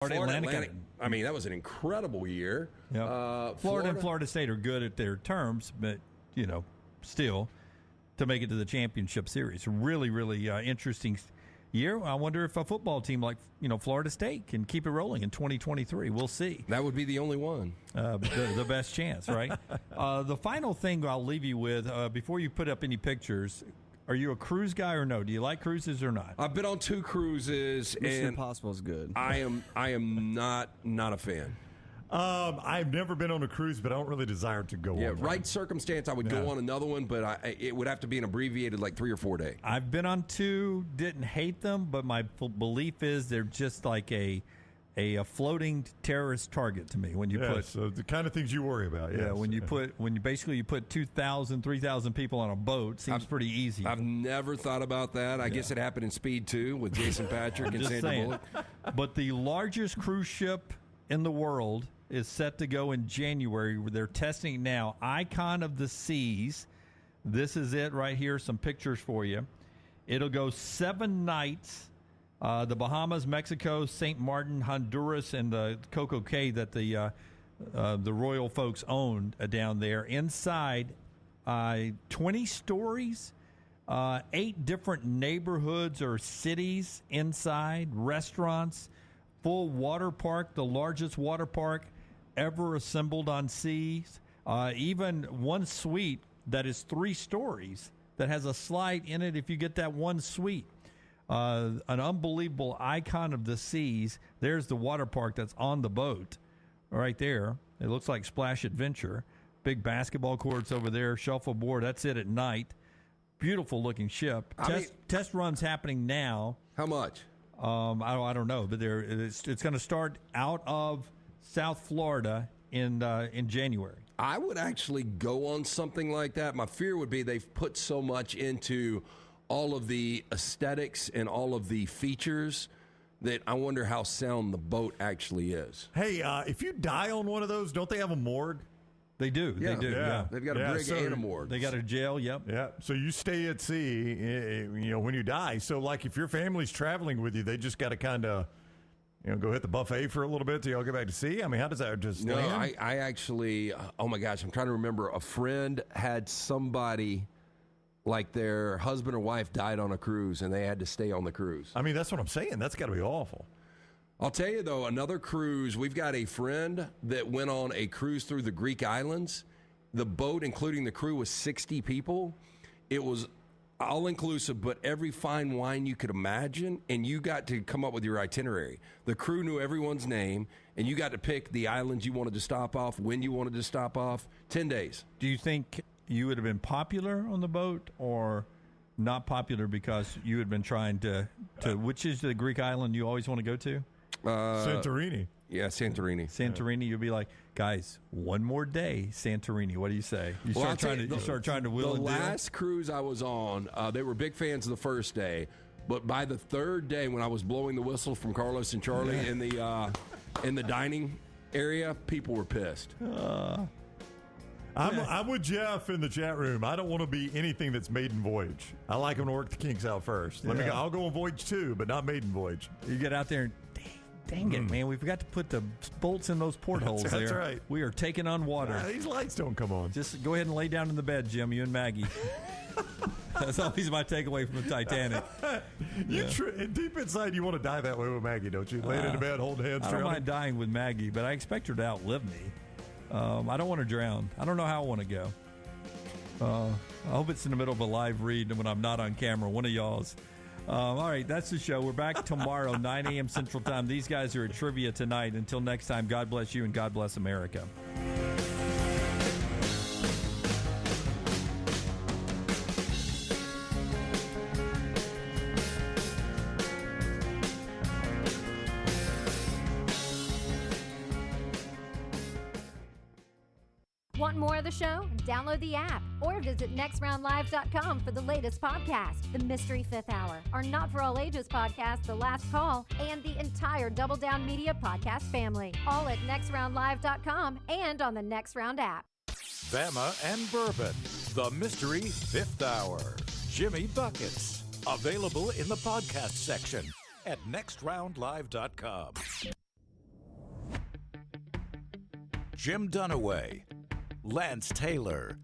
Florida Atlantic. I mean, that was an incredible year. Yep. Florida and Florida State are good at their terms, but, still, to make it to the championship series. Really, really interesting year. I wonder if a football team like, Florida State can keep it rolling in 2023. We'll see. That would be the only one. The best chance, right? The final thing I'll leave you with, before you put up any pictures, are you a cruise guy or no? Do you like cruises or not? I've been on 2 cruises. Mission Impossible is good. I am not a fan. I've never been on a cruise, but I don't really desire to go on. Yeah, right circumstance, I would go on another one, but it would have to be an abbreviated 3 or 4 day. I've been on 2, didn't hate them, but my belief is they're just like a floating terrorist target to me. When you put so the kind of things you worry about. Yeah, when you put 2,000, 3,000 people on a boat, seems pretty easy. I've never thought about that. I guess it happened in Speed 2 with Jason Patrick and Sandra Bullock. But the largest cruise ship in the world is set to go in January. They're testing it now. Icon of the Seas. This is it right here. Some pictures for you. It'll go 7 nights. The Bahamas, Mexico, St. Martin, Honduras, and the Coco Cay that the royal folks owned down there. Inside, 20 stories, 8 different neighborhoods or cities inside, restaurants, full water park, the largest water park ever assembled on seas. Even one suite that is 3 stories that has a slide in it if you get that one suite. An unbelievable icon of the seas. There's the water park that's on the boat right there. It looks like Splash Adventure. Big basketball courts over there, shuffleboard. That's it at night. Beautiful looking ship. Test runs happening now. How much? I don't know, but it's going to start out of South Florida in January. I would actually go on something like that. My fear would be they've put so much into all of the aesthetics and all of the features that I wonder how sound the boat actually is. Hey, if you die on one of those, don't they have a morgue? They do. Yeah. They do. Yeah. They've got a brig and a morgue. They got a jail. Yep. Yeah. So you stay at sea, when you die. So, if your family's traveling with you, they just got to kind of, go hit the buffet for a little bit till y'all get back to sea. I mean, how does that just? No, I actually. Oh my gosh, I'm trying to remember. A friend had somebody. Their husband or wife died on a cruise, and they had to stay on the cruise. I mean, that's what I'm saying. That's got to be awful. I'll tell you, though, another cruise, we've got a friend that went on a cruise through the Greek islands. The boat, including the crew, was 60 people. It was all-inclusive, but every fine wine you could imagine, and you got to come up with your itinerary. The crew knew everyone's name, and you got to pick the islands you wanted to stop off, when you wanted to stop off. 10 days. Do you think you would have been popular on the boat or not popular because you had been trying to which is the Greek island you always want to go to? Santorini. Yeah, Santorini. Santorini, you'll be like, guys, one more day, Santorini. What do you say? You start trying to wheel the and last cruise I was on, they were big fans of the first day, but by the 3rd day when I was blowing the whistle from Carlos and Charlie in the dining area, people were pissed. I'm with Jeff in the chat room. I don't want to be anything that's maiden voyage. I like them to work the kinks out first. I'll go on voyage 2, but not maiden voyage. You get out there and dang it, man. We forgot to put the bolts in those portholes there. That's right. We are taking on water. These lights don't come on. Just go ahead and lay down in the bed, Jim, you and Maggie. That's always my takeaway from the Titanic. Deep inside, you want to die that way with Maggie, don't you? Laying in the bed, holding hands. I don't mind dying with Maggie, but I expect her to outlive me. I don't want to drown. I don't know how I want to go. I hope it's in the middle of a live read when I'm not on camera, one of y'all's. All right, that's the show. We're back tomorrow, 9 a.m. Central Time. These guys are at trivia tonight. Until next time, God bless you and God bless America. Want more of the show? Download the app or visit nextroundlive.com for the latest podcast, The Mystery Fifth Hour, our Not For All Ages podcast, The Last Call, and the entire Double Down Media podcast family. All at nextroundlive.com and on the Next Round app. Bama and Bourbon, The Mystery Fifth Hour. Jimmy Buckets. Available in the podcast section at nextroundlive.com. Jim Dunaway, Lance Taylor,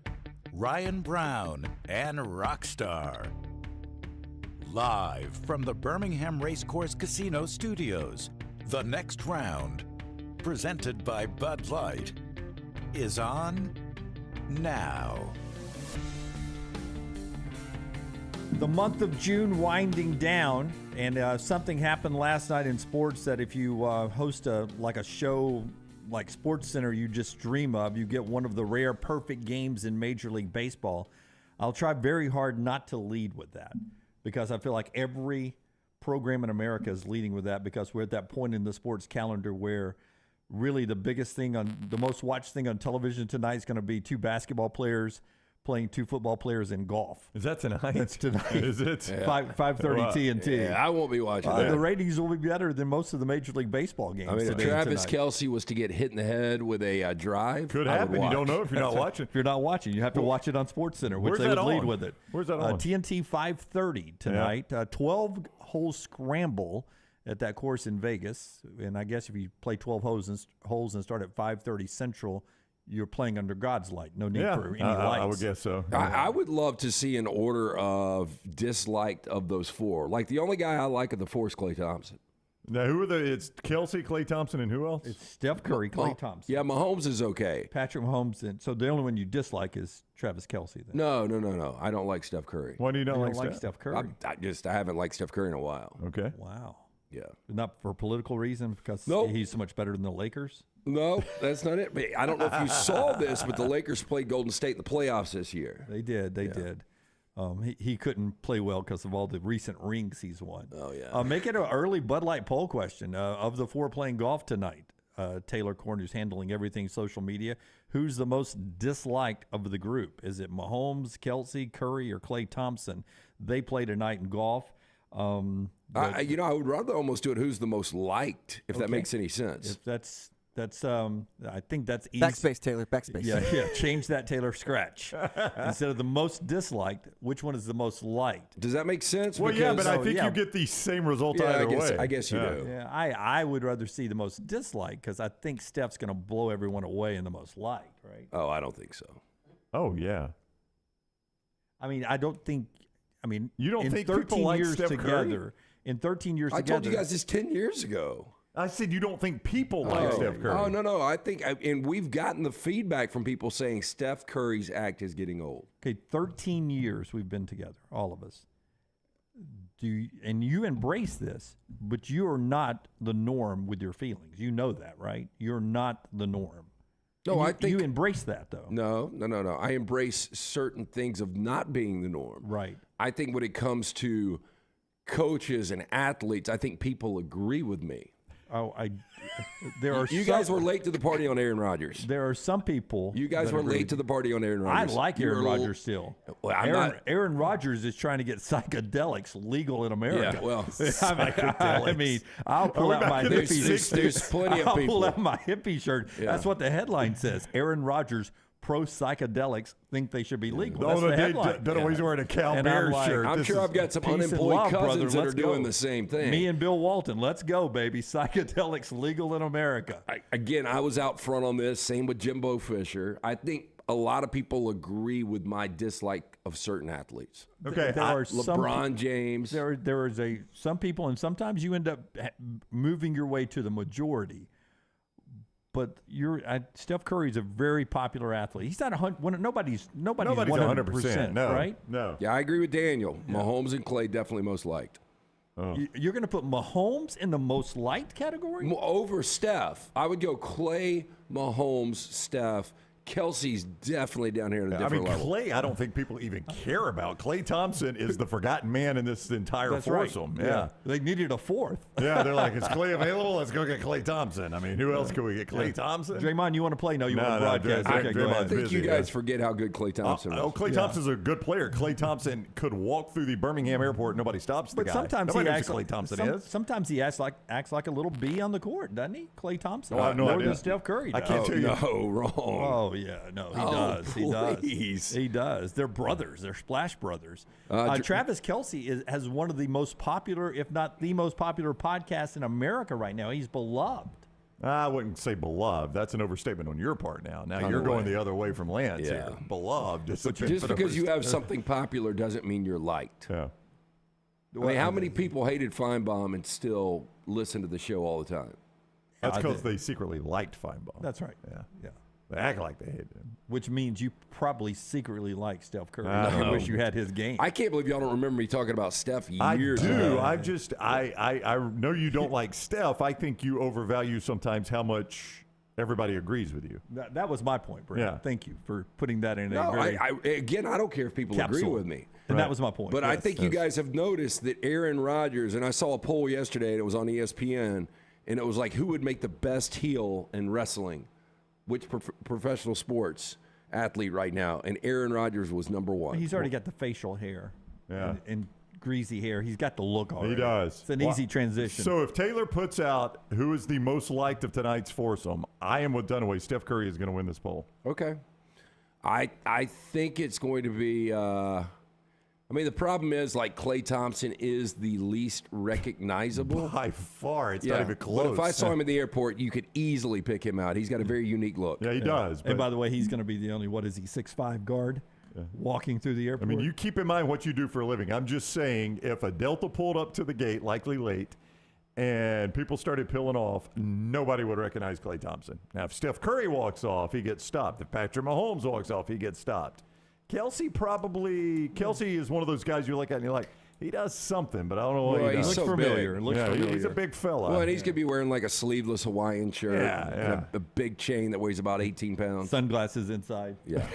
Ryan Brown, and Rockstar. Live from the Birmingham Racecourse Casino Studios, the next round, presented by Bud Light, is on now. The month of June winding down, and something happened last night in sports that if you host a show like Sports Center you just dream of, you get one of the rare perfect games in Major League Baseball. I'll try very hard not to lead with that, because I feel like every program in America is leading with that, because we're at that point in the sports calendar where really the most watched thing on television tonight is going to be two basketball players playing two football players in golf. Is that tonight? That's tonight. Is it? Yeah. 5:30 TNT. Yeah, I won't be watching that. The ratings will be better than most of the Major League Baseball games. I mean, if today and Travis tonight. Kelce was to get hit in the head with a drive, Could I would happen. You don't watch. know if you're not watching. If you're not watching, you have to watch it on Sports Center, which Where's they that would lead on? with it. Where's that on? TNT 5:30 tonight. 12-hole scramble at that course in Vegas. And I guess if you play 12 holes and start at 5:30 Central, you're playing under God's light. No need for any lights. I would guess so. I would love to see an order of disliked of those four. Like, the only guy I like of the four is Klay Thompson. Now, who are it's Kelce, Klay Thompson, and who else? It's Steph Curry, Klay Thompson. Yeah, Mahomes is okay. Patrick Mahomes. And so the only one you dislike is Travis Kelce. Then. No. I don't like Steph Curry. Why do you not You like don't like Steph? Steph Curry. I haven't liked Steph Curry in a while. Okay. Wow. Yeah. Not for political reasons, because Nope. he's so much better than the Lakers. No, that's not it. But I don't know if you saw this, but the Lakers played Golden State in the playoffs this year. They did. They did. He couldn't play well because of all the recent rings he's won. Oh, yeah. Make it an early Bud Light poll question. Of the four playing golf tonight, Taylor Corn, who's handling everything social media, who's the most disliked of the group? Is it Mahomes, Kelce, Curry, or Klay Thompson? They play tonight in golf. I would rather almost do it who's the most liked, if that Okay. makes any sense. If that's I think that's easy. Backspace, Taylor. Backspace. Yeah. Change that, Taylor. Scratch instead of the most disliked. Which one is the most liked? Does that make sense? Well, yeah, but I think yeah. you get the same result Yeah, either way. I guess you do. Yeah, I would rather see the most disliked, because I think Steph's going to blow everyone away in the most liked, right? Oh, I don't think so. Oh, yeah. I mean, I don't think. I mean, You don't in think 13 people like years Steph Curry? together. In 13 years I together, told you guys this 10 years ago. I said you don't think people like Steph Curry. Oh, no. I think, and we've gotten the feedback from people saying Steph Curry's act is getting old. Okay, 13 years we've been together, all of us. And you embrace this, but you are not the norm with your feelings. You know that, right? You're not the norm. No, And I think you embrace that, though. No. I embrace certain things of not being the norm. Right. I think when it comes to coaches and athletes, I think people agree with me. There are You guys were late to the party on Aaron Rodgers. There are some people. You guys that were agree. late to the party on Aaron I Rodgers. like You Aaron were a little- Rodgers still. Well, I'm not. Aaron Rodgers is trying to get psychedelics legal in America. Yeah, well, I mean, I'll pull out my There's- hippie. there's plenty of I'll people. pull out my hippie shirt. Yeah. That's what the headline says. Aaron Rodgers, pro psychedelics, think they should be legal. No, That's no, the headline. Dunaway's wearing a Cal And I'm Bears like, shirt. I'm This sure is- I've got some Peace and unemployed love, cousins brother. that are Let's doing go. the same thing. Me and Bill Walton, let's go, baby. Psychedelics legal in America. I was out front on this. Same with Jimbo Fisher. I think a lot of people agree with my dislike of certain athletes. Okay, There are some LeBron James. There is some people, and sometimes you end up moving your way to the majority. But Steph Curry's a very popular athlete. He's not 100. Nobody's 100%. No, right? No. Yeah, I agree with Daniel. Mahomes and Clay definitely most liked. You're going to put Mahomes in the most liked category? Over Steph. I would go Clay, Mahomes, Steph. Kelsey's definitely down here at a I different mean, level. Clay, I don't think people even care about. Klay Thompson is the forgotten man in this entire That's right. foursome. Yeah. They needed a fourth. Yeah, they're like, is Clay available? Let's go get Klay Thompson. I mean, who else can we get? Klay Thompson? Draymond, you want to play? No, you want to No, broadcast. Dray- Okay, go Draymond's ahead. I think busy, you guys yeah. forget how good Clay Thompson is. Klay Thompson's a good player. Klay Thompson could walk through the Birmingham airport. Nobody stops the But guy. sometimes Nobody he knows acts who like Klay Thompson is. Sometimes he acts like a little bee on the court, doesn't he? Klay Thompson. Oh, I have no More idea. than Steph Curry does. I can't tell you. No, wrong. Oh yeah, no, he does. He does. please. He does. They're brothers. They're Splash Brothers. Travis Kelce has one of the most popular, if not the most popular, podcast in America right now. He's beloved. I wouldn't say beloved. That's an overstatement on your part now. Now you're going the other way from Lance here. Beloved. Just because you have something popular doesn't mean you're liked. Yeah. I mean, how many people hated Feinbaum and still listen to the show all the time? That's because they secretly liked Feinbaum. That's right. Yeah. They act like they hated him. Which means you probably secretly like Steph Curry. I I wish you had his game. I can't believe y'all don't remember me talking about Steph years I do. ago. I know you don't like Steph. I think you overvalue sometimes how much everybody agrees with you. That was my point, Brent. Yeah. Thank you for putting that in. No, a very again, I don't care if people agree capsule. with me. And that was my point. But I think you guys have noticed that Aaron Rodgers, and I saw a poll yesterday, and it was on ESPN, and it was like, who would make the best heel in wrestling? Which professional sports athlete right now? And Aaron Rodgers was number one. He's already got the facial hair. Yeah. And greasy hair. He's got the look already. He does. It's an easy transition. So if Taylor puts out who is the most liked of tonight's foursome, I am with Dunaway. Steph Curry is going to win this poll. Okay. I think it's going to be I mean, the problem is, like, Klay Thompson is the least recognizable. By far. It's not even close. But if I saw him at the airport, you could easily pick him out. He's got a very unique look. Yeah, he does. And by the way, he's going to be the only, 6'5" guard walking through the I airport. mean, you keep in mind what you do for a living. I'm just saying, if a Delta pulled up to the gate, likely late, and people started peeling off, nobody would recognize Klay Thompson. Now, if Steph Curry walks off, he gets stopped. If Patrick Mahomes walks off, he gets stopped. Kelsey is one of those guys you look at and you're like, he does something, but I don't know what he does. He's so familiar. big. Looks familiar. He's a big fella. Well, and he's going to be wearing like a sleeveless Hawaiian shirt and a big chain that weighs about 18 pounds. Sunglasses inside. Yeah.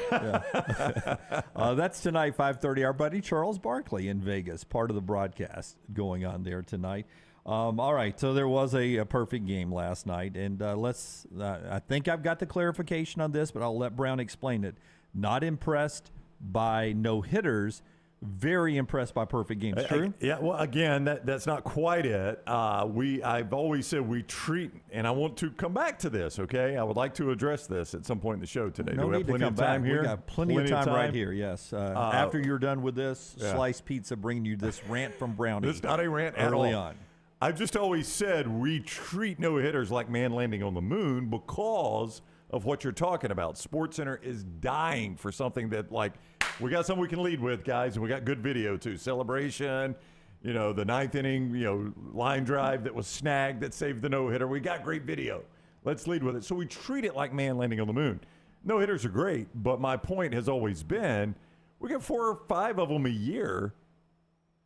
That's tonight, 5:30. Our buddy Charles Barkley in Vegas, part of the broadcast going on there tonight. All right, so there was a perfect game last night, and I think I've got the clarification on this, but I'll let Brown explain it. Not impressed by no-hitters, very impressed by perfect games. True? Yeah, well, again, that's not quite it. I've always said we treat, and I want to come back to this, okay? I would like to address this at some point in the show today. No Do we need have plenty to come of time back. here? We got plenty of time right here, yes. After you're done with this, yeah. Slice Pizza bringing you this rant from Brownie. It's not a rant at early all. on. I've just always said we treat no-hitters like man landing on the moon because of what you're talking about. SportsCenter is dying for something that, like, we got something we can lead with, guys, and we got good video, too. Celebration, the ninth inning, line drive that was snagged that saved the no-hitter. We got great video. Let's lead with it. So we treat it like man landing on the moon. No-hitters are great, but my point has always been we get 4 or 5 of them a year,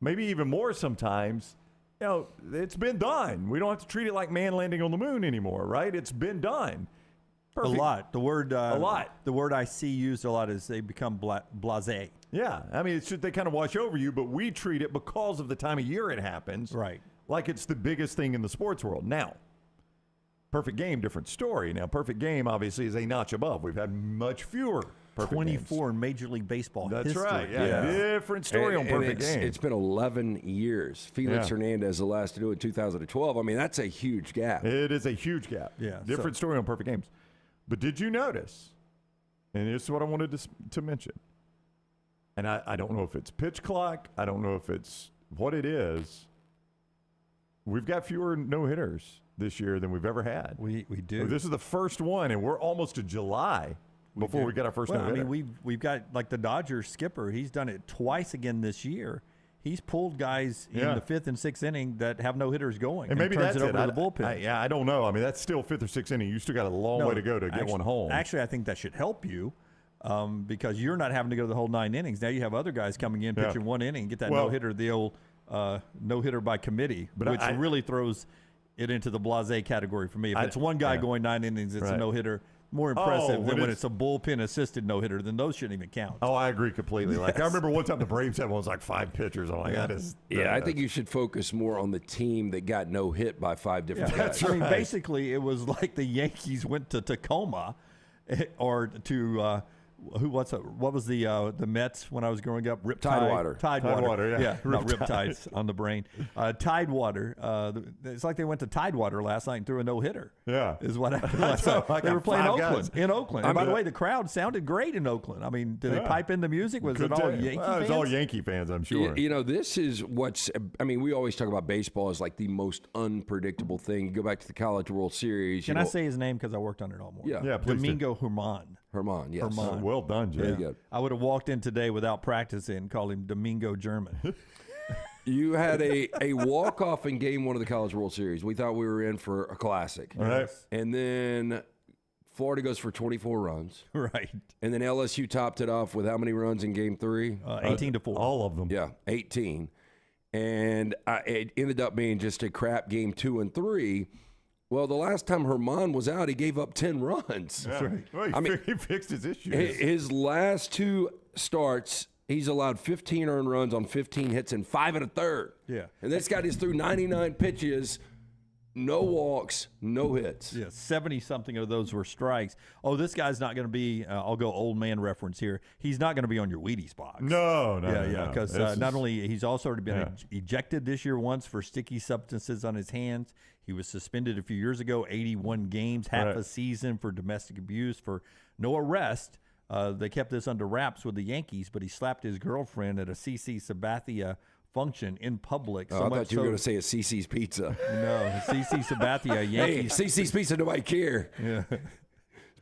maybe even more sometimes. It's been done. We don't have to treat it like man landing on the moon anymore, right? It's been done. Perfect. A lot. The word a lot. The word I see used a lot is they become blasé. Yeah, I mean, they kind of wash over you, but we treat it because of the time of year it happens, right? Like it's the biggest thing in the sports world. Now, perfect game, different story. Now, perfect game obviously is a notch above. We've had much fewer perfect 24 games. in Major League Baseball That's history. right. Yeah. Different story on perfect game. It's been 11 years. Felix Hernandez, the last to do it in 2012. I mean, that's a huge gap. It is a huge gap. Yeah. Different story on perfect games. But did you notice, and this is what I wanted to mention, and I don't know if it's pitch clock, I don't know if it's what it is, we've got fewer no-hitters this year than we've ever had. We do. This is the first one, and we're almost to July before we get our first no-hitter. I mean, we've got, like, the Dodgers skipper. He's done it twice again this year. He's pulled guys in the 5th and 6th inning that have no hitters going, and maybe turns that's it over to the bullpen. I don't know. I mean, that's still 5th or 6th inning. You still got a long way to go to get one home. Actually, I think that should help you because you're not having to go the whole 9 innings. Now you have other guys coming in, pitching 1 inning, get that no-hitter, the old no-hitter by committee, which really throws it into the blasé category for me. If it's one guy going 9 innings, it's a no-hitter. More impressive than when it's a bullpen-assisted no-hitter, then those shouldn't even count. Oh, I agree completely. Like, I remember one time the Braves had one was like 5 pitchers. I'm like, I think you should focus more on the team that got no hit by 5 different guys. That's right. I mean, basically, it was like the Yankees went to Tacoma or to What was the Mets when I was growing up? Tidewater. Tidewater, yeah. not Riptides on the brain. Tidewater. It's like they went to Tidewater last night and threw a no-hitter. Yeah. Is what happened last night. Like They were playing five in Oakland. And by the way, the crowd sounded great in Oakland. I mean, did they pipe in the music? Was it all Yankee fans? It was all Yankee fans, I'm sure. You know, this is we always talk about baseball as like the most unpredictable thing. You go back to the College World Series. Can I say his name because I worked on it all morning? Yeah. Yeah, please do. Domingo Germán. Herman, yes. Herman. Well done, Jay. Very good. I would have walked in today without practicing and called him Domingo German. You had a walk-off in Game 1 of the College World Series. We thought we were in for a classic. All right. And then Florida goes for 24 runs. Right. And then LSU topped it off with how many runs in Game 3? 18-4. All of them. Yeah, 18. And it ended up being just a crap Game 2 and 3. Well, the last time Herman was out, he gave up 10 runs. That's right. Well, he fixed his issues. His last 2 starts, he's allowed 15 earned runs on 15 hits and 5 1/3. Yeah. And this guy just threw 99 pitches, no walks, no hits. Yeah, 70-something of those were strikes. Oh, this guy's not going to be, I'll go old man reference here. He's not going to be on your Wheaties box. No. Because not only he's also already been ejected this year once for sticky substances on his hands. He was suspended a few years ago, 81 games, half a season for domestic abuse, for no arrest. They kept this under wraps with the Yankees, but he slapped his girlfriend at a CC Sabathia function in public. I thought you were going to say a CC's Pizza. No, CC Sabathia, Yankees. Hey, CC's Pizza, nobody care. Yeah.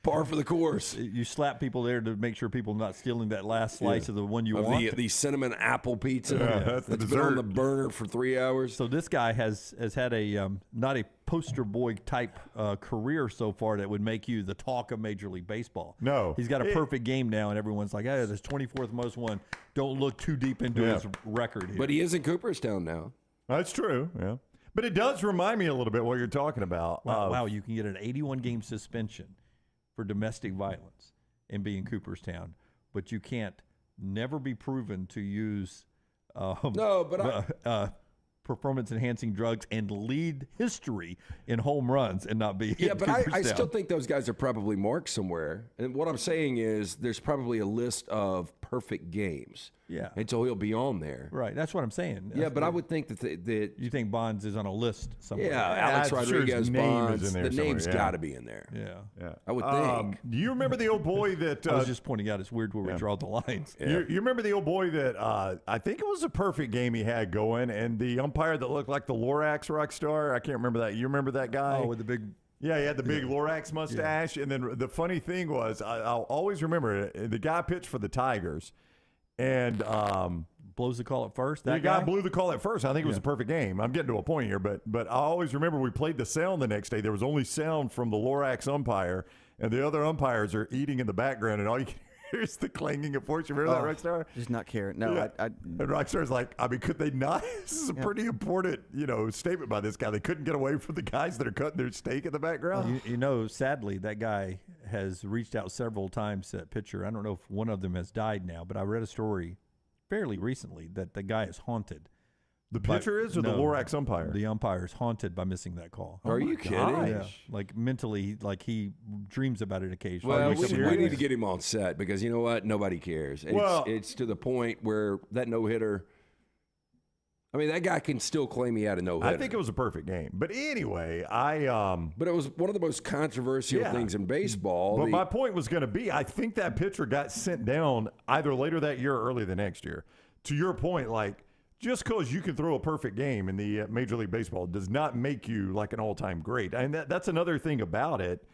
Par for the course. You slap people there to make sure people are not stealing that last slice of the one you want. The cinnamon apple pizza that's the that's been on dessert. the burner for 3 hours. So this guy has had a not a poster boy type career so far that would make you the talk of Major League Baseball. No. He's got a perfect game now, and everyone's like, "Hey, this 24th most one." Don't look too deep into his record here. But he is in Cooperstown now. That's true, yeah. But it does remind me a little bit what you're talking about. Wow, you can get an 81-game suspension for domestic violence and be in Cooperstown, but you can't never be proven to use performance-enhancing drugs and lead history in home runs and not be Yeah, in but I Cooperstown. still think those guys are probably marked somewhere. And what I'm saying is there's probably a list of perfect games. Yeah. And so he'll be on there. Right, that's what I'm saying. Yeah, but I would think that You think Bonds is on a list somewhere? yeah, Alex I'm sure Rodriguez his name is Bonds, in there the name's somewhere, yeah. got to be in there. Yeah. I would think. Do you remember the old boy that... I was just pointing out it's weird where we draw the lines. You remember the old boy that I think it was a perfect game he had going, and the umpire that looked like the Lorax rock star? I can't remember that. You remember that guy? Oh, with the big... Yeah, he had the big Lorax mustache. And then the funny thing was, I'll always remember it, the guy pitched for the Tigers, and blows the call at first. the guy blew the call at first. I think it was a perfect game. I'm getting to a point here, but I always remember we played the sound the next day. There was only sound from the Lorax umpire, and the other umpires are eating in the background, and all you can hear is the clanging of forks. You remember that, Rockstar? Just not caring. No, Yeah. I And Rockstar's like, I mean, could they not? This is a pretty important, statement by this guy. They couldn't get away from the guys that are cutting their steak in the background. Sadly, that guy has reached out several times to that pitcher. I don't know if one of them has died now, but I read a story fairly recently that the guy is haunted. The pitcher is, or the Lorax umpire? The umpire is haunted by missing that call. Are you kidding? Yeah, like mentally, like he dreams about it occasionally. Well, Wakes up in the we need morning. to get him on set because you know what? Nobody cares. It's to the point where that no-hitter, I mean, that guy can still claim he had a no-hitter. I think it was a perfect game. But anyway, But it was one of the most controversial things in baseball. But my point was going to be, I think that pitcher got sent down either later that year or early the next year. To your point, like, just because you can throw a perfect game in the Major League Baseball does not make you like an all-time great. And that's another thing about it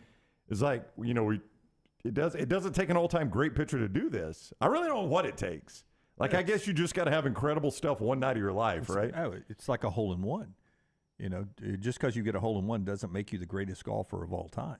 is like, it doesn't take an all-time great pitcher to do this. I really don't know what it takes. Like, I guess you just got to have incredible stuff one night of your life, right? It's like a hole-in-one. Just because you get a hole-in-one doesn't make you the greatest golfer of all time.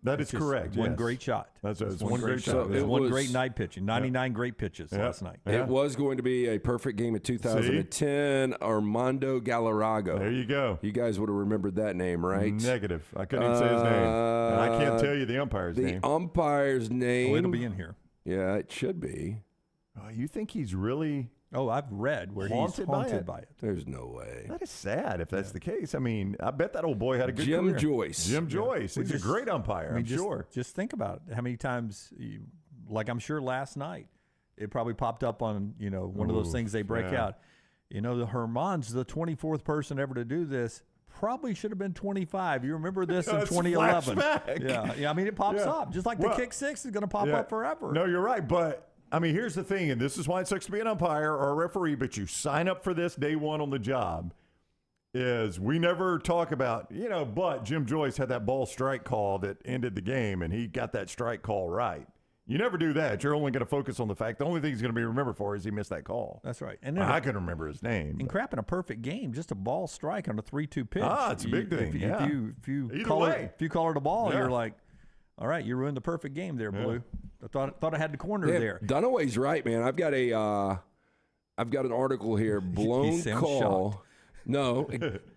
That is correct. One yes. great shot. That's It's one great shot. So It one was- great night pitching. 99 great pitches last night. Yeah. It was going to be a perfect game in 2010. Armando Galarrago. There you go. You guys would have remembered that name, right? Negative. I couldn't even say his name. And I can't tell you the umpire's The name. umpire's name. Oh, it'll be in here. Yeah, it should be. You think he's really... Oh, I've read where Haunted he's by haunted it? by it. There's no way. That is sad if that's the case. I mean, I bet that old boy had a good Jim career. Joyce. Jim Joyce. He's a great umpire, I'm just, sure. Just think about it. How many times like I'm sure last night, it probably popped up on, one of those things they break out. The Herman's the 24th person ever to do this. Probably should have been 25. You remember this in 2011. Flashback. Yeah. I mean, it pops up. Just like the kick six is going to pop up forever. No, you're right. But, I mean, here's the thing, and this is why it sucks to be an umpire or a referee, but you sign up for this day one on the job, is we never talk about, but Jim Joyce had that ball strike call that ended the game, and he got that strike call right. You never do that. You're only going to focus on the fact the only thing he's going to be remembered for is he missed that call. That's right. And I couldn't remember his name. And crap in a perfect game, just a ball strike on a 3-2 pitch. It's a big thing. If you call it a ball, you're like, all right, you ruined the perfect game there, Blue. I thought I had the corner there. Dunaway's right, man. I've got an article here. Blown call. Shocked. No,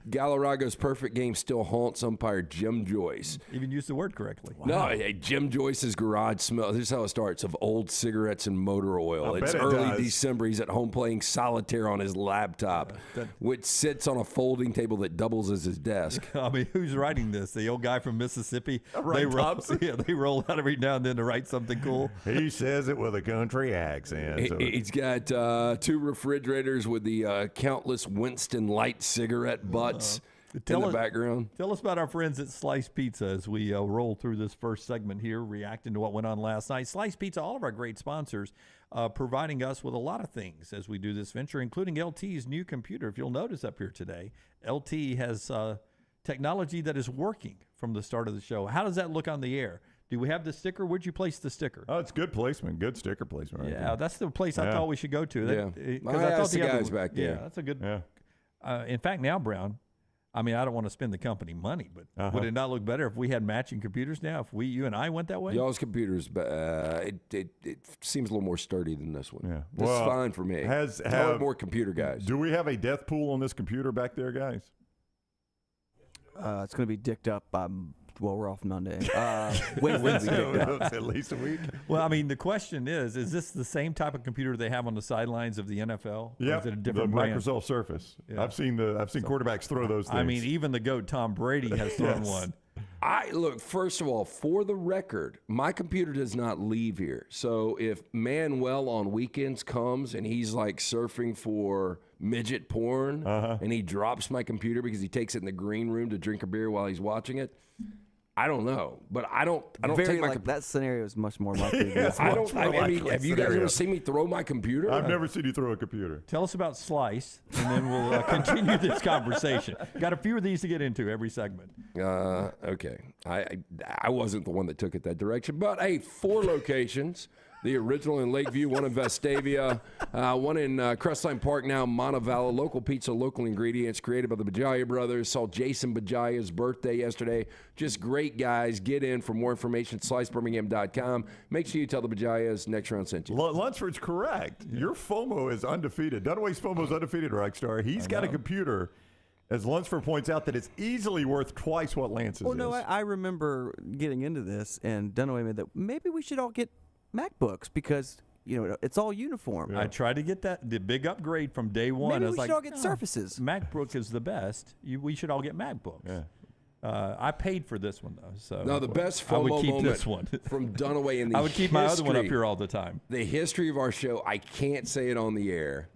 Galarraga's perfect game still haunts umpire Jim Joyce. Even used the word correctly. Wow. No, Jim Joyce's garage smell. This is how it starts: of old cigarettes and motor oil. It's early December. He's at home playing solitaire on his laptop, which sits on a folding table that doubles as his desk. I mean, who's writing this? The old guy from Mississippi. Ray Thompson. They roll out every now and then to write something cool. He says it with a country accent. He's got 2 refrigerators with the countless Winston Light cigarette butts in the background. Tell us about our friends at Slice Pizza as we roll through this first segment here, reacting to what went on last night. Slice Pizza, all of our great sponsors, providing us with a lot of things as we do this venture, including LT's new computer. If you'll notice up here today, LT has technology that is working from the start of the show. How does that look on the air? Do we have the sticker? Where'd you place the sticker? Oh, it's good placement. Good sticker placement. Right there. That's the place I thought we should go to. I thought the guys back there. Yeah, that's a good. Yeah. In fact, now, Brown, I mean, I don't want to spend the company money, but would it not look better if we had matching computers now? If you and I went that way? Y'all's computers, it seems a little more sturdy than this one. Yeah. This is fine for me. Have more computer guys. Do we have a death pool on this computer back there, guys? It's going to be dicked up by we're off Monday. Wednesday at least a week. Well, I mean, the question is this the same type of computer they have on the sidelines of the NFL? Yeah, is it a different the brand? Microsoft Surface. Yeah. I've seen quarterbacks throw those things. I mean, even the GOAT Tom Brady has thrown one. Look, first of all, for the record, my computer does not leave here. So if Manuel on weekends comes and he's like surfing for midget porn and he drops my computer because he takes it in the green room to drink a beer while he's watching it, I don't know, but I don't take my that scenario is much more likely. I mean, have you guys ever seen me throw my computer? I've never seen you throw a computer. Tell us about Slice, and then we'll continue this conversation. Got a few of these to get into every segment. Okay. I wasn't the one that took it that direction, but hey, 4 locations. The original in Lakeview, one in Vestavia, one in Crestline Park, now Montevallo. Local pizza, local ingredients, created by the Bajaya brothers. Saw Jason Bajaya's birthday yesterday. Just great guys. Get in for more information, slicebirmingham.com. Make sure you tell the Bajayas next round sent you. Lunsford's correct. Your FOMO is undefeated. Dunaway's FOMO is undefeated, Rockstar. He's got a computer, as Lunsford points out, that it's easily worth twice what Lance's is. No, I remember getting into this, and Dunaway made that maybe we should all get MacBooks because it's all uniform. I tried to get the big upgrade from day one. Maybe we should all get Surfaces. MacBook is the best. We should all get MacBooks. Yeah. I paid for this one though, so now the best FOMO I would keep moment this one from Dunaway in the I would keep my other one up here all the time. The history of our show, I can't say it on the air,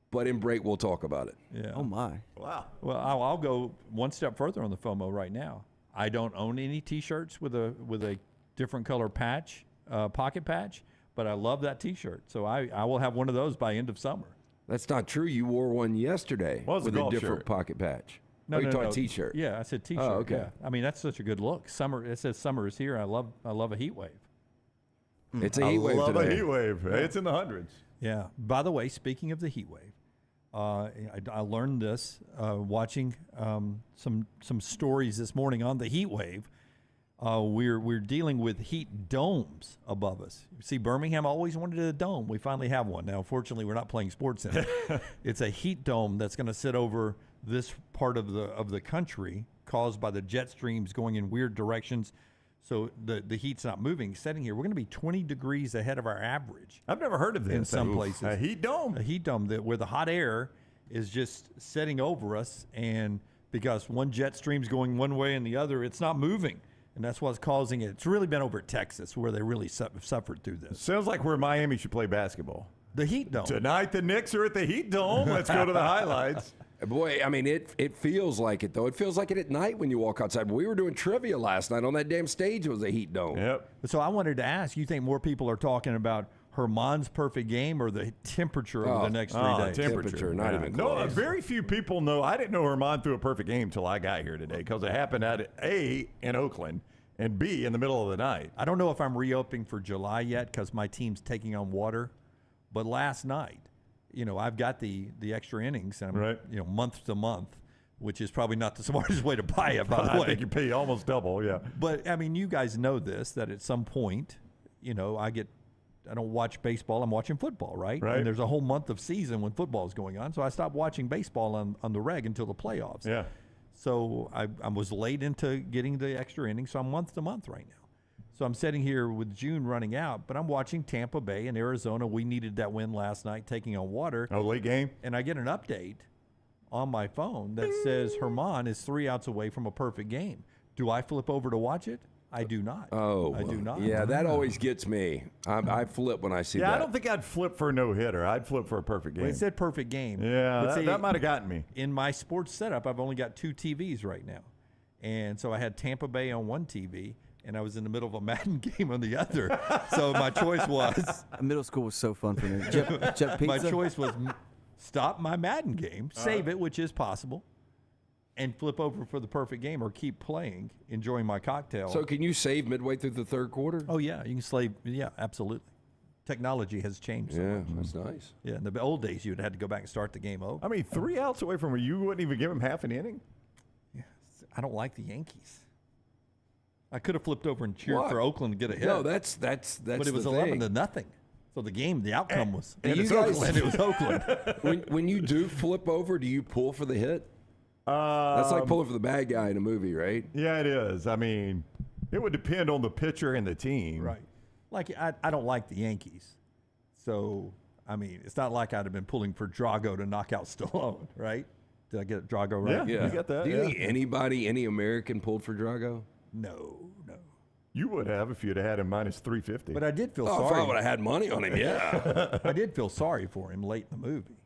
but in break we'll talk about it. Yeah. Oh my. Wow. Well, I'll go one step further on the FOMO right now. I don't own any T-shirts with a different color patch. Pocket patch, but I love that T-shirt, so I will have one of those by end of summer. That's not true. You wore one yesterday with a different pocket patch. No, you're talking T-shirt. Yeah, I said T-shirt. Oh, okay. Yeah. I mean, that's such a good look. Summer. It says summer is here. I love a heat wave. It's a heat wave I love today. a heat wave. Yeah. It's in the hundreds. Yeah. By the way, speaking of the heat wave, I learned this watching some stories this morning on the heat wave. We're dealing with heat domes above us. See, Birmingham always wanted a dome. We finally have one. Now, fortunately, we're not playing sports in it. It's a heat dome that's going to sit over this part of the country, caused by the jet streams going in weird directions. So the heat's not moving. Sitting here, we're going to be 20 degrees ahead of our average. I've never heard of this. In some places. A heat dome? A heat dome where the hot air is just setting over us, and because one jet stream's going one way and the other, it's not moving. And that's what's causing it. It's really been over at Texas where they really suffered through this. Sounds like where Miami should play basketball. The Heat Dome. Tonight, the Knicks are at the Heat Dome. Let's go to the highlights. Boy, I mean, it feels like it, though. It feels like it at night when you walk outside. We were doing trivia last night on that damn stage. It was a Heat Dome. Yep. So I wanted to ask, you think more people are talking about Herman's perfect game or the temperature over the next 3 days? Temperature, not even No, close. very few people know. I didn't know Herman threw a perfect game until I got here today because it happened at A, in Oakland, and B, in the middle of the night. I don't know if I'm reopening for July yet because my team's taking on water. But last night, I've got the extra innings, and I'm, Right. Month to month, which is probably not the smartest way to buy it, by the I way. think you pay almost double, yeah. But, I mean, you guys know this, that at some point, I don't watch baseball, I'm watching football, right? Right. And there's a whole month of season when football is going on, so I stopped watching baseball on the reg until the playoffs. Yeah. So I was late into getting the extra innings, so I'm month to month right now. So I'm sitting here with June running out, but I'm watching Tampa Bay and Arizona. We needed that win last night, taking on water. Oh, late game? And I get an update on my phone that says Herman is 3 outs away from a perfect game. Do I flip over to watch it? I do not. Oh. I do not. Yeah, that always gets me. I flip when I see that. Yeah, I don't think I'd flip for a no-hitter. I'd flip for a perfect game. Well, it said perfect game. Yeah, But see, that might have gotten me. in my sports setup, I've only got 2 TVs right now. And so I had Tampa Bay on one TV, and I was in the middle of a Madden game on the other. So my choice was Middle school was so fun for me. Jet my pizza. choice was stop my Madden game, save it, which is possible, and flip over for the perfect game or keep playing, enjoying my cocktail. So can you save midway through the third quarter? Oh, yeah, you can slave. Yeah, absolutely. Technology has changed so Yeah, much. that's nice. Yeah, in the old days, you'd had to go back and start the game over. I mean, 3 outs away from where you wouldn't even give him half an inning? I don't like the Yankees. I could have flipped over and cheered What? for Oakland to get a hit. No, that's but it was the 11-0. So the outcome was Do you it's guys- Oakland. It was Oakland. when you do flip over, do you pull for the hit? That's like pulling for the bad guy in a movie, right? Yeah, it is. I mean, it would depend on the pitcher and the team. Right. Like, I don't like the Yankees. So, I mean, it's not like I'd have been pulling for Drago to knock out Stallone, right? Did I get Drago right? Yeah. You got that, Do you yeah. think any American pulled for Drago? No. You would have if you'd have had him minus 350. But I did feel Oh, if I sorry. would have had money on him, yeah. I did feel sorry for him late in the movie,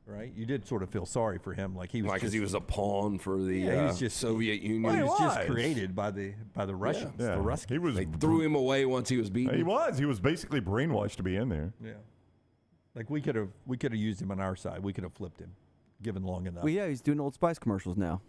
right? You did sort of feel sorry for him, like he was Because just, he was a pawn for the Yeah, he was just- Soviet Union. he was just was. created by the Russians, yeah. the Ruskies. He was. They threw him away once he was beaten. He was. He was basically brainwashed to be in there. Yeah. Like we could have used him on our side. We could have flipped him, given long enough. Well, yeah, he's doing Old Spice commercials now.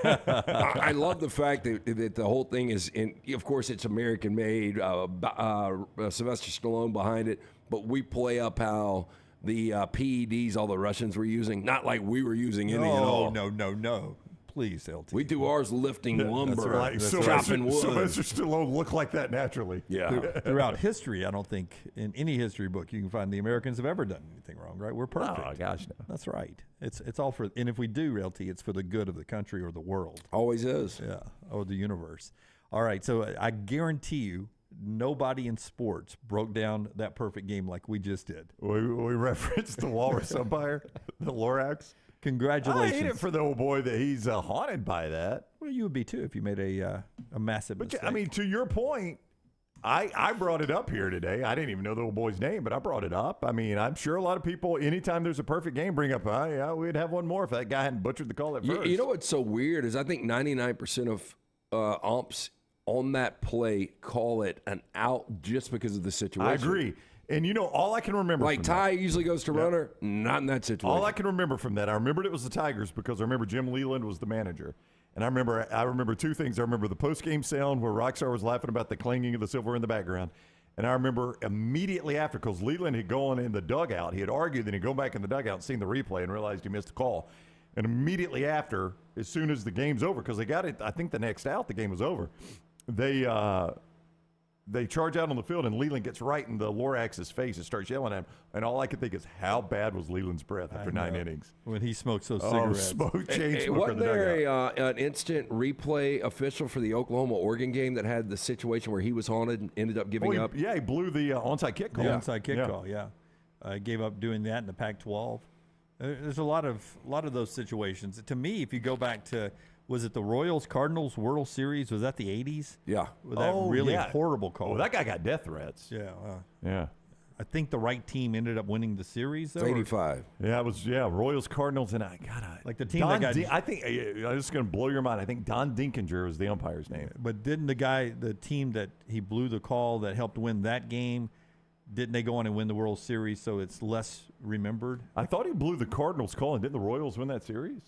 I love the fact that the whole thing is, of course, it's American made. Sylvester Stallone behind it, but we play up how the PEDs all the Russians were using, not like we were using any at all. No. Please, LT. We do ours lifting lumber, Like chopping wood. Sylvester Stallone looked like that naturally. Yeah. Throughout history, I don't think in any history book you can find the Americans have ever done anything wrong, right? We're perfect. Oh gosh, no. That's right. It's all for, and if we do, LT, it's for the good of the country or the world. Always is. Yeah, or the universe. All right, so I guarantee you, nobody in sports broke down that perfect game like we just did. We referenced the Walrus umpire, the Lorax. Congratulations. I hate it for the old boy that he's haunted by that. Well, you would be too if you made a massive But mistake. I mean, to your point, I brought it up here today. I didn't even know the old boy's name, but I brought it up. I mean, I'm sure a lot of people, anytime there's a perfect game, bring up, yeah, we'd have one more if that guy hadn't butchered the call at first. You know what's so weird is I think 99% of umps on that play call it an out just because of the situation. I agree. And you know, all I can remember Like from Ty usually goes to runner, not in that situation. All I can remember from that, I remembered it was the Tigers because I remember Jim Leland was the manager. And I remember 2 things. I remember the post-game sound where Rockstar was laughing about the clanging of the silver in the background. And I remember immediately after, because Leland had gone in the dugout, he had argued, then he'd go back in the dugout and seen the replay and realized he missed the call. And immediately after, as soon as the game's over, because they got it, I think the next out, the game was over, they charge out on the field, and Leland gets right in the Lorax's face and starts yelling at him. And all I could think is, how bad was Leland's breath after 9 innings? when he smoked those Oh, cigarettes. smoke chain smoker in Wasn't the there dugout. an instant replay official for the Oklahoma-Oregon game that had the situation where he was haunted and ended up giving up? Yeah, he blew the onside kick call. The onside kick call, yeah. Gave up doing that in the Pac-12. There's a lot of those situations. To me, if you go back to Was it the Royals Cardinals World Series? Was that the 80s? Yeah. With that really horrible call. Oh, that guy got death threats. Yeah. Yeah. I think the right team ended up winning the series, though. It's 85. Yeah, it was Royals Cardinals, and like the team Don that got. I think this is going to blow your mind. I think Don Dinkinger was the umpire's name. But didn't the team that he blew the call that helped win that game, didn't they go on and win the World Series? So it's less remembered. I thought he blew the Cardinals call, and didn't the Royals win that series?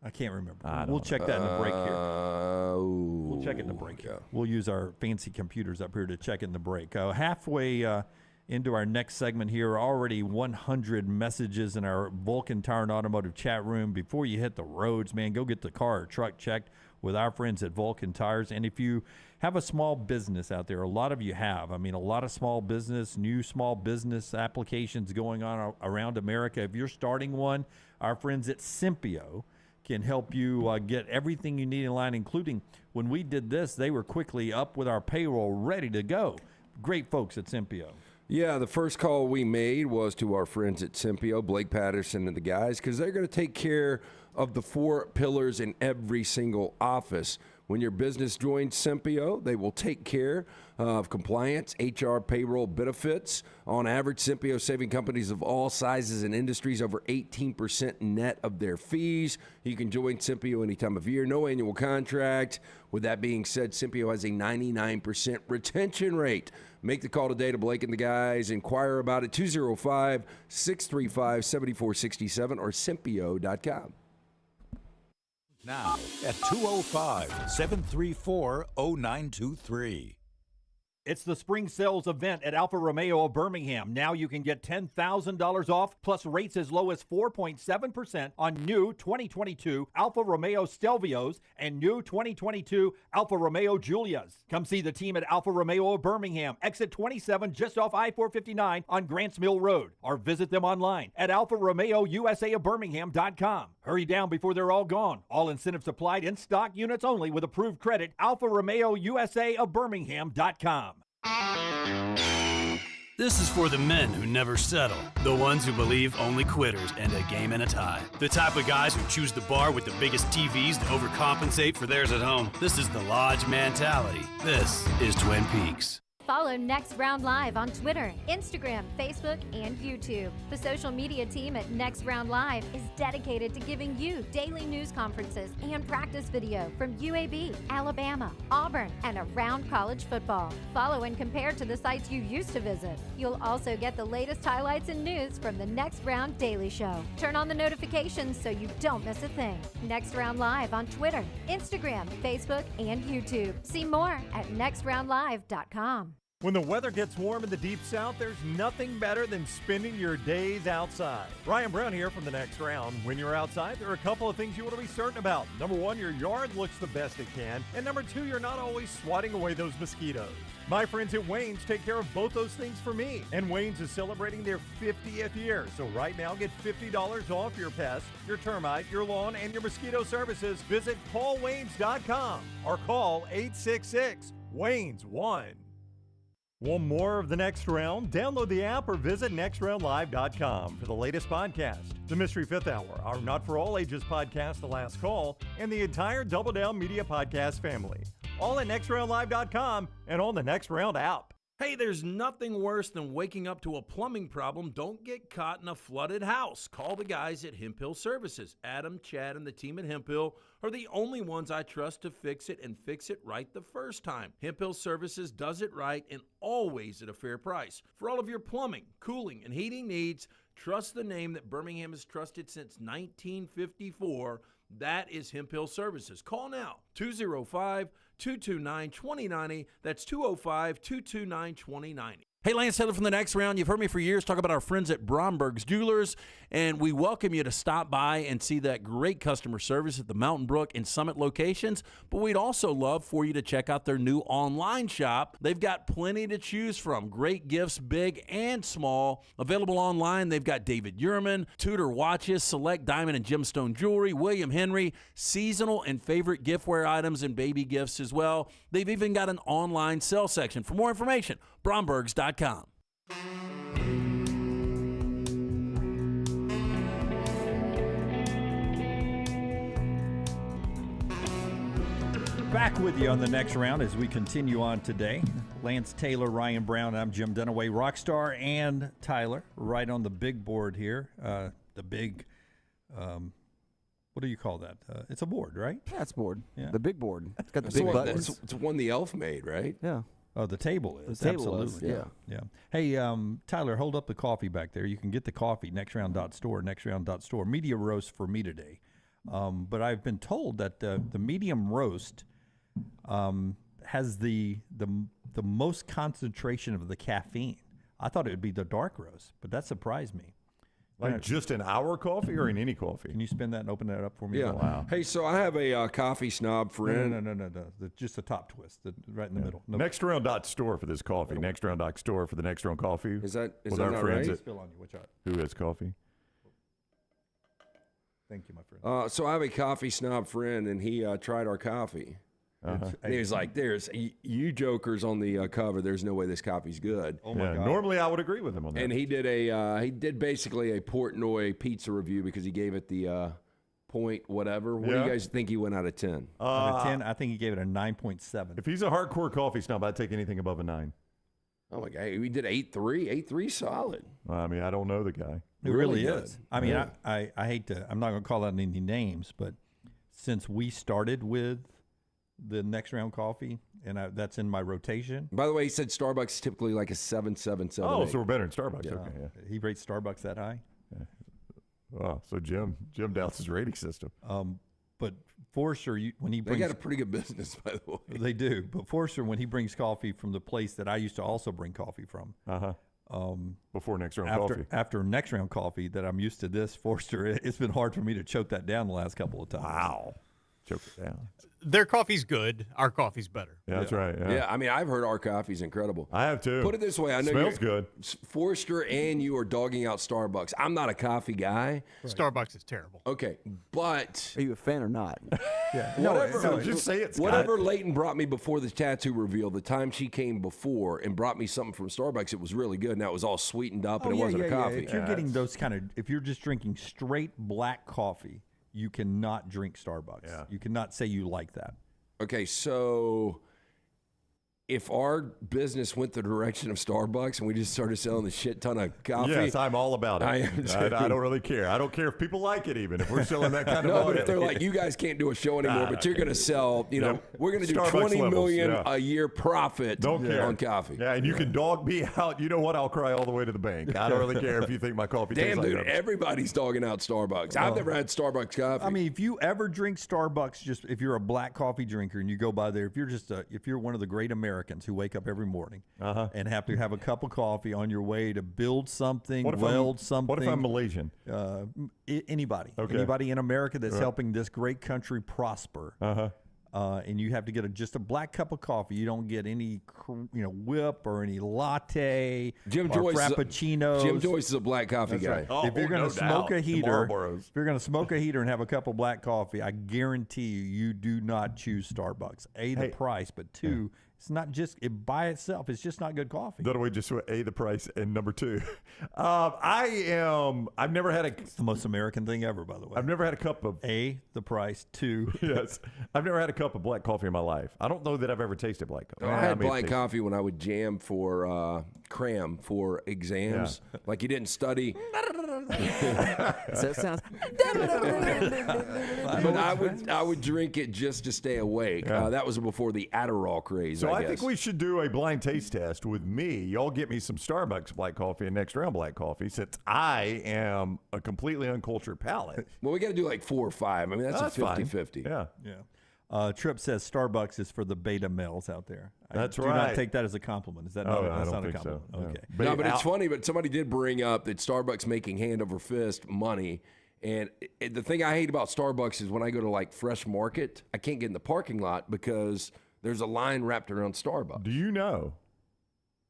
I can't remember. I don't We'll know. check that in the break here. We'll check it in the break. Yeah. We'll use our fancy computers up here to check it in the break. Halfway into our next segment here, already 100 messages in our Vulcan Tire and Automotive chat room. Before you hit the roads, man, go get the car or truck checked with our friends at Vulcan Tires. And if you have a small business out there, a lot of you have. I mean, a lot of small business, new small business applications going on around America. If you're starting one, our friends at Simpio can help you get everything you need in line, including when we did this, they were quickly up with our payroll ready to go. Great folks at Simpio. Yeah, the first call we made was to our friends at Simpio, Blake Patterson and the guys, because they're going to take care of the 4 pillars in every single office. When your business joins Simpio, they will take care of compliance, HR, payroll, benefits. On average, Simpio saving companies of all sizes and industries over 18% net of their fees. You can join Simpio any time of year, no annual contract. With that being said, Simpio has a 99% retention rate. Make the call today to Blake and the guys. Inquire about it, 205-635-7467 or Simpio.com. Now at 205-734-0923. It's the spring sales event at Alfa Romeo of Birmingham. Now you can get $10,000 off plus rates as low as 4.7% on new 2022 Alfa Romeo Stelvios and new 2022 Alfa Romeo Giulias. Come see the team at Alfa Romeo of Birmingham, exit 27 just off I-459 on Grants Mill Road, or visit them online at alfaromeo.usa.birmingham.com. Hurry down before they're all gone. All incentives applied, in stock units only with approved credit. Alfa Romeo USA of Birmingham.com. This is for the men who never settle, the ones who believe only quitters end a game in a tie, the type of guys who choose the bar with the biggest TVs to overcompensate for theirs at home. This is the Lodge mentality. This is Twin Peaks. Follow Next Round Live on Twitter, Instagram, Facebook, and YouTube. The social media team at Next Round Live is dedicated to giving you daily news conferences and practice video from UAB, Alabama, Auburn, and around college football. Follow and compare to the sites you used to visit. You'll also get the latest highlights and news from the Next Round Daily Show. Turn on the notifications so you don't miss a thing. Next Round Live on Twitter, Instagram, Facebook, and YouTube. See more at nextroundlive.com. When the weather gets warm in the Deep South, there's nothing better than spending your days outside. Ryan Brown here from the Next Round. When you're outside, there are a couple of things you want to be certain about. Number 1, your yard looks the best it can. And number 2, you're not always swatting away those mosquitoes. My friends at Wayne's take care of both those things for me. And Wayne's is celebrating their 50th year. So right now, get $50 off your pest, your termite, your lawn, and your mosquito services. Visit callwaynes.com or call 866-WAYNES-1. Want more of the Next Round? Download the app or visit nextroundlive.com for the latest podcast. The Mystery Fifth Hour, our Not For All Ages podcast, The Last Call, and the entire Double Down Media podcast family. All at nextroundlive.com and on the Next Round app. Hey, there's nothing worse than waking up to a plumbing problem. Don't get caught in a flooded house. Call the guys at Hemp Hill Services. Adam, Chad, and the team at Hemp Hill are the only ones I trust to fix it and fix it right the first time. Hemp Hill Services does it right and always at a fair price. For all of your plumbing, cooling, and heating needs, trust the name that Birmingham has trusted since 1954. That is Hemp Hill Services. Call now, 205-229-2090. That's 205-229-2090. Hey, Lance Taylor from the Next Round. You've heard me for years talk about our friends at Bromberg's Jewelers, and we welcome you to stop by and see that great customer service at the Mountain Brook and Summit locations. But we'd also love for you to check out their new online shop. They've got plenty to choose from. Great gifts, big and small. Available online, they've got David Yurman, Tudor watches, select diamond and gemstone jewelry, William Henry, seasonal and favorite giftware items and baby gifts as well. They've even got an online sale section. For more information, Brombergs.com. Back with you on the next round as we continue on today. Lance Taylor, Ryan Brown, I'm Jim Dunaway, Rockstar, and Tyler, right on the big board here. The big, what do you call that? It's a board, right? Yeah, it's board. Yeah. The big board. It's got the It's the big one- buttons. It's one the elf made, right? Yeah. Oh, the table is. The table is, Absolutely. Yeah. Hey, Tyler, hold up the coffee back there. You can get the coffee, nextround.store, nextround.store. Media roast for me today. But I've been told that the medium roast has the most concentration of the caffeine. I thought it would be the dark roast, but that surprised me. Like just in our coffee or in any coffee? Can you spin that and open that up for me? Yeah. Wow. Hey, so I have a coffee snob friend. No. Just the top twist, right in the middle. No, Nextround.store for this coffee. Nextround.store for the Next Round coffee. Is that with not our friends right? spill on you. Watch out. Who has coffee? Thank you, my friend. So I have a coffee snob friend, and he tried our coffee. And he was like, "There's you jokers on the cover. There's no way this coffee's good." Oh my God. Normally I would agree with him on that. And he did basically a Portnoy pizza review because he gave it the point whatever. What do Yeah. you guys think he went out of 10? Out of 10, I think he gave it a 9.7. If he's a hardcore coffee snob, I'd take anything above a 9. Oh my God, we did 8.3. 8.3 solid. I mean, I don't know the guy. It really good. is. I mean, I hate to, I'm not going to call out any names, but since we started with the Next Round coffee, and that's in my rotation. By the way, he said Starbucks is typically like a 7.7, 7. Oh, so we're better than Starbucks. Yeah. Okay, yeah. He rates Starbucks that high. Oh, so Jim doubts his rating system. But Forster, when he They brings, got a pretty good business, by the way. they do. But Forster, when he brings coffee from the place that I used to also bring coffee from, Before Next Round coffee. after Next Round coffee, that I'm used to this Forster. It's been hard for me to choke that down the last couple of times. Wow. Choke it down. Their coffee's good. Our coffee's better. Yeah, that's right. Yeah. Yeah, I mean, I've heard our coffee's incredible. I have too. Put it this way, I know Smells good. Forrester and you are dogging out Starbucks. I'm not a coffee guy. Starbucks is terrible. Okay, but Are you a fan or not? whatever, just say it, Scott. whatever Leighton brought me before the tattoo reveal, the time she came before and brought me something from Starbucks, it was really good. Now it was all sweetened up and it wasn't a coffee. If you're getting those if you're just drinking straight black coffee, you cannot drink Starbucks. Yeah. You cannot say you like that. Okay, so if our business went the direction of Starbucks and we just started selling a shit ton of coffee, Yes, I'm all about it. I am too. I don't really care. I don't care if people like it even, if we're selling that kind of no, but volume. if they're like, you guys can't do a show anymore, but you're going to sell, we're going to do Starbucks 20 levels, million yeah. a year profit Don't care. on coffee. Yeah, and you can dog me out. You know what? I'll cry all the way to the bank. I don't really care if you think my coffee tastes Damn, like dude, that. everybody's dogging out Starbucks. I've never had Starbucks coffee. I mean, if you ever drink Starbucks, just if you're a black coffee drinker and you go by there, if you're one of the great Americans who wake up every morning and have to have a cup of coffee on your way to build something, weld something. What if I'm Malaysian? Anybody. Okay. Anybody in America that's helping this great country prosper. And you have to get just a black cup of coffee. You don't get any, whip or any latte Jim or Joyce frappuccinos. Jim Joyce is a black coffee guy. right. Oh, If you're going no to smoke doubt. a The heater, Marlboros. if you're going to smoke a heater and have a cup of black coffee, I guarantee you do not choose Starbucks. A, the price, but two, it's not just by itself. It's just not good coffee. That way, just the price, and number two, I've never had It's the most American thing ever, by the way. I've never had a cup of A, the price. Two, yes, I've never had a cup of black coffee in my life. I don't know that I've ever tasted black coffee. I had may have black tasted- coffee when I would jam for cram for exams. Like you didn't study. So it sounds. But I would drink it just to stay awake. That was before the Adderall craze. So I guess. think we should do a blind taste test with me. Y'all get me some Starbucks black coffee and Next Round black coffee, since I am a completely uncultured palate. Well, we got to do like 4 or 5. I mean, that's a fine. 50-50. Yeah. Yeah. Tripp says Starbucks is for the beta males out there. That's do right. not take that as a compliment. Is that not, I that's don't not a think so. compliment? No. Okay. No, but it's funny. But somebody did bring up that Starbucks making hand over fist money. And the thing I hate about Starbucks is when I go to like Fresh Market, I can't get in the parking lot because there's a line wrapped around Starbucks. Do you know?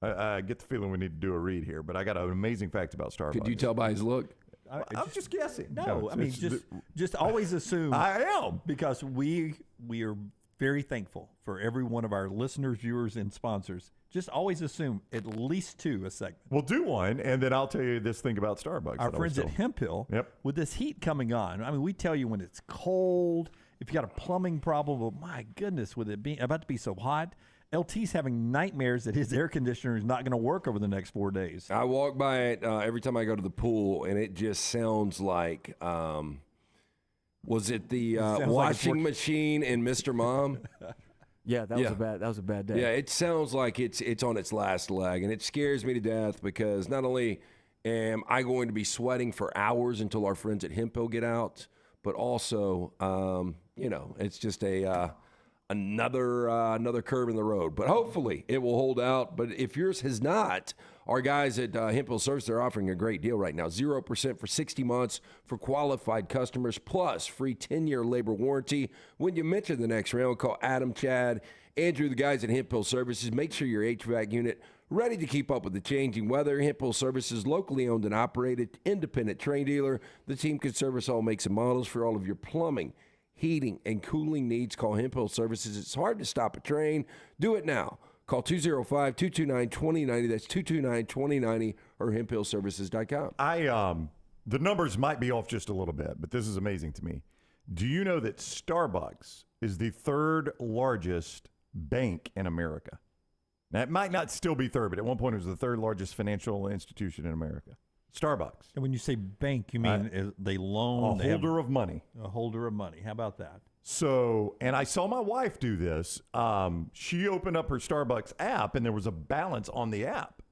I get the feeling we need to do a read here, but I got an amazing fact about Starbucks. Could you tell by his look? I'm just guessing. No, I mean, it's- just always assume. I am. Because we are very thankful for every one of our listeners, viewers, and sponsors. Just always assume at least 2 a segment. We'll do one, and then I'll tell you this thing about Starbucks. Our that I friends was at Hemp Hill, Yep. with this heat coming on, I mean, we tell you when it's cold, If you got a plumbing problem, well, my goodness, with it being about to be so hot, LT's having nightmares that his air conditioner is not going to work over the next 4 days. I walk by it every time I go to the pool, and it just sounds like, was it the washing machine in Mr. Mom? Yeah, that was a bad day. Yeah, it sounds like it's on its last leg, and it scares me to death because not only am I going to be sweating for hours until our friends at Hemphill get out, but also, it's just another curve in the road. But hopefully it will hold out. But if yours has not, our guys at Hemphill Service, they're offering a great deal right now. 0% for 60 months for qualified customers, plus free 10-year labor warranty. When you mention the next round, call Adam, Chad, Andrew, the guys at Hemphill Services. Make sure your HVAC unit ready to keep up with the changing weather. Hemphill Services, locally owned and operated, independent train dealer. The team can service all makes and models for all of your plumbing, heating, and cooling needs. Call Hemphill Services. It's hard to stop a train. Do it now. Call 205-229-2090. That's 229-2090 or hemphillservices.com. The numbers might be off just a little bit, but this is amazing to me. Do you know that Starbucks is the third largest bank in America? Now, it might not still be third, but at one point it was the third largest financial institution in America. Starbucks. And when you say bank, you mean they loan? A holder of money. A holder of money. How about that? So, and I saw my wife do this. She opened up her Starbucks app, and there was a balance on the app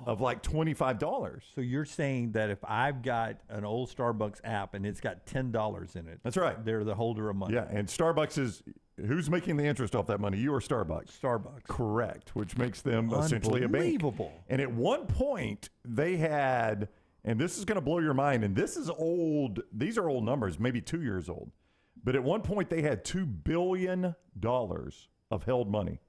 of like $25. So you're saying that if I've got an old Starbucks app and it's got $10 in it, that's right, they're the holder of money. Yeah, and Starbucks is who's making the interest off that money? You or Starbucks? Starbucks. Correct, which makes them essentially a bank. Unbelievable. And at one point they had, and this is going to blow your mind, and this is old. These are old numbers, maybe 2 years old. But at one point, they had $2 billion of held money.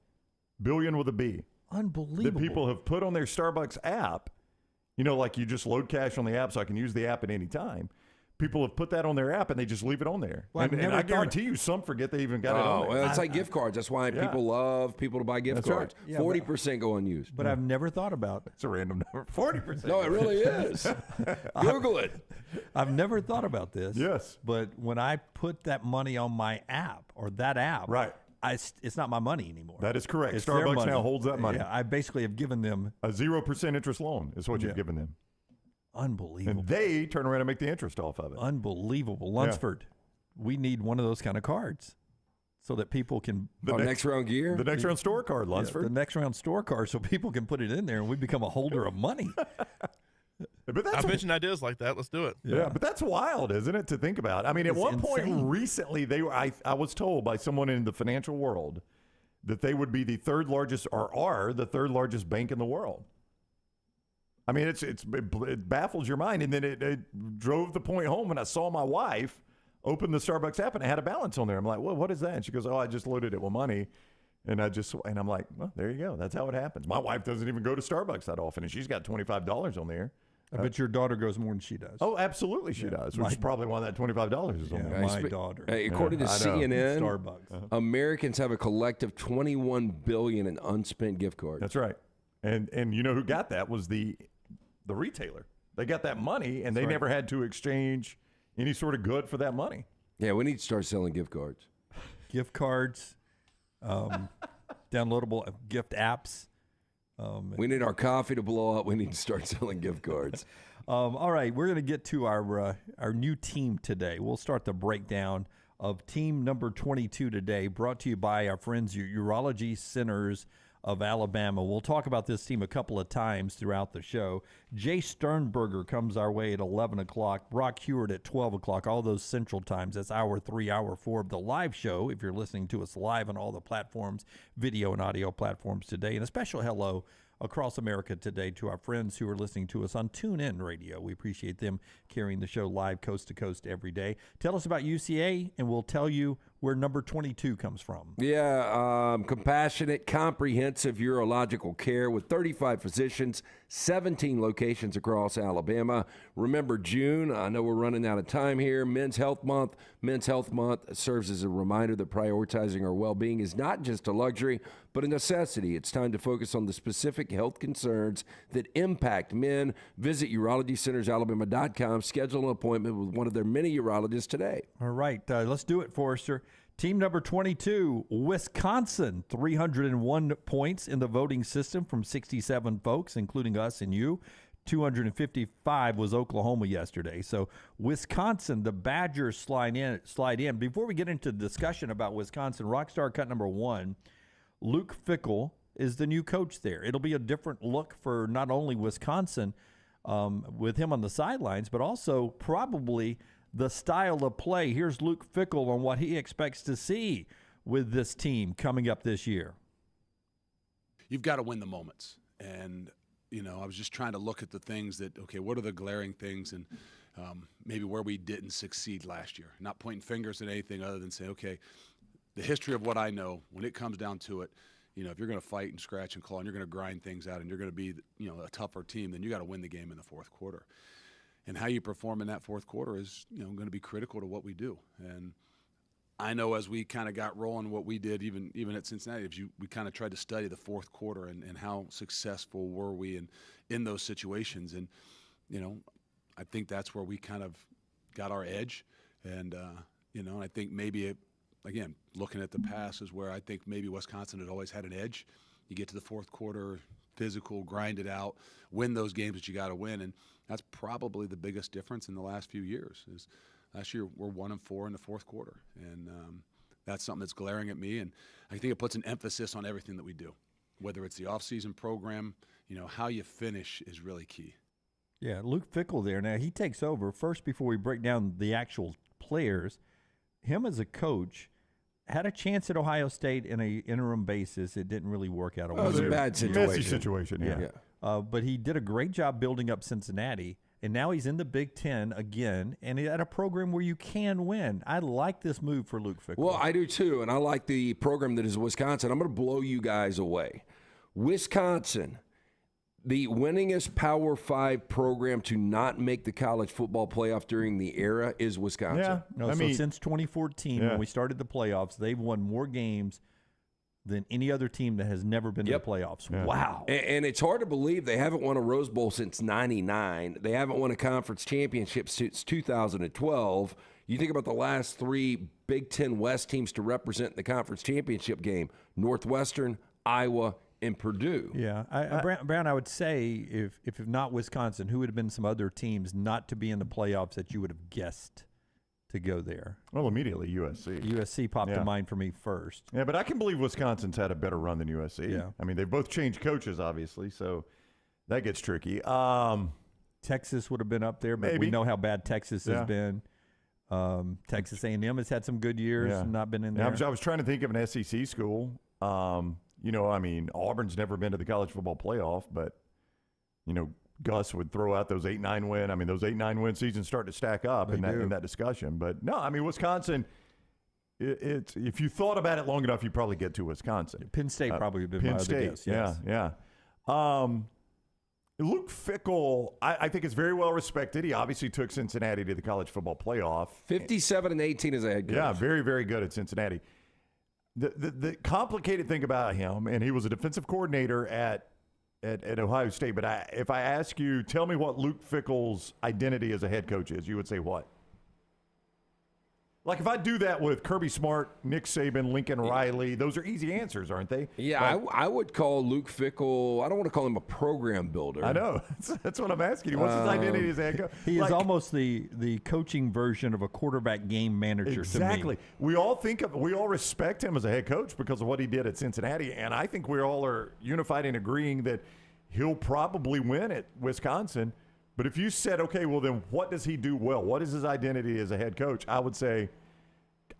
Billion with a B. Unbelievable. That people have put on their Starbucks app. You know, like you just load cash on the app so I can use the app at any time. People have put that on their app and they just leave it on there. Well, and I guarantee you some forget they even got it on there. Well, it's like gift cards. That's why people love people to buy gift cards. Right. 40% go unused. But I've never thought about it. It's a random number. 40%. No, it really is. Google it. I've never thought about this. Yes. But when I put that money on my app or that app, right, it's not my money anymore. That is correct. It's Starbucks now holds that money. Yeah, I basically have given them a 0% interest loan is what you've given them. Unbelievable. And they turn around and make the interest off of it. Unbelievable. Lunsford, we need one of those kind of cards so that people can... The next round gear? The next round store card, Lunsford. The next round store card so people can put it in there and we become a holder of money. But that's I mentioned ideas like that. Let's do it. Yeah, but that's wild, isn't it, to think about? I mean, at one point recently, I was told by someone in the financial world that they would be the third largest, or are the third largest bank in the world. I mean, it baffles your mind. And then it drove the point home when I saw my wife open the Starbucks app and it had a balance on there. I'm like, well, what is that? And she goes, oh, I just loaded it with money. And I'm like, well, there you go. That's how it happens. My wife doesn't even go to Starbucks that often, and she's got $25 on there. I bet your daughter goes more than she does. Oh, absolutely she does, which is probably why that $25 is on there. My daughter. According to CNN, Starbucks. Americans have a collective $21 billion in unspent gift cards. That's right. And you know who got that was the retailer. They got that money, and they never had to exchange any sort of good for that money. Yeah, we need to start selling gift cards. Gift cards, downloadable gift apps. We need our coffee to blow up. We need to start selling gift cards. All right, we're going to get to our new team today. We'll start the breakdown of team number 22 today, brought to you by our friends, Urology Centers of Alabama. We'll talk about this team a couple of times throughout the show. Jace Sternberger comes our way at 11 o'clock. Brock Huard at 12 o'clock, all those central times. That's hour 3, hour 4 of the live show, if you're listening to us live on all the platforms, video and audio platforms today. And a special hello across America today to our friends who are listening to us on TuneIn Radio. We appreciate them carrying the show live coast to coast every day. Tell us about UCA, and we'll tell you where number 22 comes from. Yeah, compassionate, comprehensive urological care with 35 physicians, 17 locations across Alabama. Remember June, I know we're running out of time here, Men's Health Month. Men's Health Month serves as a reminder that prioritizing our well-being is not just a luxury, but a necessity. It's time to focus on the specific health concerns that impact men. Visit urologycentersalabama.com. Schedule an appointment with one of their many urologists today. All right, let's do it, Forrester. Team number 22, Wisconsin, 301 points in the voting system from 67 folks, including us and you. 255 was Oklahoma yesterday. So Wisconsin, the Badgers slide in. Before we get into the discussion about Wisconsin, Rockstar cut number 1, Luke Fickell is the new coach there. It'll be a different look for not only Wisconsin with him on the sidelines, but also probably the style of play. Here's Luke Fickell on what he expects to see with this team coming up this year. You've got to win the moments. And, I was just trying to look at the things that, okay, what are the glaring things and maybe where we didn't succeed last year. Not pointing fingers at anything other than saying, okay, the history of what I know, when it comes down to it, if you're going to fight and scratch and claw and you're going to grind things out and you're going to be, a tougher team, then you got to win the game in the fourth quarter. And how you perform in that fourth quarter is, going to be critical to what we do. And I know as we kind of got rolling what we did, even at Cincinnati, we kind of tried to study the fourth quarter and how successful were we in those situations. And, I think that's where we kind of got our edge. And, I think maybe, again, looking at the past is where I think maybe Wisconsin had always had an edge. You get to the fourth quarter, physical, grind it out, win those games that you got to win. And that's probably the biggest difference in the last few years. Is last year we're 1-4 in the fourth quarter, and that's something that's glaring at me. And I think it puts an emphasis on everything that we do, whether it's the offseason program. How you finish is really key. Yeah, Luke Fickell there. Now he takes over first before we break down the actual players. Him as a coach had a chance at Ohio State in an interim basis. It didn't really work out. It was a bad situation. Messy situation, yeah. But he did a great job building up Cincinnati, and now he's in the Big Ten again, and at a program where you can win. I like this move for Luke Fickell. Well, I do too, and I like the program that is Wisconsin. I'm going to blow you guys away. Wisconsin, the winningest Power 5 program to not make the college football playoff during the era is Wisconsin. Yeah, No, since 2014, when we started the playoffs, they've won more games than any other team that has never been to the playoffs. Yeah. Wow. And it's hard to believe they haven't won a Rose Bowl since 99. They haven't won a conference championship since 2012. You think about the last 3 Big Ten West teams to represent the conference championship game, Northwestern, Iowa, and Purdue. Yeah. Brown, I would say if not Wisconsin, who would have been some other teams not to be in the playoffs that you would have guessed to go there? Well, immediately USC. USC popped to mind for me first. Yeah, but I can believe Wisconsin's had a better run than USC. Yeah. I mean, they've both changed coaches, obviously, so that gets tricky. Texas would have been up there, but Maybe. we know how bad Texas has been. Texas A&M has had some good years and not been in there. I was trying to think of an SEC school. Auburn's never been to the college football playoff, but, Gus would throw out those 8-9 win. I mean, those 8-9 win seasons start to stack up in that discussion. But no, I mean, Wisconsin. It's if you thought about it long enough, you probably get to Wisconsin. Penn State probably would have been my other guess. Yes. Yeah. Luke Fickell, I think is very well respected. He obviously took Cincinnati to the college football playoff. 57-18 as a head coach. Yeah, very, very good at Cincinnati. The complicated thing about him, and he was a defensive coordinator at Ohio State, but if I ask you, tell me what Luke Fickell's identity as a head coach is, you would say what? Like if I do that with Kirby Smart, Nick Saban, Lincoln Riley, those are easy answers, aren't they? Yeah, I would call Luke Fickell, I don't want to call him a program builder. I know. That's what I'm asking you. What's his identity as a head coach? He is almost the coaching version of a quarterback game manager exactly. to me. We all respect him as a head coach because of what he did at Cincinnati, and I think we all are unified in agreeing that he'll probably win at Wisconsin. But if you said, okay, well then what does he do well? What is his identity as a head coach? I would say,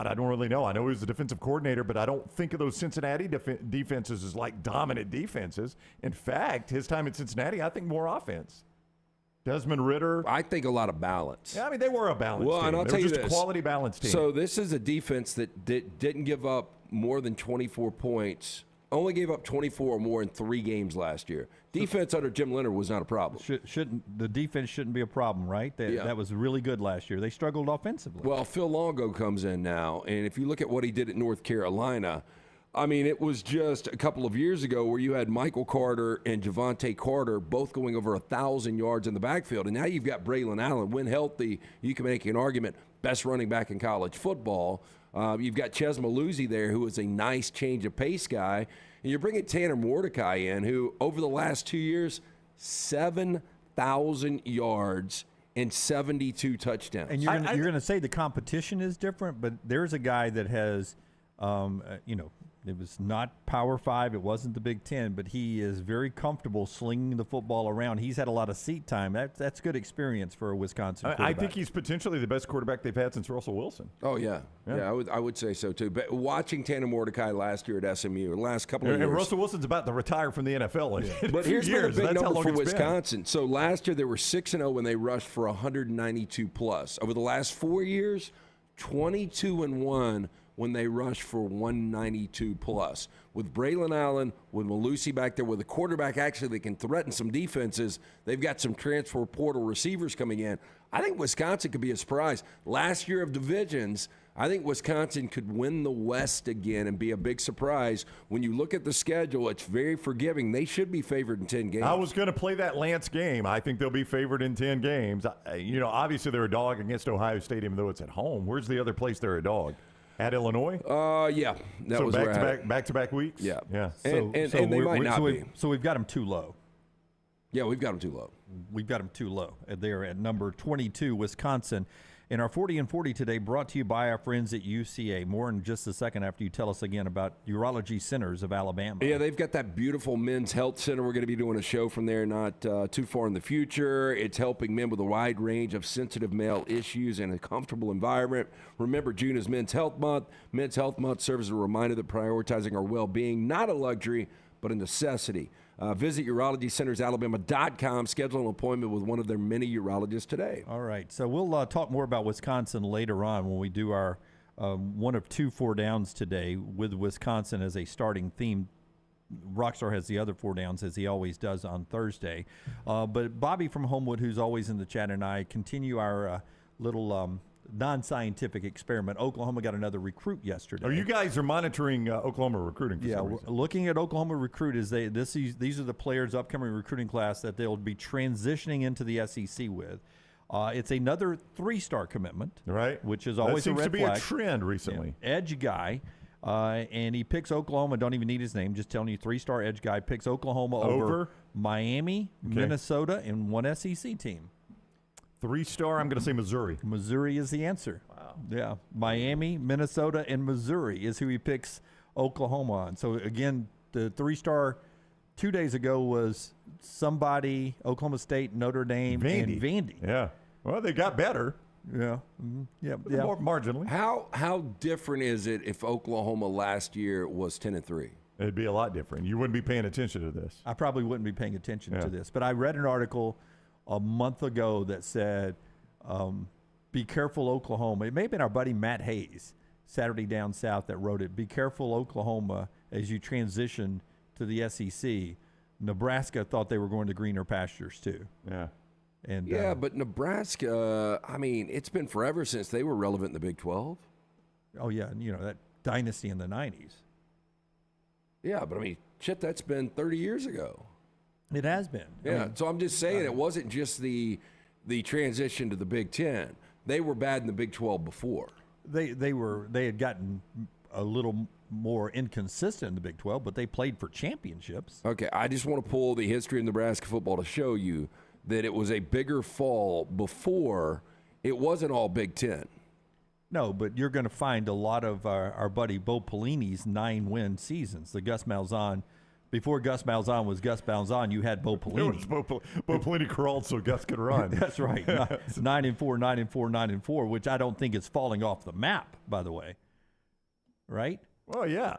I don't really know. I know he was the defensive coordinator, but I don't think of those Cincinnati defenses as like dominant defenses. In fact, his time at Cincinnati, I think more offense. Desmond Ridder. I think a lot of balance. Yeah, I mean, they were a balanced team. And I'll tell you just this. a quality balanced team. So this is a defense that didn't give up more than 24 points. Only gave up 24 or more in 3 games last year. Defense under Jim Leonard was not a problem. The defense shouldn't be a problem, right? That was really good last year. They struggled offensively. Well, Phil Longo comes in now, and if you look at what he did at North Carolina, I mean, it was just a couple of years ago where you had Michael Carter and Javante Carter both going over 1,000 yards in the backfield, and now you've got Braylon Allen. When healthy, you can make an argument, best running back in college football. You've got Ches Maluzzi there, who is a nice change of pace guy. And you're bringing Tanner Mordecai in, who over the last 2 years, 7,000 yards and 72 touchdowns. And you're going to say the competition is different, but there's a guy that has, it was not Power 5, it wasn't the Big Ten, but he is very comfortable slinging the football around. He's had a lot of seat time. That's good experience for a Wisconsin quarterback. I think he's potentially the best quarterback they've had since Russell Wilson. Oh, yeah. I would say so, too. But watching Tanner Mordecai last year at SMU, the last couple of years. And Russell Wilson's about to retire from the NFL. But here's been a big number for Wisconsin. So last year they were 6-0 when they rushed for 192 plus. Over the last 4 years, 22-1 when they rushed for 192 plus. With Braylon Allen, with Malusi back there, with a quarterback actually that can threaten some defenses, they've got some transfer portal receivers coming in. I think Wisconsin could be a surprise. Last year of divisions, I think Wisconsin could win the West again and be a big surprise. When you look at the schedule, it's very forgiving. They should be favored in 10 games. I was going to play that Lance game. I think they'll be favored in 10 games. Obviously they're a dog against Ohio State, even though it's at home. Where's the other place they're a dog? At Illinois? Yeah. That was back-to-back weeks? Yeah. So and they might not be. So we've got them too low. Yeah, we've got them too low. We've got them too low. They're at number 22, Wisconsin. And our 40 and 40 today brought to you by our friends at UCA. More in just a second after you tell us again about Urology Centers of Alabama. Yeah, they've got that beautiful men's health center. We're going to be doing a show from there not too far in the future. It's helping men with a wide range of sensitive male issues in a comfortable environment. Remember, June is Men's Health Month. Men's Health Month serves as a reminder that prioritizing our well-being, not a luxury, but a necessity. Visit UrologyCentersAlabama.com. Schedule an appointment with one of their many urologists today. All right. So we'll talk more about Wisconsin later on when we do our one of 2 4 downs today with Wisconsin as a starting theme. Rockstar has the other 4 downs, as he always does on Thursday. But Bobby from Homewood, who's always in the chat, and I continue our little non-scientific experiment. Oklahoma got another recruit yesterday. Oh, you guys are monitoring Oklahoma recruiting for some reason. Looking at Oklahoma recruit these are the players upcoming recruiting class that they'll be transitioning into the SEC with. It's another 3-star commitment, right? Which is always a red flag. That seems to be a trend recently. Yeah. Edge guy, and he picks Oklahoma. Don't even need his name. Just telling you, 3-star edge guy picks Oklahoma over Miami, Minnesota, and one SEC team. 3-star, I'm going to say Missouri. Missouri is the answer. Wow. Yeah. Miami, Minnesota, and Missouri is who he picks Oklahoma on. So, again, the 3-star 2 days ago was somebody, Oklahoma State, Notre Dame, and Vandy. Yeah. Well, they got better. Yeah. Mm-hmm. Yeah. More marginally. How different is it if Oklahoma last year was 10-3? It'd be a lot different. You wouldn't be paying attention to this. I probably wouldn't be paying attention to this. But I read an article a month ago that said, be careful, Oklahoma. It may have been our buddy Matt Hayes, Saturday Down South, that wrote it. Be careful, Oklahoma, as you transition to the SEC. Nebraska thought they were going to greener pastures, too. Yeah. And but Nebraska, it's been forever since they were relevant in the Big 12. Oh, yeah. And, that dynasty in the 90s. Yeah, but, that's been 30 years ago. It has been. Yeah, so I'm just saying it wasn't just the transition to the Big Ten. They were bad in the Big 12 before. They had gotten a little more inconsistent in the Big 12, but they played for championships. Okay, I just want to pull the history of Nebraska football to show you that it was a bigger fall before. It wasn't all Big Ten. No, but you're going to find a lot of our buddy Bo Pelini's 9-win seasons. The Gus Malzahn. Before Gus Malzahn was Gus Malzahn, you had Bo Pelini. Bo Pelini crawled so Gus could run. That's right. 9-4, 9-4, 9-4, which I don't think is falling off the map, by the way. Right? Well, yeah.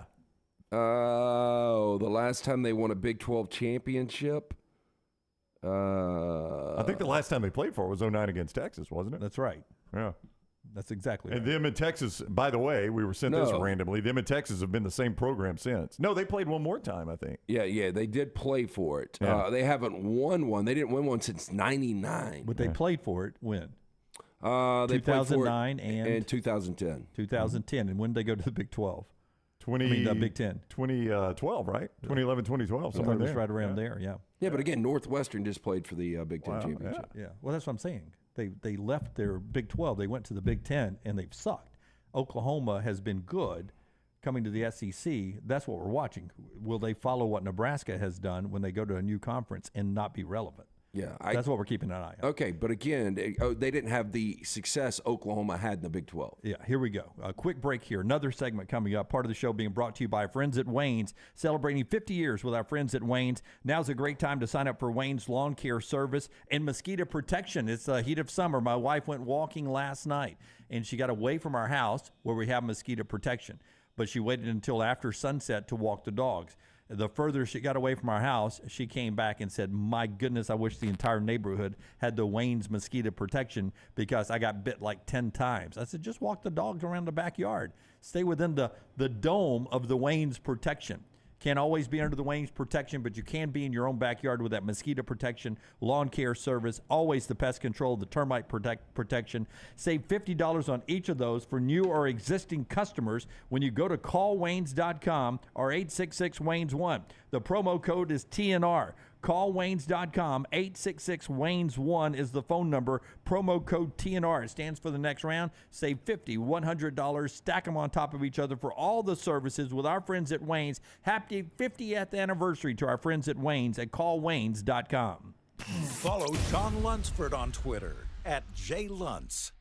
Oh, the last time they won a Big 12 championship? I think the last time they played for it was 2009 against Texas, wasn't it? That's right. Yeah. That's exactly right. And them in Texas, by the way, we were sent this randomly. Them in Texas have been the same program since. No, they played one more time, I think. Yeah, they did play for it. Yeah. They haven't won one. They didn't win one since 99. But they played for it when? They 2009 and 2010. 2010. And when did they go to the Big 12? The Big 10. 2012, right? 2011, 2012. Somewhere there. Right around there, yeah. Yeah, but again, Northwestern just played for the Big Ten championship. Yeah. Well, that's what I'm saying. They left their Big 12. They went to the Big 10, and they've sucked. Oklahoma has been good coming to the SEC. That's what we're watching. Will they follow what Nebraska has done when they go to a new conference and not be relevant? Yeah, that's what we're keeping an eye on. Okay, but again, they didn't have the success Oklahoma had in the Big 12. Yeah, here we go. A quick break here. Another segment coming up. Part of the show being brought to you by our friends at Wayne's, celebrating 50 years with our friends at Wayne's. Now's a great time to sign up for Wayne's Lawn Care Service and mosquito protection. It's the heat of summer. My wife went walking last night, and she got away from our house where we have mosquito protection, but she waited until after sunset to walk the dogs. The further she got away from our house, she came back and said, my goodness, I wish the entire neighborhood had the Wayne's mosquito protection because I got bit like 10 times. I said, just walk the dogs around the backyard. Stay within the dome of the Wayne's protection. Can't always be under the Wayne's protection, but you can be in your own backyard with that mosquito protection, lawn care service, always the pest control, the termite protection. Save $50 on each of those for new or existing customers when you go to callwaynes.com or 866-WAYNES1. The promo code is TNR. CallWaynes.com, 866-WAYNES1 is the phone number. Promo code TNR. It stands for the next round. Save $50, $100. Stack them on top of each other for all the services with our friends at Wayne's. Happy 50th anniversary to our friends at Wayne's at CallWaynes.com. Follow John Lunsford on Twitter @JLuntz.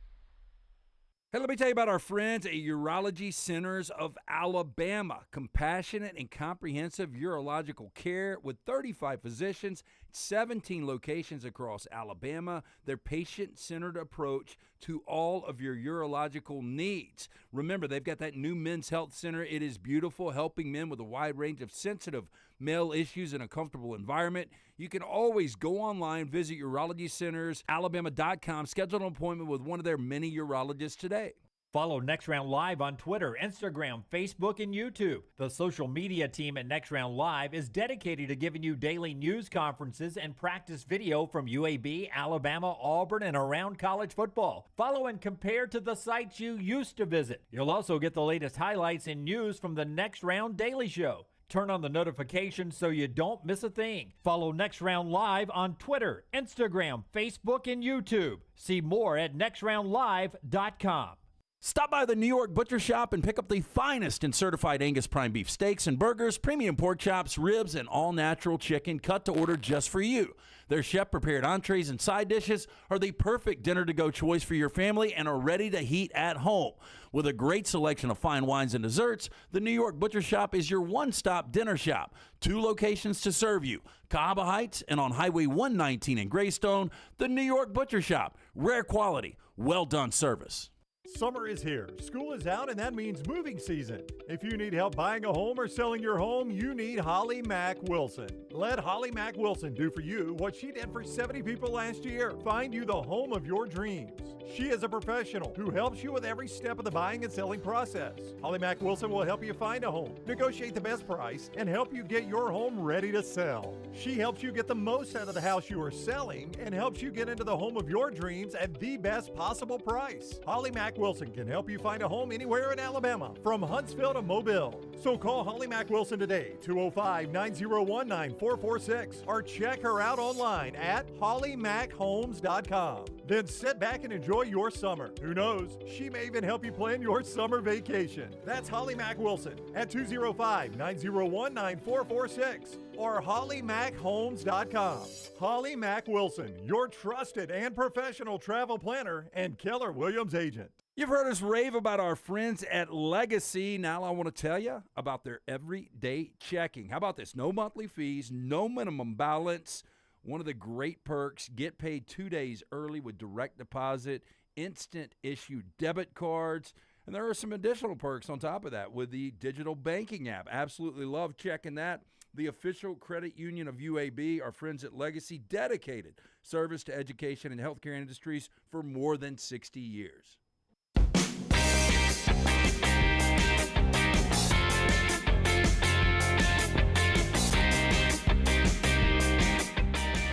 Hey, let me tell you about our friends at Urology Centers of Alabama. Compassionate and comprehensive urological care with 35 physicians, 17 locations across Alabama. Their patient-centered approach to all of your urological needs. Remember, they've got that new men's health center. It is beautiful, helping men with a wide range of sensitive male issues in a comfortable environment. You can always go online, visit urologycentersalabama.com, schedule an appointment with one of their many urologists today. Follow Next Round Live on Twitter, Instagram, Facebook, and YouTube. The social media team at Next Round Live is dedicated to giving you daily news conferences and practice video from UAB, Alabama, Auburn, and around college football. Follow and compare to the sites you used to visit. You'll also get the latest highlights and news from the Next Round Daily Show. Turn on the notifications so you don't miss a thing. Follow Next Round Live on Twitter, Instagram, Facebook, and YouTube. See more at nextroundlive.com. Stop by the New York Butcher Shop and pick up the finest in certified Angus prime beef steaks and burgers, premium pork chops, ribs, and all-natural chicken cut to order just for you. Their chef-prepared entrees and side dishes are the perfect dinner-to-go choice for your family and are ready to heat at home. With a great selection of fine wines and desserts, the New York Butcher Shop is your one-stop dinner shop. 2 locations to serve you, Cahaba Heights and on Highway 119 in Greystone. The New York Butcher Shop, rare quality, well-done service. Summer is here, school is out, and that means moving season. If you need help buying a home or selling your home, you need Holly Mack Wilson. Let Holly Mack Wilson do for you what she did for 70 people last year. Find you the home of your dreams. She is a professional who helps you with every step of the buying and selling process. Holly Mack Wilson will help you find a home, negotiate the best price, and help you get your home ready to sell. She helps you get the most out of the house you are selling and helps you get into the home of your dreams at the best possible price. Holly Mack Wilson can help you find a home anywhere in Alabama, from Huntsville to Mobile. So call Holly Mack Wilson today, 205-901-9446, or check her out online at hollymackhomes.com. Then sit back and enjoy your summer. Who knows, she may even help you plan your summer vacation. That's Holly Mack Wilson at 205-901-9446 or hollymackhomes.com. Holly Mack Wilson, your trusted and professional travel planner and Keller Williams agent. You've heard us rave about our friends at Legacy. Now I want to tell you about their everyday checking. How about this? No monthly fees, no minimum balance. One of the great perks, get paid 2 days early with direct deposit, instant issue debit cards. And there are some additional perks on top of that with the digital banking app. Absolutely love checking that. The official credit union of UAB, our friends at Legacy, dedicated service to education and healthcare industries for more than 60 years.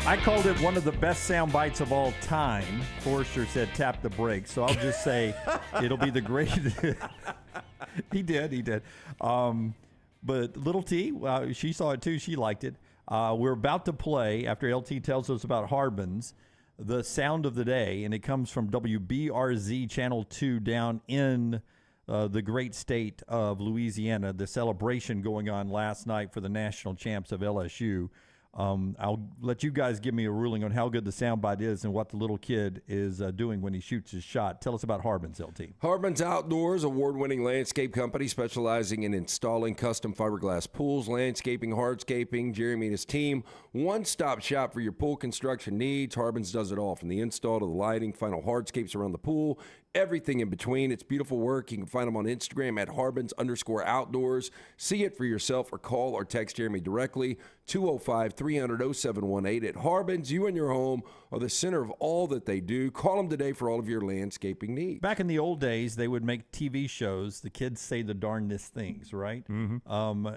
I called it one of the best sound bites of all time. Forrester said tap the brakes, so I'll just say it'll be the greatest. He did. But Little T, she saw it too. She liked it. We're about to play, after LT tells us about Harbin's, the sound of the day, and it comes from WBRZ Channel 2 down in the great state of Louisiana, the celebration going on last night for the national champs of LSU. I'll let you guys give me a ruling on how good the soundbite is and what the little kid is doing when he shoots his shot. Tell us about Harbin's, LT. Harbin's Outdoors, award-winning landscape company specializing in installing custom fiberglass pools, landscaping, hardscaping. Jeremy and his team, one-stop shop for your pool construction needs. Harbin's does it all, from the install to the lighting, final hardscapes around the pool, everything in between. It's beautiful work. You can find them on Instagram at Harbins_outdoors. See it for yourself or call or text Jeremy directly, 205-300-0718. At Harbins, you and your home are the center of all that they do. Call them today for all of your landscaping needs. Back in the old days, they would make TV shows. The kids say the darndest things, right? Mm-hmm.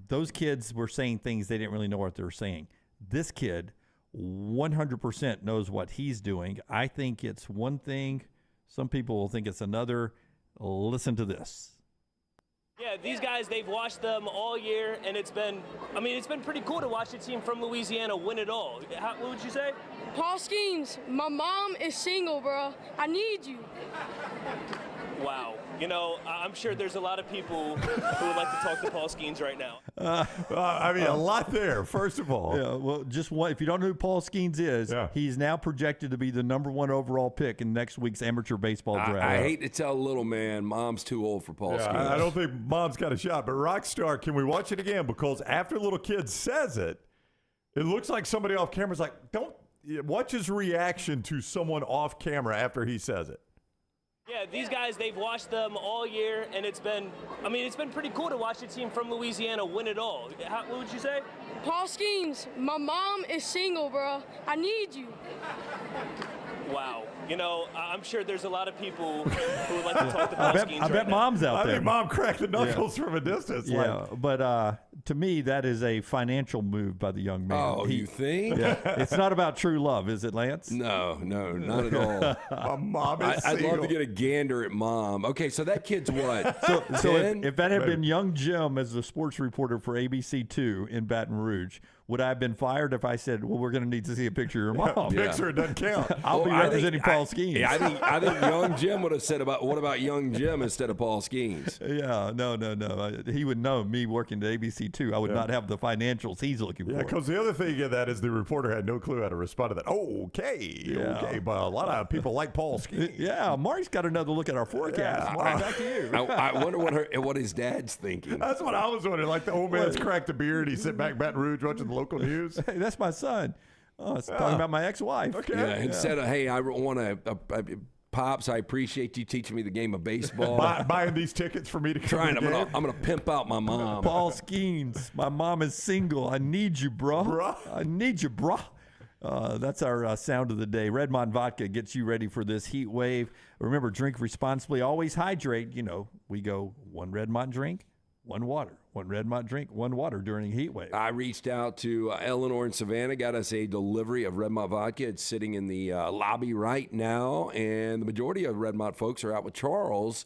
Those kids were saying things they didn't really know what they were saying. This kid 100% knows what he's doing. I think it's one thing. Some people will think it's another. Listen to this. Yeah, these guys, they've watched them all year, and it's been pretty cool to watch a team from Louisiana win it all. What would you say? Paul Skeens, my mom is single, bro. I need you. Wow. You know, I'm sure there's a lot of people who would like to talk to Paul Skeens right now. A lot there, first of all. Yeah, well, just one. If you don't know who Paul Skeens is, he's now projected to be the #1 overall pick in next week's amateur baseball draft. I hate to tell little man, Mom's too old for Paul Skeens. I don't think Mom's got a shot. But Rockstar, can we watch it again? Because after little kid says it, it looks like somebody off camera's like, watch his reaction to someone off camera after he says it. Yeah, these guys, they've watched them all year, and it's been pretty cool to watch a team from Louisiana win it all. What would you say? Paul Skeens, my mom is single, bro. I need you. Wow. You know, I'm sure there's a lot of people who would like to talk to Paul Skeens I bet Mom's out there. I think Mom cracked the knuckles from a distance. Yeah, but to me, that is a financial move by the young man. Oh, you think? Yeah. It's not about true love, is it, Lance? No, not at all. My mom is I'd single. love to get a gander at Mom. Okay, so that kid's what? So if that had been young Jim as the sports reporter for ABC2 in Baton Rouge, would I have been fired if I said, well, we're going to need to see a picture of your mom? Picture, it doesn't count. I'll be representing Paul Skeens. I think young Jim would have said what about young Jim instead of Paul Skeens? Yeah, no. He would know me working at ABC2. I would not have the financials he's looking for. Yeah, because the other thing of that is the reporter had no clue how to respond to that. Okay, but a lot of people like Paul Skeens. Yeah, Marty's got another look at our forecast. Marty, back to you. I wonder what his dad's thinking. That's what I was wondering. Like the old man's cracked a beard. He's sitting back in Baton Rouge watching the local news. Hey, that's my son. Oh, it's talking about my ex-wife. Okay. Yeah, instead of, hey, I want to... Pops, I appreciate you teaching me the game of baseball. Buying these tickets for me to come to the game. I'm gonna pimp out my mom. Paul Skeens, my mom is single. I need you, bro. I need you, bro. That's our sound of the day. Redmond Vodka gets you ready for this heat wave. Remember, drink responsibly. Always hydrate. You know, we go one Redmond drink, one water. One Redmond drink, one water during a heat wave. I reached out to Eleanor in Savannah, got us a delivery of Redmond vodka. It's sitting in the lobby right now, and the majority of Redmond folks are out with Charles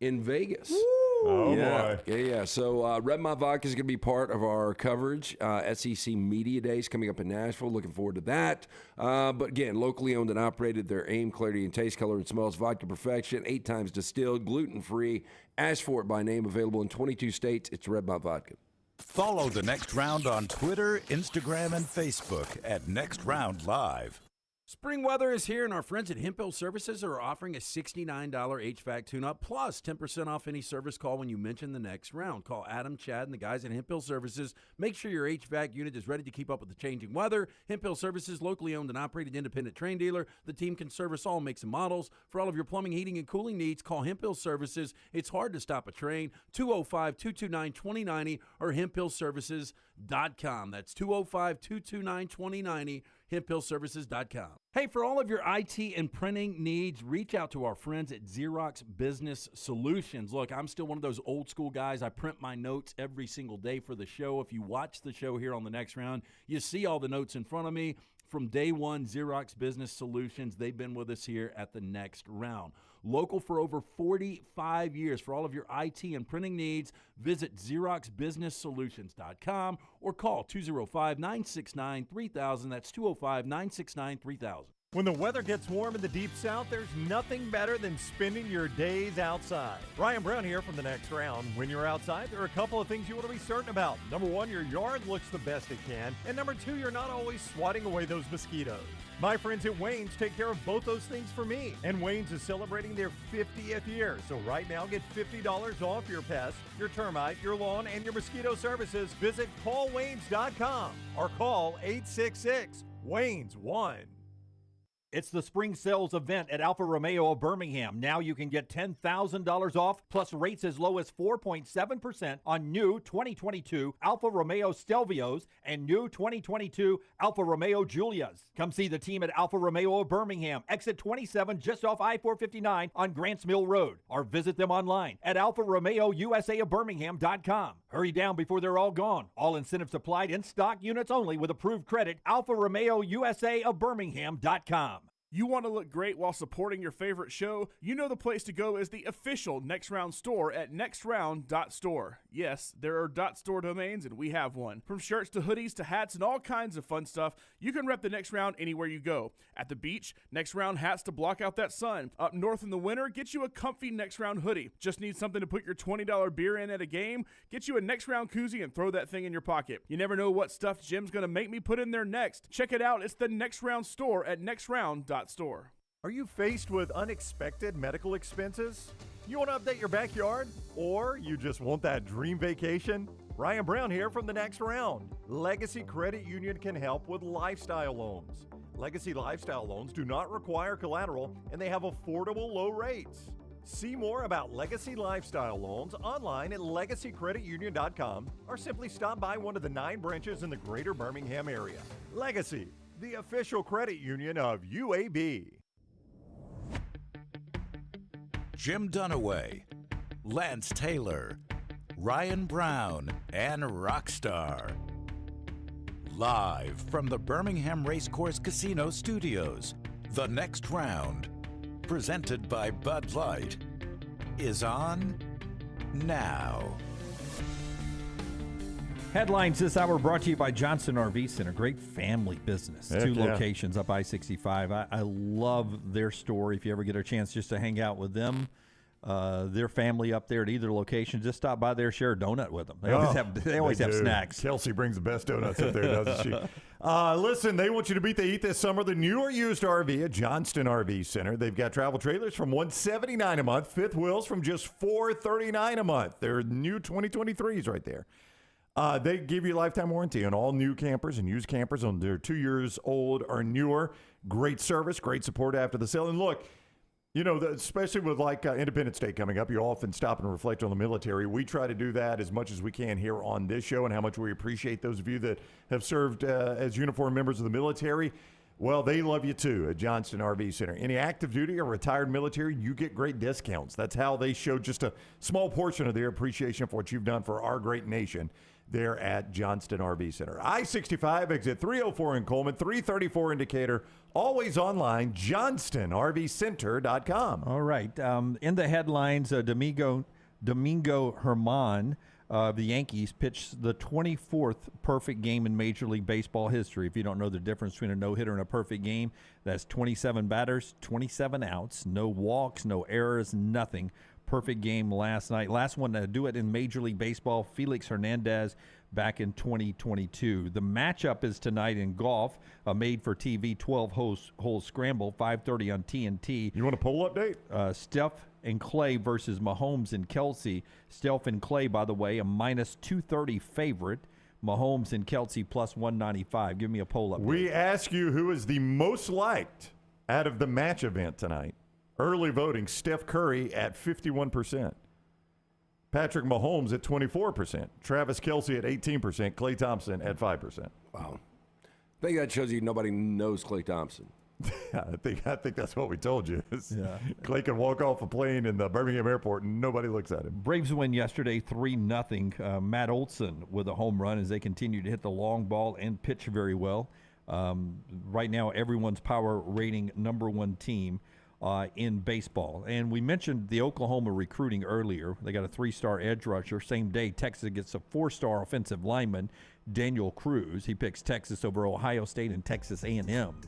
in Vegas. Woo! Oh, yeah. boy. Yeah. So Redmond vodka is going to be part of our coverage. SEC Media Days coming up in Nashville. Looking forward to that. But again, locally owned and operated. Their aim, clarity, and taste, color, and smells. Vodka perfection. 8 times distilled, gluten-free. Ask for it by name. Available in 22 states. It's Redmond vodka. Follow The Next Round on Twitter, Instagram, and Facebook at Next Round Live. Spring weather is here, and our friends at Hemp Hill Services are offering a $69 HVAC tune-up plus 10% off any service call when you mention the Next Round. Call Adam, Chad, and the guys at Hemp Hill Services. Make sure your HVAC unit is ready to keep up with the changing weather. Hemp Hill Services, locally owned and operated independent train dealer. The team can service all makes and models. For all of your plumbing, heating, and cooling needs, call Hemp Hill Services. It's hard to stop a train. 205-229-2090 or hemphillservices.com. That's 205-229-2090. hemphillservices.com. Hey, for all of your IT and printing needs, reach out to our friends at Xerox Business Solutions. Look, I'm still one of those old school guys. I print my notes every single day for the show. If you watch the show here on The Next Round, you see all the notes in front of me. From day one, Xerox Business Solutions, they've been with us here at The Next Round. Local for over 45 years. For all of your IT and printing needs, visit XeroxBusinessSolutions.com or call 205-969-3000. That's 205-969-3000. When the weather gets warm in the Deep South, there's nothing better than spending your days outside. Ryan Brown here from the Next Round. When you're outside, there are a couple of things you want to be certain about. Number one, your yard looks the best it can. And number two, you're not always swatting away those mosquitoes. My friends at Wayne's take care of both those things for me. And Wayne's is celebrating their 50th year. So right now, get $50 off your pest, your termite, your lawn, and your mosquito services. Visit callwaynes.com or call 866-WAYNES-1. It's the spring sales event at Alfa Romeo of Birmingham. Now you can get $10,000 off plus rates as low as 4.7% on new 2022 Alfa Romeo Stelvios and new 2022 Alfa Romeo Giulias. Come see the team at Alfa Romeo of Birmingham, exit 27 just off I-459 on Grants Mill Road, or visit them online at alfaromeo.usa.birmingham.com. Hurry down before they're all gone. All incentives applied, in stock units only with approved credit. Alfa Romeo USA of Birmingham.com. You want to look great while supporting your favorite show? You know the place to go is the official Next Round store at nextround.store. Yes, there are .store domains, and we have one. From shirts to hoodies to hats and all kinds of fun stuff, you can rep the Next Round anywhere you go. At the beach, Next Round hats to block out that sun. Up north in the winter, get you a comfy Next Round hoodie. Just need something to put your $20 beer in at a game? Get you a Next Round koozie and throw that thing in your pocket. You never know what stuff Jim's going to make me put in there next. Check it out. It's the Next Round store at nextround.store. Are you faced with unexpected medical expenses? You want to update your backyard? Or you just want that dream vacation? Ryan Brown here from the Next Round. Legacy Credit Union can help with lifestyle loans. Legacy lifestyle loans do not require collateral, and they have affordable low rates. See more about Legacy Lifestyle Loans online at legacycreditunion.com or simply stop by one of the 9 branches in the greater Birmingham area. Legacy, the official credit union of UAB. Jim Dunaway, Lance Taylor, Ryan Brown, and Rockstar. Live from the Birmingham Racecourse Casino Studios, the Next Round, presented by Bud Light, is on now. Headlines this hour brought to you by Johnston RV Center. Great family business. Heck 2 yeah. locations up I-65. I love their store. If you ever get a chance just to hang out with them, their family up there at either location, just stop by there, share a donut with them. They always have snacks. Kelsey brings the best donuts up there, doesn't she? Listen, they want you to beat the heat this summer. The new or used RV at Johnston RV Center. They've got travel trailers from $179 a month, fifth wheels from just $439 a month. They're new 2023s right there. They give you a lifetime warranty on all new campers and used campers on their 2 years old or newer. Great service, great support after the sale. And look, you know, especially with like Independence Day coming up, you often stop and reflect on the military. We try to do that as much as we can here on this show and how much we appreciate those of you that have served as uniformed members of the military. Well, they love you too at Johnston RV Center. Any active duty or retired military, you get great discounts. That's how they show just a small portion of their appreciation for what you've done for our great nation there at Johnston RV Center. I-65, exit 304 in Coleman, 334 indicator, always online, johnstonrvcenter.com. All right. In the headlines, Domingo Germán of the Yankees pitched the 24th perfect game in Major League Baseball history. If you don't know the difference between a no-hitter and a perfect game, that's 27 batters, 27 outs, no walks, no errors, nothing. Perfect game last night. Last one to do it in Major League Baseball, Felix Hernandez back in 2022. The matchup is tonight in golf, a made-for-TV 12-hole scramble, 5:30 on TNT. You want a poll update? Steph and Clay versus Mahomes and Kelsey. Steph and Clay, by the way, a minus 230 favorite. Mahomes and Kelsey plus 195. Give me a poll update. We ask you who is the most liked out of the match event tonight. Early voting, Steph Curry at 51%. Patrick Mahomes at 24%. Travis Kelce at 18%. Klay Thompson at 5%. Wow. I think that shows you nobody knows Klay Thompson. I think that's what we told you. Yeah. Klay can walk off a plane in the Birmingham airport and nobody looks at him. Braves win yesterday 3-0. Matt Olson with a home run as they continue to hit the long ball and pitch very well. Right now, everyone's power rating #1 team in baseball. And we mentioned the Oklahoma recruiting earlier. They got a 3-star edge rusher. Same day, Texas gets a 4-star offensive lineman, Daniel Cruz. He picks Texas over Ohio State and Texas A&M.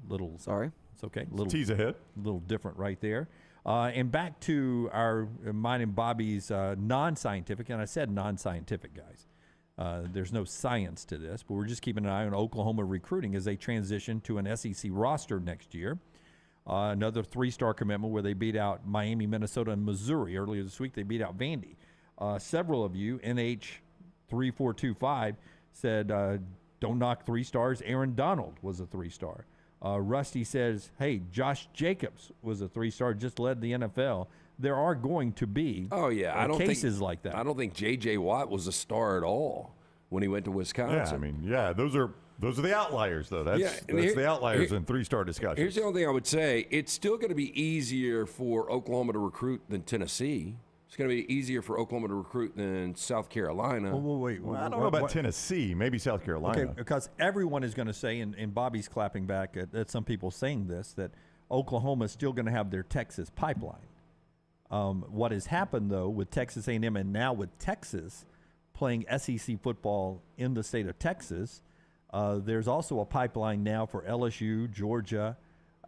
little. Sorry. It's okay. Tease ahead. A little different right there. And back to mine and Bobby's non-scientific, and I said non-scientific, guys. There's no science to this, but we're just keeping an eye on Oklahoma recruiting as they transition to an SEC roster next year. Another 3-star commitment where they beat out Miami, Minnesota, and Missouri. Earlier this week, they beat out Vandy. Several of you, NH3425, said, don't knock 3 stars. Aaron Donald was a 3-star. Rusty says, hey, Josh Jacobs was a 3-star, just led the NFL. There are going to be cases like that. I don't think J.J. Watt was a star at all when he went to Wisconsin. Those are the outliers, though. That's the outliers in 3-star discussions. Here's the only thing I would say. It's still going to be easier for Oklahoma to recruit than Tennessee. It's going to be easier for Oklahoma to recruit than South Carolina. Wait. I don't know about Tennessee. Maybe South Carolina. Okay, because everyone is going to say, and Bobby's clapping back at some people saying this, that Oklahoma is still going to have their Texas pipeline. What has happened, though, with Texas A&M and now with Texas playing SEC football in the state of Texas, there's also a pipeline now for LSU, Georgia,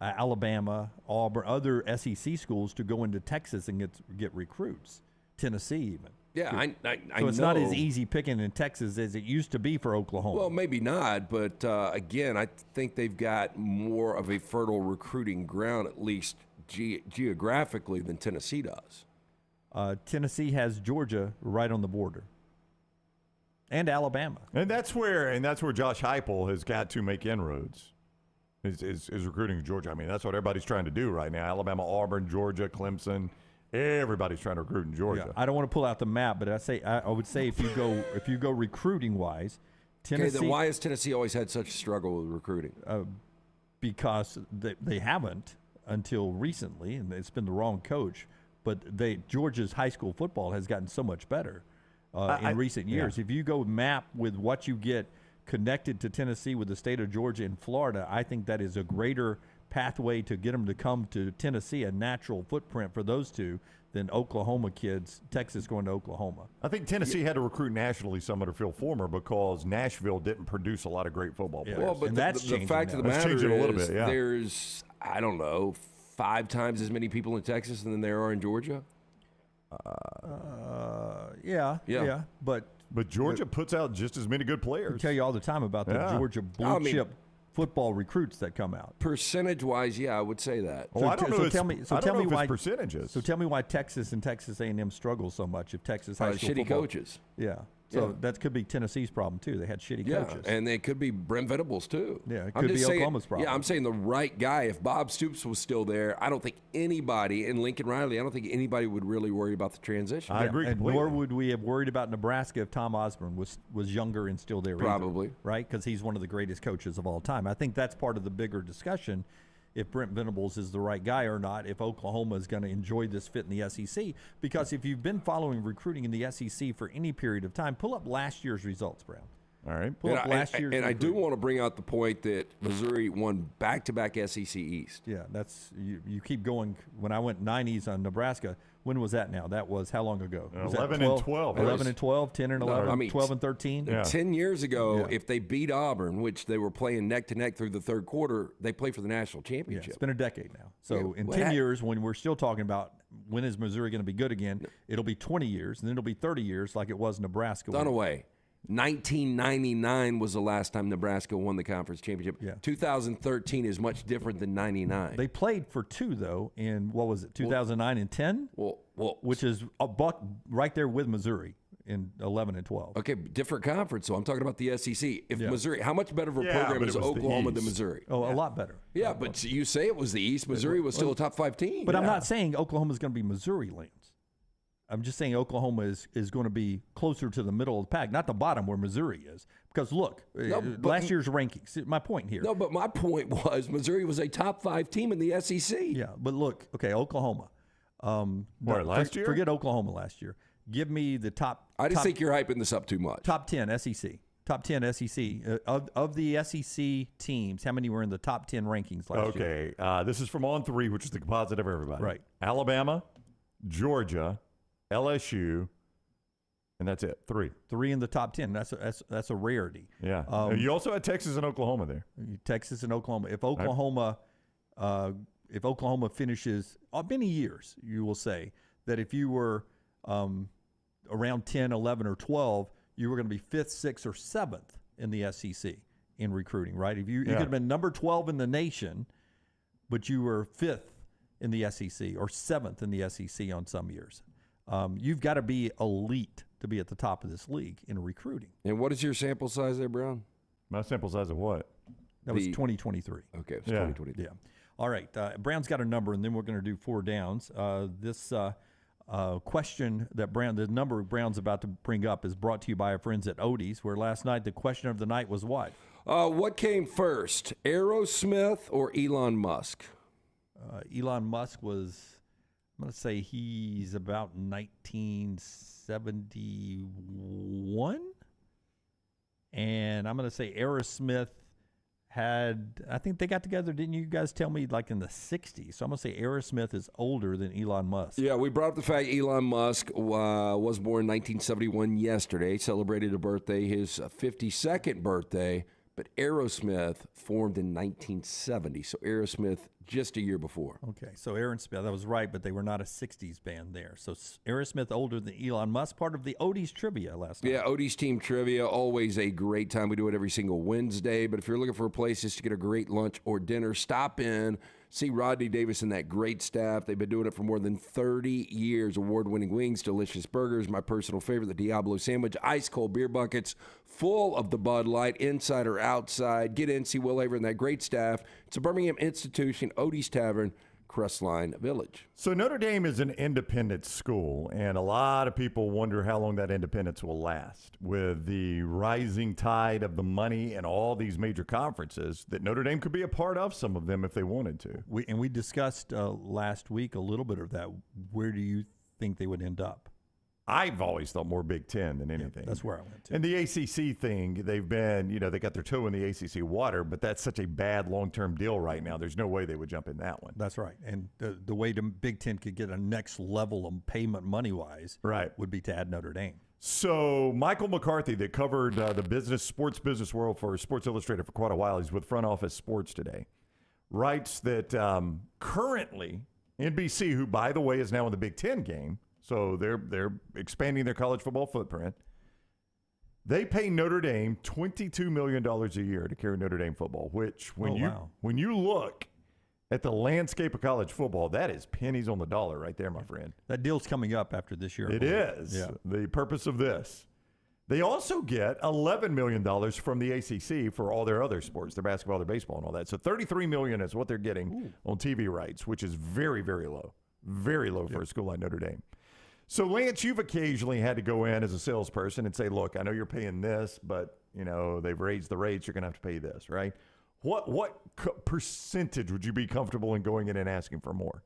Alabama, Auburn, other SEC schools to go into Texas and get recruits. Tennessee even. Yeah, I so it's know. not as easy picking in Texas as it used to be for Oklahoma. Well, maybe not, but again, I think they've got more of a fertile recruiting ground, at least geographically, than Tennessee does. Tennessee has Georgia right on the border, and Alabama, and that's where Josh Heupel has got to make inroads. Is recruiting Georgia. I mean, that's what everybody's trying to do right now. Alabama, Auburn, Georgia, Clemson. Everybody's trying to recruit in Georgia. Yeah, I don't want to pull out the map, but I would say if you go recruiting wise, Tennessee. Okay, then why has Tennessee always had such a struggle with recruiting? Because they haven't until recently, and it's been the wrong coach. But Georgia's high school football has gotten so much better in recent years. Yeah. If you go map with what you get connected to Tennessee with the state of Georgia and Florida, I think that is a greater pathway to get them to come to Tennessee, a natural footprint for those two, than Oklahoma kids, Texas going to Oklahoma. I think Tennessee had to recruit nationally some under Phil Former because Nashville didn't produce a lot of great football players. Well, but the fact of the matter is there's, I don't know, 5 times as many people in Texas than there are in Georgia. Yeah. But Georgia puts out just as many good players. I tell you all the time about the Georgia blue chip football recruits that come out. Percentage-wise, yeah, I would say that. Well, I don't know if it's percentages. So tell me why Texas and Texas A&M struggle so much if Texas high school shitty football, coaches. Yeah. So that could be Tennessee's problem, too. They had shitty coaches. And it could be Brent Venables, too. Yeah, it could be Oklahoma's problem. Yeah, I'm saying the right guy. If Bob Stoops was still there, I don't think anybody, and Lincoln Riley, I don't think anybody would really worry about the transition. I agree completely. Nor would we have worried about Nebraska if Tom Osborne was younger and still there. Probably. Either, right? Because he's one of the greatest coaches of all time. I think that's part of the bigger discussion, if Brent Venables is the right guy or not, if Oklahoma is going to enjoy this fit in the SEC. Because if you've been following recruiting in the SEC for any period of time, pull up last year's results, Brown. All right. Pull up last year's And I do want to bring out the point that Missouri won back-to-back SEC East. Yeah, that's you keep going. When I went 90s on Nebraska, when was that now? That was how long ago? Was 11 that 12, and 12. 11 and 12, 10 and 11, I mean, 12 and 13. Yeah. 10 years ago, if they beat Auburn, which they were playing neck-to-neck through the third quarter, they play for the national championship. Yeah, it's been a decade now. So in well, 10 years, when we're still talking about when is Missouri going to be good again, it'll be 20 years, and then it'll be 30 years like it was Nebraska. Dunaway. 1999 was the last time Nebraska won the conference championship. Yeah. 2013 is much different than 99. They played for 2, though, in, what was it, 2009 and 10? Well, which is a buck right there with Missouri in 11 and 12. Okay, different conference, so I'm talking about the SEC. If Missouri, how much better of a program is Oklahoma than Missouri? Oh, a lot better. Yeah, but you say it was the East. Missouri was still a top 5 team. But I'm not saying Oklahoma's going to be Missouri lands. I'm just saying Oklahoma is going to be closer to the middle of the pack, not the bottom where Missouri is. Because look, last year's rankings. My point here. No, but my point was Missouri was a top 5 team in the SEC. Yeah, but look, okay, Oklahoma. Last year? Forget Oklahoma last year. Give me the top. I just think you're hyping this up too much. Top 10 SEC. Top 10 SEC. Of the SEC teams, how many were in the top 10 rankings last year? Okay, this is from On3, which is the composite of everybody. Right. Alabama, Georgia, LSU, And that's it. 3. 3 in the top 10. That's a rarity. Yeah. You also had Texas and Oklahoma there. Texas and Oklahoma. If Oklahoma finishes many years, you will say that if you were around 10, 11, or 12, you were going to be 5th, 6th, or 7th in the SEC in recruiting, right? If you could have been number 12 in the nation, but you were 5th in the SEC or 7th in the SEC on some years. You've got to be elite to be at the top of this league in recruiting. And what is your sample size there, Brown? My sample size of what? That was 2023. Okay, it was 2023. Yeah. All right. Brown's got a number, and then we're going to do 4 downs. This question that the number Brown's about to bring up is brought to you by our friends at Odie's, where last night the question of the night was what? What came first, Aerosmith or Elon Musk? Elon Musk was, I'm going to say he's about 1971. And I'm going to say Aerosmith I think they got together, didn't you guys tell me, like in the 60s? So I'm going to say Aerosmith is older than Elon Musk. Yeah, we brought up the fact Elon Musk was born in 1971 yesterday, celebrated a birthday, his 52nd birthday, but Aerosmith formed in 1970. So Aerosmith just a year before. Okay, so Aerosmith, that was right, but they were not a 60s band there. So Aerosmith older than Elon Musk, part of the Odie's Trivia last night. Yeah, Odie's Team Trivia, always a great time. We do it every single Wednesday. But if you're looking for places to get a great lunch or dinner, stop in, see Rodney Davis and that great staff. They've been doing it for more than 30 years. Award-winning wings, delicious burgers, my personal favorite, the Diablo sandwich, ice-cold beer buckets, full of the Bud Light, inside or outside. Get in, see Will Haver and that great staff. It's a Birmingham institution, Odie's Tavern, Crestline Village. So Notre Dame is an independent school, and a lot of people wonder how long that independence will last. With the rising tide of the money and all these major conferences, that Notre Dame could be a part of some of them if they wanted to. We discussed last week a little bit of that. Where do you think they would end up? I've always thought more Big Ten than anything. Yeah, that's where I went to. And the ACC thing, they've been, they got their toe in the ACC water, but that's such a bad long-term deal right now. There's no way they would jump in that one. That's right. And the way the Big Ten could get a next level of payment money-wise would be to add Notre Dame. So Michael McCarthy, that covered the sports business world for Sports Illustrated for quite a while, he's with Front Office Sports today, writes that currently NBC, who, by the way, is now in the Big Ten game, so they're expanding their college football footprint. They pay Notre Dame $22 million a year to carry Notre Dame football, which when you look at the landscape of college football, that is pennies on the dollar right there, my friend. That deal's coming up after this year. It is. Yeah. The purpose of this. They also get $11 million from the ACC for all their other sports, their basketball, their baseball, and all that. So $33 million is what they're getting on TV rights, which is very, very low. Very low for a school like Notre Dame. So, Lance, you've occasionally had to go in as a salesperson and say, look, I know you're paying this, but, they've raised the rates. You're going to have to pay this, right? What percentage would you be comfortable in going in and asking for more?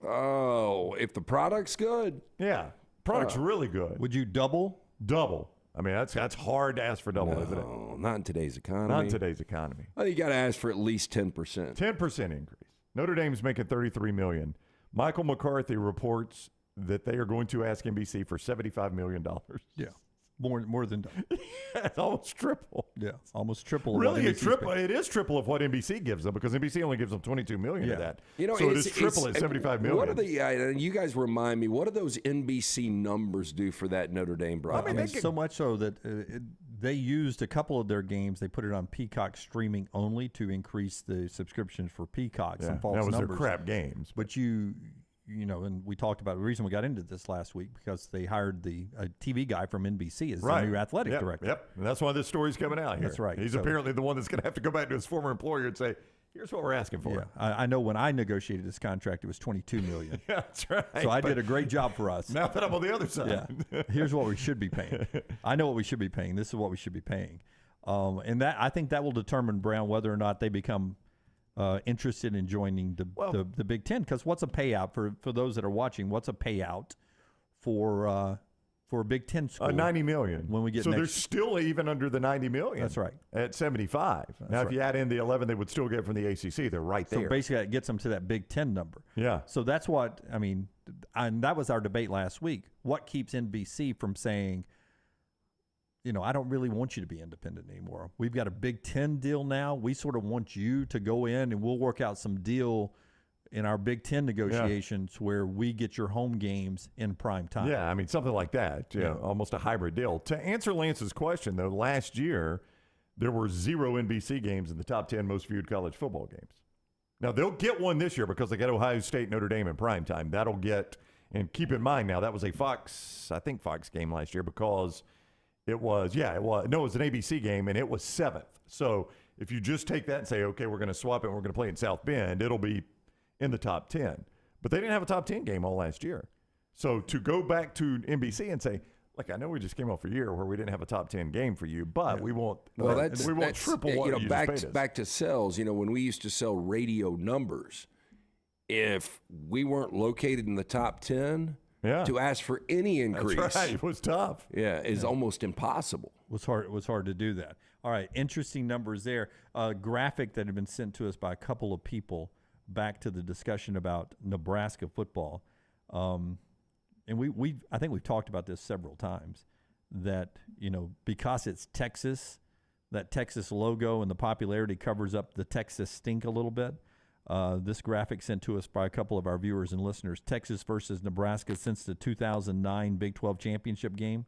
Oh, if the product's good. Yeah, product's really good. Would you double? Double. I mean, that's hard to ask for double, isn't it? Not in today's economy. Not in today's economy. I think you got to ask for at least 10%. 10% increase. Notre Dame's making $33 million. Michael McCarthy reports that they are going to ask NBC for $75 million. Yeah, more than double. It's almost triple. Yeah, almost triple. Really, it is triple of what NBC gives them, because NBC only gives them $22 million of that. So it is triple at $75 million. What are you guys remind me, what do those NBC numbers do for that Notre Dame broadcast? I mean, so much so that they used a couple of their games. They put it on Peacock streaming only to increase the subscriptions for Peacock. Some false numbers. That was their crap games. But and we talked about the reason we got into this last week, because they hired a TV guy from NBC as the new athletic director. Yep, and that's why this story's coming out here. That's right. He's apparently the one that's going to have to go back to his former employer and say, here's what we're asking for. Yeah, I know when I negotiated this contract, it was $22 million. Yeah, that's right. So I did a great job for us. Now that I'm on the other side. Yeah. Here's what we should be paying. I know what we should be paying. This is what we should be paying. And I think that will determine, Brown, whether or not they become interested in joining the Big Ten. Because what's a payout for those that are watching? What's a payout for for a Big Ten school. $90 million. When we get so they're still even under the $90 million. That's right. At 75. Now, if you add in the 11, they would still get from the ACC. They're right there. So basically, it gets them to that Big Ten number. Yeah. So that's what I mean. And that was our debate last week. What keeps NBC from saying, I don't really want you to be independent anymore. We've got a Big Ten deal now. We sort of want you to go in, and we'll work out some deal in our Big Ten negotiations where we get your home games in prime time. Yeah, I mean, something like that. Yeah, almost a hybrid deal. To answer Lance's question, though, last year there were 0 NBC games in the top 10 most viewed college football games. Now, they'll get one this year because they got Ohio State, Notre Dame in prime time. That'll get, and keep in mind now, that was a Fox game last year because it was an ABC game, and it was 7th. So if you just take that and say, okay, we're going to swap it and we're going to play in South Bend, it'll be in the top 10. But they didn't have a top 10 game all last year. So to go back to NBC and say, look, I know we just came off a year where we didn't have a top 10 game for you, but we won't triple what you just paid us. Back to sales, when we used to sell radio numbers, if we weren't located in the top 10, to ask for any increase. That's right. It was tough. Yeah, it's almost impossible. It was hard to do that. All right, interesting numbers there. A graphic that had been sent to us by a couple of people back to the discussion about Nebraska football. And I think we've talked about this several times, that, because it's Texas, that Texas logo and the popularity covers up the Texas stink a little bit. This graphic sent to us by a couple of our viewers and listeners. Texas versus Nebraska since the 2009 Big 12 championship game.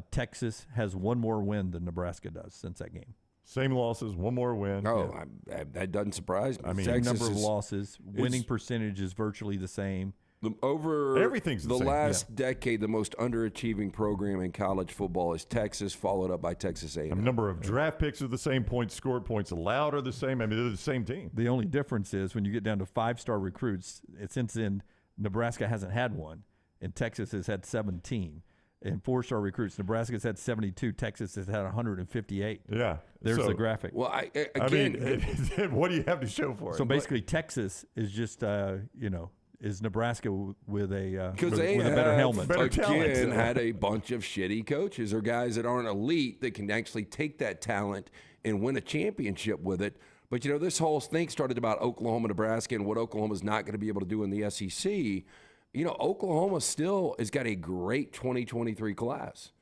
Texas has one more win than Nebraska does since that game. Same losses, one more win. Oh, that doesn't surprise me. I mean, Texas number of losses, winning percentage is virtually the same. Everything's the same. Last decade, the most underachieving program in college football is Texas, followed up by Texas A&M. The number of draft picks are the same, points scored, points allowed are the same. I mean, they're the same team. The only difference is when you get down to 5-star recruits, since Nebraska hasn't had one, and Texas has had 17. And 4-star recruits, Nebraska's had 72, Texas has had 158. Yeah. There's the graphic. Well, I mean, what do you have to show for it? So basically, Texas is just, is Nebraska with a better helmet. Again, had a bunch of shitty coaches or guys that aren't elite that can actually take that talent and win a championship with it. But, this whole thing started about Oklahoma, Nebraska, and what Oklahoma's not going to be able to do in the SEC. Oklahoma still has got a great 2023 class.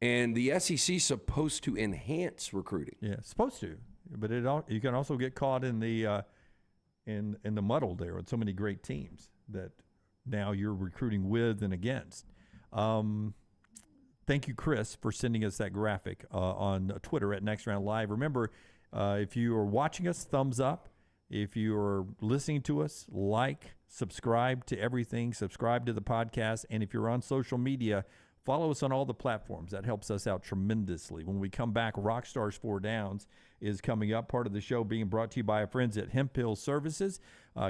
And the SEC is supposed to enhance recruiting. Yeah, it's supposed to. But you can also get caught in the in the muddle there with so many great teams that now you're recruiting with and against. Thank you, Chris, for sending us that graphic on Twitter at Next Round Live. Remember, if you are watching us, thumbs up. If you are listening to us, subscribe to everything, subscribe to the podcast. And if you're on social media, follow us on all the platforms. That helps us out tremendously. When we come back, Rockstars 4 Downs is coming up, part of the show being brought to you by our friends at Hemp Hill Services.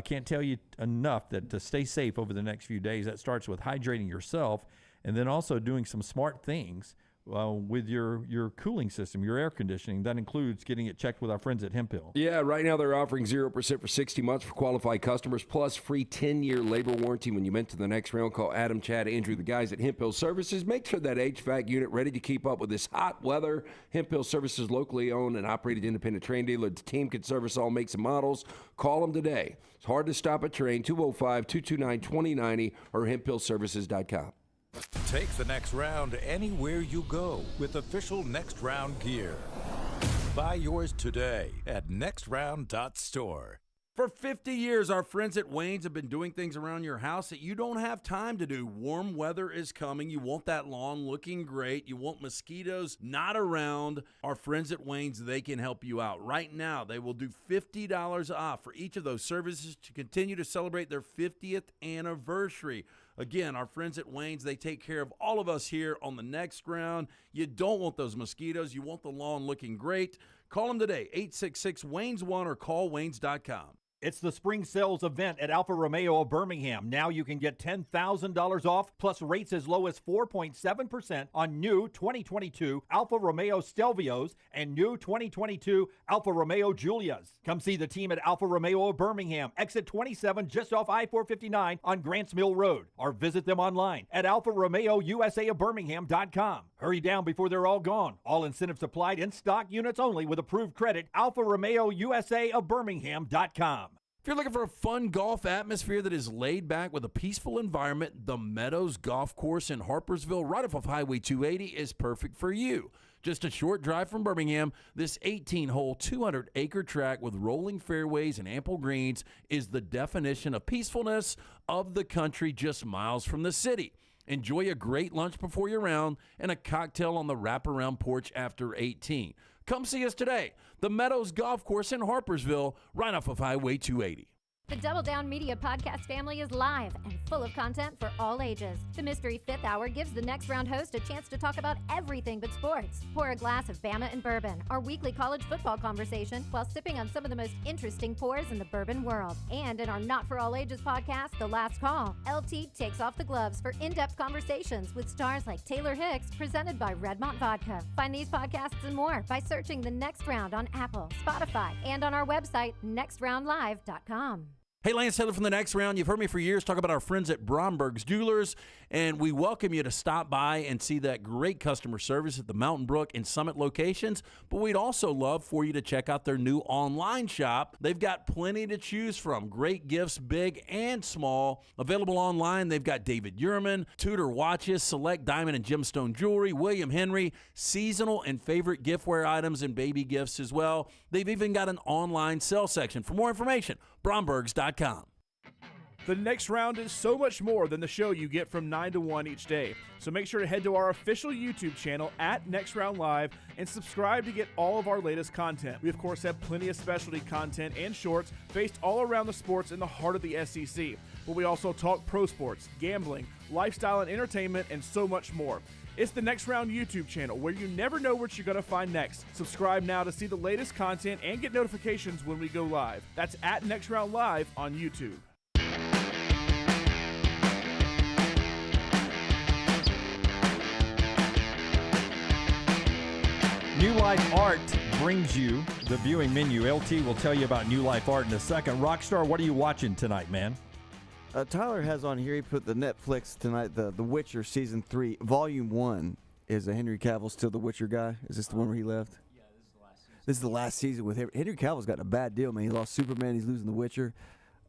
Can't tell you enough that to stay safe over the next few days, that starts with hydrating yourself and then also doing some smart things with your cooling system, your air conditioning. That includes getting it checked with our friends at Hemp Hill. Yeah, right now they're offering 0% for 60 months for qualified customers, plus free 10-year labor warranty when you mention the Next Round. Call Adam, Chad, Andrew, the guys at Hemp Hill Services. Make sure that HVAC unit ready to keep up with this hot weather. Hemp Hill Services, locally owned and operated independent Trane dealer. The team can service all makes and models. Call them today. It's hard to stop at Trane, 205-229-2090 or hemphillservices.com. Take the Next Round anywhere you go with official Next Round gear. Buy yours today at nextround.store. For 50 years, our friends at Wayne's have been doing things around your house that you don't have time to do. Warm weather is coming. You want that lawn looking great. You want mosquitoes not around. Our friends at Wayne's, they can help you out. Right now, they will do $50 off for each of those services to continue to celebrate their 50th anniversary. Again, our friends at Wayne's, they take care of all of us here on the Next Round. You don't want those mosquitoes. You want the lawn looking great. Call them today, 866-WAYNES1 or call Waynes.com. It's the spring sales event at Alfa Romeo of Birmingham. Now you can get $10,000 off plus rates as low as 4.7% on new 2022 Alfa Romeo Stelvios and new 2022 Alfa Romeo Giulias. Come see the team at Alfa Romeo of Birmingham, exit 27 just off I-459 on Grants Mill Road, or visit them online at alfaromeousa of Birmingham.com. Hurry down before they're all gone. All incentives applied, in stock units only with approved credit. Alfa Romeo USA of Birmingham.com. If you're looking for a fun golf atmosphere that is laid back with a peaceful environment, the Meadows Golf Course in Harpersville, right off of Highway 280, is perfect for you. Just a short drive from Birmingham, this 18-hole, 200-acre track with rolling fairways and ample greens is the definition of peacefulness of the country just miles from the city. Enjoy a great lunch before your round and a cocktail on the wraparound porch after 18. Come see us today. The Meadows Golf Course in Harpersville, right off of Highway 280. The Double Down Media podcast family is live and full of content for all ages. The Mystery Fifth Hour gives the Next Round host a chance to talk about everything but sports. Pour a glass of Bama and bourbon, our weekly college football conversation, while sipping on some of the most interesting pours in the bourbon world. And in our Not For All Ages podcast, The Last Call, LT takes off the gloves for in-depth conversations with stars like Taylor Hicks, presented by Redmont Vodka. Find these podcasts and more by searching The Next Round on Apple, Spotify, and on our website, nextroundlive.com. Hey, Lance Taylor from The Next Round. You've heard me for years talk about our friends at Bromberg's Jewelers, and we welcome you to stop by and see that great customer service at the Mountain Brook and Summit locations, but we'd also love for you to check out their new online shop. They've got plenty to choose from. Great gifts, big and small. Available online, they've got David Yurman, Tudor watches, select diamond and gemstone jewelry, William Henry, seasonal and favorite giftware items and baby gifts as well. They've even got an online sale section. For more information, brombergs.com. The Next Round is so much more than the show you get from 9 to 1 each day. So make sure to head to our official YouTube channel at Next Round Live and subscribe to get all of our latest content. We, of course, have plenty of specialty content and shorts based all around the sports in the heart of the SEC. But we also talk pro sports, gambling, lifestyle and entertainment, and so much more. It's the Next Round YouTube channel where you never know what you're going to find next. Subscribe now to see the latest content and get notifications when we go live. That's at Next Round Live on YouTube. New Life Art brings you the viewing menu. LT will tell you about New Life Art in a second. Rockstar, what are you watching tonight, man? Tyler has on here, he put the Netflix tonight, The Witcher Season 3, Volume 1. Is Henry Cavill still the Witcher guy? Is this the one where he left? Yeah, this is the last season with him. Henry Cavill's gotten a bad deal, man. He lost Superman, he's losing The Witcher.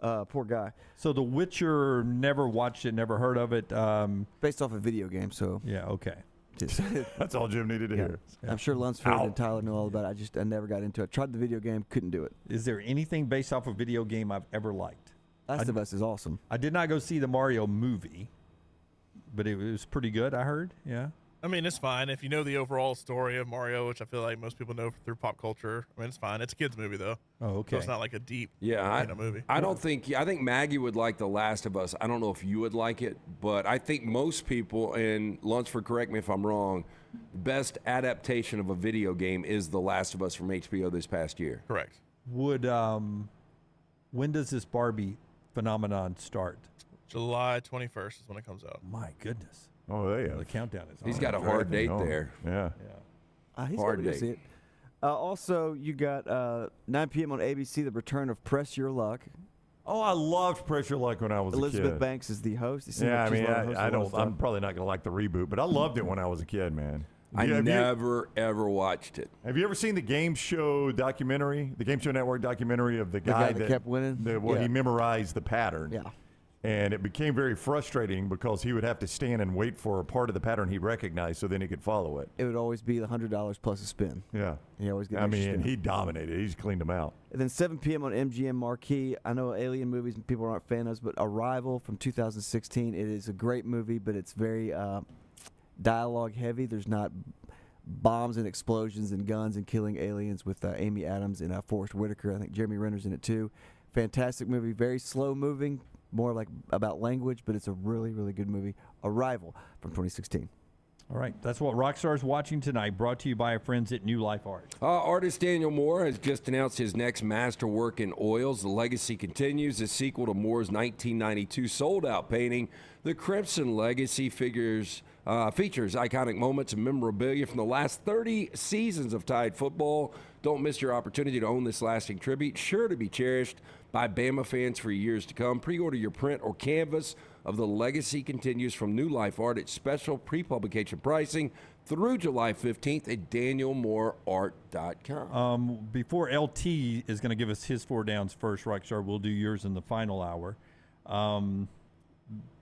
Poor guy. So The Witcher, never watched it, never heard of it. Based off a video game, so. Yeah, okay. That's all Jim needed to hear. Yeah. I'm sure Lunsford and Tyler know all about it. I never got into it. Tried the video game, couldn't do it. Is there anything based off a video game I've ever liked? Last of Us is awesome. I did not go see the Mario movie, but it was pretty good, I heard. Yeah. I mean, it's fine if you know the overall story of Mario, which I feel like most people know through pop culture. I mean, it's fine. It's a kid's movie, though. Oh, okay. So it's not like a deep movie. I don't think. I think Maggie would like The Last of Us. I don't know if you would like it, but I think most people, and Lunsford, correct me if I'm wrong, best adaptation of a video game is The Last of Us from HBO this past year. Correct. Would when does this Barbie phenomenon start? July 21st is when it comes out. My goodness. Oh, yeah. The countdown is on. He's got a hard date there. Yeah. He's hard gonna date. see it. Also, you got 9 p.m. on ABC, the return of Press Your Luck. Oh, I loved Press Your Luck when I was a kid. Elizabeth Banks is the host. Yeah, I mean, I don't. I'm probably not going to like the reboot, but I loved it when I was a kid, man. I never, ever watched it. Have you ever seen the Game Show documentary, the Game Show Network documentary of the guy that kept winning? He memorized the pattern. Yeah. And it became very frustrating because he would have to stand and wait for a part of the pattern he recognized so then he could follow it. It would always be the $100 plus a spin. Yeah. He always get. I mean, he dominated. He just cleaned them out. And then 7 p.m. on MGM Marquee. I know alien movies and people aren't fans, but Arrival from 2016. It is a great movie, but it's very dialogue heavy. There's not bombs and explosions and guns and killing aliens with Amy Adams and Forrest Whitaker. I think Jeremy Renner's in it too. Fantastic movie. Very slow moving. More like about language, but it's a really, really good movie. Arrival from 2016. All right, that's what Rockstar's watching tonight, brought to you by our friends at New Life Art. Artist Daniel Moore has just announced his next masterwork in oils. The legacy continues. The sequel to Moore's 1992 sold-out painting, The Crimson Legacy, features iconic moments and memorabilia from the last 30 seasons of Tide football. Don't miss your opportunity to own this lasting tribute, sure to be cherished by Bama fans for years to come. Pre-order your print or canvas of The Legacy Continues from New Life Art at special pre-publication pricing through July 15th at danielmooreart.com. Before LT is going to give us his 4 downs first, Rockstar, we'll do yours in the final hour.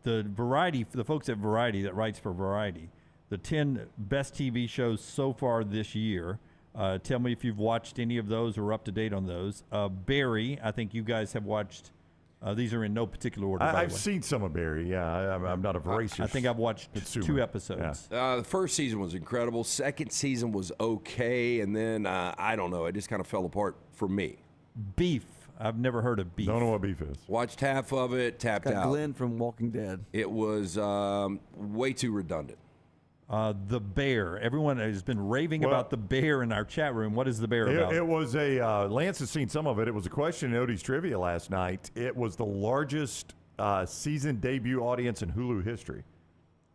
The folks at Variety that writes for Variety, the 10 best TV shows so far this year. Tell me if you've watched any of those or up to date on those. Barry, I think you guys have watched. These are in no particular order. I've seen some of Barry. Yeah, I'm not a voracious. I think I've watched 2 episodes. The first season was incredible. Second season was okay, and then I don't know. It just kind of fell apart for me. Beef. I've never heard of Beef. Don't know what Beef is. Watched half of it, tapped out. Glenn from Walking Dead. It was way too redundant. The Bear. Everyone has been raving about The Bear in our chat room. What is The Bear about? It was a Lance has seen some of it. It was a question in Odie's Trivia last night. It was the largest season debut audience in Hulu history.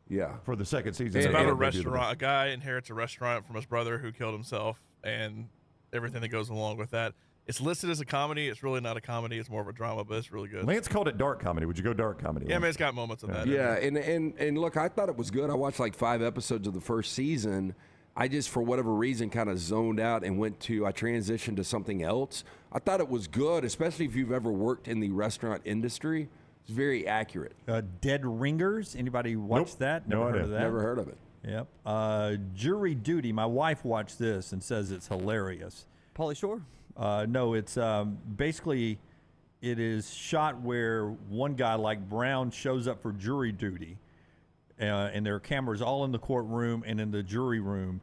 Yeah, for the second season. It's about a restaurant. A guy inherits a restaurant from his brother who killed himself, and everything that goes along with that. It's listed as a comedy. It's really not a comedy. It's more of a drama, but it's really good. Lance called it dark comedy. Would you go dark comedy? Yeah, I mean, it's got moments of that. Yeah, and look, I thought it was good. I watched like 5 episodes of the first season. I just, for whatever reason, kind of zoned out and I transitioned to something else. I thought it was good, especially if you've ever worked in the restaurant industry. It's very accurate. Dead Ringers. Anybody watch that? Never heard of that. Never heard of it. Yep. Jury Duty. My wife watched this and says it's hilarious. Pauly Shore? No, it's basically it is shot where one guy like Brown shows up for jury duty, and there are cameras all in the courtroom and in the jury room,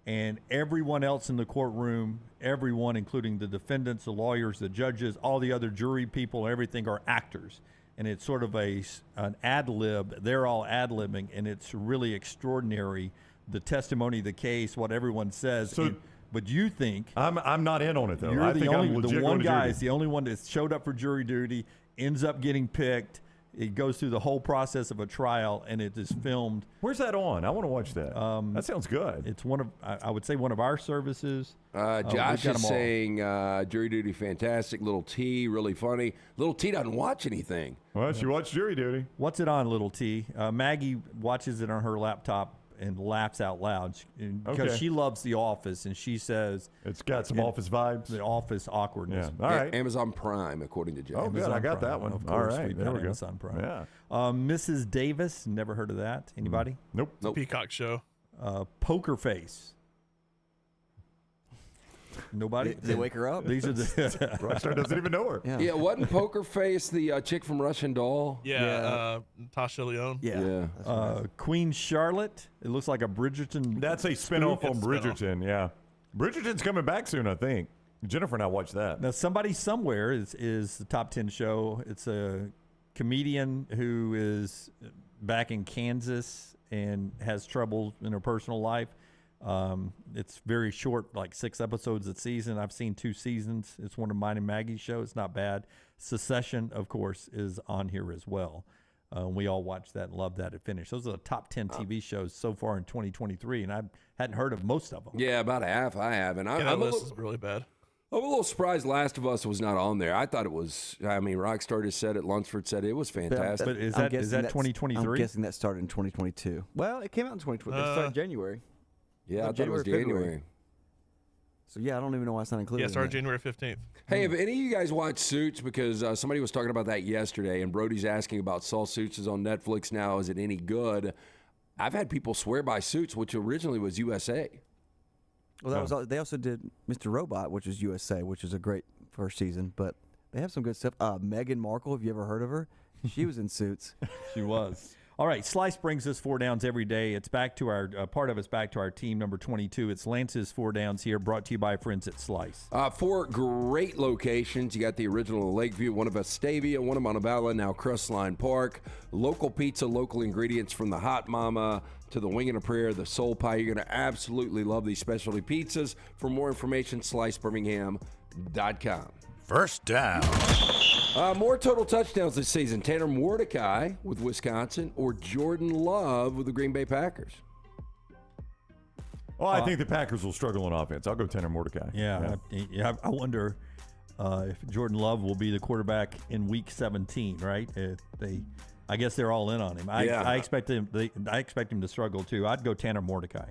and everyone else in the courtroom, everyone, including the defendants, the lawyers, the judges, all the other jury people, everything are actors. And it's sort of an ad lib. They're all ad libbing, and it's really extraordinary. The testimony, the case, what everyone says. So, but you think I'm not in on it though. You're I the think only I'm legit the one going to guy jury is the only one that showed up for jury duty, ends up getting picked. It goes through the whole process of a trial, and it is filmed. Where's that on? I want to watch that. That sounds good. It's one of I would say one of our services. Josh is saying jury duty fantastic. Little T really funny. Little T doesn't watch anything. Well, she watched jury duty. What's it on, Little T? Maggie watches it on her laptop and laughs out loud because she loves The Office, and she says it's got some Office vibes. The Office awkwardness. Yeah. All right. Amazon Prime, according to Josh. Oh, good. I got that one. Of All course, right. we've There got we go. Amazon Prime. Yeah. Mrs. Davis, never heard of that. Anybody? Nope. Peacock show. Poker Face. Nobody? They wake her up. These are the Rockstar doesn't even know her. Yeah, wasn't Poker Face the chick from Russian Doll? Yeah. Natasha Lyonne. Yeah. Queen Charlotte. It looks like a Bridgerton. That's a spinoff on It's a Bridgerton. Yeah. Bridgerton's coming back soon, I think. Jennifer and I watched that. Now, Somebody Somewhere is the top 10 show. It's a comedian who is back in Kansas and has trouble in her personal life. It's very short, like 6 episodes a season. I've seen 2 seasons. It's one of mine and Maggie's show. It's not bad. Secession, of course, is on here as well. We all watched that and loved that. It finished. Those are the top 10 TV shows so far in 2023, and I hadn't heard of most of them. Yeah, about a half I have. And That list is really bad. I'm a little surprised Last of Us was not on there. I thought it was. I mean, Rockstar just said it. Lunsford said it was fantastic. But is that 2023? I'm guessing that started in 2022. Well, it came out in 2020. It started in January. Yeah, I thought it was January. So, yeah, I don't even know why it's not included. Yeah, it started January 15th. Hey, have any of you guys watched Suits? Because somebody was talking about that yesterday, and Brody's asking about Saul Suits is on Netflix now. Is it any good? I've had people swear by Suits, which originally was USA. Well, that was. They also did Mr. Robot, which is USA, which is a great first season. But they have some good stuff. Meghan Markle, have you ever heard of her? She was in Suits. She was. All right, Slice brings us 4 downs every day. It's back to our part of it's back to our team number 22. It's Lance's 4 downs here, brought to you by friends at Slice. 4 great locations. You got the original in Lakeview, one of Vestavia, one in Montebello, now Crestline Park. Local pizza, local ingredients from the Hot Mama to the Wing and a Prayer, the Soul Pie. You're going to absolutely love these specialty pizzas. For more information, slicebirmingham.com. First down. More total touchdowns this season. Tanner Mordecai with Wisconsin or Jordan Love with the Green Bay Packers? Well, I think the Packers will struggle on offense. I'll go Tanner Mordecai. Yeah. I wonder if Jordan Love will be the quarterback in Week 17. Right? I guess they're all in on him. I expect him. I expect him to struggle too. I'd go Tanner Mordecai.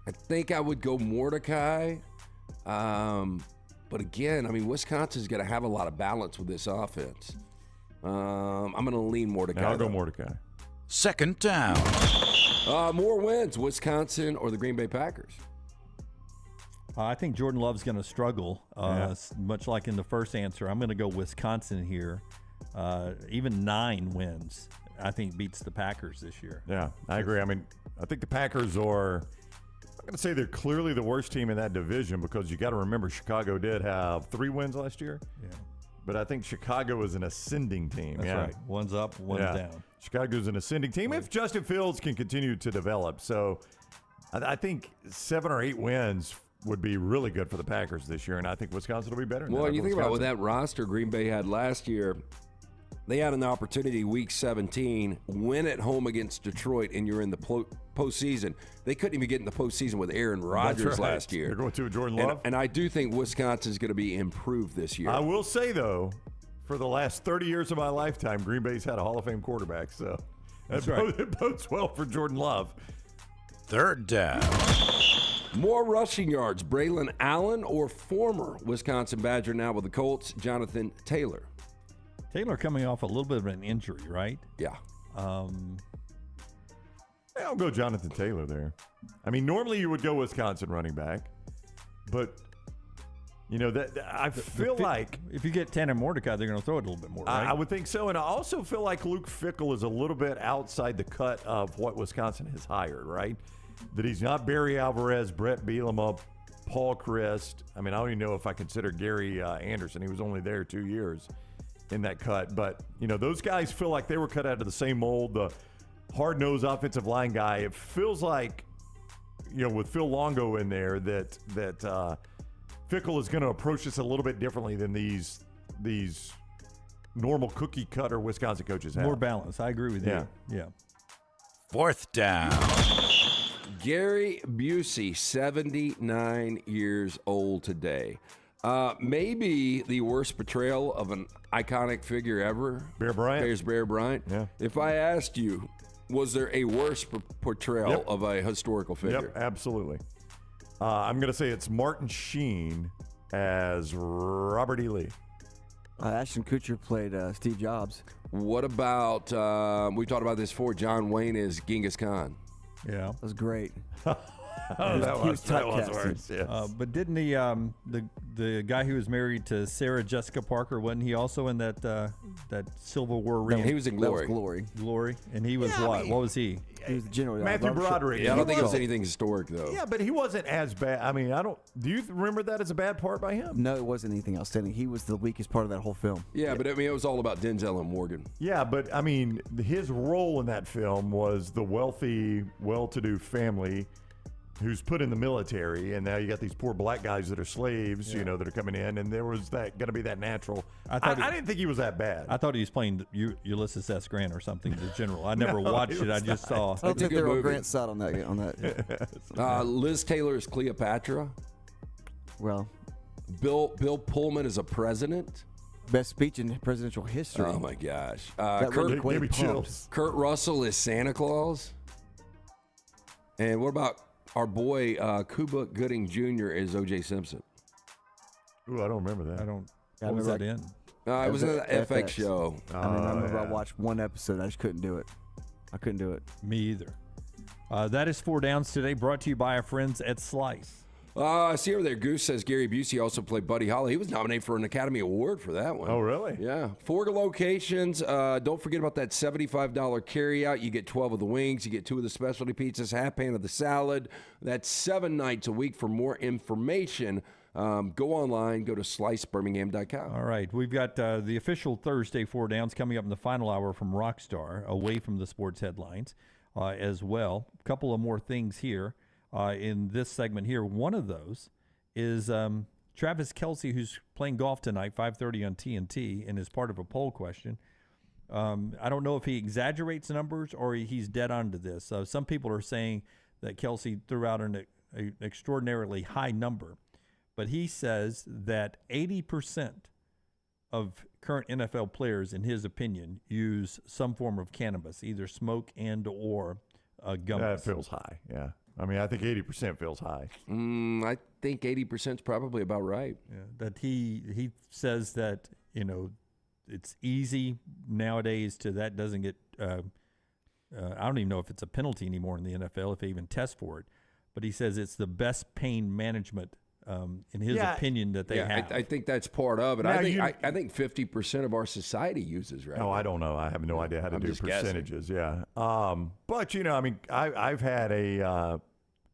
I think I would go Mordecai. But again, I mean, Wisconsin's going to have a lot of balance with this offense. I'm going to lean Mordecai. I'll go Mordecai. Second down. More wins, Wisconsin or the Green Bay Packers? I think Jordan Love's going to struggle, much like in the first answer. I'm going to go Wisconsin here. Even 9 wins, I think, beats the Packers this year. Yeah, I agree. I mean, I think the Packers are – I'm going to say they're clearly the worst team in that division because you got to remember Chicago did have 3 wins last year. Yeah. But I think Chicago is an ascending team. That's right. One's up, one's down. Chicago's an ascending team if Justin Fields can continue to develop. So I think 7 or 8 wins would be really good for the Packers this year, and I think Wisconsin will be better. Well, you think about with that roster Green Bay had last year, they had an opportunity Week 17, win at home against Detroit, and you're in the postseason. They couldn't even get in the postseason with Aaron Rodgers last year. They're going to Jordan Love. And I do think Wisconsin's going to be improved this year. I will say, though, for the last 30 years of my lifetime, Green Bay's had a Hall of Fame quarterback. So it bodes well for Jordan Love. Third down. More rushing yards, Braylon Allen or former Wisconsin Badger now with the Colts, Jonathan Taylor? Taylor coming off a little bit of an injury, right? Yeah. I'll go Jonathan Taylor there. I mean, normally you would go Wisconsin running back, but you know that I feel like if you get Tanner Mordecai, they're going to throw it a little bit more. Right? I would think so, and I also feel like Luke Fickell is a little bit outside the cut of what Wisconsin has hired. Right? That he's not Barry Alvarez, Brett Bielema, Paul Christ. I mean, I don't even know if I consider Gary Anderson. He was only there 2 years in that cut, but you know those guys feel like they were cut out of the same mold. The hard-nosed offensive line guy. It feels like, you know, with Phil Longo in there, that Fickell is going to approach this a little bit differently than these normal cookie cutter Wisconsin coaches have. More balance. I agree with you. Yeah. Fourth down. Gary Busey, 79 years old today. Maybe the worst portrayal of an iconic figure ever. Bear Bryant. Bear Bryant. Yeah. If I asked you, was there a worse portrayal of a historical figure? Yep, absolutely. I'm going to say it's Martin Sheen as Robert E. Lee. Ashton Kutcher played Steve Jobs. What about, we talked about this before, John Wayne as Genghis Khan? Yeah. That was great. That was worse. Yes. But didn't the guy who was married to Sarah Jessica Parker, wasn't he also in that Civil War ring? No, he was in Glory. That was Glory. Glory, and he was what? What was he? He was the general. Matthew Broderick. Yeah, I don't think it was anything historic though. Yeah, but he wasn't as bad. I mean, do you remember that as a bad part by him? No, it wasn't anything outstanding. He was the weakest part of that whole film. Yeah, but I mean, it was all about Denzel and Morgan. Yeah, but I mean, his role in that film was the wealthy, well-to-do family who's put in the military, and now you got these poor black guys that are slaves, you know, that are coming in, and there was that going to be that natural. I didn't think he was that bad. I thought he was playing Ulysses S. Grant or something, the general. I never watched it. I just saw. I don't think they were on Grant's side on that. Liz Taylor is Cleopatra. Well, Bill Pullman is a president. Best speech in presidential history. Oh my gosh! Give me chills. Kurt Russell is Santa Claus. And what about our boy Cuba Gooding Jr. is O.J. Simpson? Ooh, I don't remember that. What was that in? It was an FX show. I remember I watched one episode. I just couldn't do it. I couldn't do it. Me either. That is 4 downs today, brought to you by our friends at Slice. I see over there, Goose says Gary Busey also played Buddy Holly. He was nominated for an Academy Award for that one. Oh, really? Yeah. 4 locations. Don't forget about that $75 carry-out. You get 12 of the wings. You get 2 of the specialty pizzas, half pan of the salad. That's 7 nights a week. For more information, go online. Go to slicebirmingham.com. All right. We've got the official Thursday 4 Downs coming up in the final hour from Rockstar, away from the sports headlines as well. A couple of more things here. In this segment here, one of those is Travis Kelce, who's playing golf tonight, 5:30 on TNT, and is part of a poll question. I don't know if he exaggerates numbers or he's dead on to this. Some people are saying that Kelce threw out an extraordinarily high number, but he says that 80% of current NFL players, in his opinion, use some form of cannabis, either smoke and or gummies. That feels high, yeah. I mean, I think 80% feels high. I think 80% is probably about right. Yeah, that he says that, it's easy nowadays to that doesn't get I don't even know if it's a penalty anymore in the NFL if they even test for it. But he says it's the best pain management in his opinion that they have. I think that's part of it. Now, I think 50% of our society uses right. No, I don't know. I have no idea how to do percentages. Yeah. But I mean, I've had a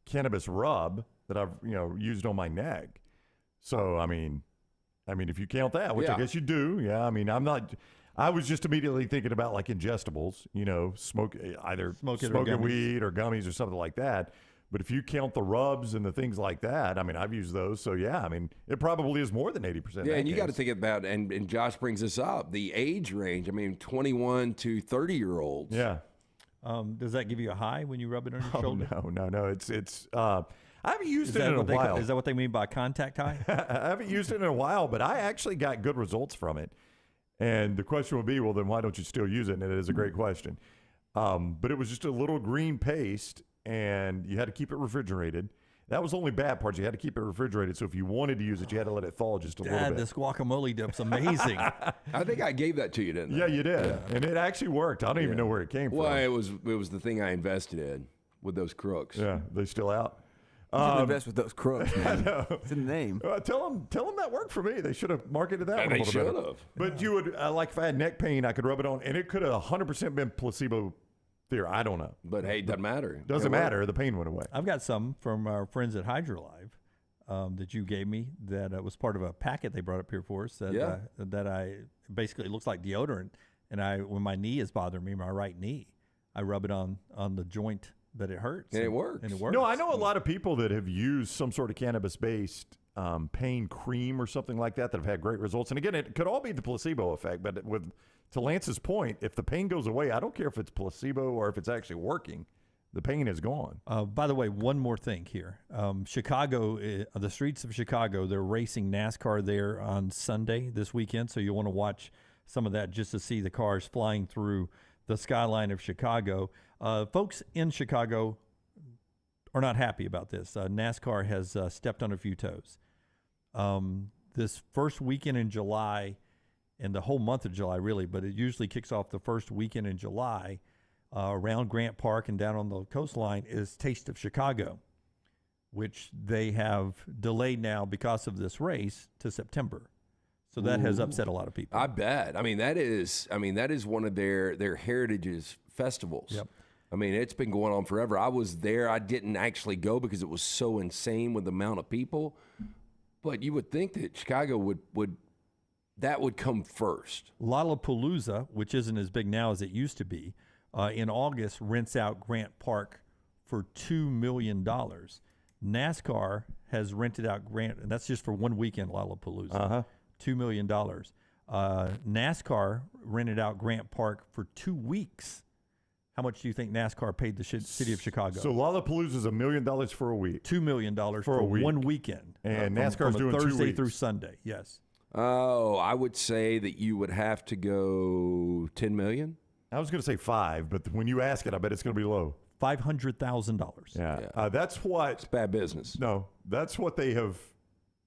cannabis rub that I've used on my neck. So I mean, if you count that, which I guess you do, yeah. I mean, I was just immediately thinking about like ingestibles, smoking weed or gummies or something like that. But if you count the rubs and the things like that, I mean, I've used those. So, yeah, I mean, it probably is more than 80%. Yeah, and you got to think about, and Josh brings this up, the age range. I mean, 21 to 30-year-olds. Yeah. Does that give you a high when you rub it on your shoulder? No. It's I haven't used it in a while. Is that what they mean by contact high? I haven't used it in a while, but I actually got good results from it. And the question would be, well, then why don't you still use it? And it is a great question. But it was just a little green paste, and you had to keep it refrigerated. That was the only bad part. You had to keep it refrigerated. So if you wanted to use it, you had to let it thaw just a little bit. This guacamole dip's amazing. I think I gave that to you, didn't I? Yeah, you did. Yeah. And it actually worked. I don't even know where it came from. Well, it was the thing I invested in with those crooks. Yeah, they still out. You should invest with those crooks, man. I know. It's in the name. Tell them that worked for me. They should have marketed that one a little bit. They should have. But you would, like if I had neck pain, I could rub it on, and it could have 100% been placebo theory. I don't know. But hey, it doesn't matter. Doesn't matter. The pain went away. I've got some from our friends at HydroLive that you gave me that was part of a packet they brought up here for us that I basically looks like deodorant. And when my knee is bothering me, my right knee, I rub it on the joint that it hurts. And it works. No, I know a lot of people that have used some sort of cannabis-based pain cream or something like that have had great results. And again, it could all be the placebo effect. But to Lance's point, if the pain goes away, I don't care if it's placebo or if it's actually working. The pain is gone. By the way, one more thing here. Chicago, the streets of Chicago, they're racing NASCAR there on Sunday this weekend. So you'll want to watch some of that just to see the cars flying through the skyline of Chicago. Folks in Chicago are not happy about this. NASCAR has stepped on a few toes. This first weekend in July, and the whole month of July really, but it usually kicks off the first weekend in July around Grant Park and down on the coastline is Taste of Chicago, which they have delayed now because of this race to September. So that has upset a lot of people. I bet. I mean, that is one of their heritage's festivals. Yep. I mean, it's been going on forever. I was there. I didn't actually go because it was so insane with the amount of people. But you would think that Chicago would come first. Lollapalooza, which isn't as big now as it used to be, in August rents out Grant Park for $2 million. NASCAR has rented out Grant, and that's just for one weekend, Lollapalooza. $2 million. NASCAR rented out Grant Park for 2 weeks. How much do you think NASCAR paid the city of Chicago? So Lollapalooza is $1 million for a week. $2 million for a week. 1 weekend. And NASCAR's doing 2 weeks. Thursday through Sunday, yes. Oh, I would say that you would have to go $10 million. I was going to say 5, but when you ask it, I bet it's going to be low. $500,000. Yeah. That's what. It's bad business. No, that's what they have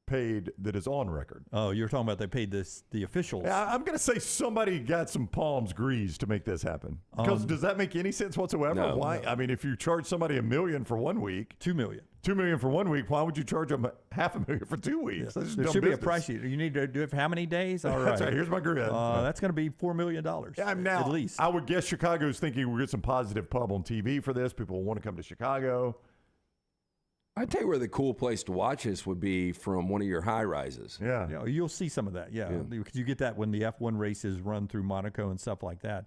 paid that is on record. Oh, you're talking about they paid the officials. Yeah, I'm going to say somebody got some palms greased to make this happen. Because does that make any sense whatsoever? No. Why? I mean, if you charge somebody $1 million for 1 week, $2 million. $2 million for 1 week, why would you charge them $500,000 for 2 weeks? That's just There dumb should business. be a price sheet. You need to do it for how many days? All right. That's right. Here's my grid. That's going to be $4 million. Yeah, now, at least. I would guess Chicago's thinking we'll get some positive pub on TV for this. People will want to come to Chicago. I'd tell you where the cool place to watch this would be from one of your high rises. Yeah. Yeah, you'll see some of that. Yeah, because you get that when the F1 races run through Monaco and stuff like that.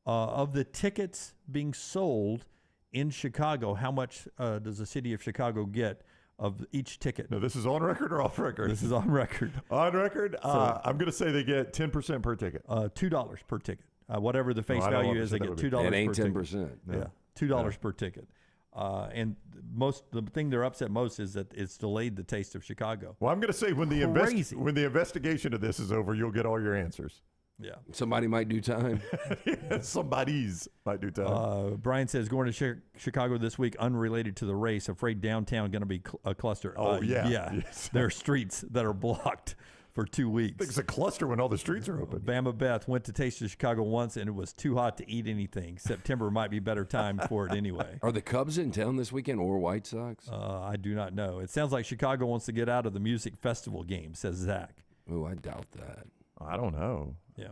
Of the tickets being sold in Chicago, how much does the city of Chicago get of each ticket? No, this is on record or off record? This is on record. On record? I'm going to say they get 10% per ticket. $2 per ticket. Whatever the face value is, they get $2 per ticket. It ain't 10%. Yeah, $2 per ticket. And the thing they're upset most is that it's delayed the taste of Chicago. Well, I'm going to say when the investigation of this is over, you'll get all your answers. Yeah. Somebody might do time. Somebody's might do time. Brian says, going to Chicago this week, unrelated to the race, afraid downtown going to be a cluster. Oh, yeah. Yes. There are streets that are blocked for 2 weeks. I think it's a cluster when all the streets are open. Bama Beth went to Taste of Chicago once, and it was too hot to eat anything. September might be better time for it anyway. Are the Cubs in town this weekend or White Sox? I do not know. It sounds like Chicago wants to get out of the music festival game, says Zach. Oh, I doubt that. I don't know. Yeah.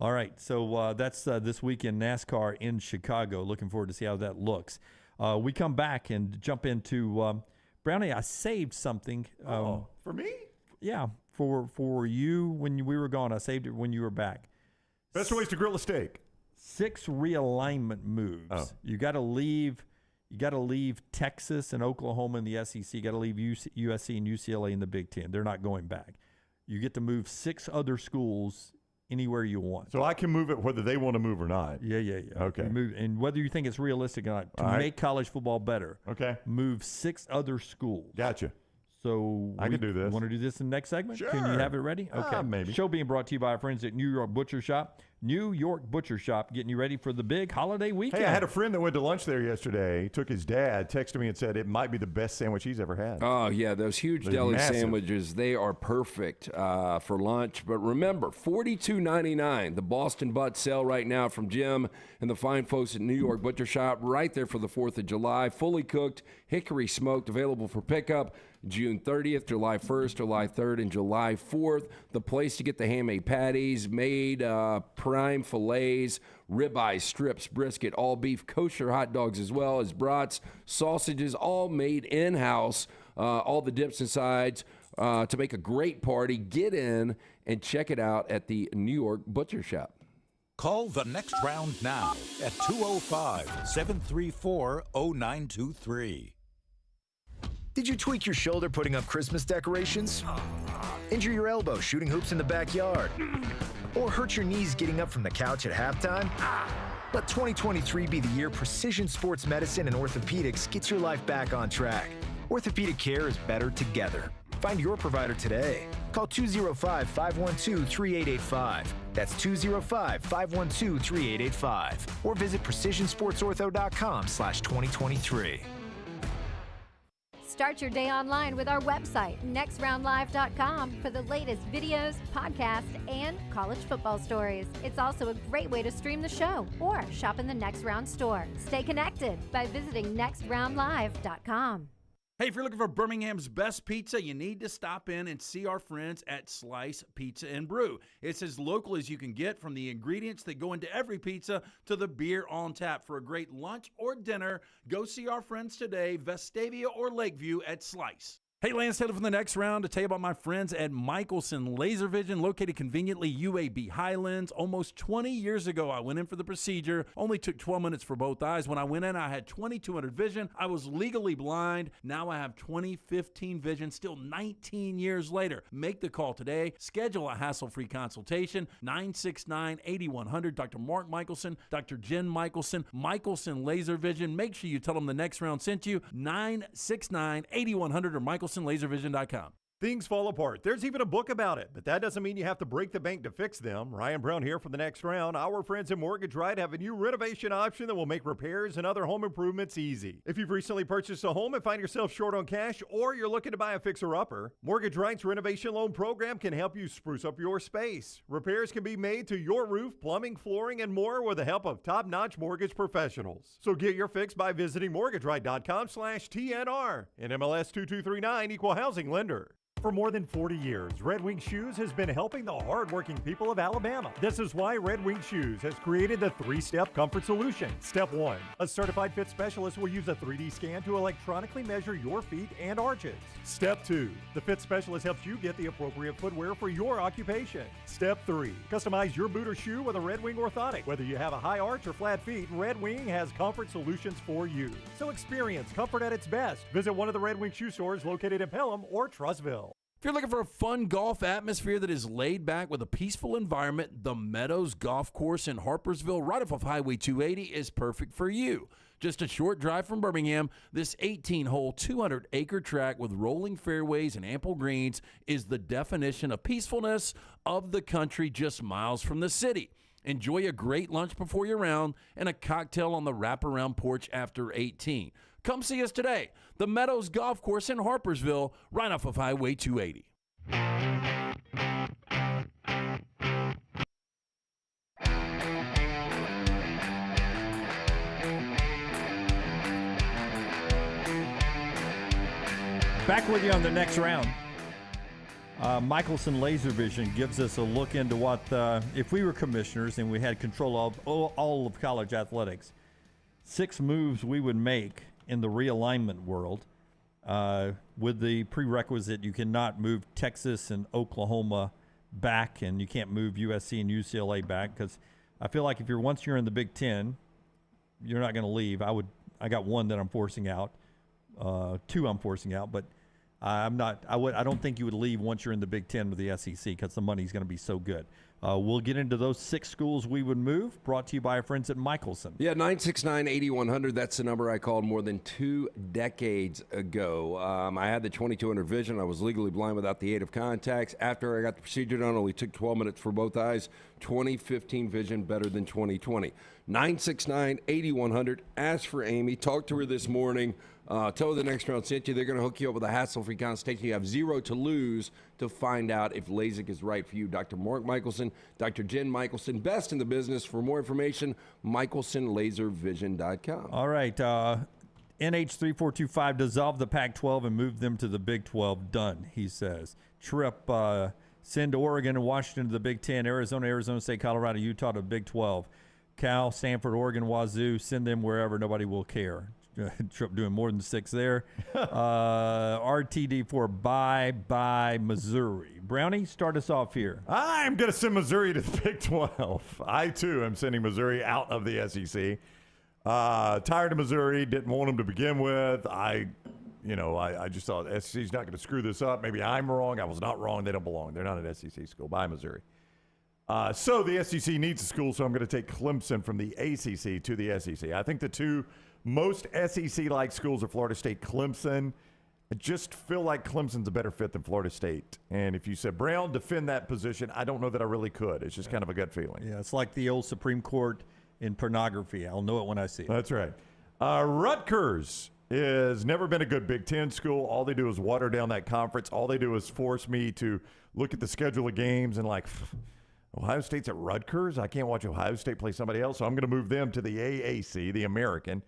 All right. So that's this week in NASCAR in Chicago. Looking forward to see how that looks. We come back and jump into Brownie. I saved something. For me? Yeah. For you when we were gone. I saved it when you were back. Best ways to grill a steak. 6 realignment moves. Oh. You got to leave Texas and Oklahoma in the SEC. You got to leave USC and UCLA in the Big Ten. They're not going back. You get to move 6 other schools anywhere you want. So I can move it whether they want to move or not. Yeah. Okay. And whether you think it's realistic or not, to make college football better, okay, move 6 other schools. Gotcha. So I can do this. Want to do this in the next segment? Sure. Can you have it ready? Okay. Maybe. Show being brought to you by our friends at New York Butcher Shop. New York Butcher Shop, getting you ready for the big holiday weekend. Hey, I had a friend that went to lunch there yesterday. Took his dad, texted me and said it might be the best sandwich he's ever had. Oh, yeah, those huge deli massive sandwiches, they are perfect for lunch. But remember, $42.99, the Boston Butt sale right now from Jim and the fine folks at New York Butcher Shop, right there for the 4th of July. Fully cooked, hickory smoked, available for pickup June 30th, July 1st, July 3rd, and July 4th. The place to get the handmade patties, made prime fillets, ribeye, strips, brisket, all beef, kosher hot dogs, as well as brats, sausages, all made in-house. All the dips and sides to make a great party. Get in and check it out at the New York Butcher Shop. Call the next round now at 205-734-0923. Did you tweak your shoulder putting up Christmas decorations? Injure your elbow shooting hoops in the backyard? Or hurt your knees getting up from the couch at halftime? Let 2023 be the year precision sports medicine and orthopedics gets your life back on track. Orthopedic care is better together. Find your provider today. Call 205-512-3885. That's 205-512-3885. Or visit precisionsportsortho.com/2023. Start your day online with our website, nextroundlive.com, for the latest videos, podcasts, and college football stories. It's also a great way to stream the show or shop in the Next Round store. Stay connected by visiting nextroundlive.com. Hey, if you're looking for Birmingham's best pizza, you need to stop in and see our friends at Slice Pizza and Brew. It's as local as you can get, from the ingredients that go into every pizza to the beer on tap. For a great lunch or dinner, go see our friends today, Vestavia or Lakeview at Slice. Hey, Lance Taylor from the next round to tell you about my friends at Michelson Laser Vision, located conveniently UAB Highlands. Almost 20 years ago, I went in for the procedure. Only took 12 minutes for both eyes. When I went in, I had 2200 vision. I was legally blind. Now I have 20/15 vision, still 19 years later. Make the call today. Schedule a hassle-free consultation. 969-8100. Dr. Mark Michelson, Dr. Jen Michelson, Michelson Laser Vision. Make sure you tell them the next round sent you. 969-8100 or MichelsonLaserVision.com. Things fall apart. There's even a book about it, but that doesn't mean you have to break the bank to fix them. Ryan Brown here for the Next Round. Our friends at Mortgage Right have a new renovation option that will make repairs and other home improvements easy. If you've recently purchased a home and find yourself short on cash, or you're looking to buy a fixer-upper, Mortgage Right's renovation loan program can help you spruce up your space. Repairs can be made to your roof, plumbing, flooring, and more with the help of top-notch mortgage professionals. So get your fix by visiting mortgageright.com/TNR. And MLS 2239, Equal Housing Lender. For more than 40 years, Red Wing Shoes has been helping the hardworking people of Alabama. This is why Red Wing Shoes has created the 3-step comfort solution. Step 1, a certified fit specialist will use a 3D scan to electronically measure your feet and arches. Step 2, the fit specialist helps you get the appropriate footwear for your occupation. Step 3, customize your boot or shoe with a Red Wing orthotic. Whether you have a high arch or flat feet, Red Wing has comfort solutions for you. So experience comfort at its best. Visit one of the Red Wing shoe stores located in Pelham or Trussville. If you're looking for a fun golf atmosphere that is laid back with a peaceful environment, the Meadows Golf Course in Harpersville, right off of Highway 280, is perfect for you. Just a short drive from Birmingham, this 18-hole, 200-acre track with rolling fairways and ample greens is the definition of peacefulness of the country just miles from the city. Enjoy a great lunch before your round and a cocktail on the wraparound porch after 18. Come see us today. The Meadows Golf Course in Harpersville, right off of Highway 280. Back with you on the Next Round. Michelson Laser Vision gives us a look into what, if we were commissioners and we had control of all of college athletics, 6 moves we would make in the realignment world. With the prerequisite, you cannot move Texas and Oklahoma back, and you can't move USC and UCLA back, because I feel like once you're in the Big Ten, you're not going to leave. I got 1 that I'm forcing out, 2 I'm forcing out, but I don't think you would leave once you're in the Big Ten with the SEC, because the money's going to be so good. We'll get into those 6 schools we would move, brought to you by our friends at Michelson. Yeah, 969-8100. That's the number I called more than 2 decades ago. I had the 2200 vision. I was legally blind without the aid of contacts. After I got the procedure done, only took 12 minutes for both eyes. 2015 vision, better than 2020. 969-8100. Ask for Amy. Talk to her this morning. Tell her the Next Round sent you. They're going to hook you up with a hassle-free consultation. You have 0 to lose to find out if LASIK is right for you. Dr. Mark Michelson, Dr. Jen Michelson, best in the business. For more information, michelsonlaservision.com. All right. NH3425, dissolve the Pac-12 and move them to the Big 12. Done, he says. Trip, send Oregon and Washington to the Big 10. Arizona State, Colorado, Utah to Big 12. Cal, Stanford, Oregon, Wazoo, send them wherever. Nobody will care. Trip doing more than 6 there. RTD for bye Missouri. Brownie, start us off here. I'm going to send Missouri to the Big 12. I, too, am sending Missouri out of the SEC. Tired of Missouri. Didn't want them to begin with. I just thought SEC's not going to screw this up. Maybe I'm wrong. I was not wrong. They don't belong. They're not an SEC school. Bye, Missouri. So the SEC needs a school, so I'm going to take Clemson from the ACC to the SEC. I think the 2 most SEC-like schools are Florida State, Clemson. I just feel like Clemson's a better fit than Florida State. And if you said, Brown, defend that position, I don't know that I really could. It's just kind of a gut feeling. Yeah, it's like the old Supreme Court in pornography. I'll know it when I see it. That's right. Rutgers has never been a good Big Ten school. All they do is water down that conference. All they do is force me to look at the schedule of games and Ohio State's at Rutgers? I can't watch Ohio State play somebody else, so I'm going to move them to the AAC, the American.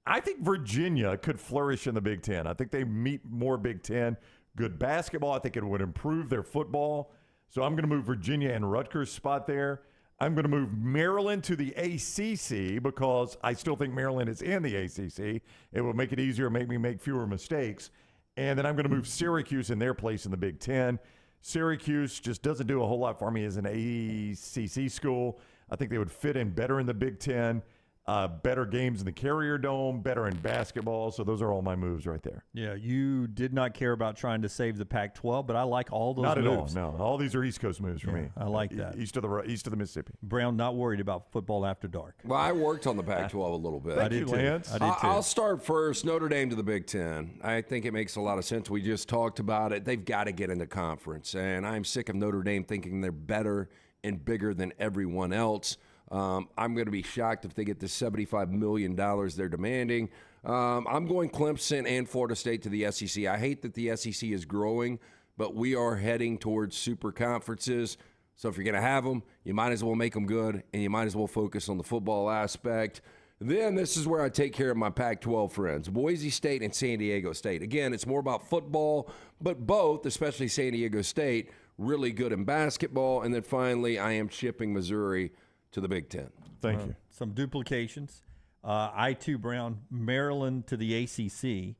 I think Virginia could flourish in the Big Ten. I think they meet more Big Ten. Good basketball. I think it would improve their football. So I'm going to move Virginia and Rutgers spot there. I'm going to move Maryland to the ACC because I still think Maryland is in the ACC. It will make it easier, make me make fewer mistakes. And then I'm going to move Syracuse in their place in the Big Ten. Syracuse just doesn't do a whole lot for me as an ACC school. I think they would fit in better in the Big Ten. better games in the Carrier Dome, better in basketball. So those are all my moves right there. Yeah, you did not care about trying to save the Pac-12, but I like all those Not moves. at all. No, all these are East Coast moves for me. I like that. East of the Mississippi. Brown, not worried about football after dark. Well, I worked on the Pac-12 a little bit. I did too. Lance. I did too. I'll start first. Notre Dame to the Big Ten. I think it makes a lot of sense. We just talked about it. They've got to get into conference, and I'm sick of Notre Dame thinking they're better and bigger than everyone else. I'm going to be shocked if they get the $75 million they're demanding. I'm going Clemson and Florida State to the SEC. I hate that the SEC is growing, but we are heading towards super conferences. So if you're going to have them, you might as well make them good, and you might as well focus on the football aspect. Then this is where I take care of my Pac-12 friends, Boise State and San Diego State. Again, it's more about football, but both, especially San Diego State, really good in basketball. And then finally, I am shipping Missouri to the Big Ten. Thank you. Some duplications. I too, Brown, Maryland to the ACC.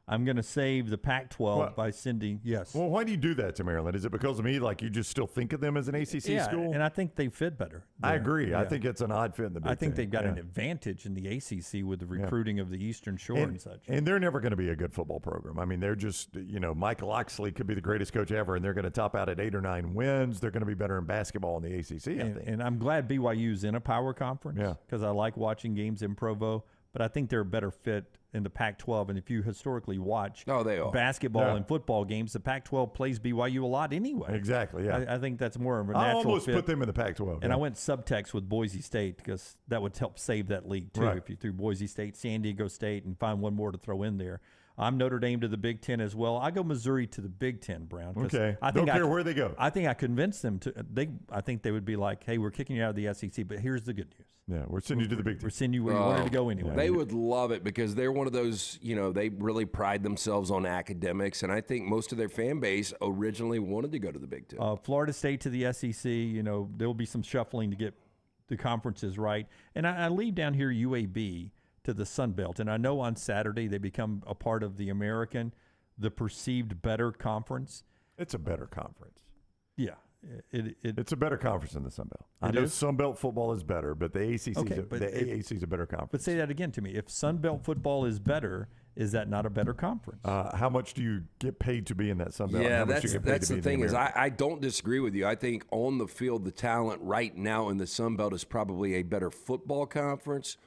I'm going to save the Pac-12 by sending, yes. Well, why do you do that to Maryland? Is it because of me? Like you just still think of them as an ACC school? And I think they fit better. I agree. I think it's an odd fit in the Big Ten. I think they've got an advantage in the ACC with the recruiting of the Eastern Shore and such. And they're never going to be a good football program. I mean, they're just, Michael Oxley could be the greatest coach ever, and they're going to top out at 8 or 9 wins. They're going to be better in basketball in the ACC, I think. And I'm glad BYU's in a power conference because I like watching games in Provo, but I think they're a better fit in the Pac-12. And if you historically watch basketball and football games, the Pac-12 plays BYU a lot anyway. Exactly, yeah. I think that's more of a natural I almost fit. put them in the Pac-12. And I went subtext with Boise State because that would help save that league, too, if you threw Boise State, San Diego State, and find one more to throw in there. I'm Notre Dame to the Big Ten as well. I go Missouri to the Big Ten, Brown. Okay. I think Don't care where they go. I think I convinced them to. I think they would be like, hey, we're kicking you out of the SEC, but here's the good news. Yeah, we're sending you to the Big Ten. We're sending you where you wanted to go anyway. They would love it because they're one of those, they really pride themselves on academics, and I think most of their fan base originally wanted to go to the Big Ten. Florida State to the SEC, there'll be some shuffling to get the conferences right. And I leave down here UAB to the Sun Belt. And I know on Saturday they become a part of the American, the perceived better conference. It's a better conference. Yeah. It's a better conference than the Sun Belt. I know Sun Belt football is better, but the AAC is a better conference. But say that again to me. If Sun Belt football is better, is that not a better conference? How much do you get paid to be in that Sun Belt? Yeah, that's the thing is I don't disagree with you. I think on the field, the talent right now in the Sun Belt is probably a better football conference.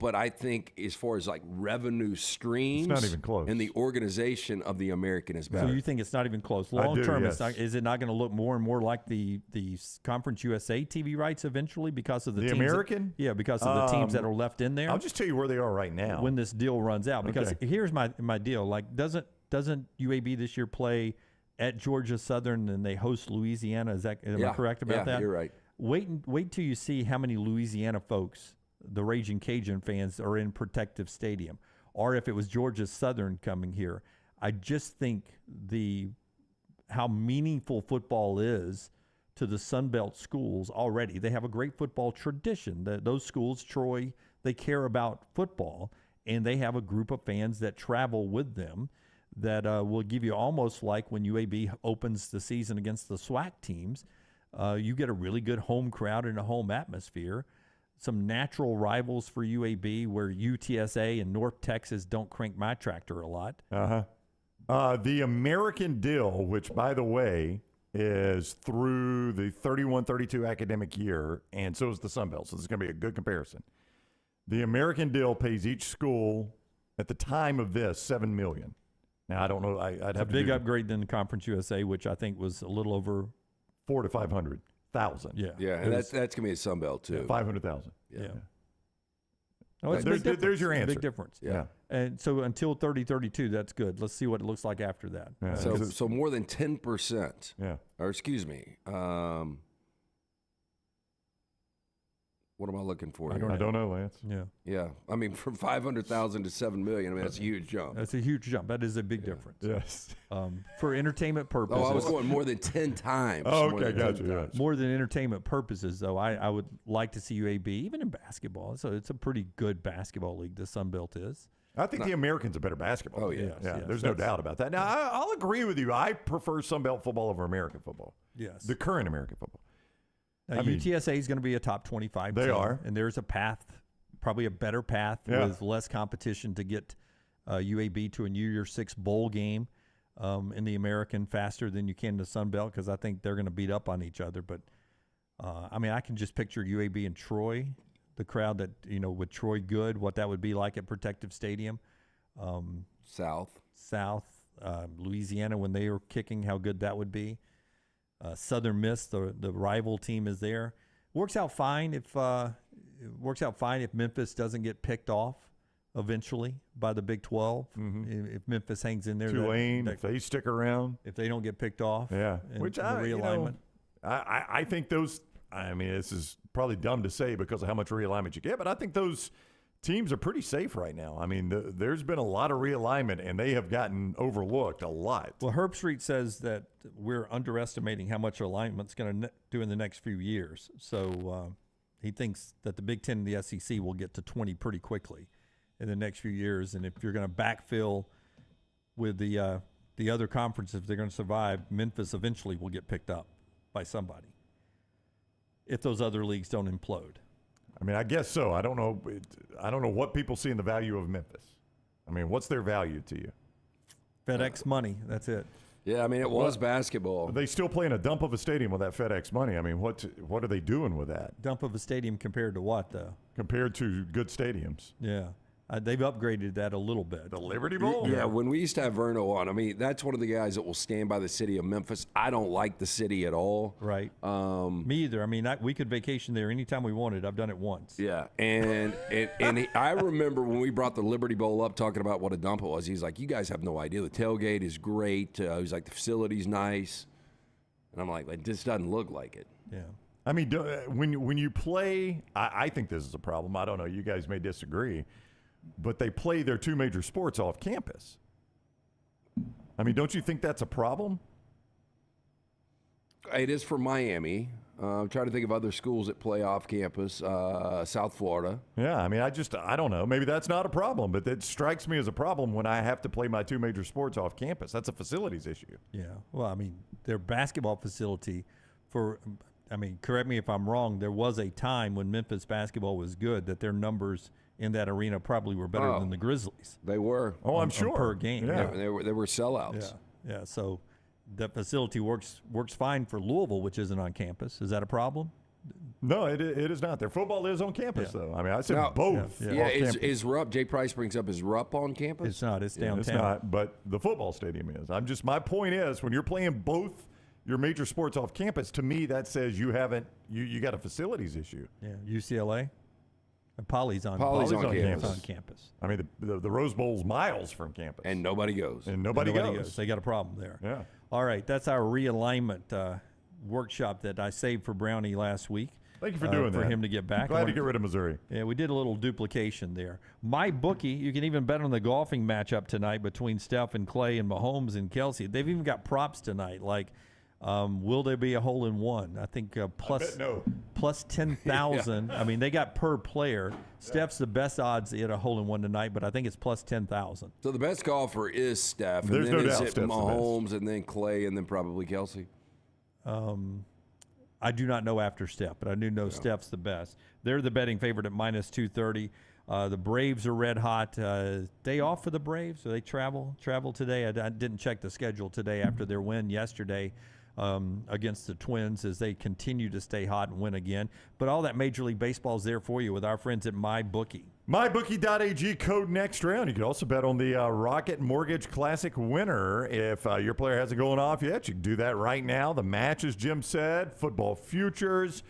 But I think as far as like revenue streams, it's not even close. And the organization of the American is better. So you think it's not even close? Long term, is it not going to look more and more like the Conference USA TV rights eventually because of the teams American? Because of the teams that are left in there. I'll just tell you where they are right now when this deal runs out. Because here's my deal: like doesn't UAB this year play at Georgia Southern and they host Louisiana? Am I correct about that? Yeah, you're right. Wait till you see how many Louisiana folks, the Raging Cajun fans, are in Protective Stadium, or if it was Georgia Southern coming here. I just think how meaningful football is to the Sun Belt schools already. They have a great football tradition. Those schools, Troy, they care about football, and they have a group of fans that travel with them that will give you almost like when UAB opens the season against the SWAC teams, you get a really good home crowd and a home atmosphere. Some natural rivals for UAB where UTSA and North Texas don't crank my tractor a lot. The American deal, which, by the way, is through the 31-32 academic year, and so is the Sun Belt, so this is going to be a good comparison. The American deal pays each school, at the time of this, $7 million. Now, I don't know. I'd have a big upgrade than the Conference USA, which I think was a little over $400,000 to $500,000. Yeah, and that's going to be a Sun Belt, too. 500,000. Yeah. Oh, it's a big difference. There's your answer. Big difference. Yeah. And so until 30-32, that's good. Let's see what it looks like after that. Yeah. So more than 10%. Yeah. Or excuse me. What am I looking for here? I don't know, Lance. Yeah. Yeah. I mean, from 500,000 to 7 million, I mean, that's a huge jump. That's a huge jump. That is a big difference. Yes. For entertainment purposes. Oh, I was going more than 10 times. Oh, okay, got you. More than entertainment purposes, though, I would like to see UAB, even in basketball. So it's a pretty good basketball league, the Sun Belt is. I think the American's a better basketball. Oh, yeah. Yes. There's no doubt about that. Now, I'll agree with you. I prefer Sun Belt football over American football. Yes. The current American football. Now, UTSA is going to be a top 25 They team, are. and there's a path probably a better path with less competition to get UAB to a New Year's Six bowl game in the American faster than you can in the Sun Belt, because I think they're going to beat up on each other. But, I mean, I can just picture UAB and Troy, the crowd that, with Troy good, what that would be like at Protective Stadium. South, Louisiana, when they were kicking, how good that would be. Southern Miss, the rival team, is there. Works out fine if Memphis doesn't get picked off eventually by the Big 12. If Memphis hangs in there, Tulane, if they stick around, if they don't get picked off, which the realignment. I think those. I mean, this is probably dumb to say because of how much realignment you get, but I think those teams are pretty safe right now. I mean, there's been a lot of realignment, and they have gotten overlooked a lot. Well, Herb Street says that we're underestimating how much alignment's going to do in the next few years. So he thinks that the Big Ten and the SEC will get to 20 pretty quickly in the next few years. And if you're going to backfill with the other conferences, if they're going to survive, Memphis eventually will get picked up by somebody if those other leagues don't implode. I mean, I guess so. I don't know what people see in the value of Memphis. I mean, what's their value to you? FedEx money. That's it. Yeah, I mean, it was basketball. They still play in a dump of a stadium with that FedEx money. I mean, what are they doing with that? Dump of a stadium compared to what, though? Compared to good stadiums. Yeah. They've upgraded that a little bit. The Liberty Bowl? Yeah, when we used to have Verno on, I mean, that's one of the guys that will stand by the city of Memphis. I don't like the city at all. Right. Me either. I mean, we could vacation there anytime we wanted. I've done it once. Yeah, and I remember when we brought the Liberty Bowl up talking about what a dump it was. He's like, you guys have no idea. The tailgate is great. He's like, the facility's nice. And I'm like, this doesn't look like it. Yeah. I mean, when you play, I think this is a problem. I don't know. You guys may disagree. But they play their two major sports off campus. I mean, don't you think that's a problem? It is for Miami. I'm trying to think of other schools that play off campus. South Florida. Yeah, I mean, I don't know. Maybe that's not a problem, but it strikes me as a problem when I have to play my two major sports off campus. That's a facilities issue. Yeah. Well, I mean, their basketball facility correct me if I'm wrong, there was a time when Memphis basketball was good that their numbers in that arena probably were better than the Grizzlies. They were. Oh, I'm sure. Per game. Yeah. They were sellouts. Yeah. So that facility works fine for Louisville, which isn't on campus. Is that a problem? No, it is not. Their football is on campus, though. I mean, I said both. Yeah, is Rupp, Jay Price brings up, is Rupp on campus? It's not. It's downtown. It's not, but the football stadium is. My point is, when you're playing both your major sports off campus, to me, that says you got a facilities issue. Yeah, UCLA? Poly's on campus. I mean, the Rose Bowl's miles from campus. And nobody goes. Nobody goes. They got a problem there. Yeah. All right, that's our realignment workshop that I saved for Brownie last week. Thank you for doing that. For him to get back. Glad to get rid of Missouri. Yeah, we did a little duplication there. My bookie, you can even bet on the golfing matchup tonight between Steph and Clay and Mahomes and Kelsey. They've even got props tonight, like will there be a hole-in-one? I think plus 10,000. I mean, they got per player. Steph's the best odds at a hole-in-one tonight, but I think it's plus 10,000. So the best golfer is Steph. And There's then no doubt is it Steph's Mahomes, and then Clay, and then probably Kelsey? I do not know after Steph, but I do know Steph's the best. They're the betting favorite at minus 230. The Braves are red hot. Day off for the Braves, so they travel today. I didn't check the schedule today after their win yesterday against the Twins as they continue to stay hot and win again. But all that Major League Baseball is there for you with our friends at MyBookie. MyBookie.ag, code next round. You can also bet on the Rocket Mortgage Classic winner. If your player hasn't gone off yet, you can do that right now. The match, as Jim said, football futures,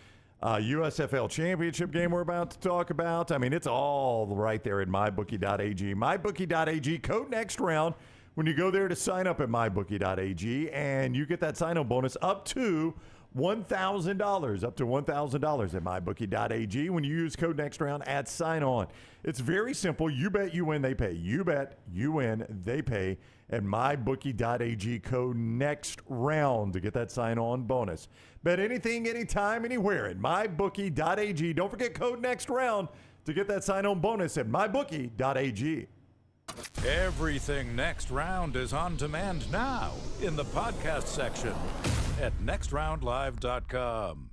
USFL championship game we're about to talk about. I mean, it's all right there at MyBookie.ag. MyBookie.ag, code next round. When you go there to sign up at MyBookie.ag, and you get that sign-up bonus up to $1,000, up to $1,000 at MyBookie.ag when you use code next round at sign-on. It's very simple. You bet, you win, they pay. You bet, you win, they pay at MyBookie.ag, code next round to get that sign-on bonus. Bet anything, anytime, anywhere at MyBookie.ag. Don't forget code next round to get that sign-on bonus at MyBookie.ag. Everything Next Round is on demand now in the podcast section at nextroundlive.com.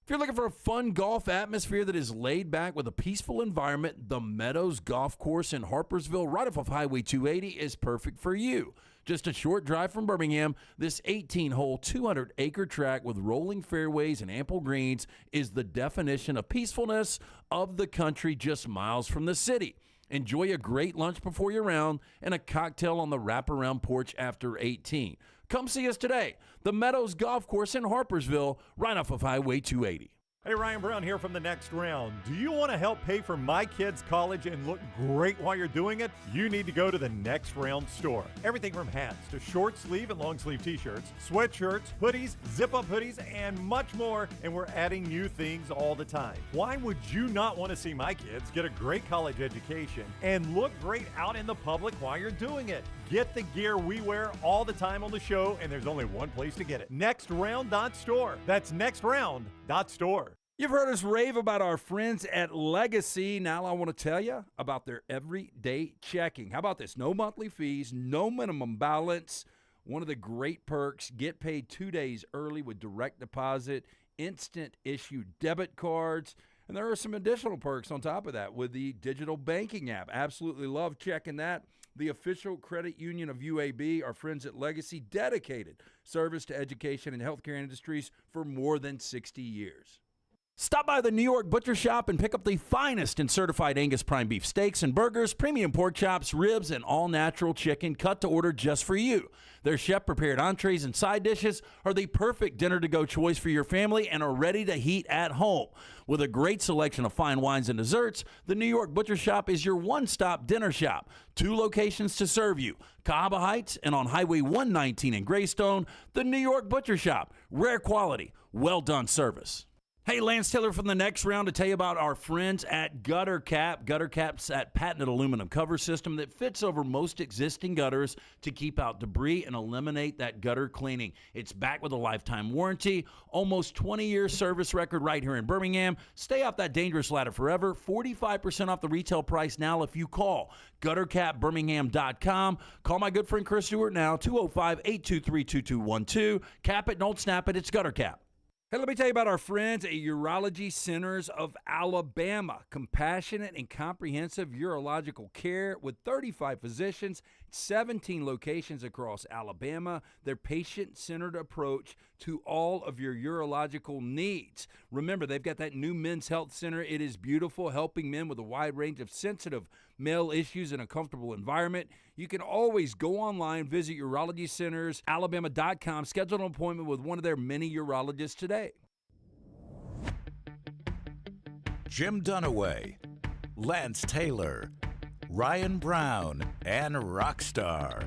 If you're looking for a fun golf atmosphere that is laid back with a peaceful environment, the Meadows Golf Course in Harpersville, right off of Highway 280, is perfect for you. Just a short drive from Birmingham, this 18-hole, 200-acre track with rolling fairways and ample greens is the definition of peacefulness of the country just miles from the city. Enjoy a great lunch before your round and a cocktail on the wraparound porch after 18. Come see us today. The Meadows Golf Course in Harpersville, right off of Highway 280. Hey, Ryan Brown here from the Next Round. Do you want to help pay for my kids' college and look great while you're doing it? You need to go to the Next Round store. Everything from hats to short sleeve and long sleeve t-shirts, sweatshirts, hoodies, zip-up hoodies, and much more. And we're adding new things all the time. Why would you not want to see my kids get a great college education and look great out in the public while you're doing it? Get the gear we wear all the time on the show, and there's only one place to get it. NextRound.store. That's NextRound.store. You've heard us rave about our friends at Legacy. Now I want to tell you about their everyday checking. How about this? No monthly fees, no minimum balance. One of the great perks, get paid 2 days early with direct deposit, instant issue debit cards. And there are some additional perks on top of that with the digital banking app. Absolutely love checking that. The official credit union of UAB, our friends at Legacy, dedicated service to education and healthcare industries for more than 60 years. Stop by the New York Butcher Shop and pick up the finest in certified Angus prime beef steaks and burgers, premium pork chops, ribs, and all-natural chicken cut to order just for you. Their chef-prepared entrees and side dishes are the perfect dinner-to-go choice for your family and are ready to heat at home. With a great selection of fine wines and desserts, the New York Butcher Shop is your one-stop dinner shop. 2 locations to serve you, Cahaba Heights and on Highway 119 in Greystone. The New York Butcher Shop, rare quality, well-done service. Hey, Lance Taylor from the Next Round to tell you about our friends at Gutter Cap. Gutter Cap's that patented aluminum cover system that fits over most existing gutters to keep out debris and eliminate that gutter cleaning. It's backed with a lifetime warranty, almost 20-year service record right here in Birmingham. Stay off that dangerous ladder forever. 45% off the retail price now if you call guttercapbirmingham.com. Call my good friend Chris Stewart now, 205-823-2212. Cap it, don't snap it. It's Gutter Cap. Hey, let me tell you about our friends at Urology Centers of Alabama. Compassionate and comprehensive urological care with 35 physicians, 17 locations across Alabama. Their patient-centered approach to all of your urological needs. Remember, they've got that new men's health center. It is beautiful, helping men with a wide range of sensitive male issues in a comfortable environment. You can always go online, visit urologycentersalabama.com, schedule an appointment with one of their many urologists today. Jim Dunaway, Lance Taylor, Ryan Brown, and Rockstar.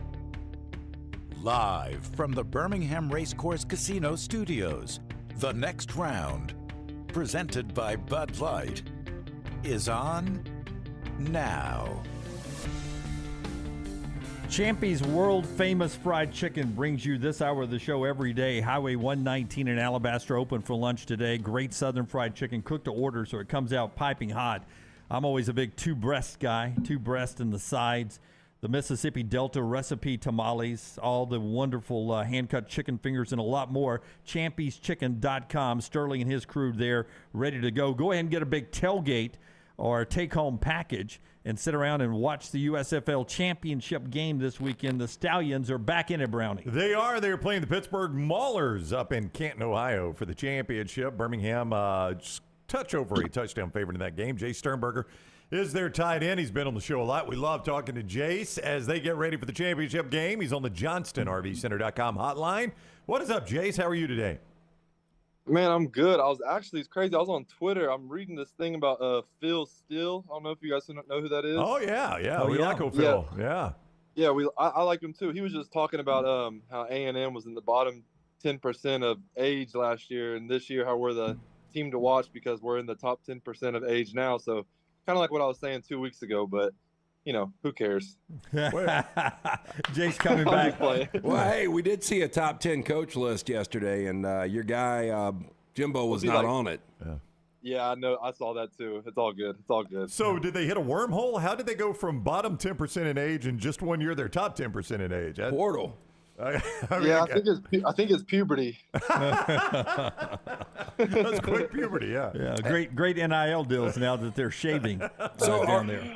Live from the Birmingham Racecourse Casino Studios, the Next Round, presented by Bud Light, is on now. Champy's world-famous fried chicken brings you this hour of the show every day. Highway 119 in Alabaster open for lunch today. Great southern fried chicken cooked to order, so it comes out piping hot. I'm always a big 2-breast guy, 2 breasts in the sides. The Mississippi Delta recipe tamales, all the wonderful hand-cut chicken fingers, and a lot more. Champy'sChicken.com. Sterling and his crew there ready to go. Go ahead and get a big tailgate or take-home package and sit around and watch the USFL championship game this weekend. The Stallions are back in it, Brownie. They are. They're playing the Pittsburgh Maulers up in Canton, Ohio for the championship. Birmingham just touch over a touchdown favorite in that game. Jace Sternberger is their tight end. He's been on the show a lot. We love talking to Jace as they get ready for the championship game. He's on the JohnstonRVCenter.com hotline. What is up, Jace? How are you today? Man, I'm good. It's crazy. I was on Twitter. I'm reading this thing about Phil Steele. I don't know if you guys know who that is. Oh, yeah. We like Phil. Yeah. Yeah, I like him too. He was just talking about how A&M was in the bottom 10% of age last year, and this year how we're the team to watch because we're in the top 10% of age now. So kind of like what I was saying 2 weeks ago, but who cares? Jace coming back. Well, hey, we did see a top 10 coach list yesterday, and your guy Jimbo was not on it. Yeah, I know. I saw that too. It's all good. So did they hit a wormhole? How did they go from bottom 10% in age in just 1 year? They're top 10% in age. Portal. Yeah, I think it's puberty. That's quick puberty, yeah. Yeah, great NIL deals now that they're shaving down there.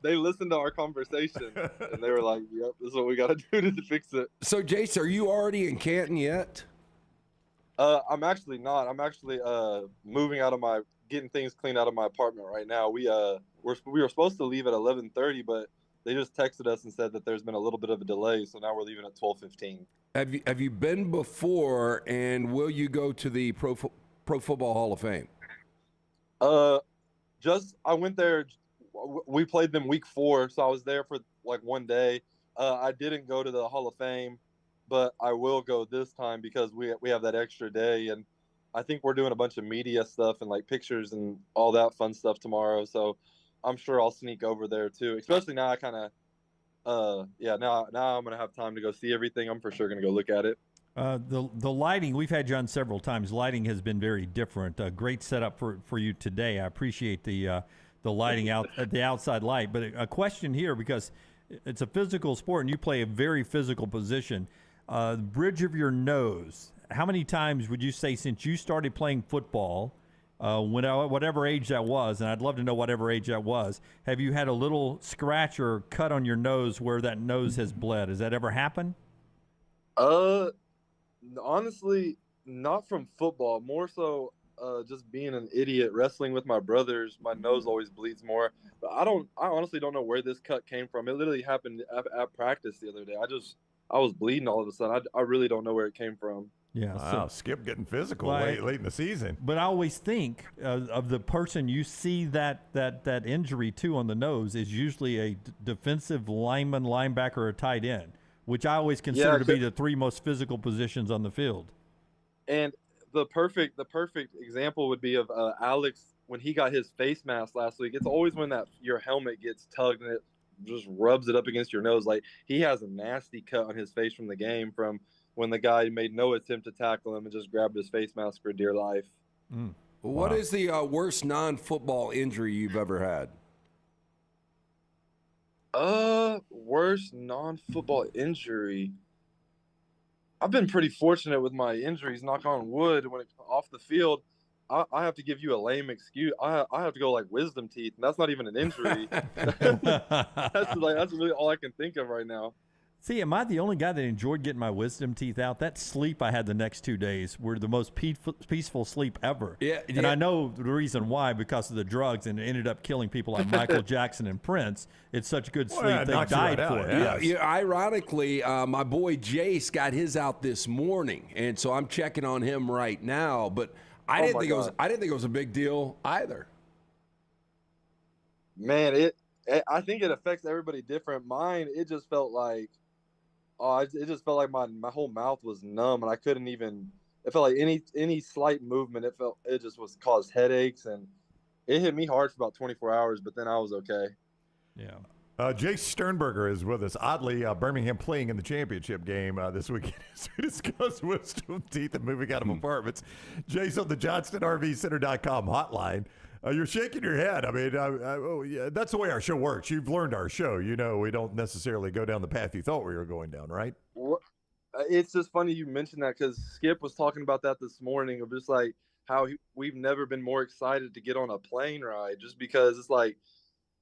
They listened to our conversation and they were like, "Yep, this is what we got to do to fix it." So, Jace, are you already in Canton yet? I'm actually not. I'm actually moving getting things cleaned out of my apartment right now. We were supposed to leave at 11:30, but they just texted us and said that there's been a little bit of a delay, so now we're leaving at 12:15. Have you been before, and will you go to the Pro Football Hall of Fame? I went there. We played them week 4, so I was there for like one day. I didn't go to the Hall of Fame, but I will go this time because we have that extra day, and I think we're doing a bunch of media stuff and like pictures and all that fun stuff tomorrow. So I'm sure I'll sneak over there too. Especially now, now I'm gonna have time to go see everything. I'm for sure gonna go look at it. The lighting, we've had you on several times. Lighting has been very different. Great setup for you today. I appreciate the lighting out, the outside light. But a question here, because it's a physical sport and you play a very physical position. The bridge of your nose. How many times would you say since you started playing football, whatever age that was, and I'd love to know whatever age that was, have you had a little scratch or cut on your nose where that nose has bled? Has that ever happened? Honestly, not from football. More so, just being an idiot wrestling with my brothers. My nose always bleeds more. But I honestly don't know where this cut came from. It literally happened at practice the other day. I was bleeding all of a sudden. I really don't know where it came from. Yeah. Wow, Skip getting physical late in the season. But I always think of the person you see that injury to on the nose is usually a defensive lineman, linebacker, or tight end, which I always consider to be the 3 most physical positions on the field. And the perfect example would be of Alex when he got his face mask last week. It's always when your helmet gets tugged and it just rubs it up against your nose. Like, he has a nasty cut on his face from the game from when the guy made no attempt to tackle him and just grabbed his face mask for dear life. What is the worst non-football injury you've ever had? Worst non-football injury. I've been pretty fortunate with my injuries, knock on wood, when it's off the field. I have to give you a lame excuse. I have to go like wisdom teeth, and that's not even an injury. That's really all I can think of right now. See, am I the only guy that enjoyed getting my wisdom teeth out? That sleep I had the next 2 days were the most peaceful sleep ever. Yeah, and I know the reason why, because of the drugs, and it ended up killing people like Michael Jackson and Prince. It's such good sleep, they died for it. Yeah, ironically, my boy Jace got his out this morning, and so I'm checking on him right now. But I didn't think it was a big deal either. Man, I think it affects everybody different. Mine, it just felt like. It just felt like my whole mouth was numb, and I couldn't even. It felt like any slight movement, it just caused headaches, and it hit me hard for about 24 hours. But then I was okay. Yeah. Jace Sternberger is with us. Oddly, Birmingham playing in the championship game this weekend as we discuss wisdom teeth and moving out of apartments. Jace on the JohnstonRVCenter.com hotline. You're shaking your head. I mean, that's the way our show works. You've learned our show. You know, we don't necessarily go down the path you thought we were going down, right? It's just funny you mentioned that because Skip was talking about that this morning of just like how we've never been more excited to get on a plane ride, just because it's like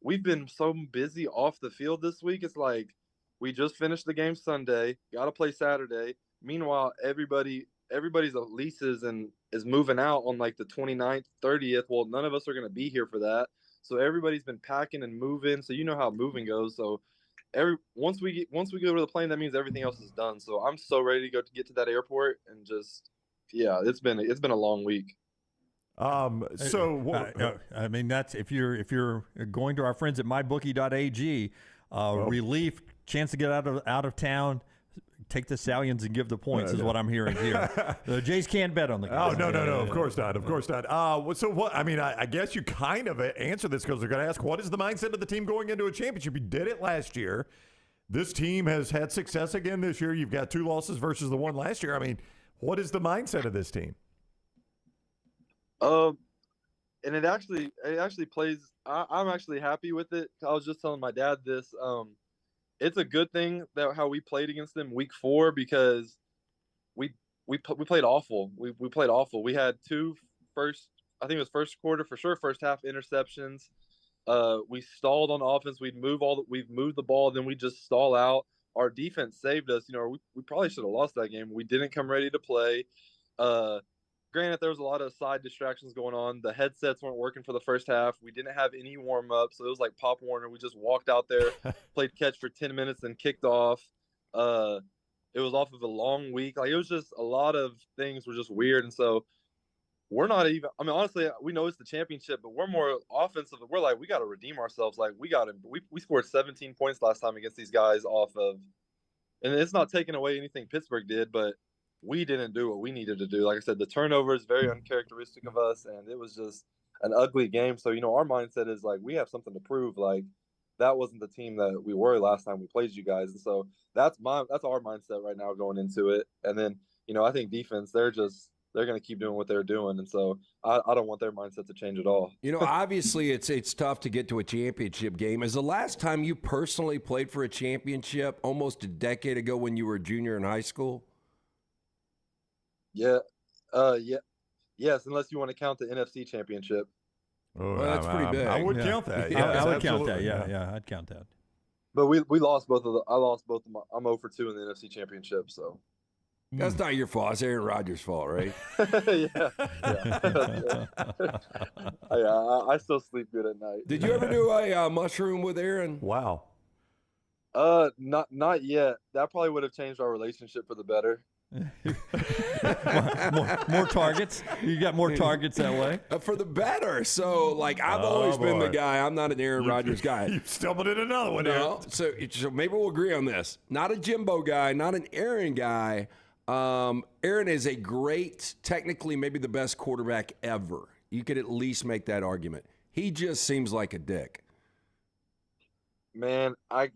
we've been so busy off the field this week. It's like we just finished the game Sunday, got to play Saturday. Meanwhile, everybody's leases and is moving out on like the 29th, 30th. Well, none of us are going to be here for that. So everybody's been packing and moving. So you know how moving goes. So once we go to the plane, that means everything else is done. So I'm so ready to get to that airport and just, yeah, it's been a long week. I mean, that's if you're going to our friends at mybookie.ag, relief, chance to get out of town. Take the Stallions and give the points is what I'm hearing here. Jace can't bet on the game. Oh, no, of course not. Of course not. So what? I mean, I guess you kind of answer this because they're going to ask, what is the mindset of the team going into a championship? You did it last year. This team has had success again this year. You've got 2 losses versus the 1 last year. I mean, what is the mindset of this team? And it actually plays. I'm actually happy with it. I was just telling my dad this. it's a good thing that how we played against them week 4 because we played awful. We played awful. We had I think it was first quarter for sure, first half interceptions. We stalled on offense. We've moved the ball, then we just stall out. Our defense saved us. We probably should have lost that game. We didn't come ready to play. Granted, there was a lot of side distractions going on. The headsets weren't working for the first half. We didn't have any warm up, so it was like Pop Warner. We just walked out there, played catch for 10 minutes, and kicked off. It was off of a long week. Like, it was just a lot of things were just weird. And so we're not even, I mean, honestly, we know it's the championship, but we're more offensive. We're like, we got to redeem ourselves. Like, we scored 17 points last time against these guys off of, and it's not taking away anything Pittsburgh did, but we didn't do what we needed to do. Like I said, the turnover is very uncharacteristic of us, and it was just an ugly game. So, our mindset is like, we have something to prove. Like, that wasn't the team that we were last time we played you guys. And so that's our mindset right now going into it. And then, I think defense, they're going to keep doing what they're doing. And so I don't want their mindset to change at all. Obviously it's tough to get to a championship game. Is the last time you personally played for a championship almost a decade ago when you were a junior in high school? Yeah. Yes, unless you want to count the NFC championship. Oh, well, that's pretty big. I would count that. Yeah, Yes, I would count that. absolutely. Yeah, I'd count that. But we lost both of them. I lost both of them. I'm 0 for 2 in the NFC championship, so. That's not your fault. It's Aaron Rodgers' fault, right? yeah. I still sleep good at night. Did you ever do a mushroom with Aaron? Wow. Not yet. That probably would have changed our relationship for the better. more targets. You got more targets that way. For the better. So, I've always been the guy. I'm not an Aaron Rodgers guy. You stumbled in another one. No. So maybe we'll agree on this. Not a Jimbo guy, not an Aaron guy. Aaron is a great, technically maybe the best quarterback ever. You could at least make that argument. He just seems like a dick. Man, a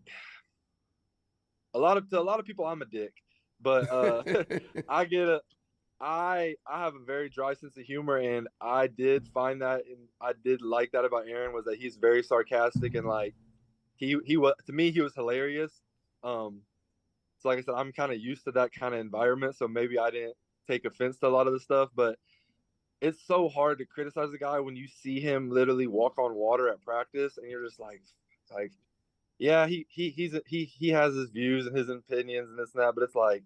lot of people, I'm a dick. But I get it. I have a very dry sense of humor, and I did find that, and I did like that about Aaron, was that he's very sarcastic, and he was, to me, he was hilarious. So like I said, I'm kind of used to that kind of environment, so maybe I didn't take offense to a lot of the stuff, but it's so hard to criticize a guy when you see him literally walk on water at practice, and you're just like. Yeah, he has his views and his opinions and this and that, but it's like,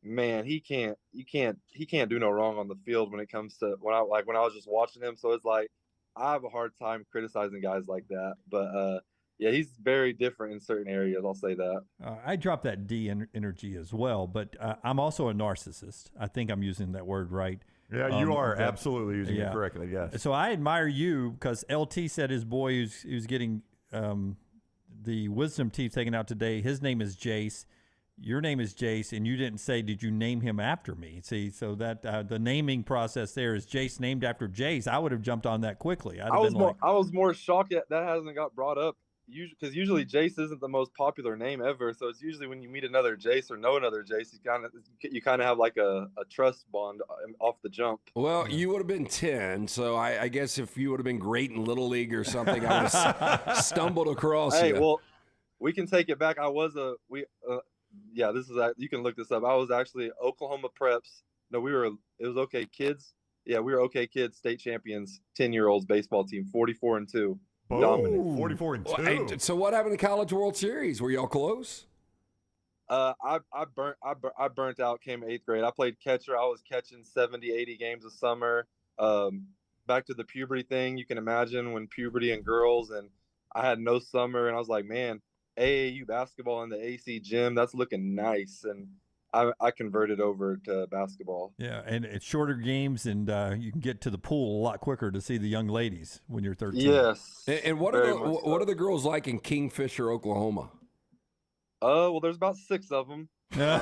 man, he can't do no wrong on the field when it comes to when I was just watching him. So it's like I have a hard time criticizing guys like that. But yeah, he's very different in certain areas. I'll say that. I drop that D energy as well, but I'm also a narcissist. I think I'm using that word right. Yeah, you are absolutely using it correctly. Yes. So I admire you because LT said his boy who's getting the wisdom teeth taken out today, his name is Jace. Your name is Jace, and you didn't say, did you name him after me? See, so that the naming process there is Jace named after Jace. I would have jumped on that quickly. I was more shocked that hasn't got brought up. Because usually Jace isn't the most popular name ever, so it's usually when you meet another Jace or know another Jace, you kind of have like a trust bond off the jump. Well, you would have been 10, so I guess if you would have been great in Little League or something, I would have stumbled across you. Hey, well, we can take it back. This is you can look this up. I was actually Oklahoma Preps. No, it was OK Kids. Yeah, we were OK Kids state champions, 10-year-olds baseball team, 44-2. Dominant. 44-2. So what happened in the College World Series? Were y'all close? I burnt out. Came 8th grade. I played catcher. I was catching 70, 80 games a summer. Back to the puberty thing. You can imagine when puberty and girls, and I had no summer, and I was like, man, AAU basketball in the AC gym, that's looking nice, and I converted over to basketball. Yeah, and it's shorter games, and you can get to the pool a lot quicker to see the young ladies when you're 13. Yes. And what are the girls like in Kingfisher, Oklahoma? Well, there's about 6 of them. No,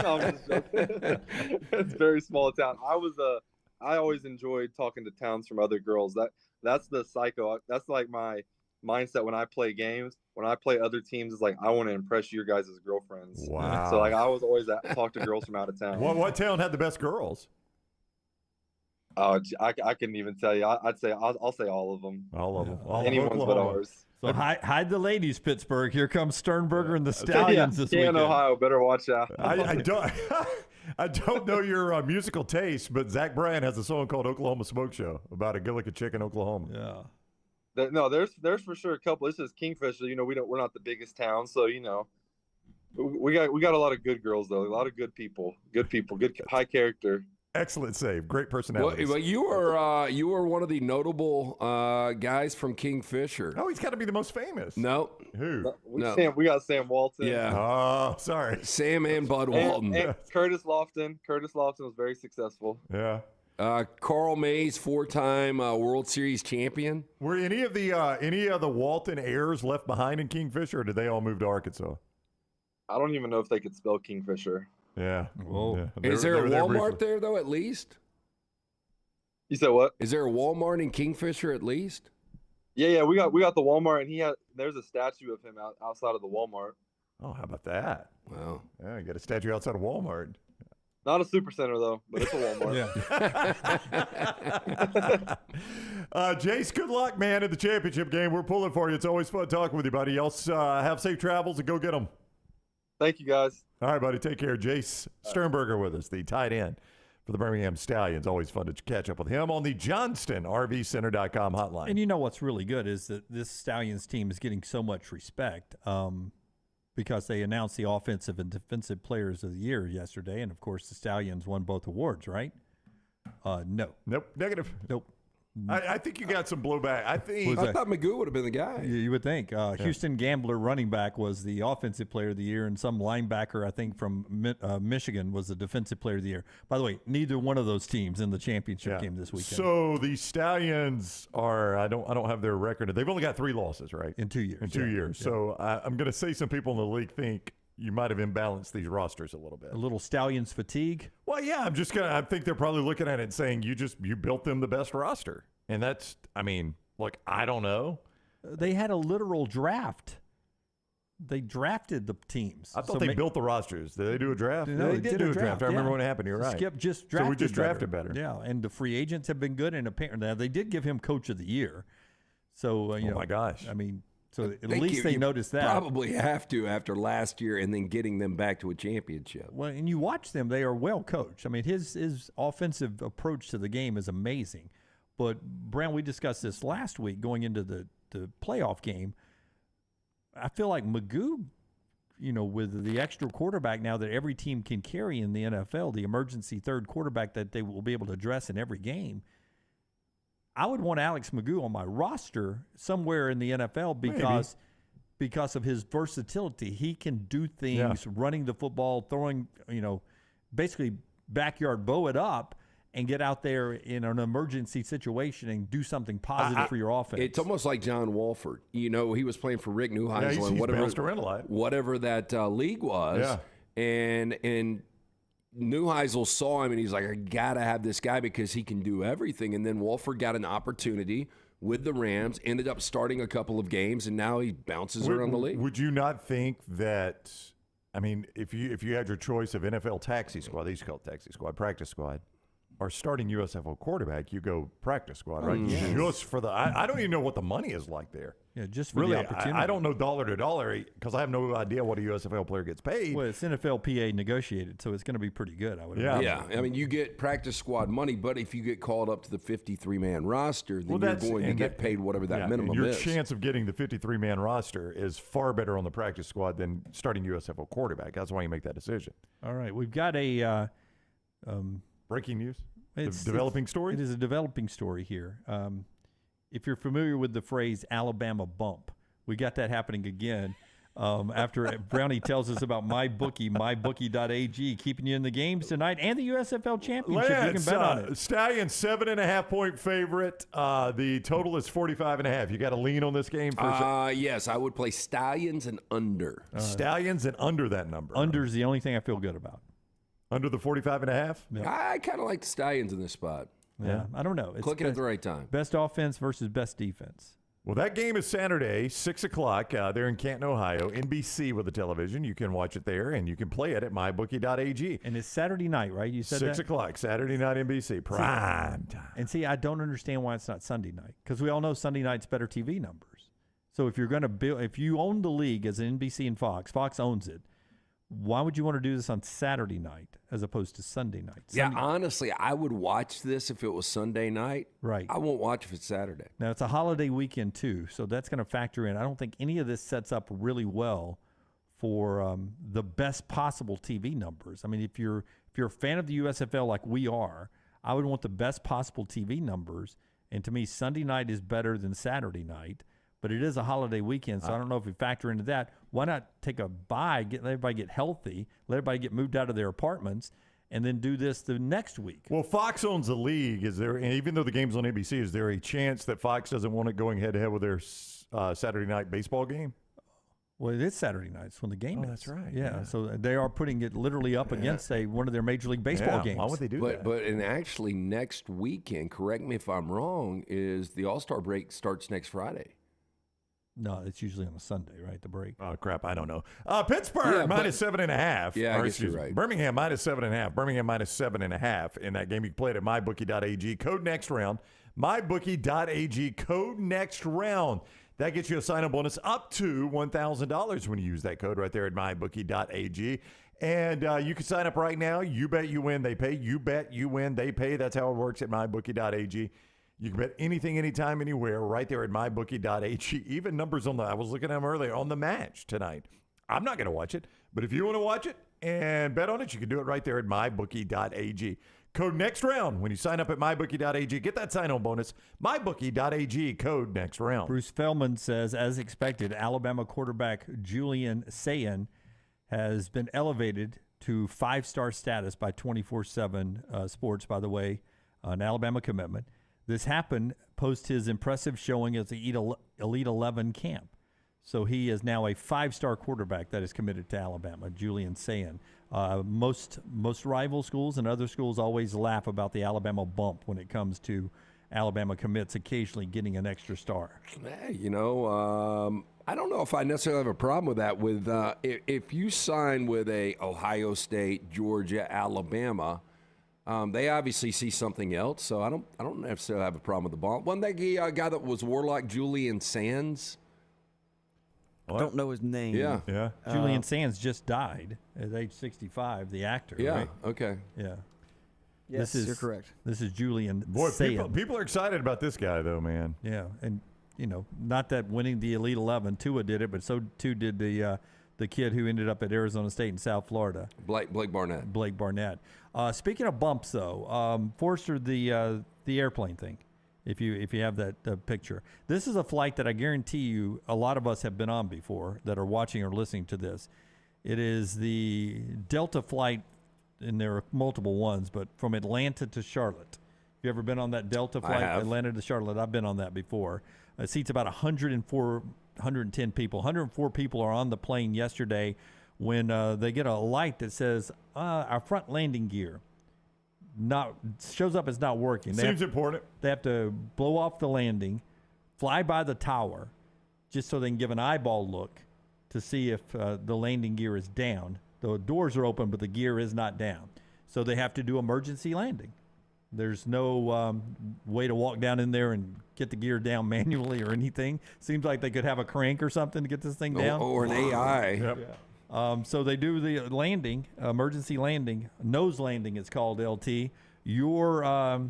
I'm just joking. It's a very small town. I always enjoyed talking to towns from other girls. That's the psycho. That's like my mindset when I play games. When I play other teams, it's like I want to impress your guys' girlfriends. Wow. So I was always talk to girls from out of town. What town had the best girls? Oh, I couldn't even tell you. I'll say all of them. All of them. Anyone's but ours. So hide the ladies, Pittsburgh. Here comes Sternberger and the Stallions this weekend. Ohio, better watch out. I don't. I don't know your musical taste, but Zach Bryan has a song called "Oklahoma Smoke Show" about a good-looking chick in Oklahoma. Yeah. No, there's for sure a couple. This is Kingfisher. We're not the biggest town, so we got a lot of good girls though. A lot of good people, good high character. Excellent save, great personality. Well, you are one of the notable guys from Kingfisher. Oh, he's got to be the most famous. No, who? We got Sam Walton. Yeah. Oh, sorry. Sam and Bud Walton. And Curtis Lofton. Curtis Lofton was very successful. Yeah. Carl Mays, 4-time World Series champion. Were any of the Walton heirs left behind in Kingfisher, or did they all move to Arkansas? I don't even know if they could spell Kingfisher. Yeah. Whoa. Yeah. Is there a Walmart there, though, at least? You said what? Is there a Walmart in Kingfisher at least? Yeah. We got the Walmart, and there's a statue of him outside of the Walmart. Oh, how about that? Wow. Yeah, you got a statue outside of Walmart. Not a super center though, but it's a Walmart. Jace, good luck, man, in the championship game. We're pulling for you. It's always fun talking with you, buddy. Y'all have safe travels and go get them. Thank you, guys. All right, buddy. Take care. Jace Sternberger with us, the tight end for the Birmingham Stallions. Always fun to catch up with him on the JohnstonRVCenter.com hotline. And you know what's really good is that this Stallions team is getting so much respect because they announced the offensive and defensive players of the year yesterday. And, of course, the Stallions won both awards, right? No. Nope. Negative. Nope. I think you got some blowback. I thought Magoo would have been the guy. You would think. Houston Gambler running back was the offensive player of the year, and some linebacker, I think, from Michigan was the defensive player of the year. By the way, neither one of those teams in the championship game this weekend. So the Stallions are, I don't have their record. They've only got 3 losses, right? In 2 years. In 2 years. Yeah. So I'm going to say some people in the league think you might have imbalanced these rosters a little bit. A little Stallions fatigue? Well, yeah, I think they're probably looking at it and saying you built them the best roster. And that's, look, I don't know. They had a literal draft. They drafted the teams. I thought they built the rosters. Did they do a draft? No, they did do a draft. I remember when it happened. You're right. Skip just So drafted we just drafted better. Yeah, and the free agents have been good. And apparently, they did give him Coach of the Year. So, my gosh. So at least they noticed that. Probably have to after last year and then getting them back to a championship. Well, and you watch them; they are well coached. His offensive approach to the game is amazing. But Brown, we discussed this last week going into the playoff game. I feel like Magoo, with the extra quarterback now that every team can carry in the NFL, the emergency third quarterback that they will be able to address in every game. I would want Alex Magoo on my roster somewhere in the NFL because of his versatility. He can do things, running the football, throwing, basically backyard bow it up and get out there in an emergency situation and do something positive for your offense. It's almost like John Wolford. He was playing for Rick Neuheisel and whatever that league was. Yeah. And Neuheisel saw him, and he's like, I got to have this guy because he can do everything. And then Wolford got an opportunity with the Rams, ended up starting a couple of games, and now he bounces around the league. Would you not think that, if you had your choice of NFL taxi squad, they used to call it taxi squad, practice squad, or starting USFL quarterback, you go practice squad, right? Just for the I don't even know what the money is like there. Yeah, just for the opportunity. I don't know dollar to dollar because I have no idea what a USFL player gets paid. Well, it's NFLPA negotiated, so it's going to be pretty good, I would imagine. Yeah, you get practice squad money, but if you get called up to the 53-man roster, then you're going to get paid whatever that minimum your is. Your chance of getting the 53-man roster is far better on the practice squad than starting USFL quarterback. That's why you make that decision. All right, we've got a breaking news. It's developing story? It is a developing story here. If you're familiar with the phrase Alabama bump, we got that happening again after Brownie tells us about mybookie.ag, keeping you in the games tonight and the USFL Championship. You can bet on it. Stallions 7.5-point favorite. The total is 45.5. You got to lean on this game for yes, I would play Stallions and under. Stallions and under that number. Under is the only thing I feel good about. Under the 45.5? Yeah. I kind of like the Stallions in this spot. Yeah, I don't know. It's clicking at the right time. Best offense versus best defense. Well, that game is Saturday, 6 o'clock. There in Canton, Ohio. NBC with the television. You can watch it there, and you can play it at mybookie.ag. And it's Saturday night, right? You said 6 o'clock, Saturday night, NBC. Prime time. And see, I don't understand why it's not Sunday night, because we all know Sunday night's better TV numbers. So if you're going to build, if you own the league as NBC and Fox owns it, why would you want to do this on Saturday night as opposed to Sunday night? Yeah, honestly, I would watch this if it was Sunday night. Right. I won't watch if it's Saturday. Now, it's a holiday weekend, too, so that's going to factor in. I don't think any of this sets up really well for the best possible TV numbers. I mean, if you're a fan of the USFL like we are, I would want the best possible TV numbers. And to me, Sunday night is better than Saturday night. But it is a holiday weekend, so I don't know if we factor into that. Why not take a bye, let everybody get healthy, let everybody get moved out of their apartments, and then do this the next week? Well, Fox owns the league. Is there, and even though the game's on ABC, is there a chance that Fox doesn't want it going head-to-head with their Saturday night baseball game? Well, it is Saturday nights when the game is. That's right. Yeah, so they are putting it literally up against one of their Major League Baseball games. Why would they do that? But actually next weekend, correct me if I'm wrong, is the All-Star break starts next Friday. No, it's usually on a Sunday, right? The break. Oh, crap. I don't know. Pittsburgh minus 7.5. Yeah, I guess you're right. Birmingham minus 7.5. Birmingham minus 7.5 in that game. You can play it at mybookie.ag. Code next round. Mybookie.ag. Code next round. That gets you a sign-up bonus up to $1,000 when you use that code right there at mybookie.ag. And you can sign up right now. You bet, you win, they pay. You bet, you win, they pay. That's how it works at mybookie.ag. You can bet anything, anytime, anywhere, right there at mybookie.ag. Even numbers on I was looking at them earlier, on the match tonight. I'm not going to watch it, but if you want to watch it and bet on it, you can do it right there at mybookie.ag. Code next round when you sign up at mybookie.ag. Get that sign-on bonus. Mybookie.ag, code next round. Bruce Feldman says, as expected, Alabama quarterback Julian Sayin has been elevated to 5-star status by 24/7 Sports, by the way, an Alabama commitment. This happened post his impressive showing at the Elite 11 camp. So he is now a 5-star quarterback that is committed to Alabama, Julian Sayin. Most rival schools and other schools always laugh about the Alabama bump when it comes to Alabama commits occasionally getting an extra star. You know, I don't know if I necessarily have a problem with that. With if you sign with a Ohio State, Georgia, Alabama, they obviously see something else. So I don't necessarily have a problem with the bump. Wasn't that guy that was Warlock, Julian Sands? I don't know his name. Yeah. Julian Sands just died at age 65, the actor. Yeah, right? okay. Yeah. Yes, you're correct. This is Julian Boy, Sayin. people are excited about this guy, though, man. Yeah, and, you know, not that winning the Elite 11, Tua did it, but so too did the kid who ended up at Arizona State in South Florida. Blake Barnett. Blake Barnett. Speaking of bumps, though, Forrester, the airplane thing, if you have that picture. This is a flight that I guarantee you a lot of us have been on before that are watching or listening to this. It is the Delta flight, and there are multiple ones, but from Atlanta to Charlotte. You ever been on that Delta flight, Atlanta to Charlotte? I've been on that before. It seats about 110 people. 104 people are on the plane yesterday when they get a light that says our front landing gear shows up as not working. Seems important. They have to blow off the landing, fly by the tower, just so they can give an eyeball look to see if the landing gear is down. The doors are open, but the gear is not down. So they have to do emergency landing. There's no way to walk down in there and get the gear down manually or anything. Seems like they could have a crank or something to get this thing down. Or an AI. Yep. Yeah. So they do the landing, emergency landing, nose landing it's called, LT. Your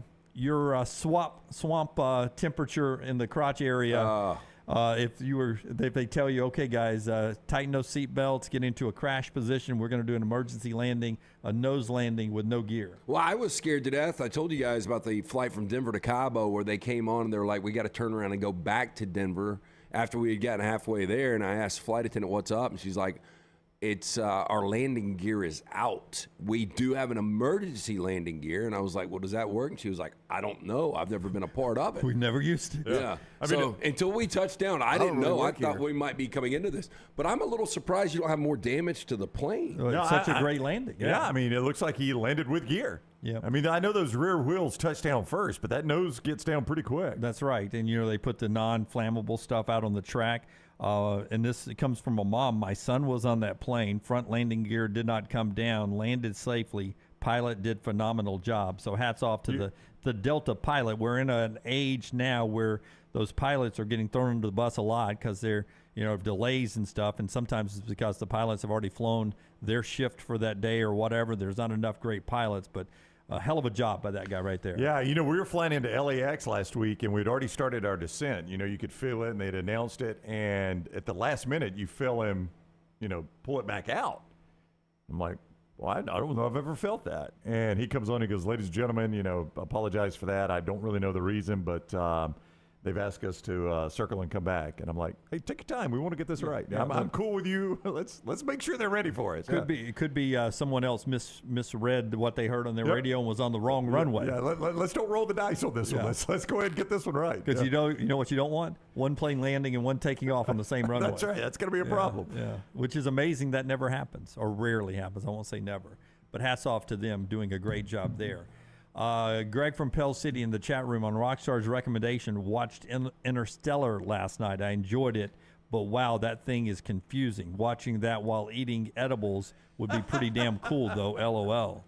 swamp temperature in the crotch area. If they tell you, okay, guys, tighten those seat belts, get into a crash position. We're going to do an emergency landing, a nose landing with no gear. Well, I was scared to death. I told you guys about the flight from Denver to Cabo where they came on and they're like, we got to turn around and go back to Denver after we had gotten halfway there. And I asked the flight attendant, what's up? And she's like, it's our landing gear is out. We do have an emergency landing gear. And I was like, well, does that work? And she was like, I don't know. I've never been a part of it. We've never used it. Yeah. So until we touched down, I didn't know. I thought we might be coming into this. But I'm a little surprised you don't have more damage to the plane. Well, it's such a great landing. Yeah, I mean, it looks like he landed with gear. Yeah. I mean, I know those rear wheels touch down first, but that nose gets down pretty quick. That's right. And, they put the non-flammable stuff out on the track. And this comes from a mom. My son was on that plane. Front landing gear did not come down, landed safely, pilot did phenomenal job. So hats off to the Delta pilot. We're in an age now where those pilots are getting thrown under the bus a lot because they're, delays and stuff. And sometimes it's because the pilots have already flown their shift for that day or whatever. There's not enough great pilots, but a hell of a job by that guy right there. Yeah, we were flying into LAX last week, and we'd already started our descent. You could feel it, and they'd announced it. And at the last minute, you feel him, pull it back out. I'm like, well, I don't know if I've ever felt that. And he comes on, he goes, ladies and gentlemen, apologize for that. I don't really know the reason, but they've asked us to circle and come back. And I'm like, hey, take your time. We want to get this right. Yeah, I'm cool with you. Let's make sure they're ready for it. It could be someone else misread what they heard on their radio and was on the wrong runway. Yeah, let's don't roll the dice on this one. Let's go ahead and get this one right. Because you know what you don't want? One plane landing and one taking off on the same runway. That's right. That's going to be a problem. Yeah, which is amazing. That never happens, or rarely happens. I won't say never. But hats off to them doing a great job there. Greg from Pell City in the chat room on Rockstar's recommendation watched Interstellar last night. I enjoyed it, but wow, that thing is confusing. Watching that while eating edibles would be pretty damn cool, though. LOL.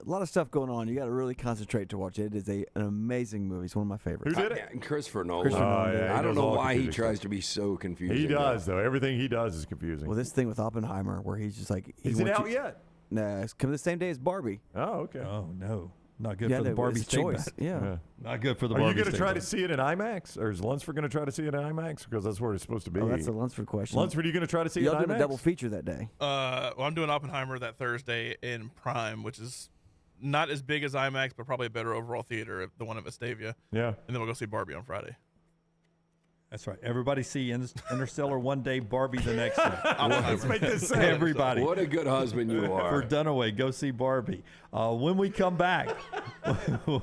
A lot of stuff going on. You got to really concentrate to watch it. It is an amazing movie. It's one of my favorites. Who did it? Christopher Nolan. I don't know why he tries to be so confusing. He does, though. Everything he does is confusing. Well, this thing with Oppenheimer where he's just like... Is it out yet? No, it's coming the same day as Barbie. Oh, okay. Oh, no. Not good for the Barbie choice. Yeah. Not good for the Are Barbie. You going to try to see it in IMAX? Or is Lunsford going to try to see it in IMAX? Because that's where it's supposed to be. Oh, that's a Lunsford question. Lunsford, are you going to try to see it in IMAX? Y'all doing a double feature that day. Well, I'm doing Oppenheimer that Thursday in Prime, which is not as big as IMAX, but probably a better overall theater, the one at Vestavia. Yeah. And then we'll go see Barbie on Friday. That's right. Everybody see Interstellar one day, Barbie the next day. Let's make this sense. Everybody. What a good husband you are. For Dunaway, go see Barbie. When we come back.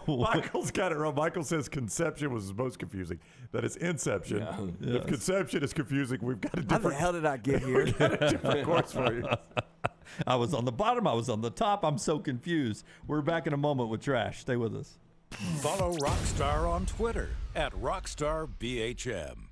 Michael's got it wrong. Michael says conception was most confusing. That is inception. Yeah. If conception is confusing, we've got a different... How the hell did I get here? We've got a different course for you. I was on the bottom. I was on the top. I'm so confused. We're back in a moment with Trash. Stay with us. Follow Rockstar on Twitter @RockstarBHM.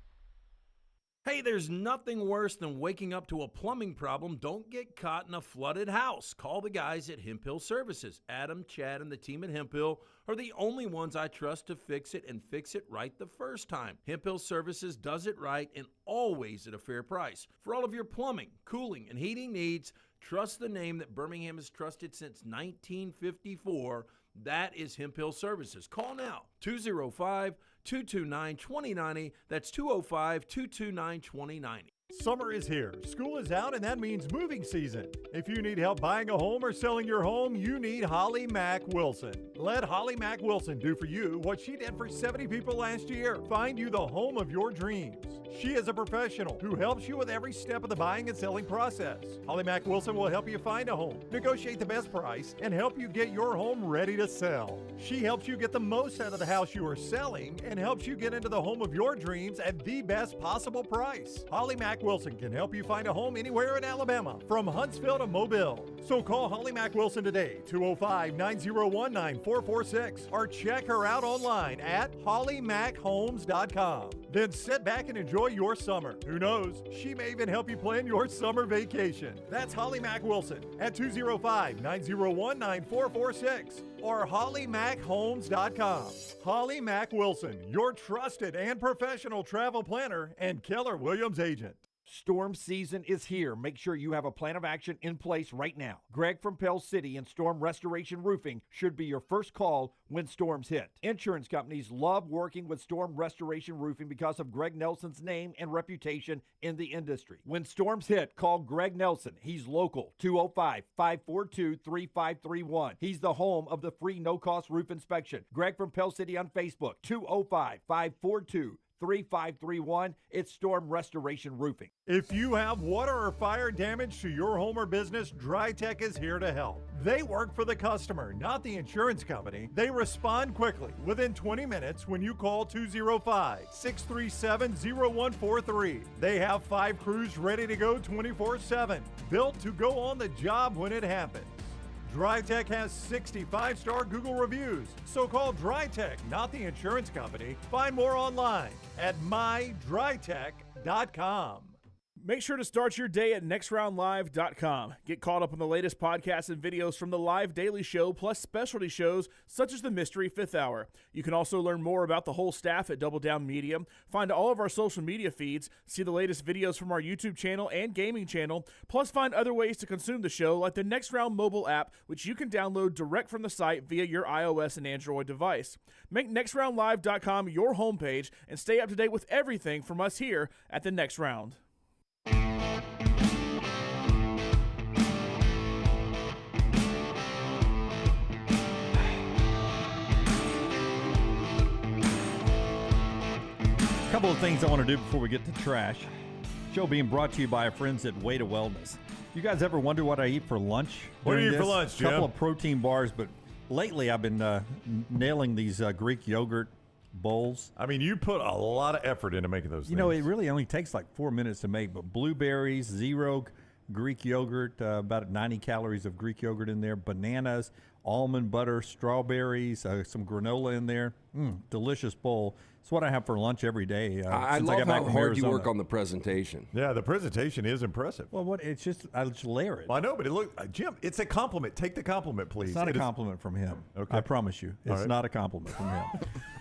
Hey, there's nothing worse than waking up to a plumbing problem. Don't get caught in a flooded house. Call the guys at Hemp Hill Services. Adam, Chad, and the team at Hemp Hill are the only ones I trust to fix it and fix it right the first time. Hemp Hill Services does it right and always at a fair price. For all of your plumbing, cooling, and heating needs, trust the name that Birmingham has trusted since 1954. That is Hemp Hill Services. Call now, 205-229-2090. That's 205-229-2090. Summer is here. School is out, and that means moving season. If you need help buying a home or selling your home, you need Holly Mack Wilson. Let Holly Mack Wilson do for you what she did for 70 people last year. Find you the home of your dreams. She is a professional who helps you with every step of the buying and selling process. Holly Mack Wilson will help you find a home, negotiate the best price, and help you get your home ready to sell. She helps you get the most out of the house you are selling and helps you get into the home of your dreams at the best possible price. Holly Mack Wilson can help you find a home anywhere in Alabama, from Huntsville to Mobile. So call Holly Mack Wilson today, 205-901-9446, or check her out online at hollymachomes.com. Then sit back and enjoy your summer. Who knows, she may even help you plan your summer vacation. That's Holly Mack Wilson at 205-901-9446 or hollymachomes.com. Holly Mack Wilson, your trusted and professional travel planner and Keller Williams agent. Storm season is here. Make sure you have a plan of action in place right now. Greg from Pell City and Storm Restoration Roofing should be your first call when storms hit. Insurance companies love working with Storm Restoration Roofing because of Greg Nelson's name and reputation in the industry. When storms hit, call Greg Nelson. He's local, 205-542-3531. He's the home of the free no-cost roof inspection. Greg from Pell City on Facebook, 205-542-3531. It's Storm Restoration Roofing. If you have water or fire damage to your home or business, DryTech is here to help. They work for the customer, not the insurance company. They respond quickly, within 20 minutes when you call 205-637-0143. They have 5 crews ready to go 24/7, built to go on the job when it happens. DryTech has 65-star Google reviews, so call DryTech, not the insurance company. Find more online at mydrytech.com. Make sure to start your day at nextroundlive.com. Get caught up on the latest podcasts and videos from the live daily show, plus specialty shows such as the Mystery Fifth Hour. You can also learn more about the whole staff at Double Down Media, find all of our social media feeds, see the latest videos from our YouTube channel and gaming channel, plus find other ways to consume the show like the Next Round mobile app, which you can download direct from the site via your iOS and Android device. Make nextroundlive.com your homepage and stay up to date with everything from us here at the Next Round. A couple of things I want to do before we get to trash. Show being brought to you by our friends at Way to Wellness. You guys ever wonder what I eat for lunch? What do you eat during for this? lunch, Jim? A couple of protein bars, but lately I've been nailing these Greek yogurt bowls. I mean, you put a lot of effort into making those things. You know, it really only takes like 4 minutes to make, but blueberries, zero Greek yogurt, about 90 calories of Greek yogurt in there, bananas, almond butter, strawberries, some granola in there. Delicious bowl. It's what I have for lunch every day. I love how hard you work on the presentation. Yeah, the presentation is impressive. Well, I just layer it. Well, I know, but Jim, it's a compliment. Take the compliment, please. It's not a compliment from him. Okay. I promise you. It's right. not a compliment from him.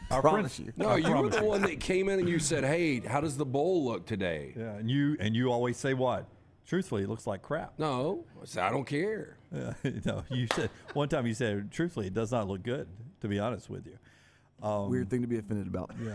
Promise you. No, you were the one that came in and you said, "Hey, how does the bowl look today?" Yeah, and you always say what? Truthfully, it looks like crap. No, I said, I don't care. No, you said one time you said, truthfully, it does not look good, to be honest with you. Weird thing to be offended about. Yeah,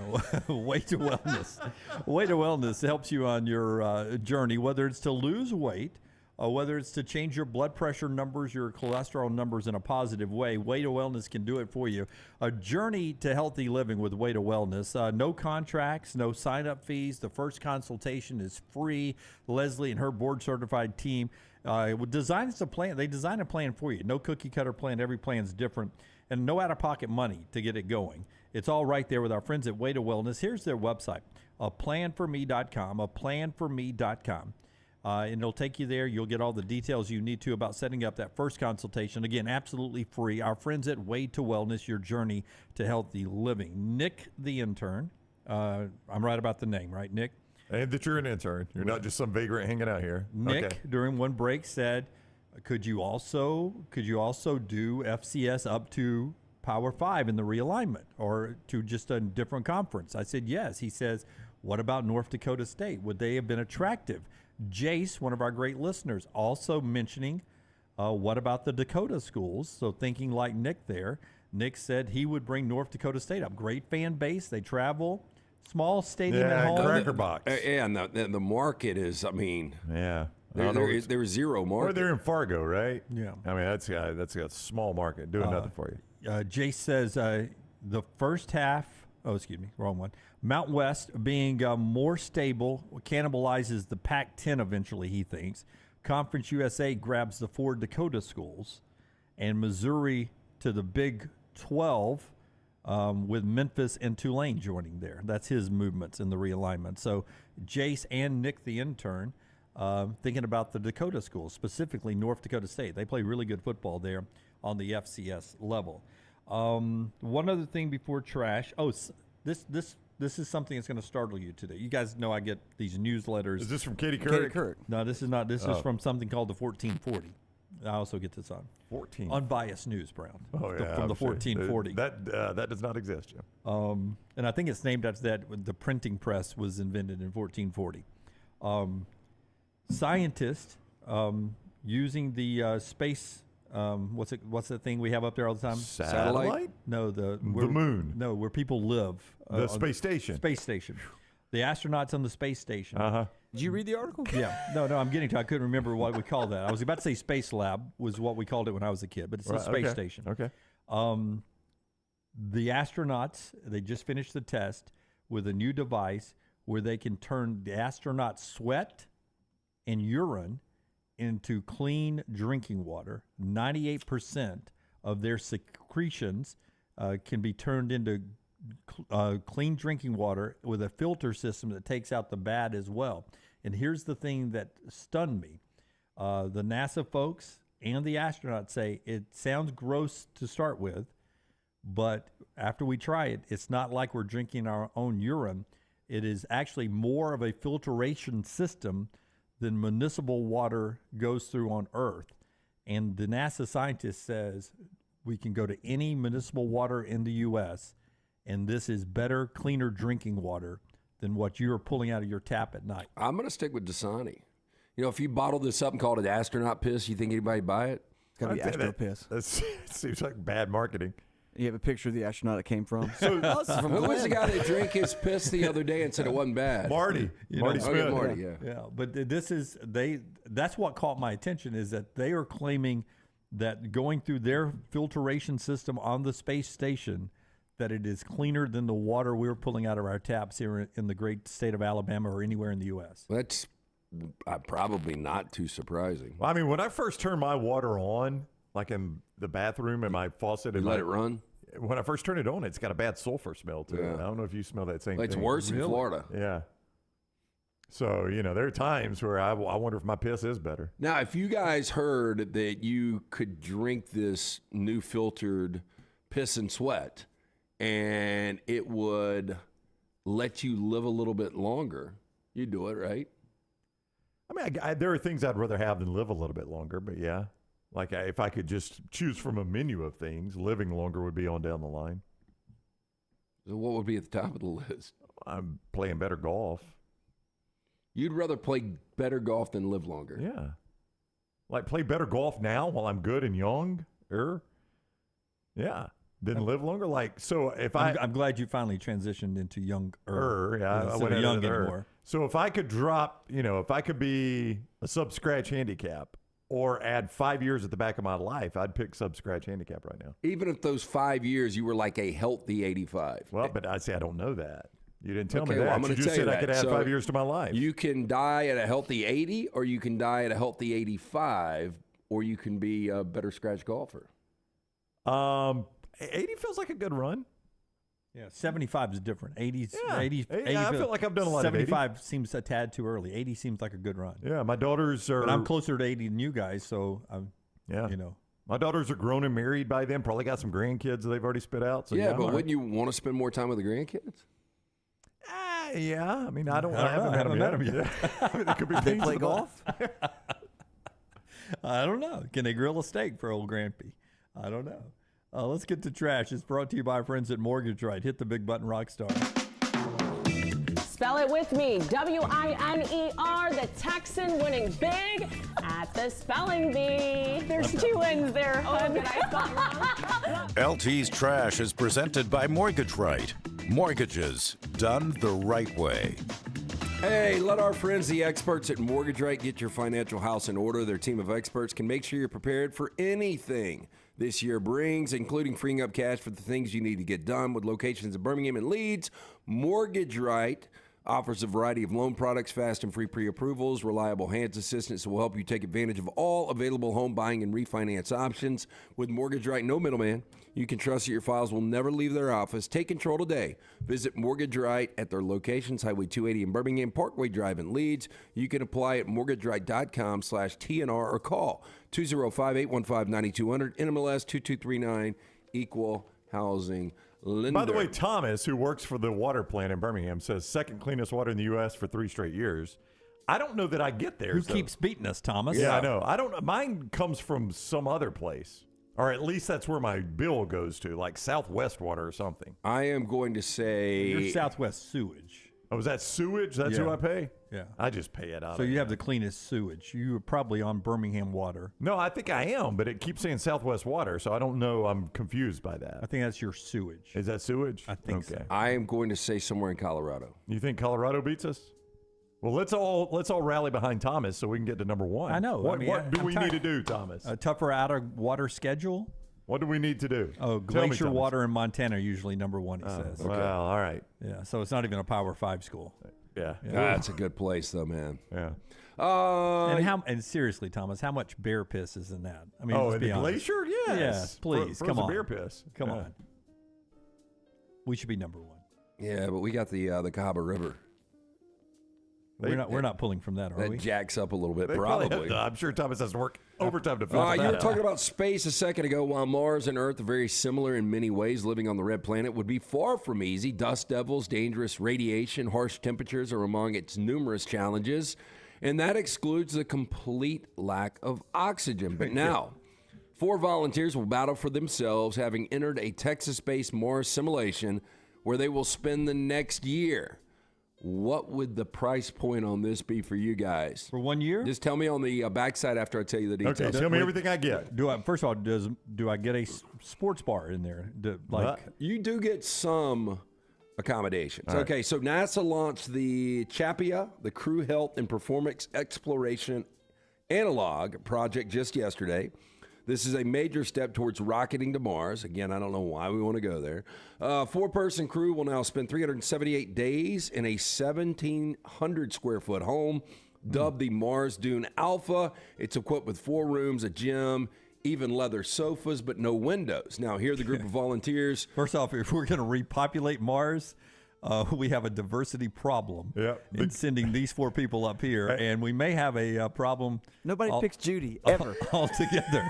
Way to Wellness. Way to Wellness helps you on your journey, whether it's to lose weight, whether it's to change your blood pressure numbers, your cholesterol numbers in a positive way. Way to Wellness can do it for you. A journey to healthy living with Way to Wellness. No contracts, no sign-up fees. The first consultation is free. Leslie and her board-certified team designs a plan. They design a plan for you. No cookie-cutter plan. Every plan's different. And no out-of-pocket money to get it going. It's all right there with our friends at Way to Wellness. Here's their website, aplanforme.com, aplanforme.com. And it'll take you there. You'll get all the details you need to about setting up that first consultation. Again, absolutely free. Our friends at Way to Wellness, your journey to healthy living. Nick, the intern. I'm right about the name, right, Nick? And that you're an intern. You're not just some vagrant hanging out here. Nick, okay. during one break, said, could you also do FCS up to Power 5 in the realignment or to just a different conference? I said, yes. He says, what about North Dakota State? Would they have been attractive? Jace, one of our great listeners, also mentioning, what about the Dakota schools? So thinking like Nick there, Nick said he would bring North Dakota State up. Great fan base. They travel. Small stadium at home. Cracker Box. And the market is, I mean, yeah. There's zero market. Or they're in Fargo, right? Yeah. I mean, that's a small market doing nothing for you. Jace says the first half, wrong one. Mountain West being more stable cannibalizes the Pac-10 eventually, he thinks. Conference USA grabs the 4 Dakota schools and Missouri to the Big 12 with Memphis and Tulane joining there. That's his movements in the realignment. So Jace and Nick the intern thinking about the Dakota schools, specifically North Dakota State. They play really good football there on the FCS level. One other thing before trash. Oh, this is something that's going to startle you today. You guys know I get these newsletters. Is this from Katie Couric? No, this is not. This is from something called the 1440. I also get this on 14 unbiased news, Brown. Oh yeah, from the 1440. That does not exist, Jim. And I think it's named after that. The printing press was invented in 1440. Scientists using the space. What's the thing we have up there all the time? Satellite? No, the moon. No, where people live. The space station. Space station. The astronauts on the space station. Uh-huh. Did you read the article? Yeah. No, I'm getting to. I couldn't remember what we called that. I was about to say space lab was what we called it when I was a kid, but it's a space station. Okay. The astronauts, they just finished the test with a new device where they can turn the astronauts' sweat and urine into clean drinking water. 98% of their secretions can be turned into clean drinking water with a filter system that takes out the bad as well. And here's the thing that stunned me. The NASA folks and the astronauts say it sounds gross to start with, but after we try it, it's not like we're drinking our own urine. It is actually more of a filtration system than municipal water goes through on Earth. And the NASA scientist says we can go to any municipal water in the U.S., and this is better, cleaner drinking water than what you're pulling out of your tap at night. I'm going to stick with Dasani. You know, if you bottle this up and call it astronaut piss, you think anybody buy it? It's got to be astro piss. That seems like bad marketing. You have a picture of the astronaut it came from. Who was the guy that drank his piss the other day and said it wasn't bad? Marty. Marty Smith. Okay, Marty, Yeah, but this is that's what caught my attention, is that they are claiming that going through their filtration system on the space station, that it is cleaner than the water we're pulling out of our taps here in the great state of Alabama or anywhere in the U.S. That's probably not too surprising. Well, I mean, when I first turned my water on, like in the bathroom and my faucet, and let it run. When I first turn it on, it's got a bad sulfur smell to it. I don't know if you smell that same thing. It's worse in Florida. Yeah. So, you know, there are times where I wonder if my piss is better. Now, if you guys heard that you could drink this new filtered piss and sweat and it would let you live a little bit longer, you'd do it, right? I mean, there are things I'd rather have than live a little bit longer, but yeah. Like if I could just choose from a menu of things, living longer would be on down the line. So what would be at the top of the list? I'm playing better golf. You'd rather play better golf than live longer? Yeah. Like play better golf now while I'm good and young? Yeah. Than live longer? Like, so if I'm glad you finally transitioned into younger. Yeah. I went young anymore. So if I could drop, you know, if I could be a sub-scratch handicap, or add 5 years at the back of my life, I'd pick sub-scratch handicap right now. Even if those 5 years you were like a healthy 85. Well, but I say I don't know that. You didn't tell me Okay, that. well, I'm gonna You just tell said you I that. could add So 5 years to my life. You can die at a healthy 80, or you can die at a healthy 85, or you can be a better scratch golfer. 80 feels like a good run. Yeah, 75 is different. 80, Yeah. 80, I feel like I've done a lot of 80. 75 seems a tad too early. 80 seems like a good run. Yeah, my daughters are. But I'm closer to 80 than you guys, so I'm. Yeah. You know. My daughters are grown and married by then. Probably got some grandkids they've already spit out. So yeah, I'm but all right. wouldn't you want to spend more time with the grandkids? Yeah, I mean, I haven't met them yet. I mean, there could be They things play with golf? I don't know. Can they grill a steak for old Grampy? I don't know. Let's get to trash. It's brought to you by our friends at Mortgage Right. Hit the big button, Rockstar. Spell it with me. W-I-N-E-R. The Texan winning big at the spelling bee. There's two wins there. Oh, did I spell wrong? LT's Trash is presented by Mortgage Right. Mortgages done the right way. Hey, let our friends, the experts at Mortgage Right, get your financial house in order. Their team of experts can make sure you're prepared for anything this year brings, including freeing up cash for the things you need to get done. With locations in Birmingham and Leeds, Mortgage Right offers a variety of loan products, fast and free pre-approvals, reliable hands assistance that will help you take advantage of all available home buying and refinance options. With Mortgage Right, no middleman. You can trust that your files will never leave their office. Take control today. Visit Mortgage Right at their locations, Highway 280 in Birmingham, Parkway Drive in Leeds. You can apply at mortgageright.com/TNR or call 205-815-9200, NMLS 2239, Equal Housing Lender. By the way, Thomas, who works for the water plant in Birmingham, says second cleanest water in the U.S. for 3 straight years. I don't know that I get there. Who keeps beating us, Thomas? Yeah, I know. I don't. Mine comes from some other place, or at least that's where my bill goes to, like Southwest Water or something. I am going to say Your Southwest sewage. Oh, is that sewage? That's who I pay? Yeah. I just pay it out. So you have the cleanest sewage. You're probably on Birmingham water. No, I think I am, but it keeps saying Southwest Water, so I don't know. I'm confused by that. I think that's your sewage. Is that sewage? I think so. I am going to say somewhere in Colorado. You think Colorado beats us? Well, let's all rally behind Thomas so we can get to number 1. I know. What do I'm we tired. need to do, Thomas? A tougher out of water schedule. What do we need to do? Oh, Tell me, glacier Thomas. water in Montana are usually number 1. He says. Well, all right. Yeah. So it's not even a Power 5 school. Yeah. That's a good place, though, man. Yeah. And seriously, Thomas, how much bear piss is in that? I mean, Oh, let's in be the honest. glacier? Yes. Yes, please. Frozen Come on. bear piss. Come Yeah. on. We should be number 1. Yeah, but we got the Cahaba River. We're not pulling from that, are That we? jacks up a little bit, They probably probably. have to- I'm sure Thomas has to work overtime to fill that You were out. talking about space a second ago. While Mars and Earth are very similar in many ways, living on the red planet would be far from easy. Dust devils, dangerous radiation, harsh temperatures are among its numerous challenges. and that excludes the complete lack of oxygen. But now, 4 volunteers will battle for themselves, having entered a Texas-based Mars simulation where they will spend the next year. What would the price point on this be for you guys? For 1 year? Just tell me on the backside after I tell you the details. Okay, tell me everything I get. First of all, do I get a sports bar in there? You do get some accommodations. All right. Okay, so NASA launched the CHAPIA, the Crew Health and Performance Exploration Analog project just yesterday. This is a major step towards rocketing to Mars. Again, I don't know why we want to go there. 4-person crew will now spend 378 days in a 1,700 square foot home dubbed the Mars Dune Alpha. It's equipped with 4 rooms, a gym, even leather sofas, but no windows. Now, here are the group of volunteers. First off, if we're going to repopulate Mars, we have a diversity problem in sending these 4 people up here, and we may have a problem. Nobody picks Judy, ever. Altogether.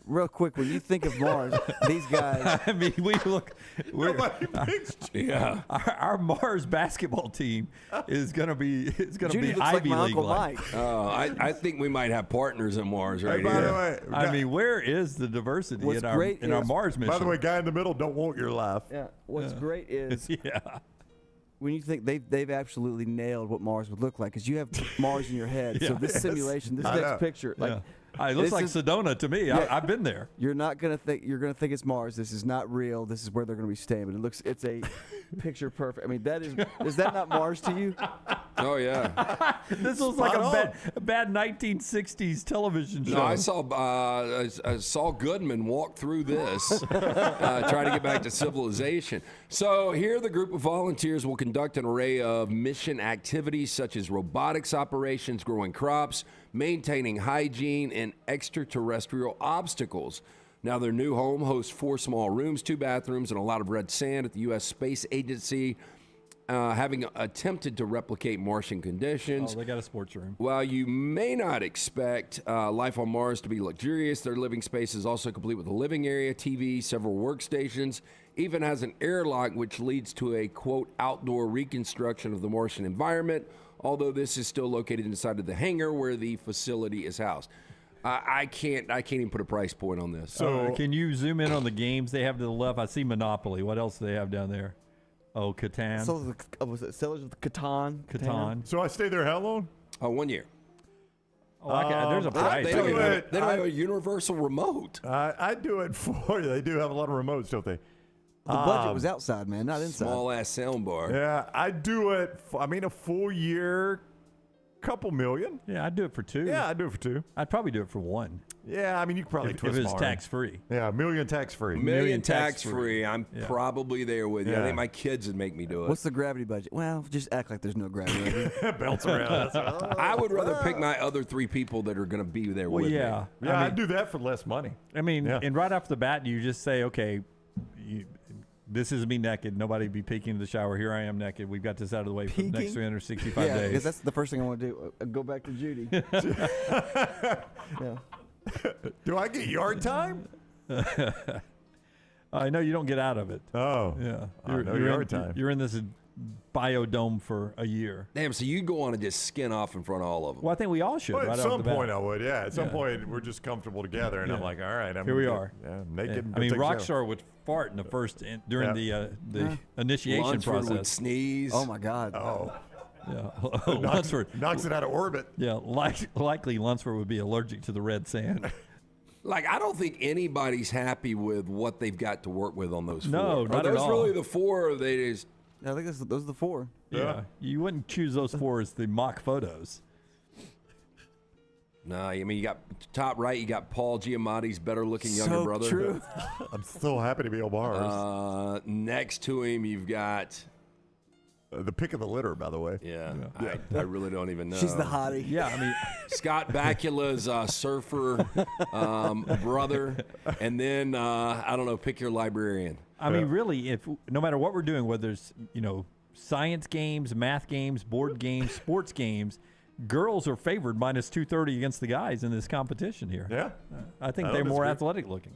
Real quick, when you think of Mars, these guys. I mean, Nobody picks Judy. Yeah. Our Mars basketball team is going to be Judy looks like Ivy my League. Uncle Mike. I think we might have partners in Mars right By the here. way, I mean, where is the diversity What's in our great our is- Mars mission? by the way, guy in the middle don't want your life. Yeah. What's great is yeah. when you think they've absolutely nailed what Mars would look like, because you have Mars in your head. So this simulation, this I know. next picture, It looks this like is- Sedona to me. Yeah. I've been there. you're not gonna think it's Mars. This is not real. This is where they're gonna be staying. But it's a picture perfect. I mean, is that not Mars to you? Oh, yeah. This looks like a bad 1960s television show. No, I saw Saul Goodman walk through this, trying to get back to civilization. So here, the group of volunteers will conduct an array of mission activities such as robotics operations, growing crops, maintaining hygiene, and extraterrestrial obstacles. Now, their new home hosts 4 small rooms, 2 bathrooms, and a lot of red sand at the U.S. Space Agency. Having attempted to replicate Martian conditions. Oh, they got a sports room. While you may not expect life on Mars to be luxurious, their living space is also complete with a living area, TV, several workstations, even has an airlock which leads to a, quote, outdoor reconstruction of the Martian environment, although this is still located inside of the hangar where the facility is housed. I can't even put a price point on this. So can you zoom in on the games they have to the left? I see Monopoly. What else do they have down there? Oh, Catan. So was it Sellers of Catan? Catan. So I stay there how long? 1 year. Oh, there's a price. They don't have a universal remote. I do it for you. They do have a lot of remotes, don't they? The budget was outside, man, not inside. Small ass sound bar. Yeah, I do it. A full year, couple million. Yeah, I'd do it for 2. Yeah, I'd do it for 2. I'd probably do it for 1. Yeah, I mean, you could probably if twist it was more. tax-free. Yeah, million tax-free. Million tax-free. I'm Yeah. probably there with you. I Yeah. think my kids would make me do it. What's the gravity budget? Well, just act like there's no gravity. Belts around. I would rather pick my other 3 people that are going to be there Well, with yeah. me. Yeah, I mean, I'd do that for less money. I mean, Yeah. and right off the bat, you just say, okay, this is me naked. Nobody be peeking in the shower. Here I am naked. We've got this out of the way for the next Peeking? 365 yeah, days. because that's the first thing I want to do. Go back to Judy. Yeah. Do I get yard time? I know you don't get out of it. Oh. Yeah. No yard time. You're in this biodome for a year. Damn, so you'd go on and just skin off in front of all of them. Well, I think we all should. Well, right at off some the bat. point I would, yeah. At some Yeah. point we're just comfortable together, and I'm Yeah. like, all right, Here we are. Yeah, naked. Yeah. and I mean, take a shower. Rockstar would fart in the first during the initiation Lunsford would process. sneeze. Oh my God. Oh. Yeah, Lunsford knocks it out of orbit. Yeah, likely Lunsford would be allergic to the red sand. Like, I don't think anybody's happy with what they've got to work with on those 4. No, not Are at those all. really the 4, or they just... I think those are the 4. Yeah. You wouldn't choose those 4 as the mock photos. No, I mean, you got top right, you got Paul Giamatti's better-looking younger So brother. true. I'm so happy to be on Mars. Next to him, you've got... the pick of the litter, by the way. Yeah. I really don't even know. She's the hottie. Yeah, I mean, Scott Bakula's surfer brother, and then I don't know. Pick your librarian. I mean, really, if no matter what we're doing, whether it's science games, math games, board games, sports games, girls are favored minus 230 against the guys in this competition here. Yeah, I think I they're don't more disagree. athletic looking.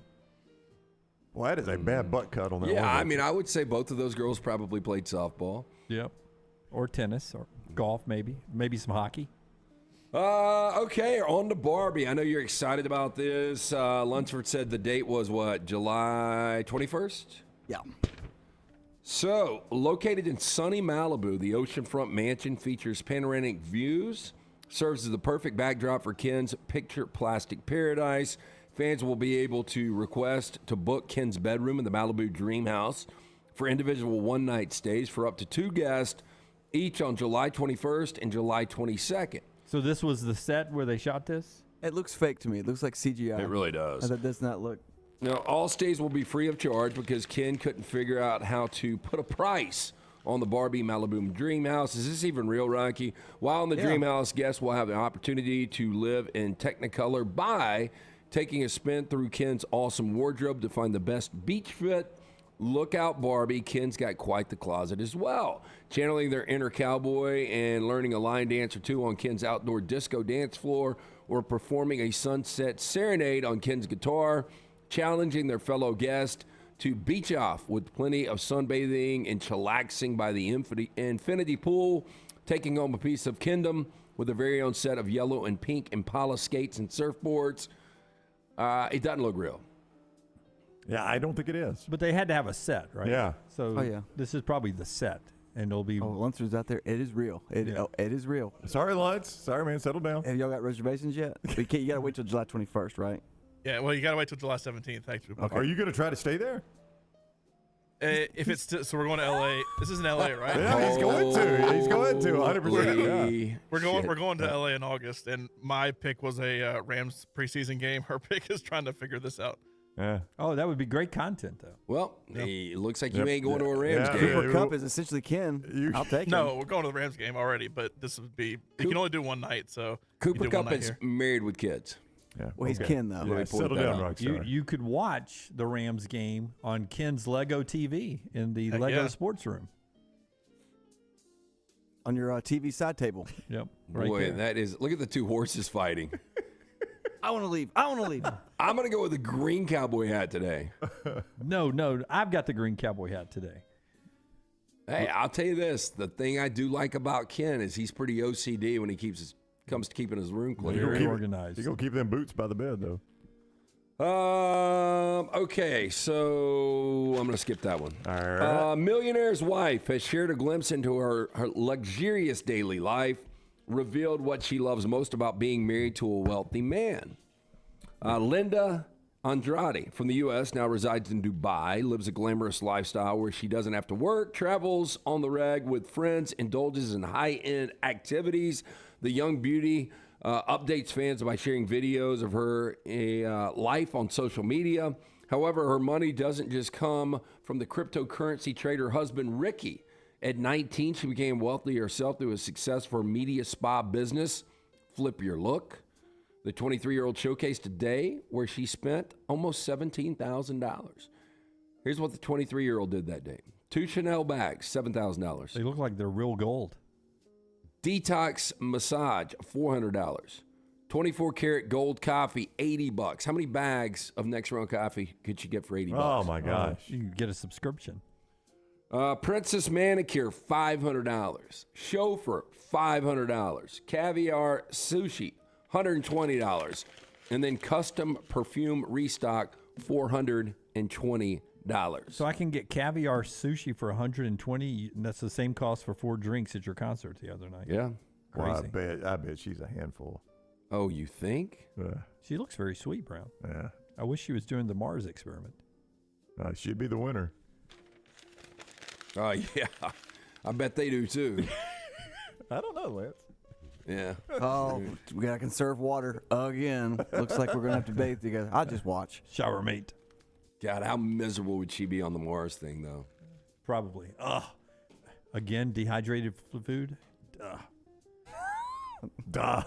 Well, that is a bad butt cut on that one. Yeah, I mean, I would say both of those girls probably played softball. Yep, or tennis, or Golf, maybe some hockey. Okay, on to Barbie. I know you're excited about this. Lunsford said the date was what, July 21st? Yeah. So, located in sunny Malibu, the oceanfront mansion features panoramic views, serves as the perfect backdrop for Ken's picture plastic paradise. Fans will be able to request to book Ken's bedroom in the Malibu Dream House for individual one-night stays for up to 2 guests, each on July 21st and July 22nd. So this was the set where they shot this? It looks fake to me. It looks like CGI. It really does. That does not look. Now, all stays will be free of charge because Ken couldn't figure out how to put a price on the Barbie Malibu Dream House. Is this even real, Rocky? While in the Dream House, guests will have the opportunity to live in Technicolor by taking a spin through Ken's awesome wardrobe to find the best beach fit. Look out, Barbie. Ken's got quite the closet as well. Channeling their inner cowboy and learning a line dance or two on Ken's outdoor disco dance floor, or performing a sunset serenade on Ken's guitar, challenging their fellow guests to beach off with plenty of sunbathing and chillaxing by the infinity pool, taking home a piece of Kendom with a very own set of yellow and pink Impala skates and surfboards. It doesn't look real. Yeah, I don't think it is. But they had to have a set, right? Yeah. So this is probably the set, and it'll be. Oh, Lunsford's out there. It is real. It is real. Sorry, Lutz. Sorry, man. Settle down. Have y'all got reservations yet? You got to wait till July 21st, right? Yeah, well, you got to wait till July 17th. Actually. Okay. Are you going to try to stay there? If it's so, we're going to LA. This is in LA, right? Yeah, he's going to. He's going to. 100%. Yeah. We're going to LA in August, and my pick was a Rams preseason game. Her pick is trying to figure this out. Yeah. Oh, that would be great content, though. Well, it looks like you ain't going to a Rams game. Cooper Kupp is essentially Ken. I'll take him. No, we're going to the Rams game already, but this would be. You can only do one night, so Cooper Kupp is married with kids. Yeah. Well, he's Ken, though. Yeah, settle down, Rockstar. You could watch the Rams game on Ken's Lego TV in the Lego Sports Room. On your TV side table. Yep. Boy, that is. Look at the two horses fighting. I want to leave. I'm going to go with the green cowboy hat today. No, I've got the green cowboy hat today. Hey, I'll tell you this. The thing I do like about Ken is he's pretty OCD when he comes to keeping his room clean. Very organized. You're going to keep them boots by the bed, though. Okay, so I'm going to skip that one. All right. Millionaire's wife has shared a glimpse into her luxurious daily life, revealed what she loves most about being married to a wealthy man. Linda Andrade from the U.S. now resides in Dubai, lives a glamorous lifestyle where she doesn't have to work, travels on the reg with friends, indulges in high-end activities. The young beauty updates fans by sharing videos of her life on social media. However, her money doesn't just come from the cryptocurrency trader husband, Ricky. At 19, she became wealthy herself through a successful media spa business, Flip Your Look. The 23-year-old showcased today where she spent almost $17,000. Here's what the 23-year-old did that day. 2 Chanel bags, $7,000. They look like they're real gold. Detox massage, $400. 24-karat gold coffee, $80. How many bags of Next Round coffee could you get for $80? Oh, my gosh. You can get a subscription. Princess manicure, $500. Chauffeur, $500. Caviar sushi, $120. And then custom perfume restock, $420. So I can get caviar sushi for $120, and that's the same cost for 4 drinks at your concert the other night. Yeah. Crazy. Well, I bet she's a handful. Oh, you think? She looks very sweet, Brown. Yeah. I wish she was doing the Mars experiment. She'd be the winner. Oh, yeah. I bet they do, too. I don't know, Lance. Yeah. Oh, we got to conserve water again. Looks like we're going to have to bathe together. I'll just watch. Shower mate. God, how miserable would she be on the Mars thing, though? Probably. Again, dehydrated food? Duh.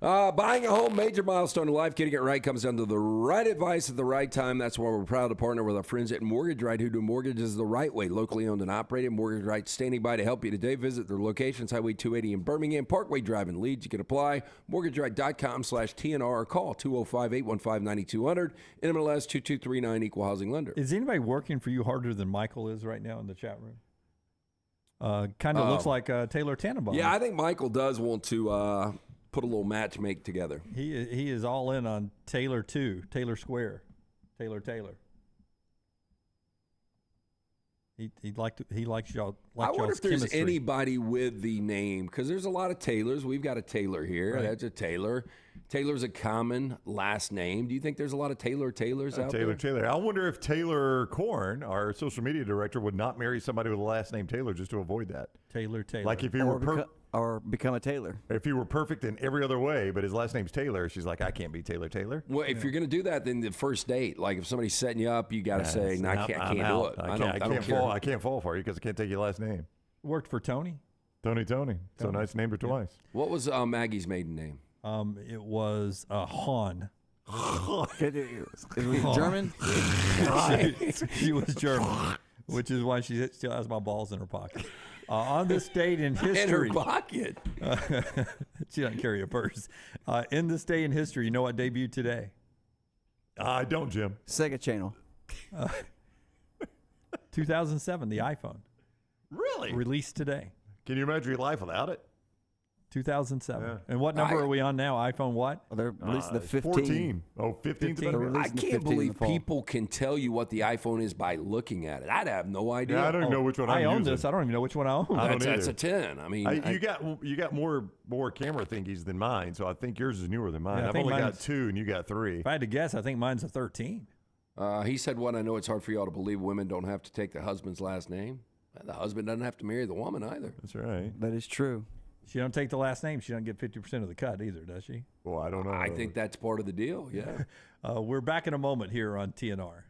Buying a home, major milestone in life. Getting it right comes down to the right advice at the right time. That's why we're proud to partner with our friends at Mortgage Right, who do mortgages the right way. Locally owned and operated. Mortgage Right standing by to help you today. Visit their locations, Highway 280 in Birmingham, Parkway Drive in Leeds. You can apply, mortgageright.com/TNR, or call 205-815-9200, NMLS 2239, Equal Housing Lender. Is anybody working for you harder than Michael is right now in the chat room? Kind of looks like Taylor Tannenbaum. Yeah, I think Michael does want to put a little match make together. He is all in on Taylor 2, Taylor Square, Taylor. He likes y'all. I wonder if there's anybody with the name, because there's a lot of Taylors. We've got a Taylor here. Right. That's a Taylor. Taylor's a common last name. Do you think there's a lot of Taylors out there? Taylor. I wonder if Taylor Korn, our social media director, would not marry somebody with the last name Taylor just to avoid that. Taylor. Like if he or become a Taylor. If he were perfect in every other way, but his last name's Taylor, she's like, I can't be Taylor. Well, if you're going to do that, then the first date, like if somebody's setting you up, you got to say, no, I can't do it. I can't fall for you because I can't take your last name. Worked for Tony. Tony. So nice, named her twice. What was Maggie's maiden name? It was Han. It was German? She was German, which is why she still has my balls in her pocket. On this date in history. In her pocket? She doesn't carry a purse. In this day in history, you know what debuted today? I don't, Jim. Sega Channel. 2007, the iPhone. Really? Released today. Can you imagine your life without it? 2007. Yeah. And what number are we on now? iPhone what? They're releasing the 15. 14. Oh, 15. I can't believe people can tell you what the iPhone is by looking at it. I'd have no idea. Yeah, I don't even know which one I I'm own using. this. I don't even know which one I own. That's a 10. I mean, you got more camera thingies than mine, so I think yours is newer than mine. Yeah, I've only got 2, and you got 3. If I had to guess, I think mine's a 13. He said, I know it's hard for y'all to believe women don't have to take the husband's last name. The husband doesn't have to marry the woman either. That's right. That is true. She don't take the last name. She don't get 50% of the cut either, does she? Well, I don't know. I think that's part of the deal, yeah. We're back in a moment here on TNR.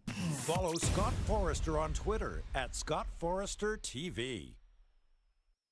Follow Scott Forrester on Twitter at Scott Forrester TV.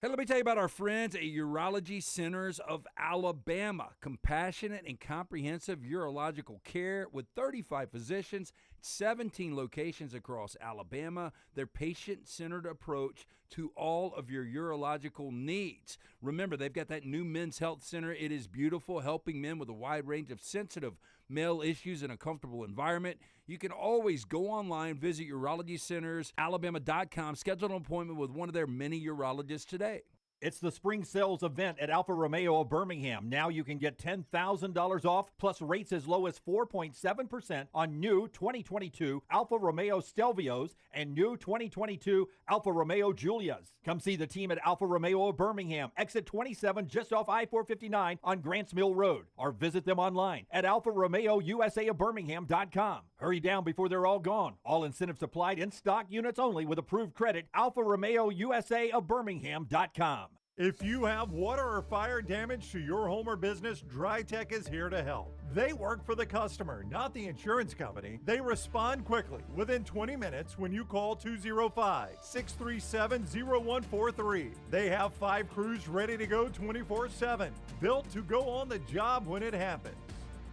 Hey, let me tell you about our friends at Urology Centers of Alabama. Compassionate and comprehensive urological care with 35 physicians, 17 locations across Alabama. Their patient-centered approach to all of your urological needs. Remember, they've got that new men's health center. It is beautiful, helping men with a wide range of sensitive male issues in a comfortable environment. You can always go online, visit urologycentersalabama.com, schedule an appointment with one of their many urologists today. It's the spring sales event at Alfa Romeo of Birmingham. Now you can get $10,000 off, plus rates as low as 4.7% on new 2022 Alfa Romeo Stelvios and new 2022 Alfa Romeo Giulias. Come see the team at Alfa Romeo of Birmingham, exit 27 just off I-459 on Grants Mill Road, or visit them online at alfaromeousa of Birmingham.com. Hurry down before they're all gone. All incentives applied, in stock units only with approved credit. alfaromeousa of Birmingham.com. If you have water or fire damage to your home or business, DryTech is here to help. They work for the customer, not the insurance company. They respond quickly, within 20 minutes when you call 205-637-0143. They have 5 crews ready to go 24/7, built to go on the job when it happens.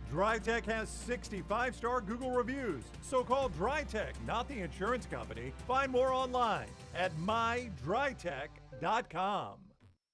DryTech has 65-star Google reviews, so call DryTech, not the insurance company. Find more online at mydrytech.com.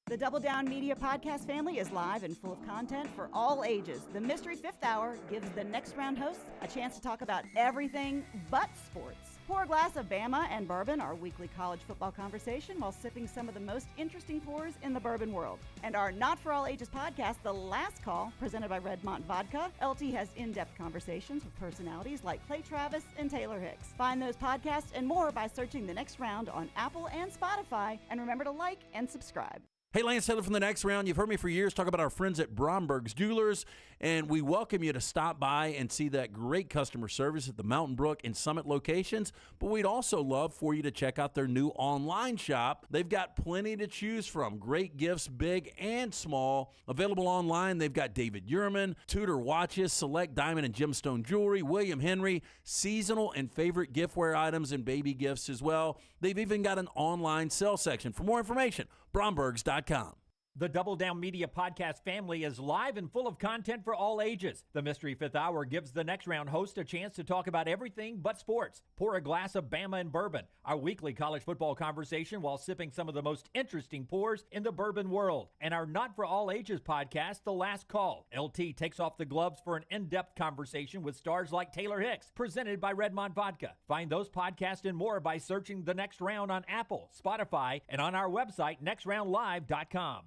The Double Down Media podcast family is live and full of content for all ages. The Mystery Fifth Hour gives the Next Round hosts a chance to talk about everything but sports. Pour a glass of Bama and bourbon, our weekly college football conversation, while sipping some of the most interesting pours in the bourbon world. And our Not For All Ages podcast, The Last Call, presented by Redmont Vodka. LT has in-depth conversations with personalities like Clay Travis and Taylor Hicks. Find those podcasts and more by searching The Next Round on Apple and Spotify. And remember to like and subscribe. Hey, Lance Taylor from The Next Round. You've heard me for years talk about our friends at Bromberg's Jewelers, and we welcome you to stop by and see that great customer service at the Mountain Brook and Summit locations, but we'd also love for you to check out their new online shop. They've got plenty to choose from. Great gifts, big and small. Available online, they've got David Yurman, Tudor watches, select diamond and gemstone jewelry, William Henry, seasonal and favorite giftware items and baby gifts as well. They've even got an online sale section. For more information, Brombergs.com. The Double Down Media podcast family is live and full of content for all ages. The Mystery Fifth Hour gives the Next Round host a chance to talk about everything but sports. Pour a glass of Bama and bourbon, our weekly college football conversation while sipping some of the most interesting pours in the bourbon world. And our Not For All Ages podcast, The Last Call. LT takes off the gloves for an in-depth conversation with stars like Taylor Hicks, presented by Redmond Vodka. Find those podcasts and more by searching The Next Round on Apple, Spotify, and on our website, nextroundlive.com.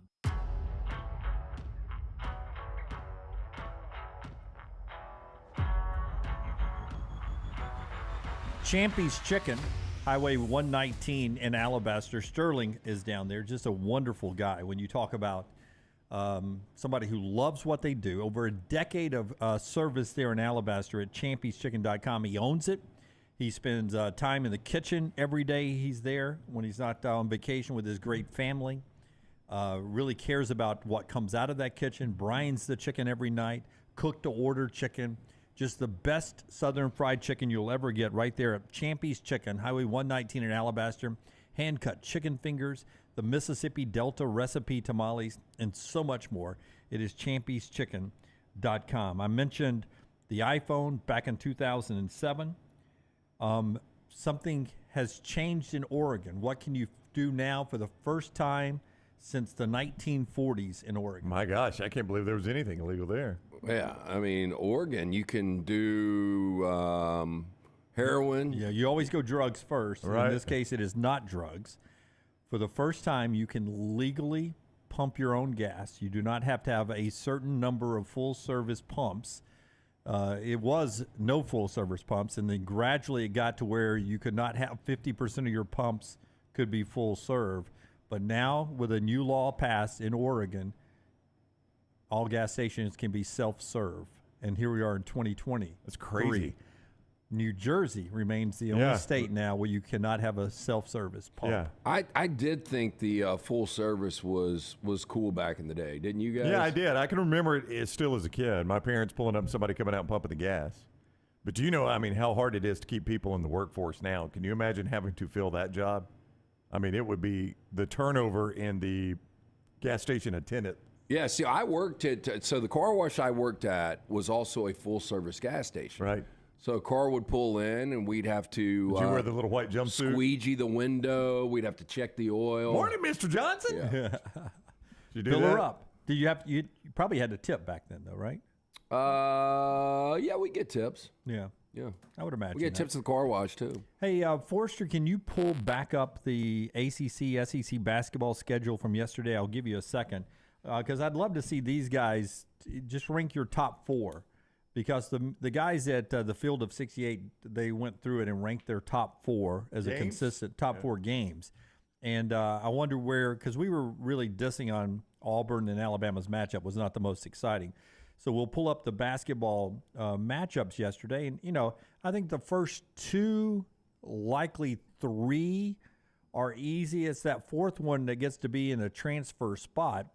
Champy's Chicken, Highway 119 in Alabaster. Sterling is down there. Just a wonderful guy. When you talk about somebody who loves what they do, over a decade of service there in Alabaster at champyschicken.com. He owns it. He spends time in the kitchen every day he's there when he's not on vacation with his great family. Really cares about what comes out of that kitchen. Brines the chicken every night. Cook to order chicken. Just the best Southern fried chicken you'll ever get right there at Champy's Chicken, Highway 119 in Alabaster. Hand-cut chicken fingers, the Mississippi Delta recipe tamales, and so much more. It is champyschicken.com. I mentioned the iPhone back in 2007. Something has changed in Oregon. What can you do now for the first time since the 1940s in Oregon? My gosh, I can't believe there was anything illegal there. Yeah, I mean, Oregon, you can do heroin. Yeah, you always go drugs first. Right. In this case, it is not drugs. For the first time, you can legally pump your own gas. You do not have to have a certain number of full-service pumps. It was no full-service pumps, and then gradually it got to where you could not have 50% of your pumps could be full-serve. But now, with a new law passed in Oregon, all gas stations can be self-serve. And here we are in 2020. That's crazy. New Jersey remains the only state now where you cannot have a self-service pump. Yeah. I did think the full service was cool back in the day, didn't you guys? Yeah, I did. I can remember it still as a kid. My parents pulling up and somebody coming out and pumping the gas. But do you know, I mean, how hard it is to keep people in the workforce now? Can you imagine having to fill that job? I mean, it would be the turnover in the gas station attendant. Yeah, see, I worked at, so the car wash I worked at was also a full-service gas station. Right. So a car would pull in, and we'd have to... Did you wear the little white jumpsuit? Squeegee the window. We'd have to check the oil. Morning, Mr. Johnson. Yeah. Did you do Fill that? her up. Did you have? You probably had to tip back then, though, right? Yeah, we get tips. Yeah. Yeah. I would imagine We get that. tips at the car wash, too. Hey, Forrester, can you pull back up the ACC, SEC basketball schedule from yesterday? I'll give you a second. Because I'd love to see these guys just rank your top four. Because the guys at the Field of 68, they went through it and ranked their top four as a consistent top four games. And I wonder where, because we were really dissing on Auburn and Alabama's matchup was not the most exciting. So we'll pull up the basketball matchups yesterday. And, you know, I think the first two, likely three, are easy. It's that fourth one that gets to be in a transfer spot.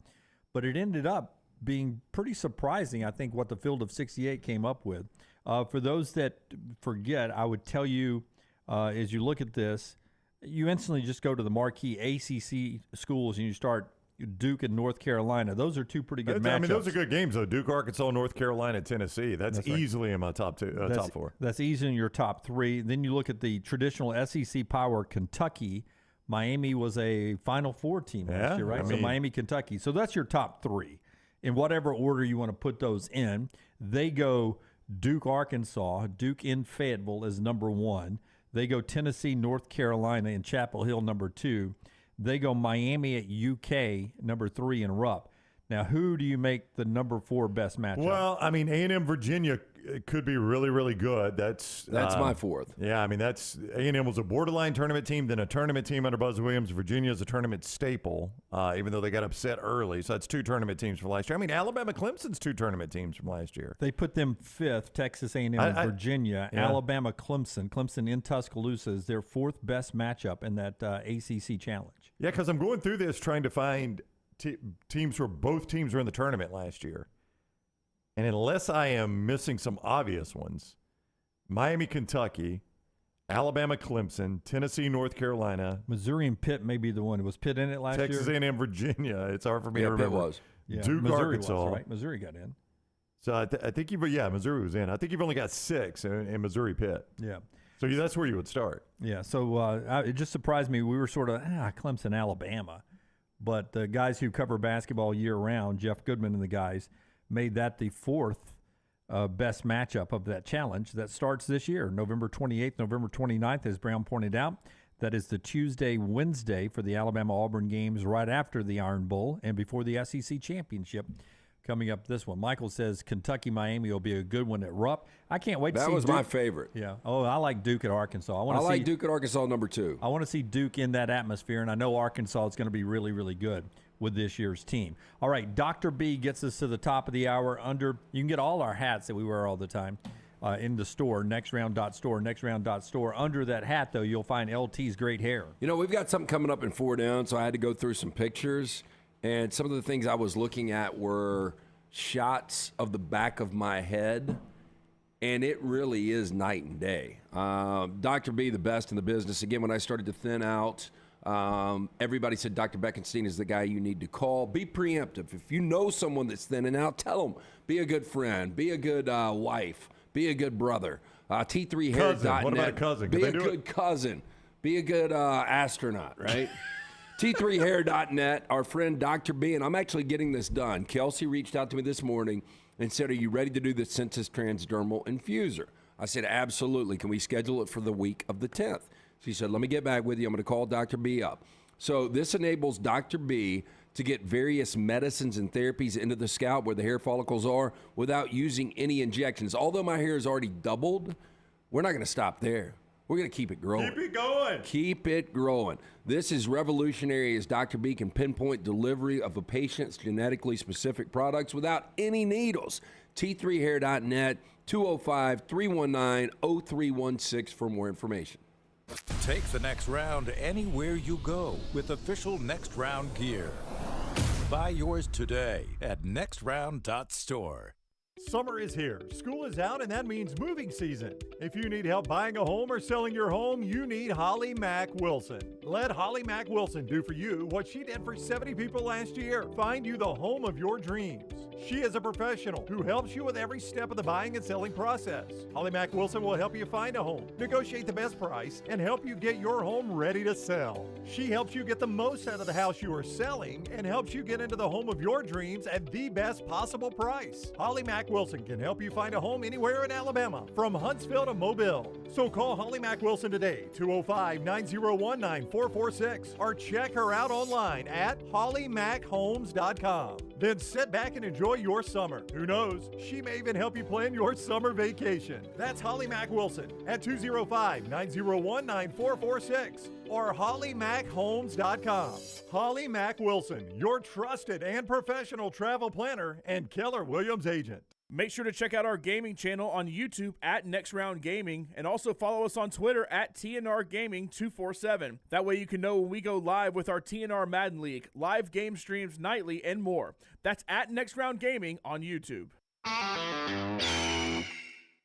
But it ended up being pretty surprising, I think, what the Field of 68 came up with. For those that forget, I would tell you, as you look at this, you instantly just go to the marquee ACC schools and you start Duke and North Carolina. Those are two pretty good matchups. I mean, those are good games, though. Duke, Arkansas, North Carolina, Tennessee. That's right. Easily in my top two, top four. That's easily in your top three. Then you look at the traditional SEC power, Kentucky. Miami was a Final Four team last year, right? I So mean, Miami, Kentucky. So that's your top three. In whatever order you want to put those in, they go Duke, Arkansas. Duke in Fayetteville is number one. They go Tennessee, North Carolina, and Chapel Hill, number two. They go Miami at UK, number three, and Rupp. Now, who do you make the number four best matchup? Well, I mean, A&M Virginia could be really, really good. That's my fourth. Yeah, I mean, that's A&M was a borderline tournament team, then a tournament team under Buzz Williams. Virginia's a tournament staple, even though they got upset early. So that's two tournament teams from last year. I mean, Alabama, Clemson's two tournament teams from last year. They put them fifth, Texas A&M and Virginia. Yeah. Alabama, Clemson in Tuscaloosa is their fourth best matchup in that ACC challenge. Yeah, because I'm going through this trying to find teams where both teams were in the tournament last year. And unless I am missing some obvious ones, Miami, Kentucky, Alabama, Clemson, Tennessee, North Carolina, Missouri and Pitt may be the one. Was Pitt in it last Texas year? A&M, Virginia. It's hard for me to Pitt remember. was. Yeah, Duke, Missouri Arkansas. was, right? Missouri got in. So I think Missouri was in. I think you've only got 6 in Missouri, Pitt. Yeah. So that's where you would start. Yeah, so it just surprised me. We were sort of, Clemson, Alabama. But the guys who cover basketball year-round, Jeff Goodman and the guys, made that the 4th best matchup of that challenge that starts this year, November 28th, November 29th, as Brown pointed out. That is the Tuesday, Wednesday for the Alabama-Auburn games right after the Iron Bowl and before the SEC Championship. Coming up this one. Michael says Kentucky-Miami will be a good one at Rupp. I can't wait to see That was Duke. my favorite. Yeah. Oh, I like Duke at Arkansas. I like Duke at Arkansas number 2. I want to see Duke in that atmosphere, and I know Arkansas is going to be really, really good with this year's team. All right, Dr. B gets us to the top of the hour. You can get all our hats that we wear all the time in the store, nextround.store, nextround.store. Under that hat, though, you'll find LT's great hair. You know, we've got something coming up in 4 Down, so I had to go through some pictures. And some of the things I was looking at were shots of the back of my head, and it really is night and day. Dr. B, the best in the business. Again, when I started to thin out, everybody said Dr. Beckenstein is the guy you need to call. Be preemptive. If you know someone that's thinning out, tell them. Be a good friend. Be a good wife. Be a good brother. T3hair.net. What about a cousin? Be a good cousin. Be a good astronaut, right? T3hair.net, our friend Dr. B, and I'm actually getting this done. Kelsey reached out to me this morning and said, are you ready to do the Sensus Transdermal Infuser? I said, absolutely. Can we schedule it for the week of the 10th? She said, let me get back with you. I'm going to call Dr. B up. So this enables Dr. B to get various medicines and therapies into the scalp where the hair follicles are without using any injections. Although my hair has already doubled, we're not going to stop there. We're going to keep it growing. Keep it going. Keep it growing. This is revolutionary as Dr. B can pinpoint delivery of a patient's genetically specific products without any needles. T3hair.net, 205-319-0316 for more information. Take the next round anywhere you go with official Next Round gear. Buy yours today at nextround.store. Summer is here, school is out, and that means moving season. If you need help buying a home or selling your home, you need Holly Mack Wilson. Let Holly Mack Wilson do for you what she did for 70 people last year. Find you the home of your dreams. She is a professional who helps you with every step of the buying and selling process. Holly Mack Wilson will help you find a home, negotiate the best price, and help you get your home ready to sell. She helps you get the most out of the house you are selling and helps you get into the home of your dreams at the best possible price. Holly Mack Wilson can help you find a home anywhere in Alabama, from Huntsville to Mobile. So call Holly Mack Wilson today, 205-901-9446, or check her out online at hollymackhomes.com. Then sit back and enjoy your summer. Who knows? She may even help you plan your summer vacation. That's Holly Mack Wilson at 205-901-9446 or hollymackhomes.com. Holly Mack Wilson, your trusted and professional travel planner and Keller Williams agent. Make sure to check out our gaming channel on YouTube at Next Round Gaming and also follow us on Twitter at TNR Gaming 247. That way you can know when we go live with our TNR Madden League, live game streams nightly, and more. That's at Next Round Gaming on YouTube.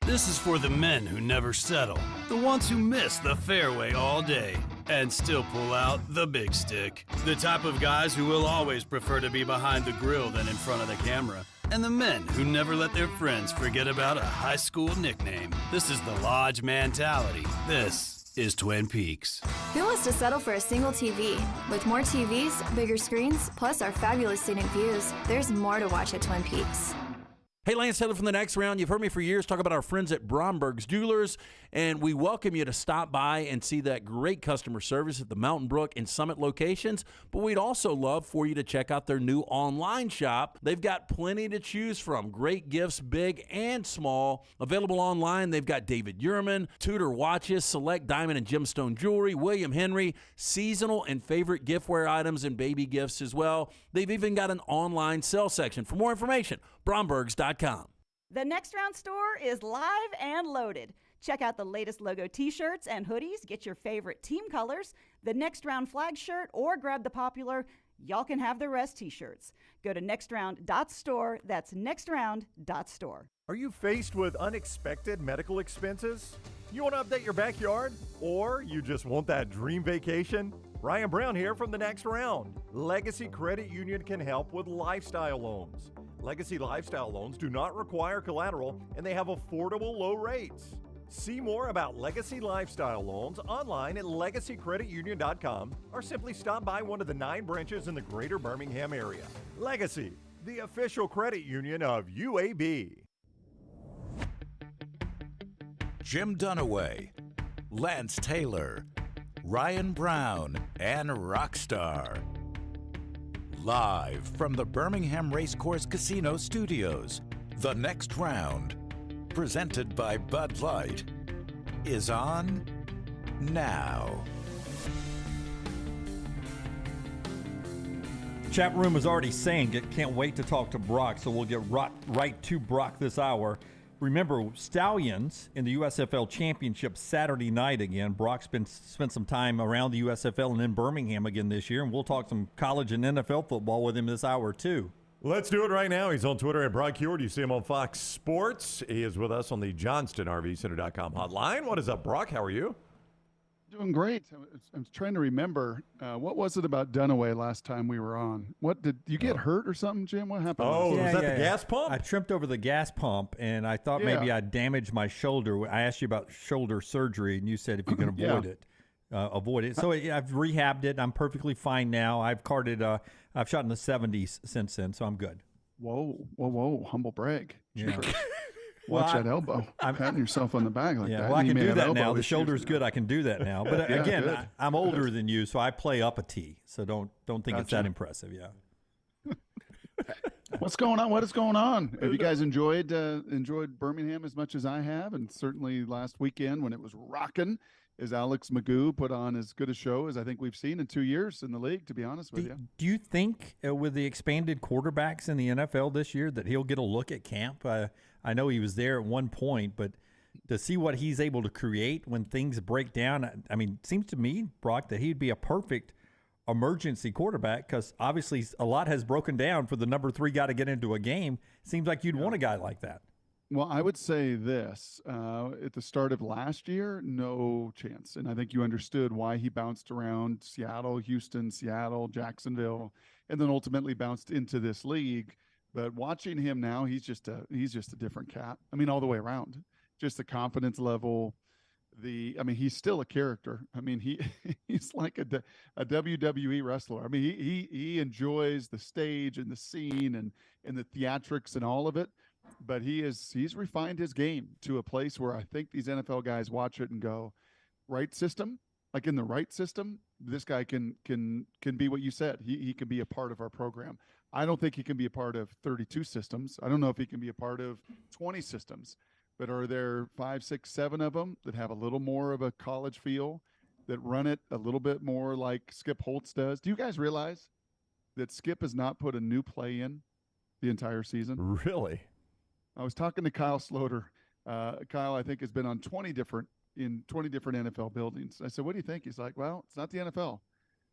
This is for the men who never settle, the ones who miss the fairway all day and still pull out the big stick, the type of guys who will always prefer to be behind the grill than in front of the camera, and the men who never let their friends forget about a high school nickname. This is the Lodge mentality. This is Twin Peaks. Who wants to settle for a single TV? With more TVs, bigger screens, plus our fabulous scenic views, there's more to watch at Twin Peaks. Hey, Lance Taylor from the Next Round. You've heard me for years talk about our friends at Bromberg's Jewelers, and we welcome you to stop by and see that great customer service at the Mountain Brook and Summit locations. But we'd also love for you to check out their new online shop. They've got plenty to choose from. Great gifts, big and small. Available online, they've got David Yurman, Tudor watches, select diamond and gemstone jewelry, William Henry, seasonal and favorite giftware items and baby gifts as well. They've even got an online sale section. For more information, brombergs.com. The Next Round store is live and loaded. Check out the latest logo t-shirts and hoodies. Get your favorite team colors, the Next Round flag shirt, or grab the popular Y'all Can Have the Rest t-shirts. Go to nextround.store. That's nextround.store. Are you faced with unexpected medical expenses? You want to update your backyard? Or you just want that dream vacation? Ryan Brown here from The Next Round. Legacy Credit Union can help with lifestyle loans. Legacy Lifestyle loans do not require collateral, and they have affordable low rates. See more about Legacy Lifestyle loans online at legacycreditunion.com or simply stop by one of the 9 branches in the greater Birmingham area. Legacy, the official credit union of UAB. Jim Dunaway, Lance Taylor, Ryan Brown, and Rockstar. Live from the Birmingham Racecourse Casino Studios, The Next Round, presented by Bud Light, is on now. Chat room is already saying it. Can't wait to talk to Brock, so we'll get right to Brock this hour. Remember, Stallions in the USFL Championship Saturday night again. Brock's spent some time around the USFL and in Birmingham again this year, and we'll talk some college and NFL football with him this hour, too. Let's do it right now. He's on Twitter at Brock Huard. You see him on Fox Sports. He is with us on the JohnstonRVCenter.com hotline. What is up, Brock? How are you? Doing great. I'm trying to remember what was it about Dunaway last time we were on? What did you get hurt or something, Jim? What happened? Oh, was that the gas pump? I tripped over the gas pump, and I thought maybe I damaged my shoulder. I asked you about shoulder surgery, and you said if you can avoid it, avoid it. So I've rehabbed it. I'm perfectly fine now. I've carted. I've shot in the 70s since then, so I'm good. Whoa! Humble brag. Yeah. Watch that elbow. I'm patting yourself on the back like that. Well, I can do that now. The shoulder's good. I can do that now. But again, I'm older than you, so I play up a T. So don't think it's that impressive. Yeah. What's going on? What is going on? Have you guys enjoyed Birmingham as much as I have? And certainly last weekend when it was rocking, as Alex Magoo put on as good a show as I think we've seen in 2 years in the league, to be honest with you. Do you think with the expanded quarterbacks in the NFL this year that he'll get a look at camp? I know he was there at one point, but to see what he's able to create when things break down, I mean, it seems to me, Brock, that he'd be a perfect emergency quarterback because obviously a lot has broken down for the number 3 guy to get into a game. Seems like you'd want a guy like that. Well, I would say this. At the start of last year, no chance. And I think you understood why he bounced around Seattle, Houston, Seattle, Jacksonville, and then ultimately bounced into this league. But watching him now, he's just a different cat. I mean, all the way around. Just the confidence level. He's still a character. I mean, he's like a WWE wrestler. I mean, he enjoys the stage and the scene and the theatrics and all of it. But he's refined his game to a place where I think these NFL guys watch it and go, right system, like in the right system, this guy can be what you said. He can be a part of our program. I don't think he can be a part of 32 systems. I don't know if he can be a part of 20 systems, but are there 5, 6, 7 of them that have a little more of a college feel, that run it a little bit more like Skip Holtz does? Do you guys realize that Skip has not put a new play in the entire season? Really? I was talking to Kyle Sloter. Kyle, I think, has been on 20 different NFL buildings. I said, what do you think? He's like, well, it's not the NFL.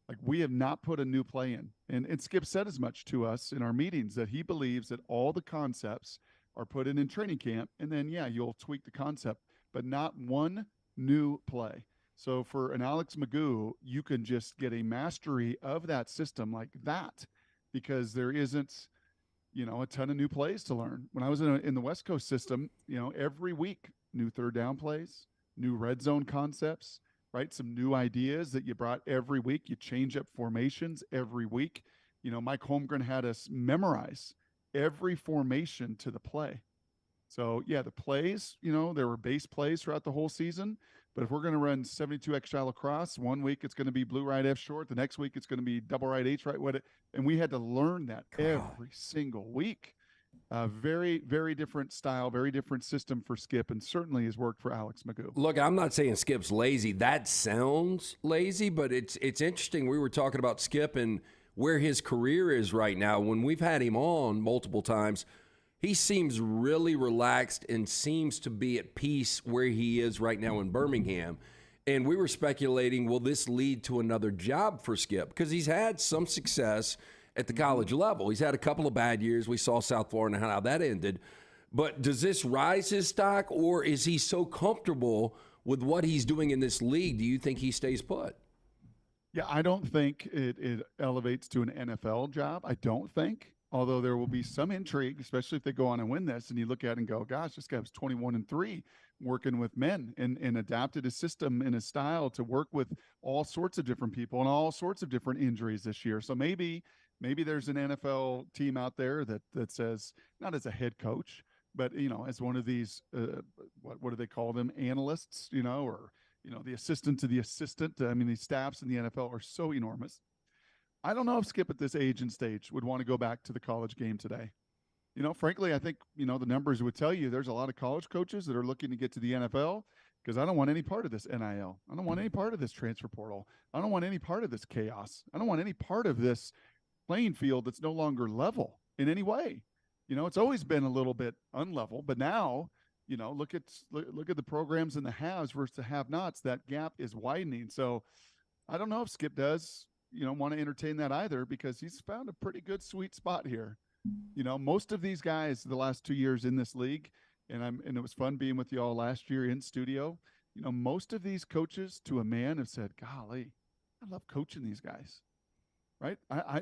Like, we have not put a new play in. And Skip said as much to us in our meetings that he believes that all the concepts are put in training camp. And then, you'll tweak the concept, but not one new play. So for an Alex Magoo, you can just get a mastery of that system like that because there isn't – a ton of new plays to learn. When I was in the West Coast system, every week, new third down plays, new red zone concepts, right? Some new ideas that you brought every week. You change up formations every week. Mike Holmgren had us memorize every formation to the play. So, the plays, there were base plays throughout the whole season. But if we're going to run 72X shallow cross, one week it's going to be blue right F short. The next week it's going to be double right H right. And we had to learn that every single week. Very, very different style, very different system for Skip, and certainly has worked for Alex Magoo. Look, I'm not saying Skip's lazy. That sounds lazy, but it's interesting. We were talking about Skip and where his career is right now. When we've had him on multiple times, he seems really relaxed and seems to be at peace where he is right now in Birmingham. And we were speculating, will this lead to another job for Skip? Because he's had some success at the college level. He's had a couple of bad years. We saw South Florida and how that ended. But does this rise his stock, or is he so comfortable with what he's doing in this league, do you think he stays put? Yeah, I don't think it elevates to an NFL job. I don't think. Although there will be some intrigue, especially if they go on and win this, and you look at it and go, gosh, this guy was 21-3 working with men and adapted his system and his style to work with all sorts of different people and all sorts of different injuries this year. So maybe there's an NFL team out there that says, not as a head coach, but, as one of these, what do they call them? Analysts, or, the assistant to the assistant. I mean, these staffs in the NFL are so enormous. I don't know if Skip at this age and stage would want to go back to the college game today. Frankly, I think, the numbers would tell you there's a lot of college coaches that are looking to get to the NFL because I don't want any part of this NIL. I don't want any part of this transfer portal. I don't want any part of this chaos. I don't want any part of this playing field that's no longer level in any way. It's always been a little bit unlevel, but now, look at the programs and the haves versus the have-nots. That gap is widening. So I don't know if Skip does want to entertain that either, because he's found a pretty good sweet spot here. Most of these guys the last 2 years in this league, and it was fun being with you all last year in studio. Most of these coaches to a man have said, golly, I love coaching these guys, right? I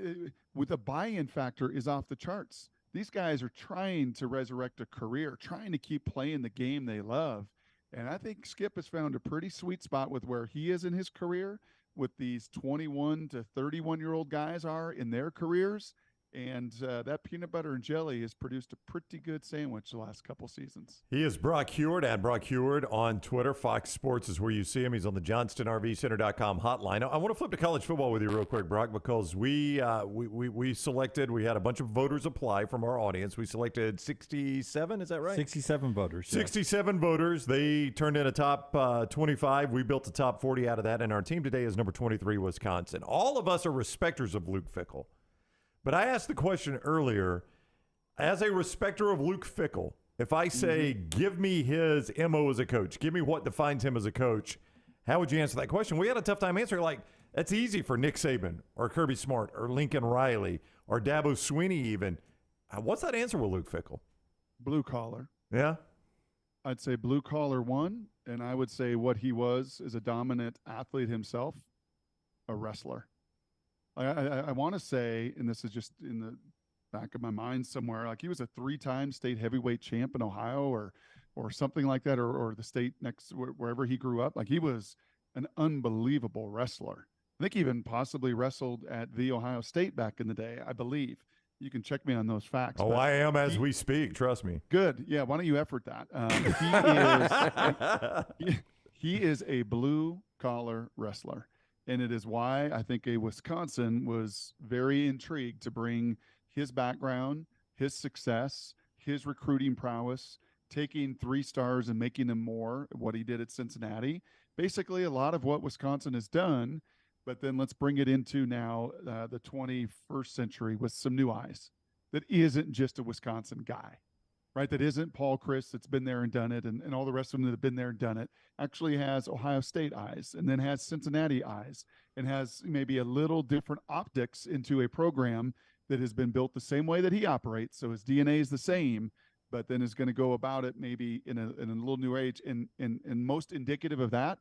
with the buy-in factor is off the charts. These guys are trying to resurrect a career, trying to keep playing the game they love. And I think Skip has found a pretty sweet spot with where he is in his career, with these 21 to 31-year-old guys are in their careers. And that peanut butter and jelly has produced a pretty good sandwich the last couple seasons. He is Brock Huard, at Brock Huard on Twitter. Fox Sports is where you see him. He's on the JohnstonRVCenter.com hotline. I want to flip to college football with you real quick, Brock, because we selected, we had a bunch of voters apply from our audience. We selected 67, is that right? 67 voters. 67 voters. They turned in a top 25. We built the top 40 out of that, and our team today is number 23, Wisconsin. All of us are respecters of Luke Fickell. But I asked the question earlier, as a respecter of Luke Fickell, if I say, give me his MO as a coach, give me what defines him as a coach, how would you answer that question? We had a tough time answering. Like, that's easy for Nick Saban or Kirby Smart or Lincoln Riley or Dabo Swinney even. What's that answer with Luke Fickell? Blue collar. Yeah? I'd say blue collar one, and I would say what he was as a dominant athlete himself, a wrestler. I want to say, and this is just in the back of my mind somewhere, like he was a 3-time state heavyweight champ in Ohio or something like that, or the state next wherever he grew up. Like he was an unbelievable wrestler. I think he even possibly wrestled at the Ohio State back in the day, I believe. You can check me on those facts. Oh, I am as we speak. Trust me. Good. Yeah. Why don't you effort that? He is a blue collar wrestler. And it is why I think Wisconsin was very intrigued to bring his background, his success, his recruiting prowess, taking 3 stars and making them more, what he did at Cincinnati. Basically, a lot of what Wisconsin has done, but then let's bring it into now the 21st century with some new eyes. That isn't just a Wisconsin guy, right? That isn't Paul Chris that's been there and done it, and all the rest of them that have been there and done it. Actually has Ohio State eyes, and then has Cincinnati eyes, and has maybe a little different optics into a program that has been built the same way that he operates. So his DNA is the same, but then is going to go about it maybe in a little new age. And most indicative of that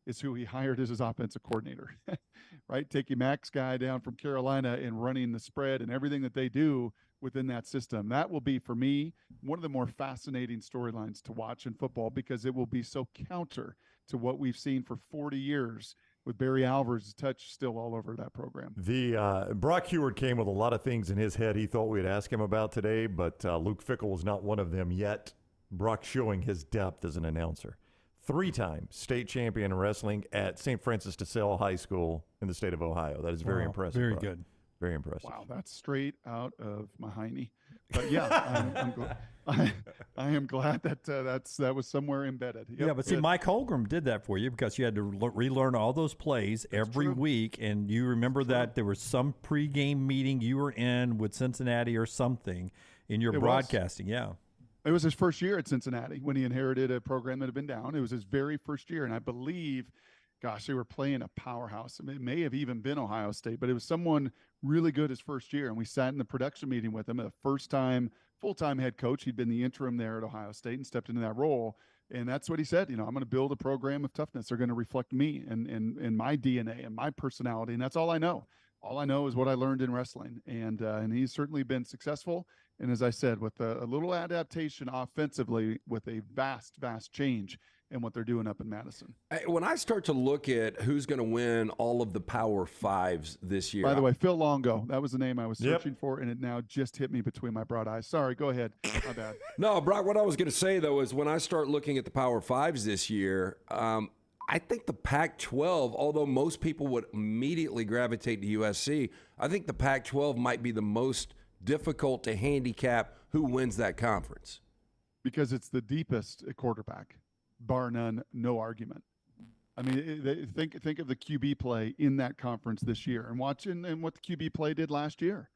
is who he hired as his offensive coordinator, right? Taking Max guy down from Carolina and running the spread and everything that they do within that system. That will be, for me, one of the more fascinating storylines to watch in football, because it will be so counter to what we've seen for 40 years with Barry Alvarez's touch still all over that program. The Brock Huard came with a lot of things in his head he thought we'd ask him about today, but Luke Fickell was not one of them yet. Brock showing his depth as an announcer. 3-time state champion in wrestling at St. Francis de Sales High School in the state of Ohio. That is very impressive. Very Brock. good. Very impressive. Wow, that's straight out of my hiney. But yeah, I am glad that that was somewhere embedded. Yep. Yeah, but see, Mike Holmgren did that for you because you had to relearn all those plays every week, and you remember that there was some pregame meeting you were in with Cincinnati or something in your broadcasting. Yeah. It was his first year at Cincinnati when he inherited a program that had been down. It was his very first year, and I believe, gosh, they were playing a powerhouse. It may have even been Ohio State, but it was someone really good his first year, and we sat in the production meeting with him, a first-time, full-time head coach. He'd been the interim there at Ohio State and stepped into that role. And that's what he said. I'm going to build a program of toughness. They're going to reflect me and my DNA and my personality. And that's all I know. All I know is what I learned in wrestling. And he's certainly been successful. And as I said, with a little adaptation offensively, with a vast, vast change in what they're doing up in Madison. When I start to look at who's going to win all of the Power Fives this year. By the way, Phil Longo, that was the name I was searching for, and it now just hit me between my broad eyes. Sorry, go ahead. My bad. No, Brock, what I was going to say, though, is when I start looking at the Power Fives this year, I think the Pac-12, although most people would immediately gravitate to USC, I think the Pac-12 might be the most difficult to handicap who wins that conference. Because it's the deepest at quarterback, bar none, no argument. I mean, think of the QB play in that conference this year, and watching and what the QB play did last year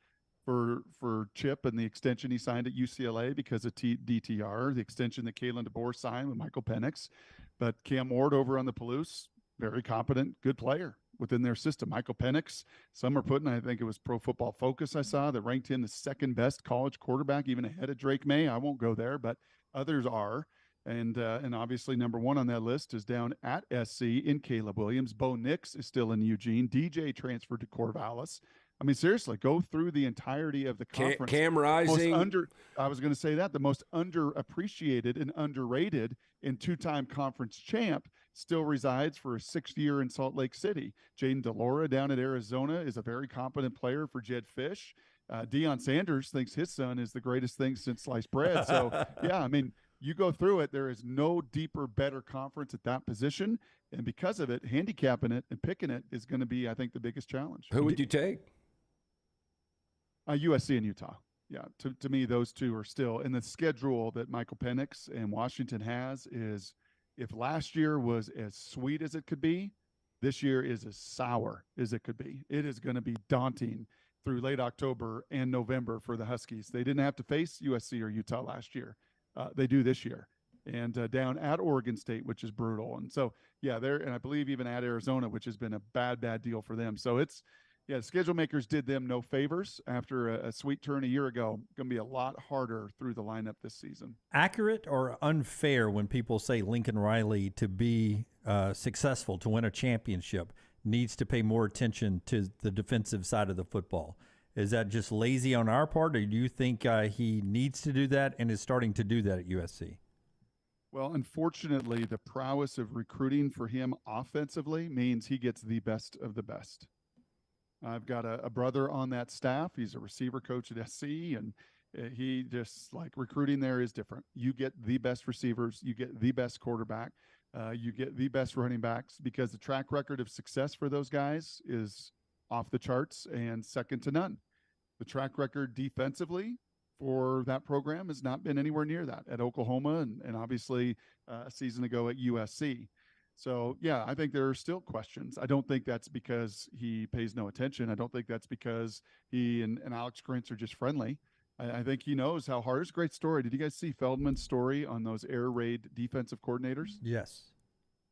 for Chip and the extension he signed at UCLA because of DTR, the extension that Kalen DeBoer signed with Michael Penix. But Cam Ward over on the Palouse, very competent, good player within their system. Michael Penix, some are putting, I think it was Pro Football Focus I saw, that ranked him the second best college quarterback, even ahead of Drake May. I won't go there, but others are. And obviously number one on that list is down at SC in Caleb Williams. Bo Nix is still in Eugene. DJ transferred to Corvallis. I mean, seriously, go through the entirety of the conference. Cam Rising. I was going to say that. The most underappreciated and underrated and two-time conference champ still resides for a 6th year in Salt Lake City. Jaden DeLora down at Arizona is a very competent player for Jed Fish. Deion Sanders thinks his son is the greatest thing since sliced bread. So, yeah, I mean, you go through it, there is no deeper, better conference at that position. And because of it, handicapping it and picking it is going to be, I think, the biggest challenge. Who would you take? USC and Utah. Yeah, to me, those two are still. And the schedule that Michael Penix and Washington has is, if last year was as sweet as it could be, this year is as sour as it could be. It is going to be daunting through late October and November for the Huskies. They didn't have to face USC or Utah last year. They do this year. And down at Oregon State, which is brutal. And so, yeah, and I believe even at Arizona, which has been a bad deal for them. So the schedule makers did them no favors after a sweet turn a year ago. Going to be a lot harder through the lineup this season. Accurate or unfair when people say Lincoln Riley, to be successful, to win a championship, needs to pay more attention to the defensive side of the football? Is that just lazy on our part, or do you think he needs to do that and is starting to do that at USC? Well, unfortunately, the prowess of recruiting for him offensively means he gets the best of the best. I've got a brother on that staff. He's a receiver coach at SC, and he just, like, recruiting there is different. You get the best receivers. You get the best quarterback. You get the best running backs, because the track record of success for those guys is off the charts and second to none. The track record defensively for that program has not been anywhere near that at Oklahoma and obviously a season ago at USC. So, yeah, I think there are still questions. I don't think that's because he pays no attention. I don't think that's because he and Alex Grinch are just friendly. I think he knows how hard. It's a great story. Did you guys see Feldman's story on those air raid defensive coordinators? Yes.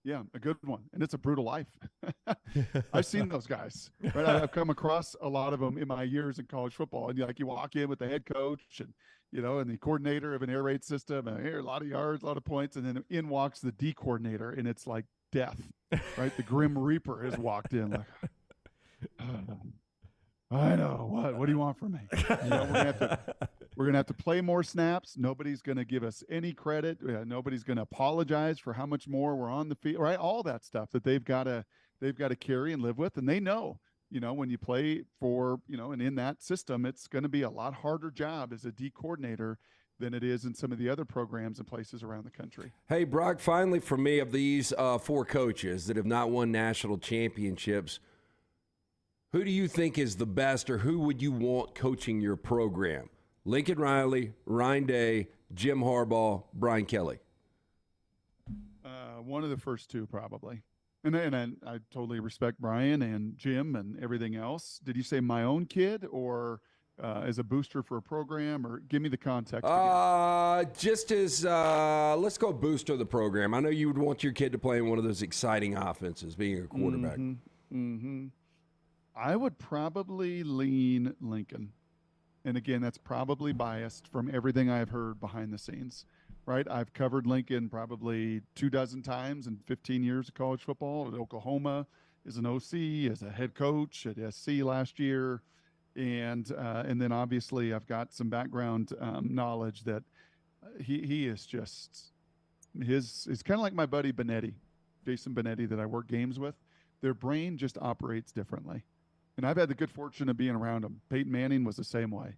Yeah, a good one. And it's a brutal life. I've seen those guys. Right? I've come across a lot of them in my years in college football. And you walk in with the head coach and the coordinator of an air raid system, and here, a lot of yards, a lot of points, and then in walks the D coordinator, and it's like death, right? The Grim Reaper has walked in like, I know, what do you want from me? We're gonna have to play more snaps. Nobody's gonna give us any credit. Nobody's gonna apologize for how much more we're on the field, right? All that stuff that they've got to carry and live with, and they know. When you play for, and in that system, it's going to be a lot harder job as a D coordinator than it is in some of the other programs and places around the country. Hey, Brock, finally for me, of these 4 coaches that have not won national championships, who do you think is the best, or who would you want coaching your program? Lincoln Riley, Ryan Day, Jim Harbaugh, Brian Kelly? One of the first two, probably. And I totally respect Brian and Jim and everything else. Did you say my own kid, or as a booster for a program, or give me the context? Just as let's go booster the program. I know you would want your kid to play in one of those exciting offenses, being a quarterback. I would probably lean Lincoln. And again, that's probably biased from everything I've heard behind the scenes. right? I've covered Lincoln probably 24 times in 15 years of college football. At Oklahoma, as an OC, as a head coach at SC last year, and then obviously I've got some background knowledge that he is just it's kind of like my buddy Benetti, Jason Benetti, that I work games with. Their brain just operates differently, and I've had the good fortune of being around him. Peyton Manning was the same way.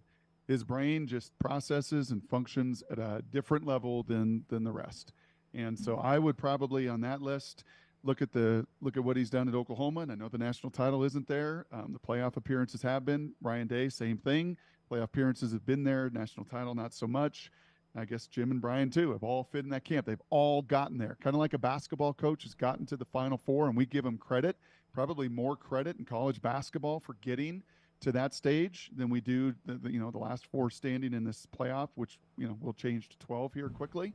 His brain just processes and functions at a different level than the rest. And so I would probably on that list look at what he's done at Oklahoma. And I know the national title isn't there. The playoff appearances have been. Ryan Day, same thing. Playoff appearances have been there. National title, not so much. I guess Jim and Brian too have all fit in that camp. They've all gotten there. Kind of like a basketball coach has gotten to the Final Four, and we give them credit, probably more credit in college basketball for getting to that stage than we do the last 4 standing in this playoff, which will change to 12 here quickly.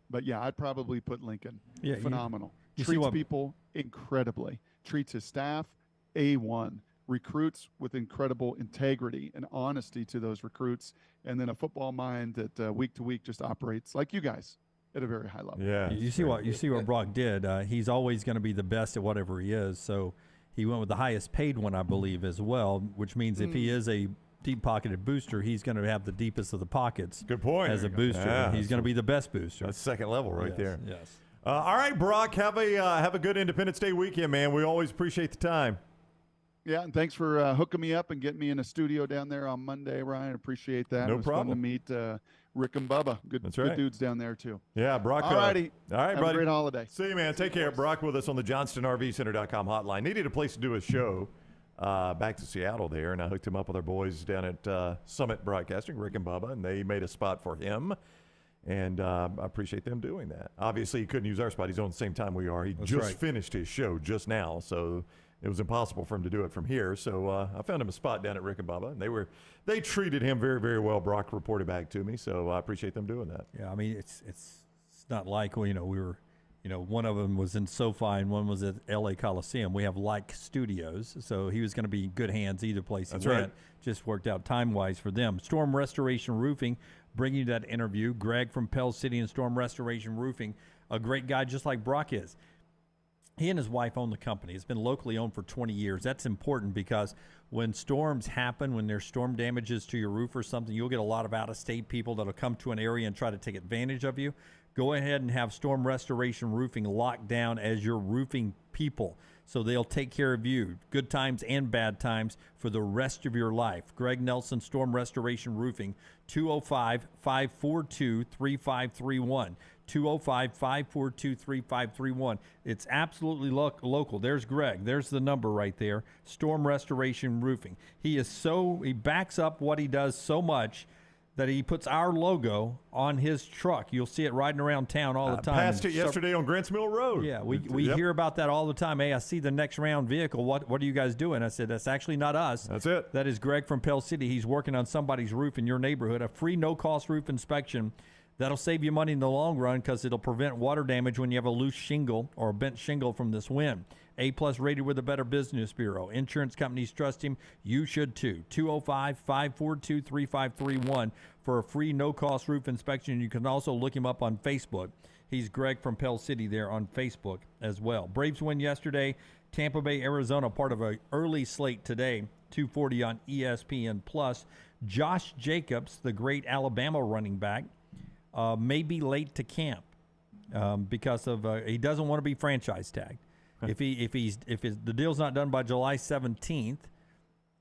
But yeah, I'd probably put Lincoln. Yeah, phenomenal. You Treats people incredibly. Treats his staff A1. Recruits with incredible integrity and honesty to those recruits, and then a football mind that week to week just operates like you guys at a very high level. Yeah, you see what Brock did. He's always going to be the best at whatever he is. So he went with the highest paid one, I believe, as well, which means if he is a deep-pocketed booster, he's going to have the deepest of the pockets. Good point. As a booster. Yeah, he's going to be the best booster. That's second level right there. Yes. All right, Brock, have a good Independence Day weekend, man. We always appreciate the time. Yeah, and thanks for hooking me up and getting me in a studio down there on Monday, Ryan. Appreciate that. No it was problem. Fun to meet Rick and Bubba. Good dudes down there, too. Yeah, Brock. All righty. All right, Have buddy. a great holiday. See you, man. Take care. Brock with us on the JohnstonRVCenter.com hotline. Needed a place to do a show back to Seattle there, and I hooked him up with our boys down at Summit Broadcasting, Rick and Bubba, and they made a spot for him. And I appreciate them doing that. Obviously, he couldn't use our spot. He's on the same time we are. He just finished his show just now, so it was impossible for him to do it from here. So I found him a spot down at Rick and Bubba, and they treated him very, very well. Brock reported back to me, so I appreciate them doing that. Yeah, I mean, it's not like we were, one of them was in SoFi and one was at LA Coliseum. We have like studios, so he was going to be in good hands either place he went. Right. Just worked out time-wise for them. Storm Restoration Roofing, bringing you that interview. Greg from Pell City and Storm Restoration Roofing, a great guy just like Brock is. He and his wife own the company. It's been locally owned for 20 years. That's important because when storms happen, when there's storm damages to your roof or something, you'll get a lot of out-of-state people that'll come to an area and try to take advantage of you. Go ahead and have Storm Restoration Roofing locked down as your roofing people. So they'll take care of you, good times and bad times, for the rest of your life. Greg Nelson, Storm Restoration Roofing, 205-542-3531. 205-542-3531. It's absolutely local. There's Greg. There's the number right there. Storm Restoration Roofing. He backs up what he does so much that he puts our logo on his truck. You'll see it riding around town all the time. Passed it yesterday on Grants Mill Road. Yeah, we hear about that all the time. Hey, I see the next round vehicle. What are you guys doing? I said, that's actually not us. That's it. That is Greg from Pell City. He's working on somebody's roof in your neighborhood. A free no-cost roof inspection. That'll save you money in the long run because it'll prevent water damage when you have a loose shingle or a bent shingle from this wind. A-plus rated with the Better Business Bureau. Insurance companies trust him. You should too. 205-542-3531 for a free no-cost roof inspection. You can also look him up on Facebook. He's Greg from Pell City there on Facebook as well. Braves win yesterday. Tampa Bay, Arizona, part of an early slate today. 2:40 on ESPN+. Josh Jacobs, the great Alabama running back, may be late to camp because of he doesn't want to be franchise tagged. If the deal's not done by July 17th,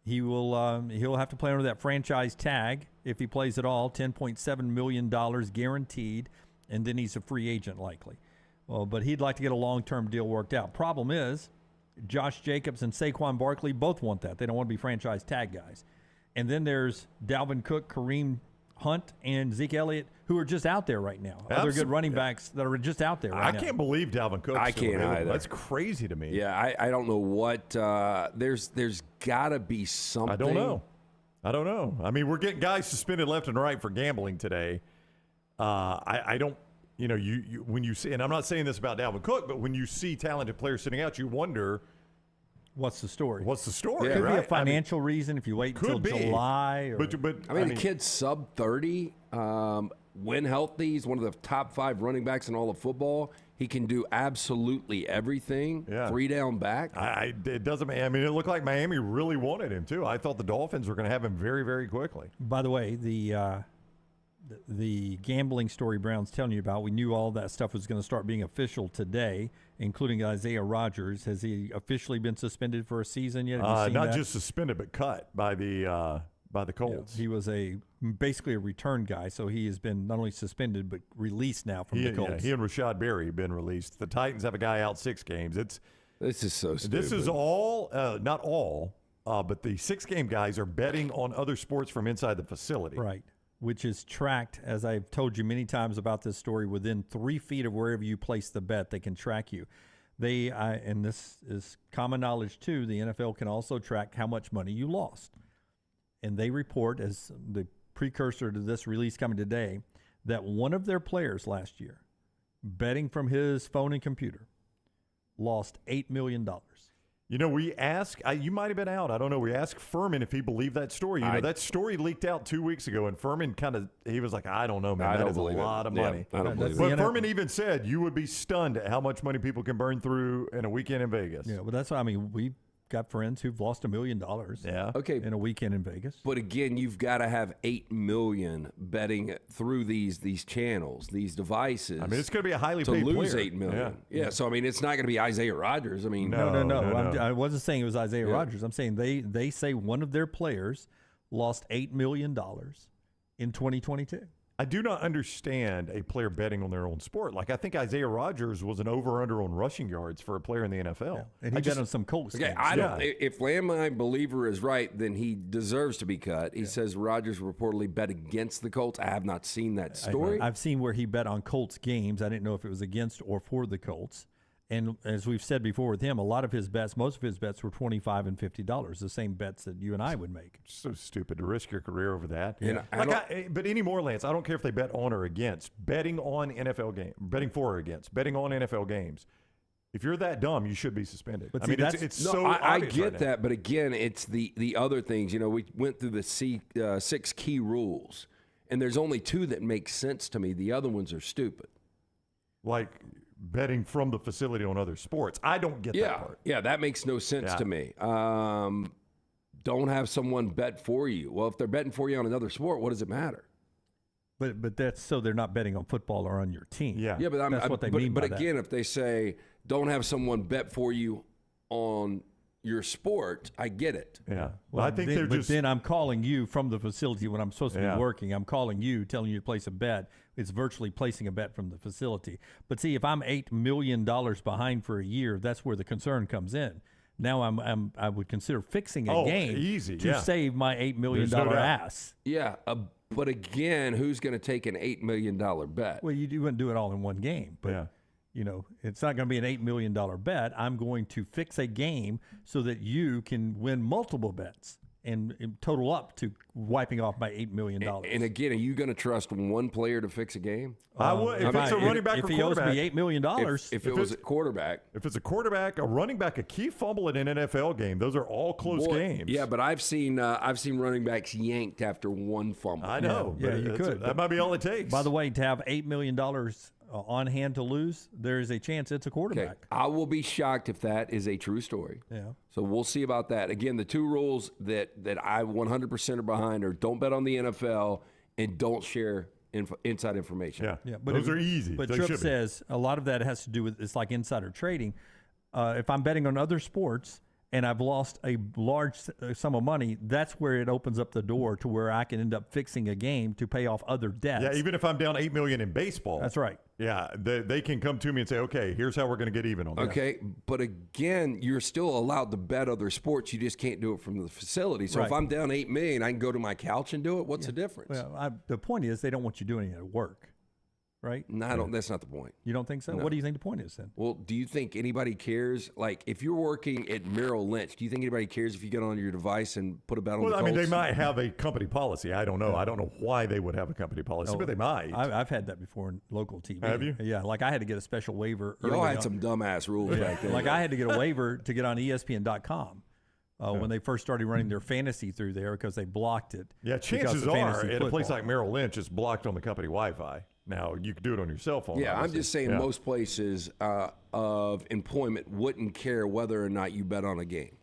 he'll have to play under that franchise tag if he plays at all. $10.7 million guaranteed, and then he's a free agent likely. Well, but he'd like to get a long-term deal worked out. Problem is, Josh Jacobs and Saquon Barkley both want that. They don't want to be franchise tag guys. And then there's Dalvin Cook, Kareem Hunt, and Zeke Elliott, who are just out there right now. Other good running backs that are just out there right now. I can't believe Dalvin Cook. I can't either. That's crazy to me. Yeah, I don't know what. There's got to be something. I don't know. I mean, we're getting guys suspended left and right for gambling today. I don't. You when you see, and I'm not saying this about Dalvin Cook, but when you see talented players sitting out, you wonder. What's the story? What's the story? Could right? be a financial reason if you wait until July. But I mean, the kid's sub 30. when healthy, he's one of the top 5 running backs in all of football. He can do absolutely everything. Yeah. 3 down back. It doesn't. I mean, it looked like Miami really wanted him too. I thought the Dolphins were going to have him very, very quickly. By the way, the gambling story Brown's telling you about, we knew all that stuff was going to start being official today, including Isaiah Rodgers. Has he officially been suspended for a season yet? Have you seen Not that? just suspended, but cut by the Colts. Yeah, he was basically a return guy, so he has been not only suspended but released now from the Colts. Yeah, he and Rashad Berry have been released. The Titans have a guy out 6 games. This is so stupid. This is all, not all, but the 6-game guys are betting on other sports from inside the facility. Right, which is tracked, as I've told you many times about this story, within 3 feet of wherever you place the bet, they can track you. And this is common knowledge too, the NFL can also track how much money you lost. And they report, as the precursor to this release coming today, that one of their players last year, betting from his phone and computer, lost $8 million. You know, we asked, you might have been out, I don't know, we asked Furman if he believed that story. You know, that story leaked out 2 weeks ago, and Furman he was like, I don't know, man, that is a lot of money. I don't believe it. But Furman even said, you would be stunned at how much money people can burn through in a weekend in Vegas. Yeah, well, that's what I mean. We've got friends who've lost $1 million in a weekend in Vegas. But again, you've got to have 8 million betting through these channels, these devices. I mean, it's going to be a highly to paid lose player. 8 million. Yeah. So I mean, it's not going to be Isaiah Rodgers. I mean, No. I wasn't saying it was Isaiah Rodgers. I'm saying they say one of their players lost $8 million in 2022. I do not understand a player betting on their own sport. Like, I think Isaiah Rodgers was an over-under on rushing yards for a player in the NFL. Yeah. And he bet on some Colts games. If Landmine Believer is right, then he deserves to be cut. He says Rodgers reportedly bet against the Colts. I have not seen that story. I've seen where he bet on Colts games. I didn't know if it was against or for the Colts. And as we've said before with him, a lot of his bets, most of his bets were $25 and $50, the same bets that you and I would make. So stupid to risk your career over that. Yeah. But anymore, Lance, I don't care if they bet on or against. Betting on NFL games, betting for or against, betting on NFL games. If you're that dumb, you should be suspended. But I mean, it's so I obvious get right that, but again, it's the other things. You know, we went through the 6 key rules, and there's only 2 that make sense to me. The other ones are stupid. Like betting from the facility on other sports. I don't get that part. Yeah, that makes no sense to me. Don't have someone bet for you. Well, if they're betting for you on another sport, what does it matter? But that's so they're not betting on football or on your team. Yeah, but that's what they mean by But that. again, if they say don't have someone bet for you on your sport, I get it. Yeah. Well, I think they're just. But then I'm calling you from the facility when I'm supposed to be working. I'm calling you, telling you to place a bet. It's virtually placing a bet from the facility. But see, if I'm $8 million behind for a year, that's where the concern comes in. Now I would consider fixing a game to save my $8 million ass. Yeah, but again, who's going to take an $8 million bet? Well, you wouldn't do it all in one game, but you know, it's not going to be an $8 million bet. I'm going to fix a game so that you can win multiple bets and total up to wiping off my $8 million. And again, are you going to trust one player to fix a game? I would. If it's a running back or if he owes quarterback. me $8 million. If it was a quarterback. If it's a quarterback, a running back, a key fumble in an NFL game, those are all close games. Yeah, but I've seen running backs yanked after one fumble. I know. Yeah, you could. That might be all it takes. By the way, to have $8 million on hand to lose, there is a chance it's a quarterback. Okay. I will be shocked if that is a true story. Yeah. So we'll see about that. Again, the 2 rules that I 100% are behind are don't bet on the NFL and don't share inside information. Yeah. Those are easy. But They Tripp should be. says a lot of that has to do with, it's like insider trading. If I'm betting on other sports and I've lost a large sum of money, that's where it opens up the door to where I can end up fixing a game to pay off other debts. Yeah, even if I'm down $8 million in baseball. That's right. Yeah, they can come to me and say, okay, here's how we're going to get even on this. Okay, but again, you're still allowed to bet other sports. You just can't do it from the facility. So if I'm down $8 million, I can go to my couch and do it. What's the difference? Well, the point is they don't want you doing it at work, right? No, that's not the point. You don't think so? No. What do you think the point is then? Well, do you think anybody cares? Like, if you're working at Merrill Lynch, do you think anybody cares if you get on your device and put a bet on the Well, I Colts? mean, they might have a company policy. I don't know. I don't know why they would have a company policy, but they might. I've had that before in local TV. Have you? Yeah, like I had to get a special waiver. Y'all early had on. some dumbass rules back then. Like I had to get a waiver to get on ESPN.com when they first started running their fantasy through there because they blocked it. Yeah, because chances of are fantasy at a place football. like Merrill Lynch, it's blocked on the company Wi-Fi. Now, you can do it on your cell phone. Yeah, I'm obviously. just saying Yeah. most places of employment wouldn't care whether or not you bet on a game.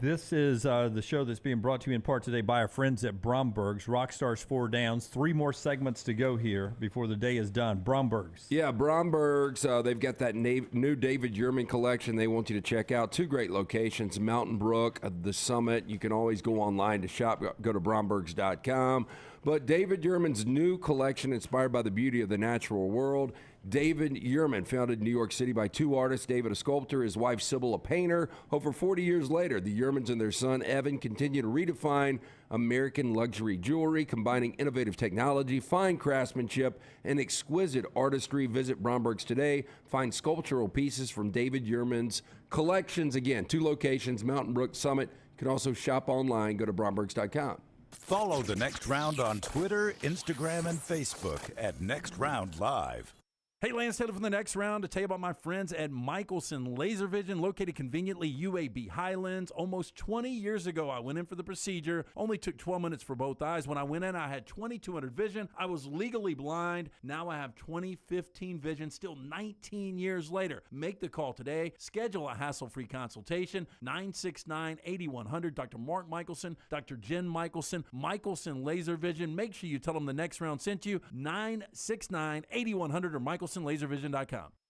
This is the show that's being brought to you in part today by our friends at Bromberg's. Rockstars 4 Downs. 3 more segments to go here before the day is done. Bromberg's. Yeah, Bromberg's. They've got that new David Yurman collection they want you to check out. 2 great locations, Mountain Brook, the Summit. You can always go online to shop. Go to brombergs.com. But David Yurman's new collection, inspired by the beauty of the natural world. David Yurman, founded in New York City by 2 artists, David a sculptor, his wife Sybil a painter. Over 40 years later, the Yurmans and their son Evan continue to redefine American luxury jewelry, combining innovative technology, fine craftsmanship, and exquisite artistry. Visit Bromberg's today. Find sculptural pieces from David Yurman's collections. Again, 2 locations, Mountain Brook, Summit. You can also shop online. Go to brombergs.com. Follow The Next Round on Twitter, Instagram, and Facebook at Next Round Live. Hey, Lance Taylor from The Next Round to tell you about my friends at Michelson Laser Vision, located conveniently UAB Highlands. Almost 20 years ago, I went in for the procedure. Only took 12 minutes for both eyes. When I went in, I had 20/200 vision. I was legally blind. Now I have 20/15 vision, still 19 years later. Make the call today. Schedule a hassle-free consultation. 969-8100. Dr. Mark Michelson, Dr. Jen Michelson, Michelson Laser Vision. Make sure you tell them The Next Round sent you. 969-8100 or MichelsonLaserVision.com.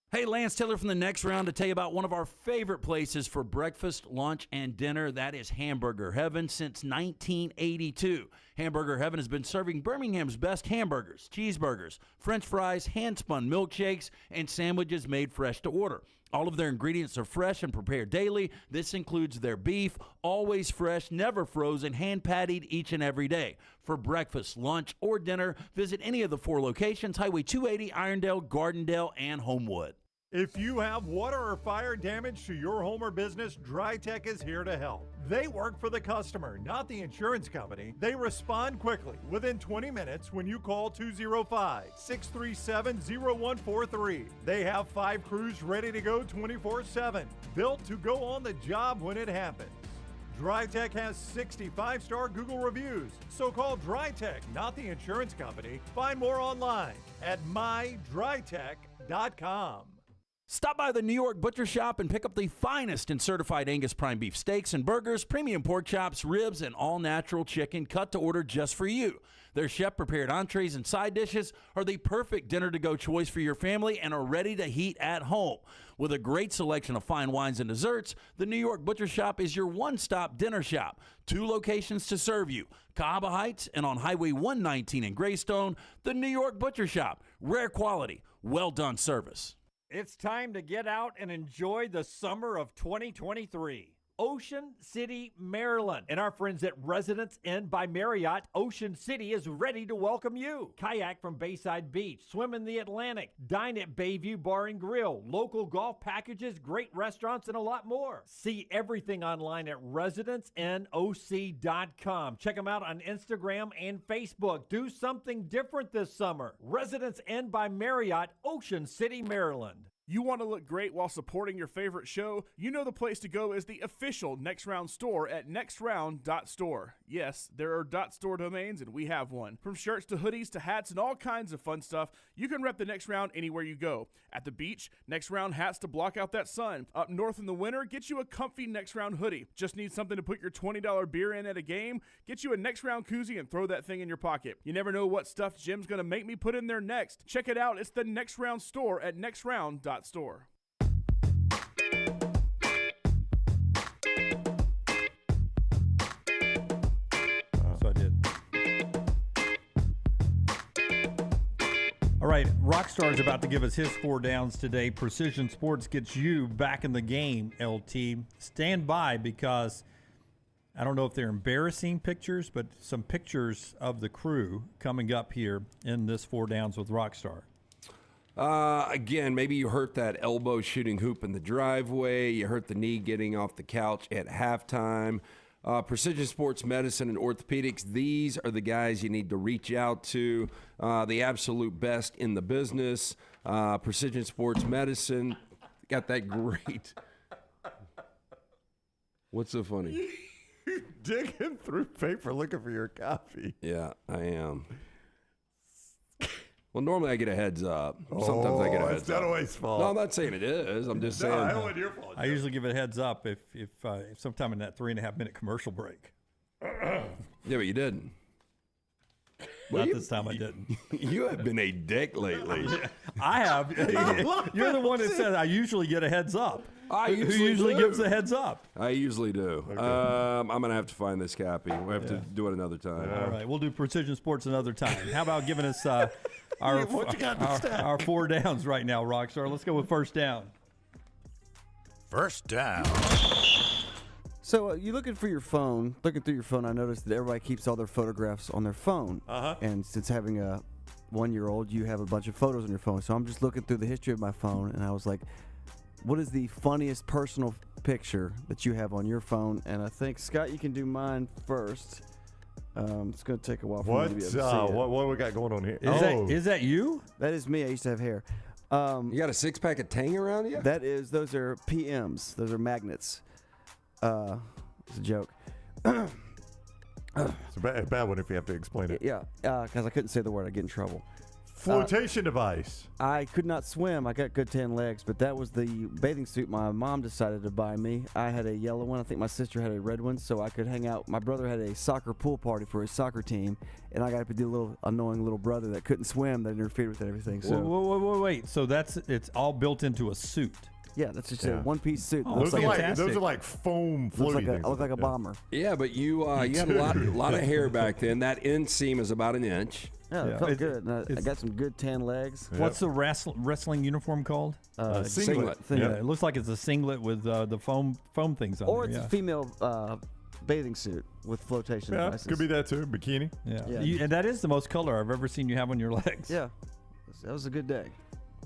Hey, Lance Taylor from The Next Round to tell you about one of our favorite places for breakfast, lunch, and dinner. That is Hamburger Heaven since 1982. Hamburger Heaven has been serving Birmingham's best hamburgers, cheeseburgers, French fries, hand-spun milkshakes, and sandwiches made fresh to order. All of their ingredients are fresh and prepared daily. This includes their beef, always fresh, never frozen, hand-pattied each and every day. For breakfast, lunch, or dinner, visit any of the 4 locations, Highway 280, Irondale, Gardendale, and Homewood. If you have water or fire damage to your home or business, DryTech is here to help. They work for the customer, not the insurance company. They respond quickly, within 20 minutes when you call 205-637-0143. They have 5 crews ready to go 24/7, built to go on the job when it happens. DryTech has 65-star Google reviews, so call DryTech, not the insurance company. Find more online at mydrytech.com. Stop by the New York Butcher Shop and pick up the finest in certified Angus prime beef steaks and burgers, premium pork chops, ribs, and all-natural chicken cut to order just for you. Their chef-prepared entrees and side dishes are the perfect dinner-to-go choice for your family and are ready to heat at home. With a great selection of fine wines and desserts, the New York Butcher Shop is your one-stop dinner shop. 2 locations to serve you, Cahaba Heights and on Highway 119 in Greystone. The New York Butcher Shop, rare quality, well-done service. It's time to get out and enjoy the summer of 2023. Ocean City, Maryland. And our friends at Residence Inn by Marriott, Ocean City is ready to welcome you. Kayak from Bayside Beach, swim in the Atlantic, dine at Bayview Bar and Grill, local golf packages, great restaurants, and a lot more. See everything online at residencenoc.com. Check them out on Instagram and Facebook. Do something different this summer. Residence Inn by Marriott, Ocean City, Maryland. You want to look great while supporting your favorite show? You know the place to go is the official Next Round store at nextround.store. Yes, there are .store domains, and we have one. From shirts to hoodies to hats and all kinds of fun stuff, you can rep the Next Round anywhere you go. At the beach, Next Round hats to block out that sun. Up north in the winter, get you a comfy Next Round hoodie. Just need something to put your $20 beer in at a game? Get you a Next Round koozie and throw that thing in your pocket. You never know what stuff Jim's going to make me put in there next. Check it out. It's the Next Round store at nextround.store. Store. So I did. All right, Rockstar's about to give us his 4 downs today. Precision Sports gets you back in the game, LT. Stand by because I don't know if they're embarrassing pictures, but some pictures of the crew coming up here in this 4 downs with Rockstar. Again, maybe you hurt that elbow shooting hoop in the driveway. You hurt the knee getting off the couch at halftime. Precision Sports Medicine and Orthopedics, these are the guys you need to reach out to. The absolute best in the business. Precision Sports Medicine got that great. What's so funny? Digging through paper looking for your copy. Yeah, I am. Well, normally I get a heads up. Sometimes I get a heads it's up. not always fault. No, I'm not saying it is. I'm just saying. I don't want your fault. I usually give it a heads up if sometime in that 3.5 minute commercial break. Yeah, but you didn't. Not this time I didn't. You have been a dick lately. I have. You're the one that said I usually get a heads up. I Who usually do. gives a heads up? I usually do. Okay. I'm going to have to find this copy. We'll have to do it another time. All right, we'll do Precision Sports another time. How about giving us our 4 downs right now, Rockstar? Let's go with first down. First down. So you're looking through your phone. I noticed that everybody keeps all their photographs on their phone. Uh-huh. And since having a 1-year-old, you have a bunch of photos on your phone. So I'm just looking through the history of my phone, and I was like, what is the funniest personal picture that you have on your phone? And I think, Scott, you can do mine first. It's going to take a while for me to be able to see it. What we got going on here? Is that you? That is me. I used to have hair. You got a 6-pack of Tang around you? Those are PMs. Those are magnets. It's a joke. It's a bad one if you have to explain it. Yeah, because I couldn't say the word. I'd get in trouble. Flotation device. I could not swim. I got good tan legs, but that was the bathing suit my mom decided to buy me. I had a yellow one. I think my sister had a red one, so I could hang out. My brother had a soccer pool party for his soccer team, and I got to be a little annoying little brother that couldn't swim, that interfered with everything. So wait. So it's all built into a suit. yeah, that's just a one-piece suit. Oh, Those are like foam floaty things. I look like a bomber. Yeah, but you had a lot of hair back then. That inseam is about an inch. Yeah, it felt good. And I got some good tan legs. What's the wrestling uniform called? Singlet. Yeah, it looks like it's a singlet with the foam things on Or there. it's a female bathing suit with flotation devices. Could be that too. Bikini. Yeah. And that is the most color I've ever seen you have on your legs. Yeah, that was a good day.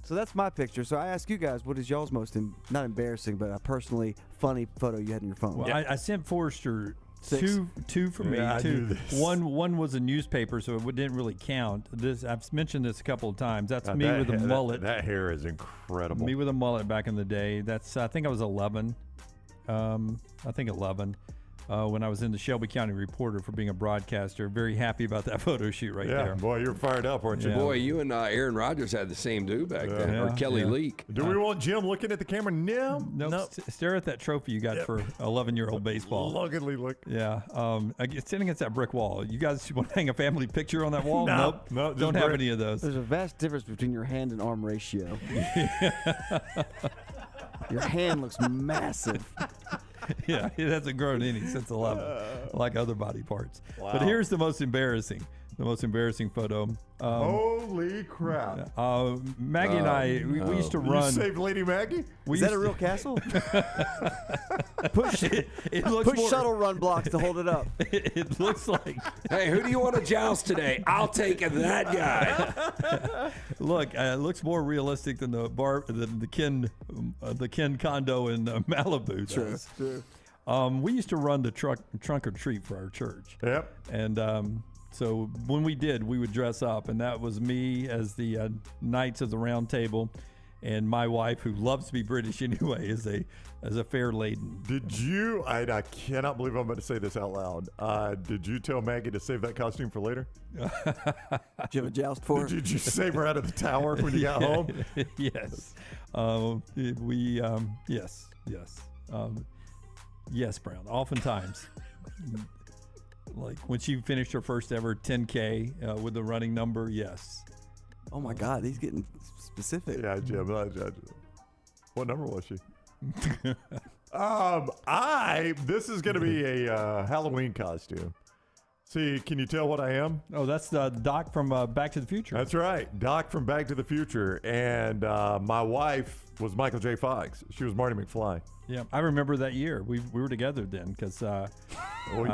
So that's my picture. So I ask you guys, what is y'all's most, not embarrassing, but a personally funny photo you had in your phone? Well, I sent Forrester 6. two for me. I two. knew this. One was a newspaper, so it didn't really count. I've mentioned this a couple of times. That's me with a mullet. That hair is incredible. Me with a mullet back in the day. That's I think I was 11. When I was in the Shelby County Reporter for being a broadcaster. Very happy about that photo shoot right there. Boy, you're fired up, aren't you? Yeah. Boy, you and Aaron Rodgers had the same dude back then, or Kelly Leak. Do we want Jim looking at the camera? No. Nope. Stare at that trophy you got for 11-year-old baseball. Lovingly look. Yeah. Sitting against that brick wall. You guys want to hang a family picture on that wall? Nope. Don't have any of those. There's a vast difference between your hand and arm ratio. Your hand looks massive. Yeah, it hasn't grown any since 11, like other body parts. Wow. But here's the most embarrassing photo. Holy crap. Maggie and I, we used to run. You saved Lady Maggie? Is that a real castle? Push more, shuttle run blocks to hold it up. It looks like. Hey, who do you want to joust today? I'll take that guy. Look, it looks more realistic than the Ken condo in Malibu. True. We used to run the trunk or treat for our church. Yep. And so when we did, we would dress up, and that was me as the Knights of the Round Table, and my wife, who loves to be British anyway, as a fair laden. Did you? I cannot believe I'm about to say this out loud. Did you tell Maggie to save that costume for later? Did you have a joust for her? Did you save her out of the tower when you got home? Yes. Yes, Brown. Oftentimes. Like when she finished her first ever 10K with the running number, yes. Oh my God, he's getting specific. Yeah, Jim. What number was she? This is going to be a Halloween costume. See, can you tell what I am? Oh, that's Doc from Back to the Future. That's right, Doc from Back to the Future. And my wife was Michael J. Fox. She was Marty McFly. Yeah, I remember that year. We were together then because.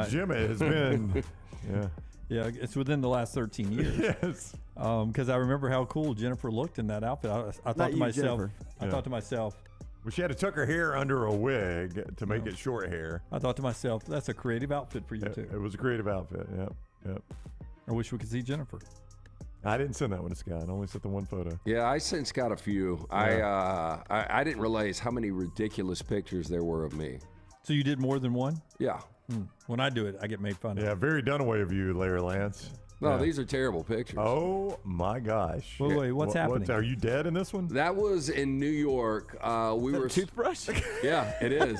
Jim has been. Yeah, it's within the last 13 years. Yes. Because I remember how cool Jennifer looked in that outfit. I thought to myself. I thought to myself. Well, she had to tuck her hair under a wig to make it short hair. I thought to myself, that's a creative outfit for you too. It was a creative outfit. Yep. I wish we could see Jennifer. I didn't send that one to Scott. I only sent the one photo. Yeah, I sent Scott a few. Yeah. I didn't realize how many ridiculous pictures there were of me. So you did more than one? Yeah. When I do it, I get made fun of. Yeah, very done away of you, Larry Lance. No, Yeah. these are terrible pictures. Oh my gosh! Wait, what's happening? Are you dead in this one? That was in New York. We were toothbrush. Yeah, it is.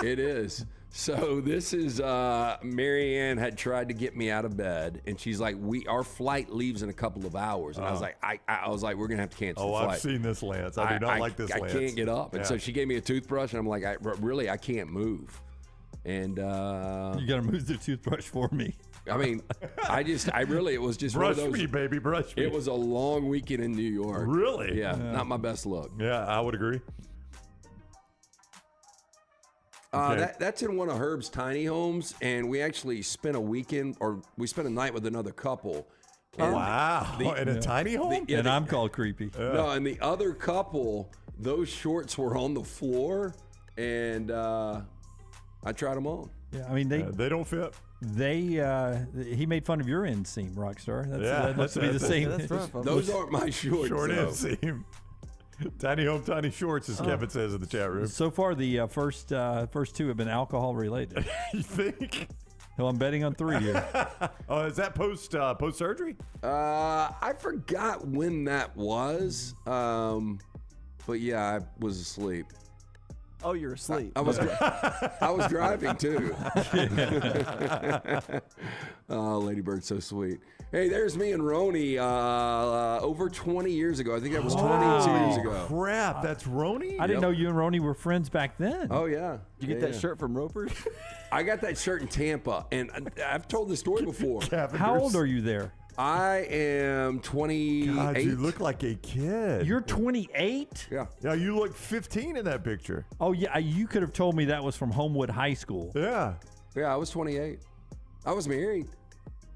It is. So this is Marianne had tried to get me out of bed, and she's like, our flight leaves in a couple of hours, and I was like, I was like, we're gonna have to cancel the flight. I've seen this, Lance. I do not like this, Lance. I can't get up, and Yeah. so she gave me a toothbrush, and I'm like, I can't move, and You got to move the toothbrush for me. I mean, it was just Brush one of those. me, baby, brush me. It was a long weekend in New York. Really? Yeah, not my best look. Yeah, I would agree. Okay. That's in one of Herb's tiny homes, and we actually spent a weekend, or we spent a night with another couple. And Wow, in a tiny home? And I'm called creepy. No, and the other couple, those shorts were on the floor, and I tried them on. Yeah, I mean they don't fit. He made fun of your inseam, Rockstar. That looks to be the same. Those aren't my shorts. Short though. inseam. Tiny home, tiny shorts, as Kevin says in the chat room. So far, the first two have been alcohol related. You think? Well, I'm betting on 3 here. Oh, is that post surgery? I forgot when that was, but yeah, I was asleep. Oh, you're asleep. I was driving too. Oh, Lady Bird's so sweet. Hey, there's me and Roni over 20 years ago. I think that was 22 years ago. Crap, that's Roni? I didn't know you and Roni were friends back then. Oh, yeah. Did you get that shirt from Roper's? I got that shirt in Tampa, and I've told this story before. How old are you there? I am 28. God, you look like a kid. You're 28? Yeah. Yeah, you look 15 in that picture. Oh, yeah. You could have told me that was from Homewood High School. Yeah. Yeah, I was 28. I was married.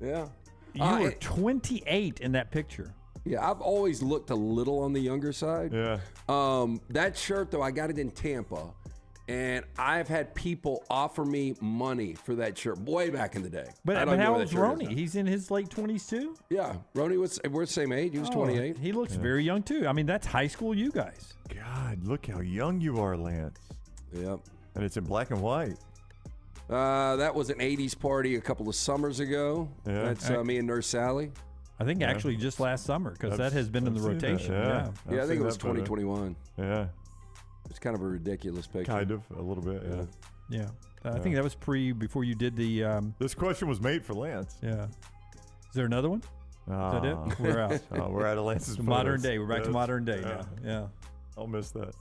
Yeah. You were 28 in that picture. Yeah, I've always looked a little on the younger side. Yeah. That shirt, though, I got it in Tampa, and I've had people offer me money for that shirt way back in the day. But how old's Roni? He's in his late 20s too? Yeah, Roni we're the same age. He was 28. He looks very young too. I mean, that's high school, you guys. God, look how young you are, Lance. Yep. And it's in black and white. That was an 80s party a couple of summers ago. Yeah. That's me and Nurse Sally. I think actually just last summer, because that has been in the I've seen that, rotation. yeah. Yeah, I I've think seen it was that photo. 2021. Yeah. It's kind of a ridiculous picture. Kind of, a little bit, yeah. Yeah. I think that was before you did the. This question was made for Lance. Yeah. Is there another one? Is that it? We're out. We're out of Lance's photos. Modern day. We're back to Yes. modern day now. Yeah. I'll miss that.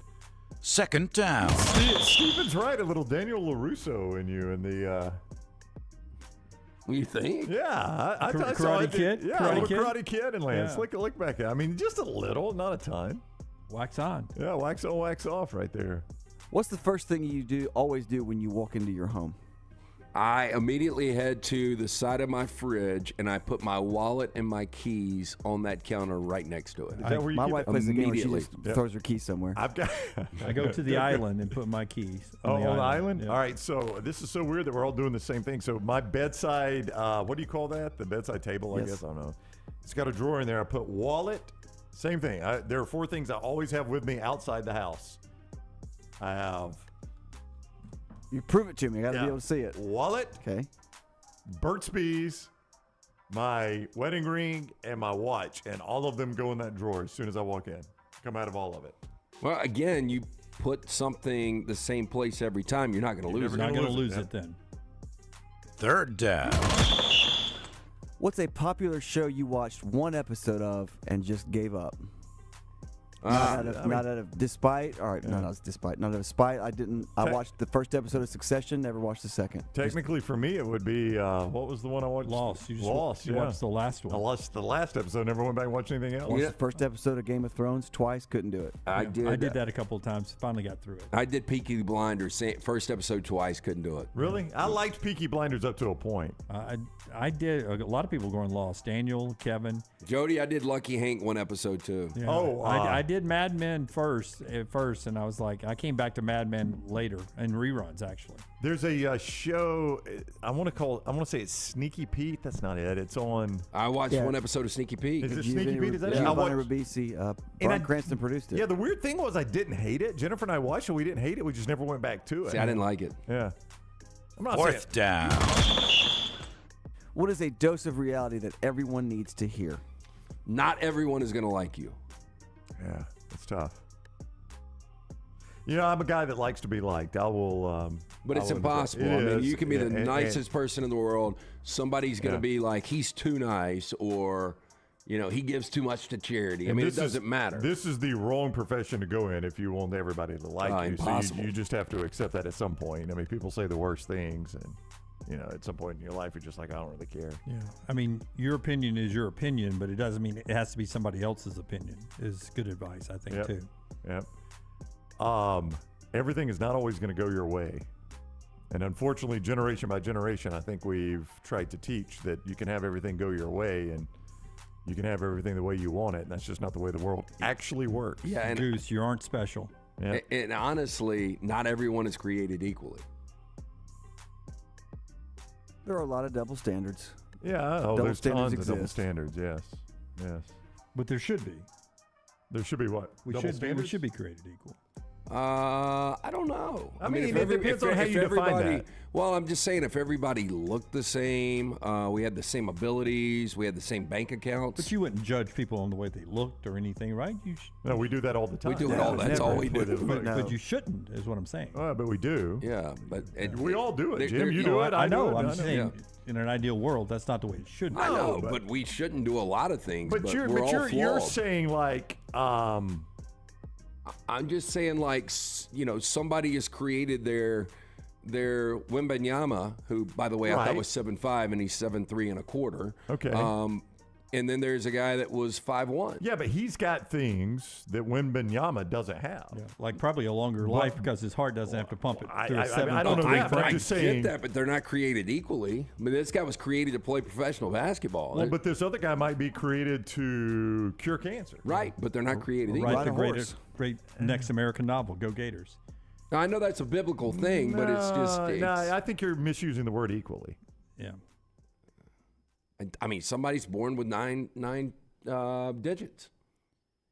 Second down. Stephen's right. A little Daniel LaRusso in you in the. You think? Yeah, I thought so. Karate Kid? Yeah, Karate a little Kid? Karate Kid and Lance. Yeah. Look back at. I mean, just a little, not a ton. Wax on. Yeah, wax on, wax off, right there. What's the first thing you always do when you walk into your home? I immediately head to the side of my fridge and I put my wallet and my keys on that counter right next to it. Is that where you My keep wife it? plays the game where she Immediately. just throws her keys somewhere. I've got. I go to the island and put my keys. On the island? Yeah. All right, so this is so weird that we're all doing the same thing. So my bedside, what do you call that? The bedside table, I Yes. guess. I don't know. It's got a drawer in there. I put wallet. Same thing. There are 4 things I always have with me outside the house. I have You prove it to me. I got to Yeah. be able to see it. wallet, Okay. Burt's Bees, my wedding ring, and my watch, and all of them go in that drawer as soon as I walk in. Come out of all of it. Well, again, you put something the same place every time, you're not going to lose You're it. not going to lose lose it, it then. Third down. What's a popular show you watched one episode of and just gave up? Not out of despite. All right, not out of despite. Not out of spite. I watched the first episode of Succession. Never watched the second. Technically, for me, it would be what was the one I watched? Lost. You just Lost. you yeah. watched the last one. I watched the last episode. Never went back and watched anything else. Watched the first episode of Game of Thrones twice. Couldn't do it. I did that a couple of times. Finally got through it. I did Peaky Blinders, first episode twice, couldn't do it. Really? I liked Peaky Blinders up to a point. I did. A lot of people going lost. Daniel, Kevin. Jody, I did Lucky Hank one episode too. Yeah. Oh, I did did Mad Men at first, and I was like, I came back to Mad Men later in reruns actually. There's a show I want to say it's Sneaky Pete. That's not it. It's on. I watched one episode of Sneaky Pete. Is it Sneaky Pete? Is that it? Giovanni Ribisi, Brian Cranston produced it. Yeah, the weird thing was I didn't hate it. Jennifer and I watched it. We didn't hate it. We just never went back to it. See, I didn't like it. Yeah. I'm not Fourth down. What is a dose of reality that everyone needs to hear? Not everyone is going to like you. Yeah, it's tough. You know, I'm a guy that likes to be liked. I will. But it's impossible. I mean, you can be the nicest person in the world. Somebody's going to be like, he's too nice, or, you know, he gives too much to charity. I mean, it doesn't matter. This is the wrong profession to go in if you want everybody to like you. Impossible. So you just have to accept that at some point. I mean, people say the worst things, and you know, at some point in your life, you're just like, I don't really care. Yeah, I mean, your opinion is your opinion, but it doesn't mean it has to be somebody else's opinion. Is good advice, I think, too. Yep. Everything is not always going to go your way. And unfortunately, generation by generation, I think we've tried to teach that you can have everything go your way and you can have everything the way you want it. And that's just not the way the world actually works. Yeah, and Goose, you aren't special. Yeah. And honestly, not everyone is created equally. There are a lot of double standards. Yeah, there's tons of double standards. Yes, yes. But there should be. There should be what? We should be created equal. I don't know. I mean, it depends on how you define that. Well, I'm just saying, if everybody looked the same, we had the same abilities, we had the same bank accounts. But you wouldn't judge people on the way they looked or anything, right? No, we do that all the time. We do it all. That's all we do. But you shouldn't, is what I'm saying. But we do. Yeah, but we all do it. Jim, you do it. I know. I'm do it. saying, in an ideal world, that's not the way it should be. I know, but we shouldn't do a lot of things. But you're saying like. I'm just saying, like, you know, somebody has created their Wembanyama, who, by the way, I thought was 7'5", and he's 7'3 1/4. Okay. And then there's a guy that was 5'1". Yeah, but he's got things that Wembanyama doesn't have. Yeah, like probably a longer life because his heart doesn't have to pump it through a 7'3". I don't know that, but I'm just saying. I get that, but they're not created equally. I mean, this guy was created to play professional basketball. Well, but this other guy might be created to cure cancer. Right, but they're not created equally. Write the great next American novel, Go Gators. Now, I know that's a biblical thing, but it's just... No, I think you're misusing the word equally. Yeah. I mean, somebody's born with nine digits.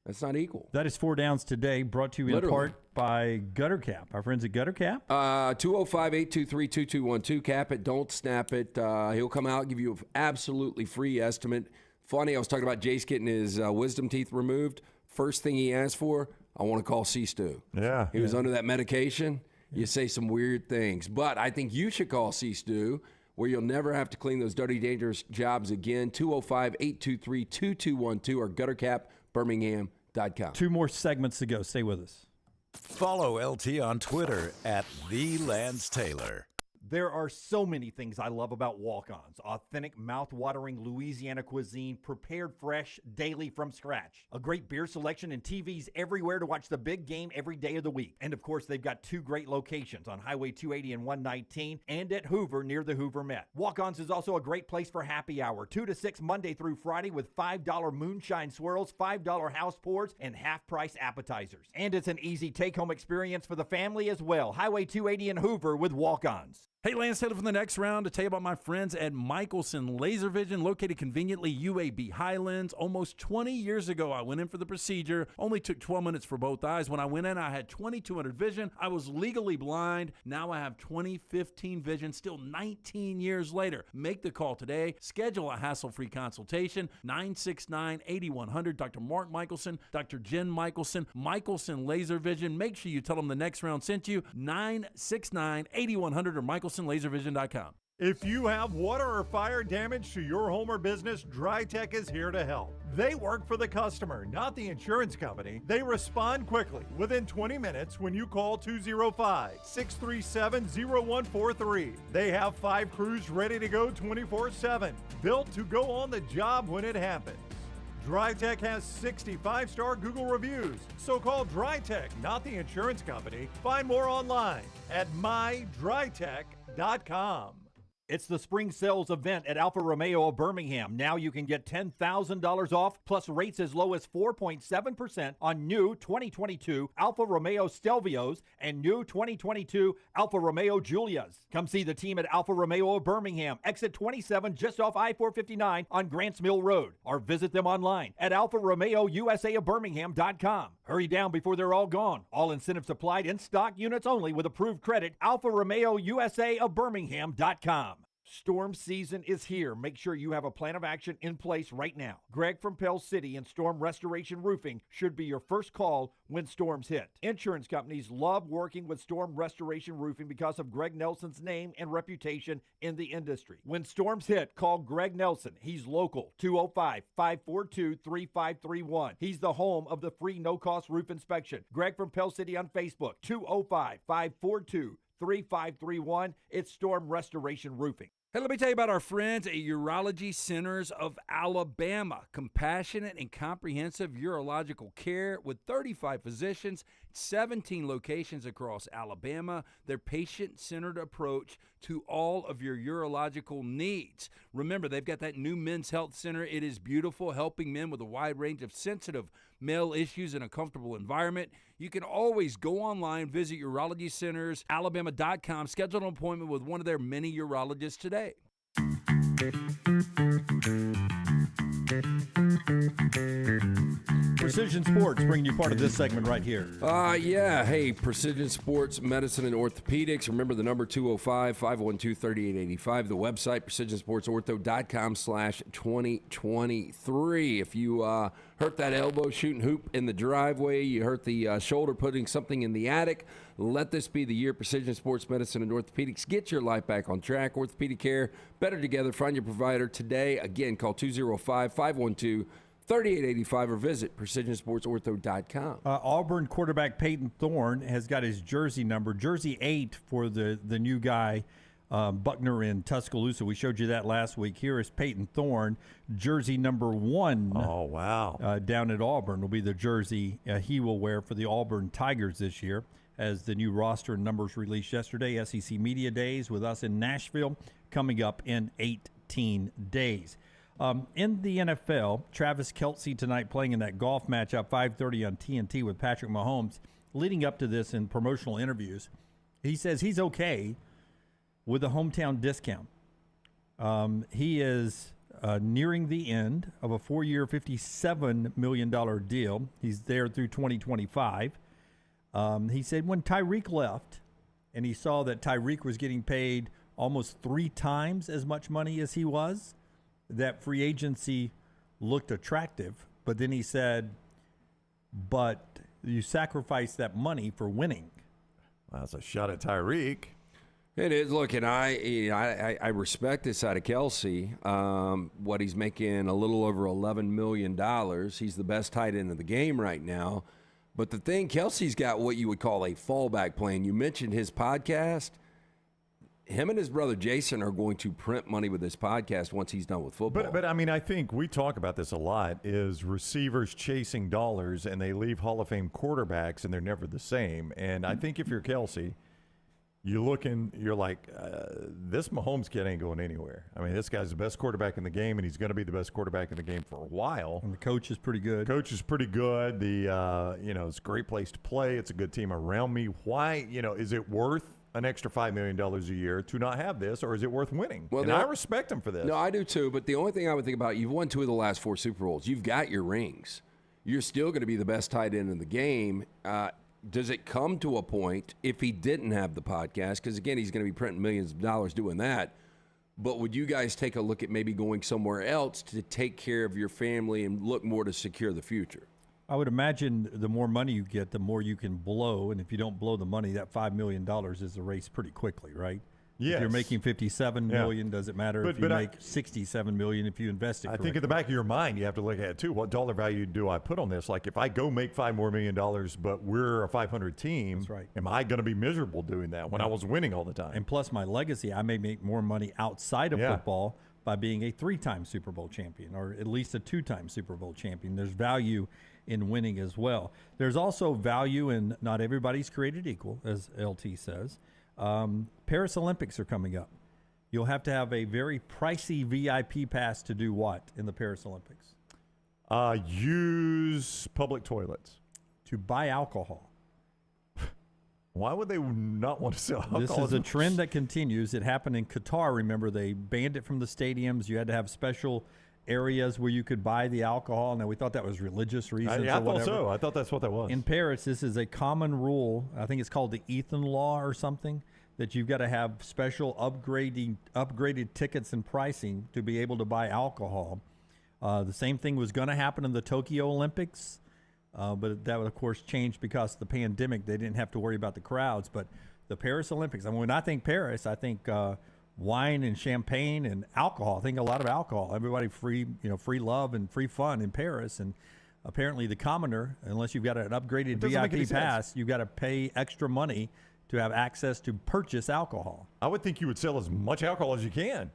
That's not equal. That is 4 Downs today, brought to you in part by Gutter Cap. Our friends at Gutter Cap. 205-823-2212. Cap it, don't snap it. He'll come out, give you an absolutely free estimate. Funny, I was talking about Jace getting his wisdom teeth removed. First thing he asked for, I want to call C-Stu. Yeah. He was under that medication. You say some weird things. But I think you should call C-Stu, where you'll never have to clean those dirty, dangerous jobs again. 205-823-2212 or guttercapbirmingham.com. 2 more segments to go. Stay with us. Follow LT on Twitter at @TheLanceTaylor. There are so many things I love about Walk-Ons. Authentic, mouth-watering Louisiana cuisine, prepared fresh, daily from scratch. A great beer selection and TVs everywhere to watch the big game every day of the week. And of course, they've got 2 great locations on Highway 280 and 119 and at Hoover near the Hoover Met. Walk-Ons is also a great place for happy hour, 2 to 6 Monday through Friday with $5 moonshine swirls, $5 house pours, and half-price appetizers. And it's an easy take-home experience for the family as well. Highway 280 and Hoover with Walk-Ons. Hey, Lance Taylor from the next round to tell you about my friends at Michelson Laser Vision, located conveniently UAB Highlands. Almost 20 years ago, I went in for the procedure. Only took 12 minutes for both eyes. When I went in, I had 2200 vision. I was legally blind. Now I have 20/15 vision, still 19 years later. Make the call today. Schedule a hassle-free consultation, 969-8100. Dr. Mark Michelson, Dr. Jen Michelson, Michelson Laser Vision. Make sure you tell them the next round sent you, 969-8100 or MichelsonLaserVision.com. If you have water or fire damage to your home or business, DryTech is here to help. They work for the customer, not the insurance company. They respond quickly, within 20 minutes when you call 205-637-0143. They have 5 crews ready to go 24/7, built to go on the job when it happens. DryTech has 65-star Google reviews, so call DryTech, not the insurance company. Find more online at mydrytech.com. It's the spring sales event at Alfa Romeo of Birmingham. Now you can get $10,000 off plus rates as low as 4.7% on new 2022 Alfa Romeo Stelvios and new 2022 Alfa Romeo Giulias. Come see the team at Alfa Romeo of Birmingham, exit 27 just off I-459 on Grants Mill Road, or visit them online at alfaromeousa of Hurry down before they're all gone. All incentives applied, in stock units only with approved credit. alfaromeousa of Birmingham.com. Storm season is here. Make sure you have a plan of action in place right now. Greg from Pell City and Storm Restoration Roofing should be your first call when storms hit. Insurance companies love working with Storm Restoration Roofing because of Greg Nelson's name and reputation in the industry. When storms hit, call Greg Nelson. He's local, 205-542-3531. He's the home of the free no-cost roof inspection. Greg from Pell City on Facebook, 205-542-3531. It's Storm Restoration Roofing. Hey, let me tell you about our friends at Urology Centers of Alabama. Compassionate and comprehensive urological care with 35 physicians, 17 locations across Alabama. Their patient-centered approach to all of your urological needs. Remember, they've got that new men's health center. It is beautiful, helping men with a wide range of sensitive male issues in a comfortable environment. You can always go online, visit urologycentersalabama.com, schedule an appointment with one of their many urologists today. Precision Sports bringing you part of this segment right here. Yeah. Hey, Precision Sports Medicine and Orthopedics. Remember the number 205-512-3885. The website, precisionsportsortho.com/2023. If you hurt that elbow shooting hoop in the driveway, you hurt the shoulder putting something in the attic, let this be the year. Precision Sports Medicine and Orthopedics. Get your life back on track. Orthopedic care, better together. Find your provider today. Again, call 205-512-3885 or visit precisionsportsortho.com. Auburn quarterback Peyton Thorne has got his jersey number, jersey 8 for the new guy, Buckner in Tuscaloosa. We showed you that last week. Here is Peyton Thorne, jersey number 1. Oh, wow. Down at Auburn will be the jersey he will wear for the Auburn Tigers this year, as the new roster and numbers released yesterday. SEC Media Days with us in Nashville coming up in 18 days. In the NFL, Travis Kelce tonight playing in that golf matchup, 5:30 on TNT with Patrick Mahomes. Leading up to this in promotional interviews, he says he's okay with a hometown discount. He is nearing the end of a 4-year, $57 million deal. He's there through 2025. He said when Tyreek left and he saw that Tyreek was getting paid almost 3 times as much money as he was, that free agency looked attractive. But then he said, but you sacrifice that money for winning. That's a shot at Tyreek. It is. Look, and I respect this out of Kelce. What he's making a little over $11 million. He's the best tight end of the game right now. But the thing, Kelce's got what you would call a fallback plan. You mentioned his podcast. Him and his brother Jason are going to print money with this podcast once he's done with football. But I mean, I think we talk about this a lot, is receivers chasing dollars, and they leave Hall of Fame quarterbacks, and they're never the same. And I think if you're Kelce, you're like, this Mahomes kid ain't going anywhere. I mean, this guy's the best quarterback in the game, and he's going to be the best quarterback in the game for a while. And the coach is pretty good. It's a great place to play. It's a good team around me. Why, is it worth an extra $5 million a year to not have this, or is it worth winning? Well, and I respect him for this. No, I do too. But the only thing I would think about, you've won 2 of the last 4 Super Bowls. You've got your rings. You're still going to be the best tight end in the game. Does it come to a point, if he didn't have the podcast, because again, he's going to be printing millions of dollars doing that, but would you guys take a look at maybe going somewhere else to take care of your family and look more to secure the future? I would imagine the more money you get, the more you can blow. And if you don't blow the money, that $5 million is erased pretty quickly, right? Yes. If you're making $57 million, does it matter if you make $67 million if you invest it correctly? I think in the back of your mind, you have to look at it too. What dollar value do I put on this? Like if I go make $5 more million, but we're a 500 team, that's right. Am I going to be miserable doing that when I was winning all the time? And plus my legacy, I may make more money outside of football by being a 3-time Super Bowl champion, or at least a 2-time Super Bowl champion. There's value in winning as well. There's also value in not everybody's created equal, as LT says. Paris Olympics are coming up. you'll have to have a very pricey VIP pass to do what in the Paris Olympics? Use public toilets. To buy alcohol. Why would they not want to sell alcohol? This is a trend that continues. It happened in Qatar. Remember, they banned it from the stadiums. You had to have special areas where you could buy the alcohol. Now, we thought that was religious reasons I or whatever. thought so. I thought that's what that was. In Paris, this is a common rule. I think it's called the Ethan Law or something, that you've got to have special upgraded tickets and pricing to be able to buy alcohol. The same thing was going to happen in the Tokyo Olympics, but that would, of course, change because of the pandemic. They didn't have to worry about the crowds. But the Paris Olympics, I mean, when I think Paris, I think wine and champagne and alcohol. I think a lot of alcohol. Everybody free love and free fun in Paris. And apparently the commoner, unless you've got an upgraded VIP pass, you've got to pay extra money to have access to purchase alcohol. I would think you would sell as much alcohol as you can.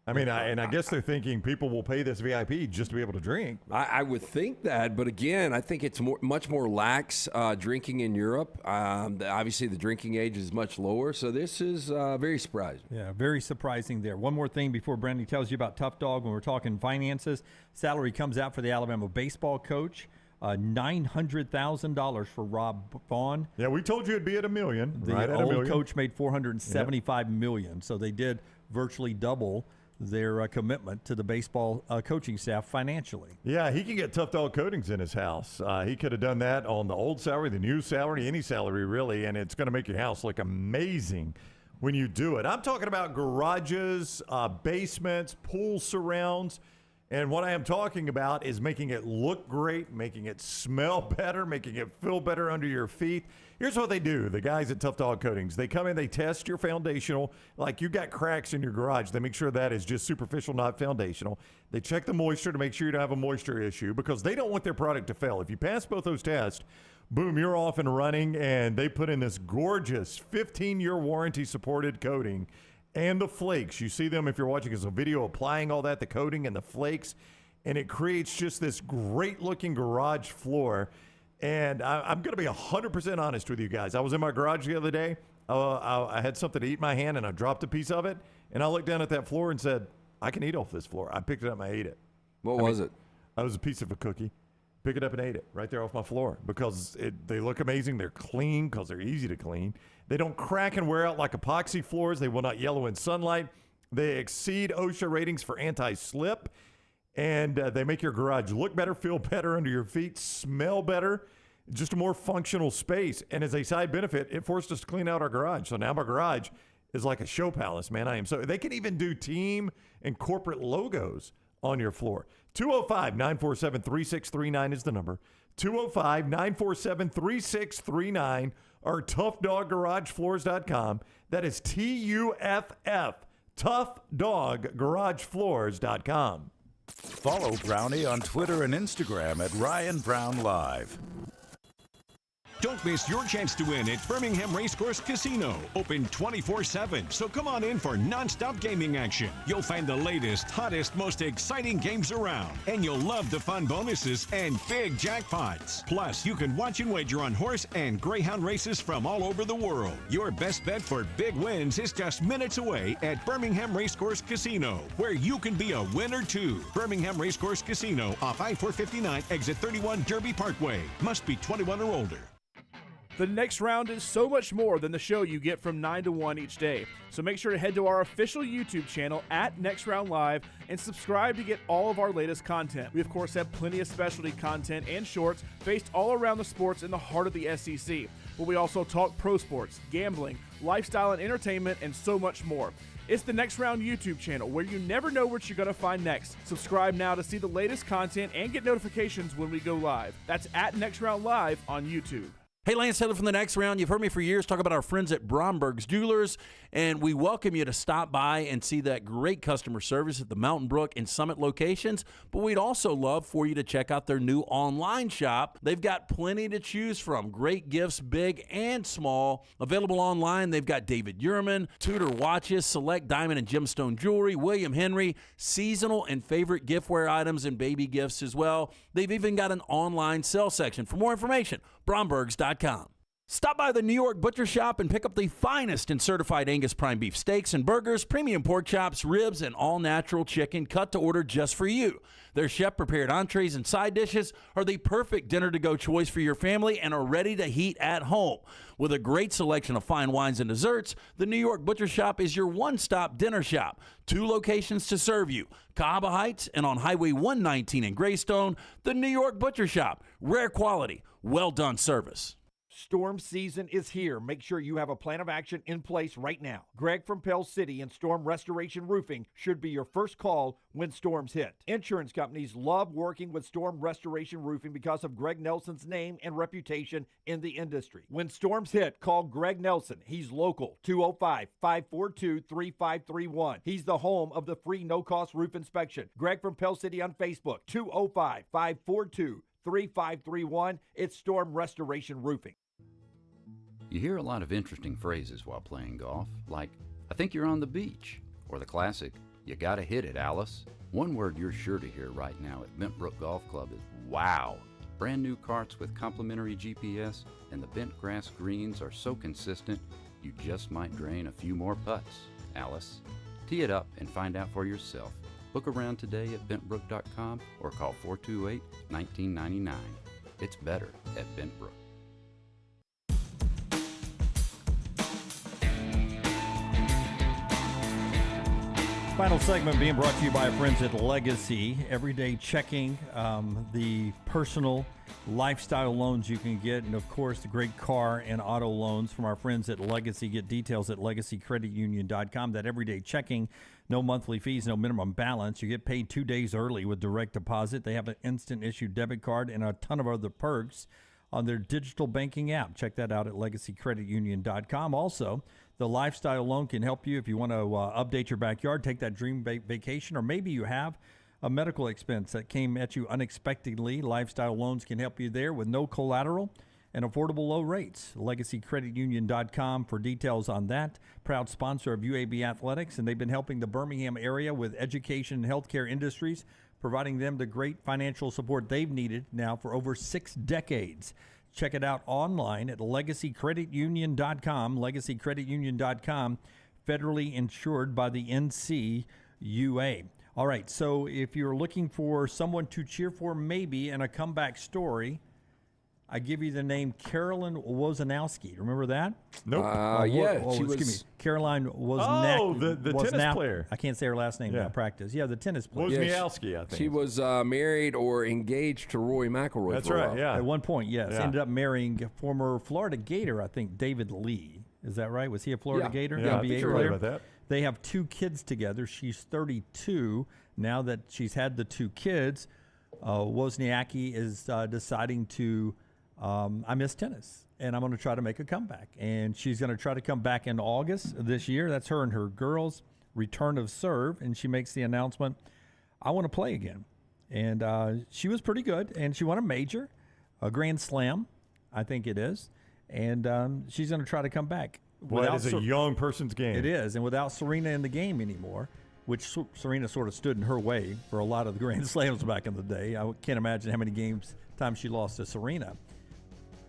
I mean, I guess they're thinking people will pay this VIP just to be able to drink. I would think that, but again, I think it's much more lax drinking in Europe. Obviously, the drinking age is much lower, so this is very surprising. Yeah, very surprising there. One more thing before Brandy tells you about Tough Dog when we're talking finances. Salary comes out for the Alabama baseball coach. $900,000 for Rob Vaughn. Yeah, we told you it'd be at $1 million. The old coach made $475 million, so they did virtually double their commitment to the baseball coaching staff financially. Yeah, he can get Tough Dog Coatings in his house. He could have done that on the old salary, the new salary, any salary really, and it's going to make your house look amazing when you do it. I'm talking about garages, basements, pool surrounds, and what I am talking about is making it look great, making it smell better, making it feel better under your feet. Here's what they do, the guys at Tough Dog Coatings. They come in, they test your foundational. Like you got cracks in your garage, they make sure that is just superficial, not foundational. They check the moisture to make sure you don't have a moisture issue because they don't want their product to fail. If you pass both those tests, boom, you're off and running, and they put in this gorgeous 15-year warranty-supported coating. And the flakes, you see them if you're watching as a video applying all that, the coating and the flakes, and it creates just this great-looking garage floor. And I'm going to be 100% honest with you guys. I was in my garage the other day. I had something to eat in my hand, and I dropped a piece of it. And I looked down at that floor and said, I can eat off this floor. I picked it up and I ate it. What was it? It was a piece of a cookie. Pick it up and ate it right there off my floor because they look amazing. They're clean because they're easy to clean. They don't crack and wear out like epoxy floors. They will not yellow in sunlight. They exceed OSHA ratings for anti-slip. And they make your garage look better, feel better under your feet, smell better, just a more functional space. And as a side benefit, it forced us to clean out our garage. So now my garage is like a show palace, man. They can even do team and corporate logos on your floor. 205-947-3639 is the number. 205-947-3639 or ToughDogGarageFloors.com. That is TUFF, ToughDogGarageFloors.com. Follow Brownie on Twitter and Instagram at Ryan Brown Live. Don't miss your chance to win at Birmingham Racecourse Casino. Open 24/7, so come on in for nonstop gaming action. You'll find the latest, hottest, most exciting games around, and you'll love the fun bonuses and big jackpots. Plus, you can watch and wager on horse and greyhound races from all over the world. Your best bet for big wins is just minutes away at Birmingham Racecourse Casino, where you can be a winner too. Birmingham Racecourse Casino off I-459, exit 31 Derby Parkway. Must be 21 or older. The Next Round is so much more than the show you get from 9 to 1 each day. So make sure to head to our official YouTube channel at Next Round Live and subscribe to get all of our latest content. We, of course, have plenty of specialty content and shorts based all around the sports in the heart of the SEC. But we also talk pro sports, gambling, lifestyle and entertainment, and so much more. It's the Next Round YouTube channel where you never know what you're going to find next. Subscribe now to see the latest content and get notifications when we go live. That's at Next Round Live on YouTube. Hey, Lance Taylor from the Next Round. You've heard me for years talk about our friends at Bromberg's Jewelers, and we welcome you to stop by and see that great customer service at the Mountain Brook and Summit locations. But we'd also love for you to check out their new online shop. They've got plenty to choose from. Great gifts, big and small. Available online, they've got David Yurman, Tudor watches, select diamond and gemstone jewelry, William Henry, seasonal and favorite giftware items and baby gifts as well. They've even got an online sale section. For more information, Brombergs.com. Stop by the New York Butcher Shop and pick up the finest in certified Angus prime beef steaks and burgers, premium pork chops, ribs, and all-natural chicken cut to order just for you. Their chef-prepared entrees and side dishes are the perfect dinner-to-go choice for your family and are ready to heat at home. With a great selection of fine wines and desserts, the New York Butcher Shop is your one-stop dinner shop. 2 locations to serve you, Cahaba Heights and on Highway 119 in Greystone. The New York Butcher Shop, rare quality, well-done service. Storm season is here. Make sure you have a plan of action in place right now. Greg from Pell City and Storm Restoration Roofing should be your first call when storms hit. Insurance companies love working with Storm Restoration Roofing because of Greg Nelson's name and reputation in the industry. When storms hit, call Greg Nelson. He's local, 205-542-3531. He's the home of the free no-cost roof inspection. Greg from Pell City on Facebook, 205-542-3531. It's Storm Restoration Roofing. You hear a lot of interesting phrases while playing golf, like, I think you're on the beach, or the classic, you gotta hit it, Alice. One word you're sure to hear right now at Bent Brook Golf Club is wow. Brand new carts with complimentary GPS and the bent grass greens are so consistent, you just might drain a few more putts, Alice. Tee it up and find out for yourself. Book around today at bentbrook.com or call 428-1999. It's better at Bent Brook. Final segment being brought to you by our friends at Legacy. Everyday checking, the personal lifestyle loans you can get, and of course the great car and auto loans from our friends at Legacy. Get details at legacycreditunion.com. That everyday checking, no monthly fees, no minimum balance. You get paid 2 days early with direct deposit. They have an instant issue debit card and a ton of other perks on their digital banking app. Check that out at legacycreditunion.com. Also, the lifestyle loan can help you if you want to update your backyard, take that dream vacation, or maybe you have a medical expense that came at you unexpectedly. Lifestyle loans can help you there with no collateral and affordable low rates. LegacyCreditUnion.com for details on that. Proud sponsor of UAB Athletics, and they've been helping the Birmingham area with education and healthcare industries, providing them the great financial support they've needed now for over 6 decades. Check it out online at LegacyCreditUnion.com. LegacyCreditUnion.com, federally insured by the NCUA. All right, so if you're looking for someone to cheer for maybe in a comeback story, I give you the name Carolyn Wozniacki. Remember that? Nope. She was Caroline Wozniacki. Oh, the tennis player. I can't say her last name. I practice. Yeah, the tennis player. Wozniacki, I think. She was married or engaged to Rory McIlroy. That's for a right. while. Yeah. At one point, yes. Yeah. Ended up marrying former Florida Gator, I think, David Lee. Is that right? Was he a Florida Gator? Yeah, I NBA think you're player? right about that. They have 2 kids together. She's 32. Now that she's had the 2 kids, Wozniacki is deciding to I miss tennis, and I'm going to try to make a comeback. And she's going to try to come back in August of this year. That's her and her girls' return of serve, and she makes the announcement, I want to play again. And she was pretty good, and she won a major, a Grand Slam, I think it is. And she's going to try to come back. Well, it is a young person's game. It is, and without Serena in the game anymore, which Serena sort of stood in her way for a lot of the Grand Slams back in the day. I can't imagine how many times she lost to Serena.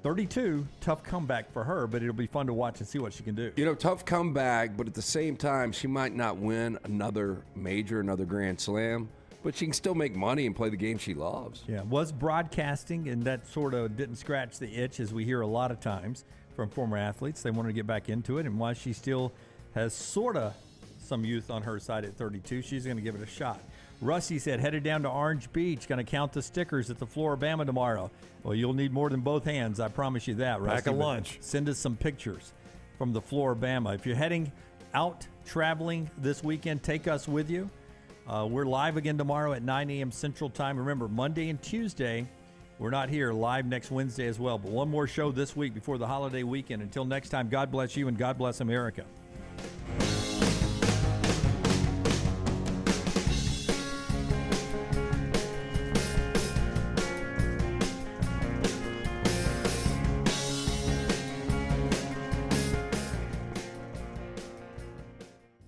32, tough comeback for her, but it'll be fun to watch and see what she can do. You know, tough comeback, but at the same time, she might not win another major, another Grand Slam, but she can still make money and play the game she loves. Yeah, was broadcasting, and that sort of didn't scratch the itch, as we hear a lot of times from former athletes. They want to get back into it, and while she still has sort of some youth on her side at 32, she's going to give it a shot. Rusty said, headed down to Orange Beach, going to count the stickers at the Floribama tomorrow. Well, you'll need more than both hands, I promise you that, Rusty. Pack a lunch. Send us some pictures from the Floribama. If you're heading out traveling this weekend, take us with you. We're live again tomorrow at 9 a.m. Central Time. Remember, Monday and Tuesday, we're not here, live next Wednesday as well. But one more show this week before the holiday weekend. Until next time, God bless you and God bless America.